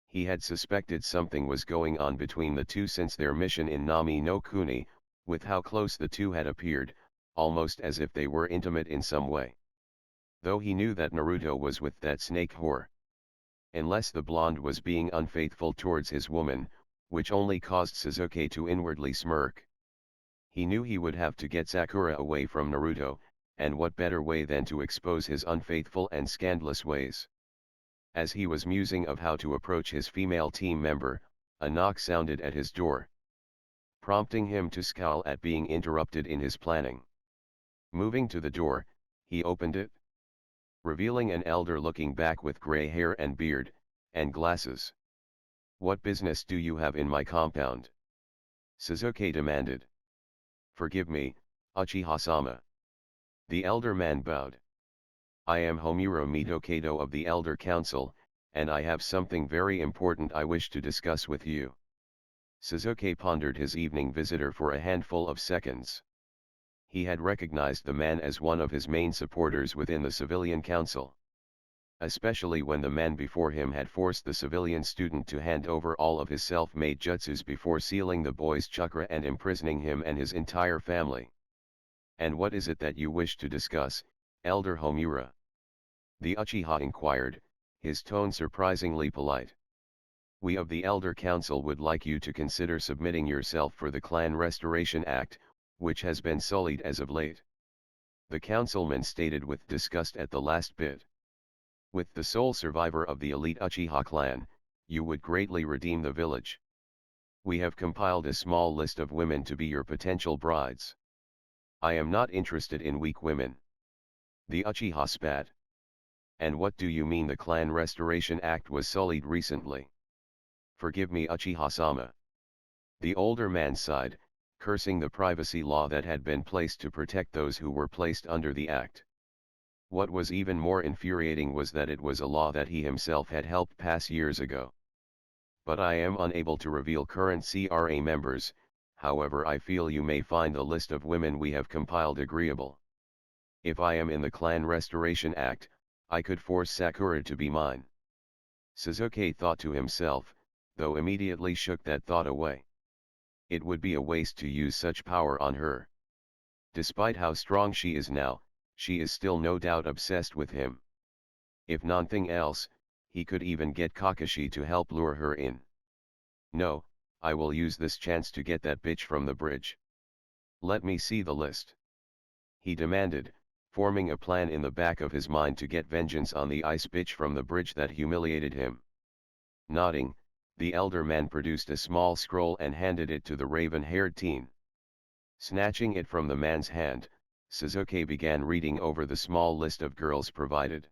Speaker 1: He had suspected something was going on between the two since their mission in Nami no Kuni, with how close the two had appeared, almost as if they were intimate in some way. Though he knew that Naruto was with that snake whore. Unless the blonde was being unfaithful towards his woman, which only caused Sasuke to inwardly smirk. He knew he would have to get Sakura away from Naruto, and what better way than to expose his unfaithful and scandalous ways. As he was musing of how to approach his female team member, a knock sounded at his door, prompting him to scowl at being interrupted in his planning. Moving to the door, he opened it, revealing an elder looking back with gray hair and beard, and glasses. "What business do you have in my compound?" Sasuke demanded. "Forgive me, Uchiha-sama." The elder man bowed. "I am Homura Mito of the Elder Council, and I have something very important I wish to discuss with you." Sasuke pondered his evening visitor for a handful of seconds. He had recognized the man as one of his main supporters within the civilian council. Especially when the man before him had forced the civilian student to hand over all of his self-made jutsus before sealing the boy's chakra and imprisoning him and his entire family. "And what is it that you wish to discuss, Elder Homura?" the Uchiha inquired, his tone surprisingly polite. "We of the Elder Council would like you to consider submitting yourself for the Clan Restoration Act, which has been sullied as of late," the councilman stated with disgust at the last bit. "With the sole survivor of the elite Uchiha clan, you would greatly redeem the village. We have compiled a small list of women to be your potential brides." "I am not interested in weak women," the Uchiha spat. "And what do you mean the Clan Restoration Act was sullied recently?" "Forgive me, Uchiha-sama." The older man sighed, cursing the privacy law that had been placed to protect those who were placed under the act. What was even more infuriating was that it was a law that he himself had helped pass years ago. "But I am unable to reveal current CRA members, however I feel you may find the list of women we have compiled agreeable. If I am in the Clan Restoration Act, I could force Sakura to be mine." Sasuke thought to himself, though immediately shook that thought away. It would be a waste to use such power on her. Despite how strong she is now, she is still no doubt obsessed with him. If nothing else, he could even get Kakashi to help lure her in. "No, I will use this chance to get that bitch from the bridge. Let me see the list," he demanded, forming a plan in the back of his mind to get vengeance on the ice bitch from the bridge that humiliated him. Nodding, the elder man produced a small scroll and handed it to the raven-haired teen. Snatching it from the man's hand, Sasuke began reading over the small list of girls provided.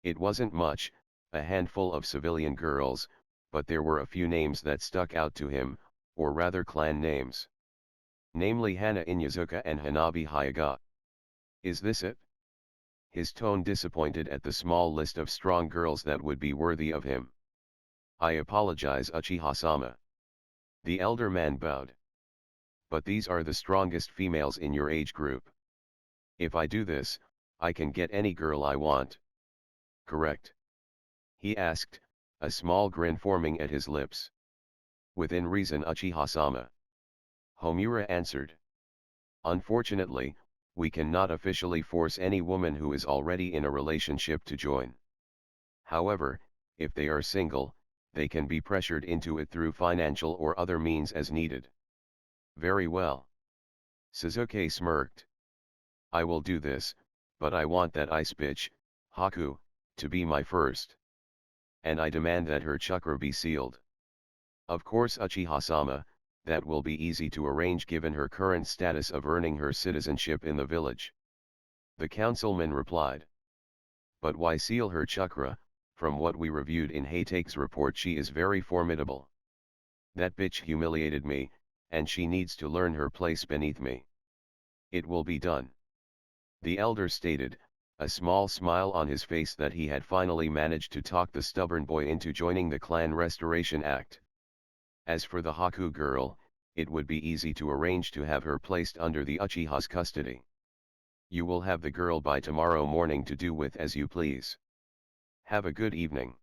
Speaker 1: It wasn't much, a handful of civilian girls, but there were a few names that stuck out to him, or rather clan names. Namely Hana Inyazuka and Hanabi Hyuga. "Is this it?" His tone disappointed at the small list of strong girls that would be worthy of him. "I apologize, Uchiha-sama." The elder man bowed. "But these are the strongest females in your age group. If I do this, I can get any girl I want. Correct?" he asked, a small grin forming at his lips. "Within reason, Uchiha-sama," Homura answered. "Unfortunately, we cannot officially force any woman who is already in a relationship to join. However, if they are single, they can be pressured into it through financial or other means as needed." "Very well." Sasuke smirked. "I will do this, but I want that ice bitch, Haku, to be my first. And I demand that her chakra be sealed." "Of course, Uchiha-sama, that will be easy to arrange given her current status of earning her citizenship in the village," the councilman replied. "But why seal her chakra? From what we reviewed in Haytake's report, she is very formidable. That bitch humiliated me, and she needs to learn her place beneath me." "It will be done," the elder stated, a small smile on his face that he had finally managed to talk the stubborn boy into joining the Clan Restoration Act. As for the Haku girl, it would be easy to arrange to have her placed under the Uchiha's custody. "You will have the girl by tomorrow morning to do with as you please. Have a good evening."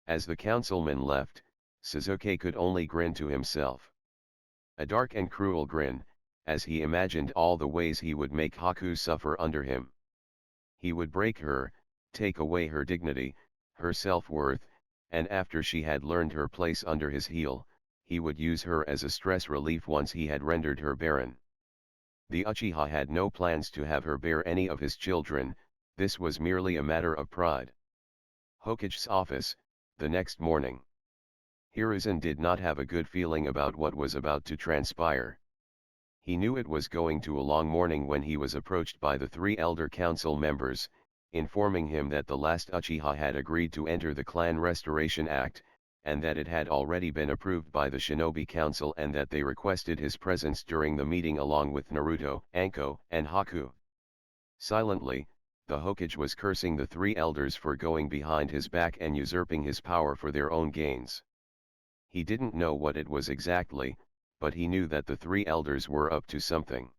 Speaker 1: As the councilman left, Sasuke could only grin to himself. A dark and cruel grin, as he imagined all the ways he would make Haku suffer under him. He would break her, take away her dignity, her self-worth, and after she had learned her place under his heel, he would use her as a stress relief once he had rendered her barren. The Uchiha had no plans to have her bear any of his children, this was merely a matter of pride. Hokage's office, the next morning. Hiruzen did not have a good feeling about what was about to transpire. He knew it was going to a long morning when he was approached by the 3 elder council members, informing him that the last Uchiha had agreed to enter the Clan Restoration Act, and that it had already been approved by the Shinobi Council and that they requested his presence during the meeting along with Naruto, Anko, and Haku. Silently, the Hokage was cursing the 3 elders for going behind his back and usurping his power for their own gains. He didn't know what it was exactly, but he knew that the 3 elders were up to something.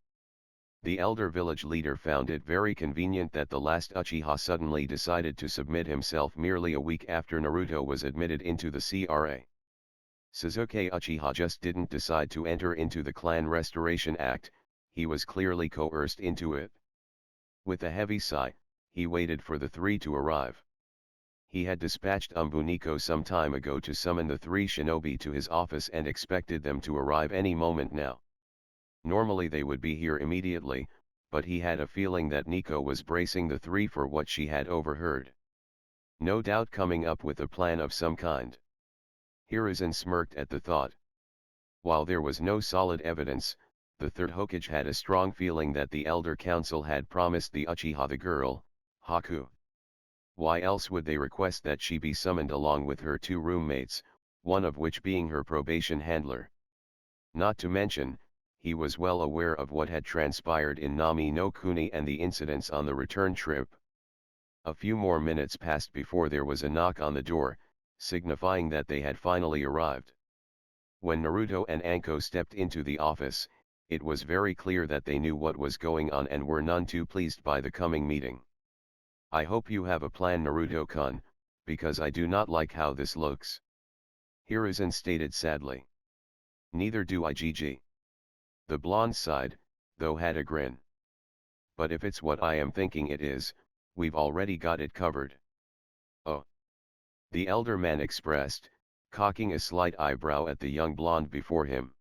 Speaker 1: The elder village leader found it very convenient that the last Uchiha suddenly decided to submit himself merely a week after Naruto was admitted into the CRA. Sasuke Uchiha just didn't decide to enter into the Clan Restoration Act, he was clearly coerced into it. With a heavy sigh, he waited for the 3 to arrive. He had dispatched Umbuniko some time ago to summon the 3 shinobi to his office and expected them to arrive any moment now. Normally they would be here immediately, but he had a feeling that Nico was bracing the 3 for what she had overheard. No doubt coming up with a plan of some kind. Hiruzen smirked at the thought. While there was no solid evidence, the 3rd Hokage had a strong feeling that the Elder Council had promised the Uchiha the girl, Haku. Why else would they request that she be summoned along with her 2 roommates, one of which being her probation handler? Not to mention, he was well aware of what had transpired in Nami no Kuni and the incidents on the return trip. A few more minutes passed before there was a knock on the door, signifying that they had finally arrived. When Naruto and Anko stepped into the office, it was very clear that they knew what was going on and were none too pleased by the coming meeting. "I hope you have a plan, Naruto-kun, because I do not like how this looks," Hiruzen stated sadly. "Neither do I, GG." The blonde sighed, though had a grin. "But if it's what I am thinking it is, we've already got it covered." "Oh," the elder man expressed, cocking a slight eyebrow at the young blonde before him.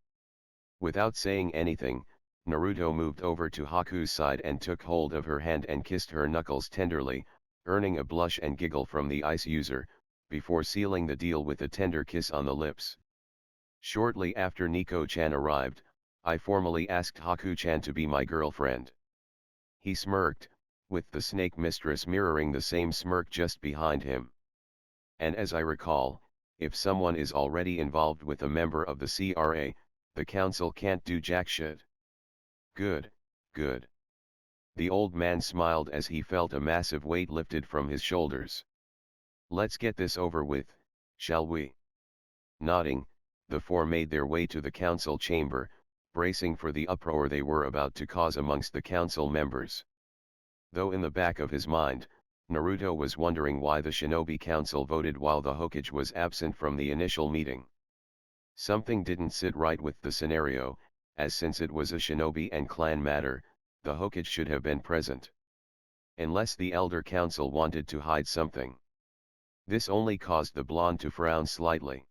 Speaker 1: Without saying anything, Naruto moved over to Haku's side and took hold of her hand and kissed her knuckles tenderly, earning a blush and giggle from the ice user, before sealing the deal with a tender kiss on the lips. "Shortly after Nico-chan arrived, I formally asked Haku-chan to be my girlfriend." He smirked, with the snake mistress mirroring the same smirk just behind him. "And as I recall, if someone is already involved with a member of the CRA, the council can't do jack shit." "Good, good." The old man smiled as he felt a massive weight lifted from his shoulders. "Let's get this over with, shall we?" Nodding, the 4 made their way to the council chamber, bracing for the uproar they were about to cause amongst the council members. Though in the back of his mind, Naruto was wondering why the Shinobi Council voted while the Hokage was absent from the initial meeting. Something didn't sit right with the scenario, as since it was a shinobi and clan matter, the Hokage should have been present. Unless the Elder Council wanted to hide something. This only caused the blonde to frown slightly.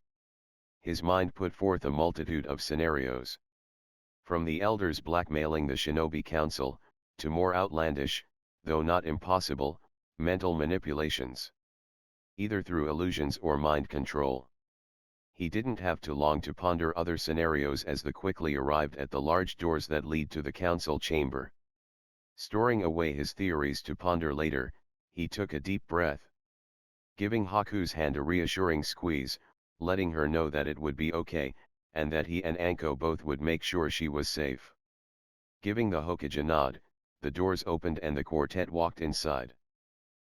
Speaker 1: His mind put forth a multitude of scenarios. From the elders blackmailing the Shinobi Council, to more outlandish, though not impossible, mental manipulations. Either through illusions or mind control. He didn't have too long to ponder other scenarios as they quickly arrived at the large doors that lead to the council chamber. Storing away his theories to ponder later, he took a deep breath. Giving Haku's hand a reassuring squeeze, letting her know that it would be okay, and that he and Anko both would make sure she was safe. Giving the Hokage a nod, the doors opened and the quartet walked inside.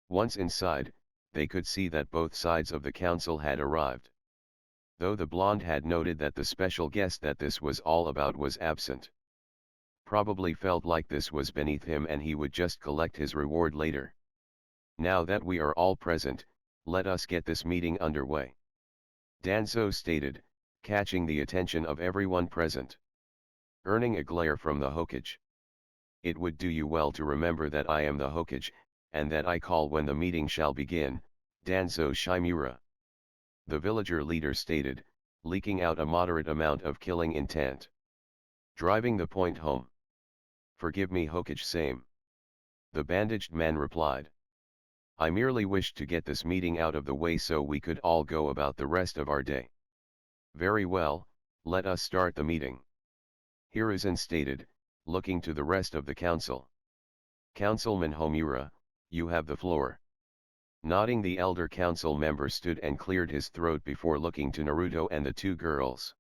Speaker 1: Once inside, they could see that both sides of the council had arrived. Though the blonde had noted that the special guest that this was all about was absent. Probably felt like this was beneath him and he would just collect his reward later. "Now that we are all present, let us get this meeting underway. Danzo stated, catching the attention of everyone present. Earning a glare from the Hokage. It would do you well to remember that I am the Hokage, and that I call when the meeting shall begin, Danzo Shimura. The villager leader stated, leaking out a moderate amount of killing intent. Driving the point home. Forgive me Hokage same. The bandaged man replied. I merely wished to get this meeting out of the way so we could all go about the rest of our day. Very well, let us start the meeting. Hiruzen stated, looking to the rest of the council. Councilman Homura, you have the floor. Nodding, the elder council member stood and cleared his throat before looking to Naruto and the two girls.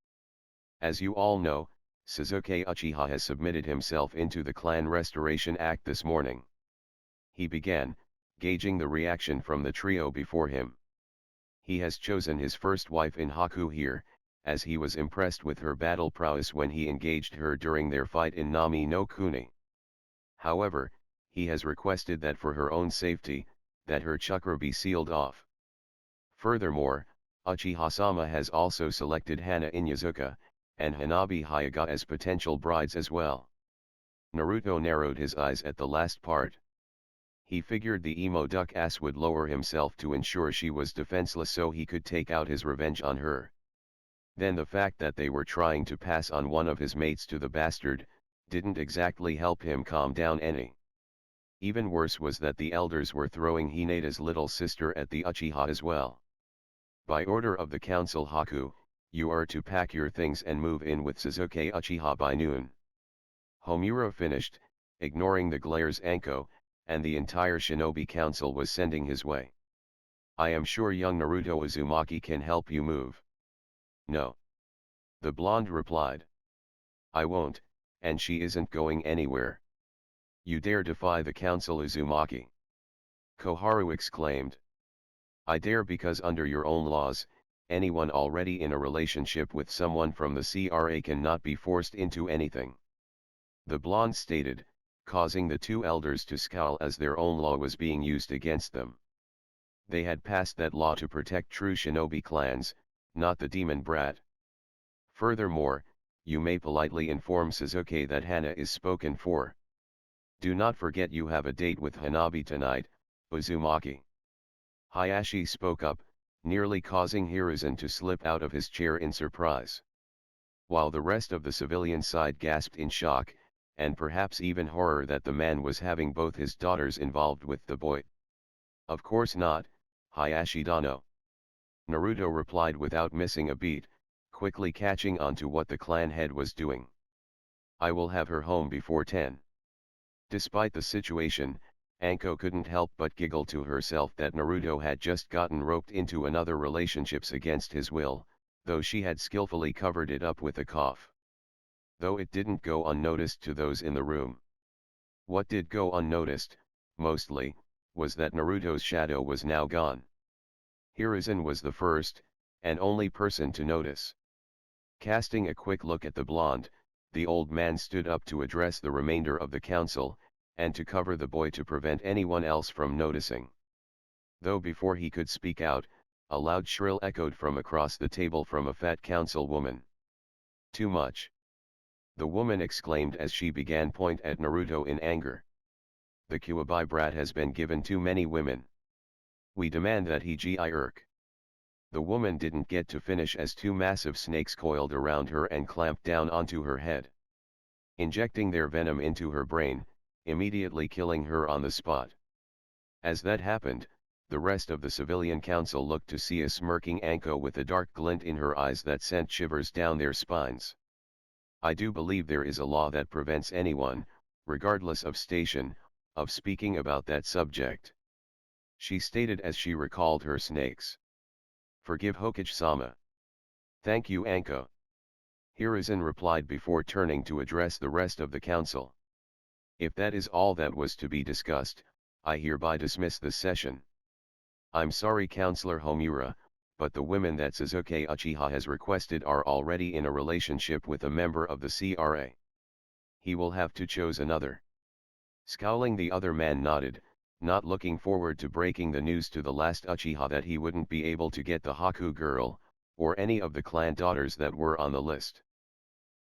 Speaker 1: As you all know, Sasuke Uchiha has submitted himself into the Clan Restoration Act this morning. He began, gauging the reaction from the trio before him. He has chosen his first wife in Haku here, as he was impressed with her battle prowess when he engaged her during their fight in Nami no Kuni. However, he has requested that for her own safety, that her chakra be sealed off. Furthermore, Uchiha-sama has also selected Hana Inyazuka, and Hanabi Hyuga as potential brides as well. Naruto narrowed his eyes at the last part. He figured the emo duck ass would lower himself to ensure she was defenseless so he could take out his revenge on her. Then the fact that they were trying to pass on one of his mates to the bastard, didn't exactly help him calm down any. Even worse was that the elders were throwing Hinata's little sister at the Uchiha as well. By order of the council Haku, you are to pack your things and move in with Sasuke Uchiha by noon. Homura finished, ignoring the glares Anko, and the entire shinobi council was sending his way. I am sure young Naruto Uzumaki can help you move. No. The blonde replied. I won't, and she isn't going anywhere. You dare defy the council Uzumaki? Koharu exclaimed. I dare because under your own laws, anyone already in a relationship with someone from the CRA cannot be forced into anything. The blonde stated, causing the two elders to scowl as their own law was being used against them. They had passed that law to protect true shinobi clans, not the demon brat. Furthermore, you may politely inform Sasuke that Hana is spoken for. Do not forget you have a date with Hanabi tonight, Uzumaki. Hayashi spoke up, nearly causing Hiruzen to slip out of his chair in surprise. While the rest of the civilian side gasped in shock, and perhaps even horror that the man was having both his daughters involved with the boy. Of course not, Hayashi Dano. Naruto replied without missing a beat, quickly catching on to what the clan head was doing. I will have her home before 10. Despite the situation, Anko couldn't help but giggle to herself that Naruto had just gotten roped into another relationships against his will, though she had skillfully covered it up with a cough. Though it didn't go unnoticed to those in the room. What did go unnoticed, mostly, was that Naruto's shadow was now gone. Hiruzen was the first, and only person to notice. Casting a quick look at the blonde, the old man stood up to address the remainder of the council, and to cover the boy to prevent anyone else from noticing. Though before he could speak out, a loud shrill echoed from across the table from a fat councilwoman. Too much. The woman exclaimed as she began point at Naruto in anger. The Kuwabai brat has been given too many women. We demand that he irk. The woman didn't get to finish as two massive snakes coiled around her and clamped down onto her head, injecting their venom into her brain, immediately killing her on the spot. As that happened, the rest of the civilian council looked to see a smirking Anko with a dark glint in her eyes that sent shivers down their spines. I do believe there is a law that prevents anyone, regardless of station, of speaking about that subject. She stated as she recalled her snakes. Forgive Hokage-sama. Thank you Anko. Hiruzen replied before turning to address the rest of the council. If that is all that was to be discussed, I hereby dismiss the session. I'm sorry Counselor Homura, but the women that Sasuke Uchiha has requested are already in a relationship with a member of the CRA. He will have to choose another. Scowling, the other man nodded, not looking forward to breaking the news to the last Uchiha that he wouldn't be able to get the Haku girl, or any of the clan daughters that were on the list.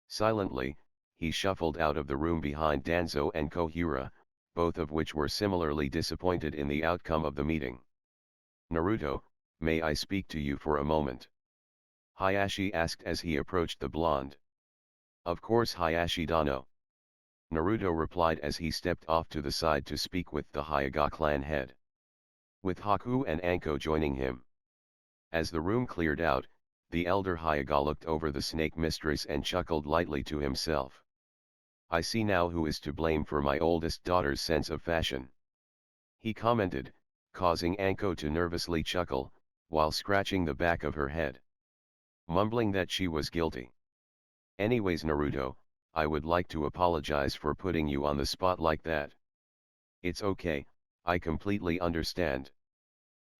Speaker 1: Silently, he shuffled out of the room behind Danzo and Kohira, both of which were similarly disappointed in the outcome of the meeting. "Naruto, may I speak to you for a moment?" Hayashi asked as he approached the blonde. "Of course Hayashi-dano," Naruto replied as he stepped off to the side to speak with the Hyuga clan head, with Haku and Anko joining him. As the room cleared out, the elder Hyuga looked over the snake mistress and chuckled lightly to himself. "I see now who is to blame for my oldest daughter's sense of fashion," he commented, causing Anko to nervously chuckle, while scratching the back of her head, mumbling that she was guilty. "Anyways Naruto, I would like to apologize for putting you on the spot like that." "It's okay, I completely understand,"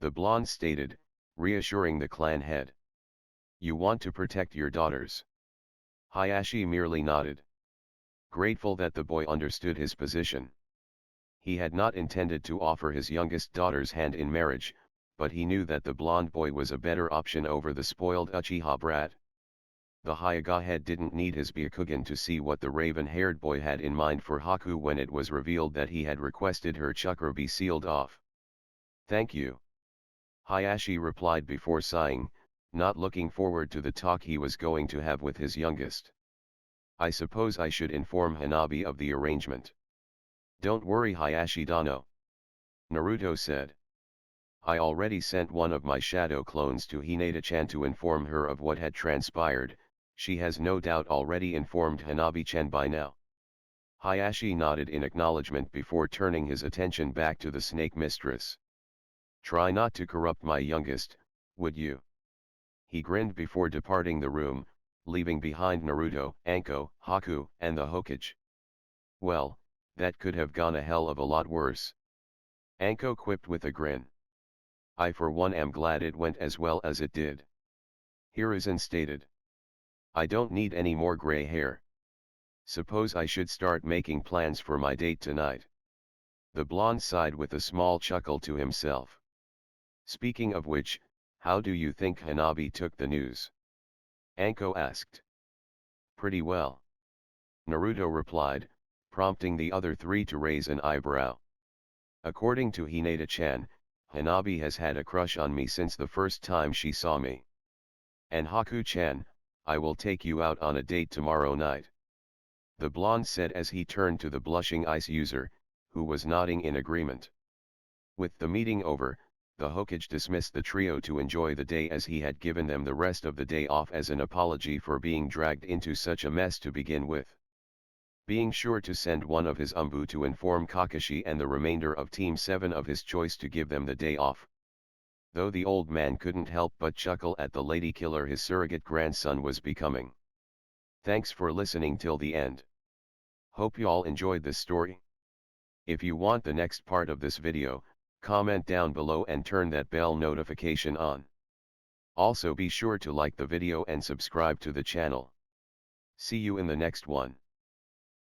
Speaker 1: the blonde stated, reassuring the clan head. "You want to protect your daughters?" Hayashi merely nodded, grateful that the boy understood his position. He had not intended to offer his youngest daughter's hand in marriage, but he knew that the blonde boy was a better option over the spoiled Uchiha brat. The Hyuga head didn't need his byakugan to see what the raven-haired boy had in mind for Haku when it was revealed that he had requested her chakra be sealed off. "Thank you," Hayashi replied before sighing, not looking forward to the talk he was going to have with his youngest. "I suppose I should inform Hanabi of the arrangement." "Don't worry Hayashi-dano," Naruto said. "I already sent one of my shadow clones to Hinata-chan to inform her of what had transpired. She has no doubt already informed Hanabi-chan by now." Hayashi nodded in acknowledgement before turning his attention back to the snake mistress. "Try not to corrupt my youngest, would you?" He grinned before departing the room, leaving behind Naruto, Anko, Haku, and the Hokage. "Well, that could have gone a hell of a lot worse," Anko quipped with a grin. "I for one am glad it went as well as it did." Hiruzen stated. "I don't need any more gray hair. Suppose I should start making plans for my date tonight." The blonde sighed with a small chuckle to himself. "Speaking of which, how do you think Hanabi took the news?" Anko asked. "Pretty well," Naruto replied, prompting the other three to raise an eyebrow. "According to Hinata-chan, Hanabi has had a crush on me since the first time she saw me. And Haku-chan, I will take you out on a date tomorrow night," the blonde said as he turned to the blushing ice user, who was nodding in agreement. With the meeting over, the Hokage dismissed the trio to enjoy the day as he had given them the rest of the day off as an apology for being dragged into such a mess to begin with. Being sure to send one of his umbu to inform Kakashi and the remainder of Team 7 of his choice to give them the day off. Though the old man couldn't help but chuckle at the lady killer his surrogate grandson was becoming. Thanks for listening till the end. Hope you all enjoyed this story. If you want the next part of this video, comment down below and turn that bell notification on. Also be sure to like the video and subscribe to the channel. See you in the next one.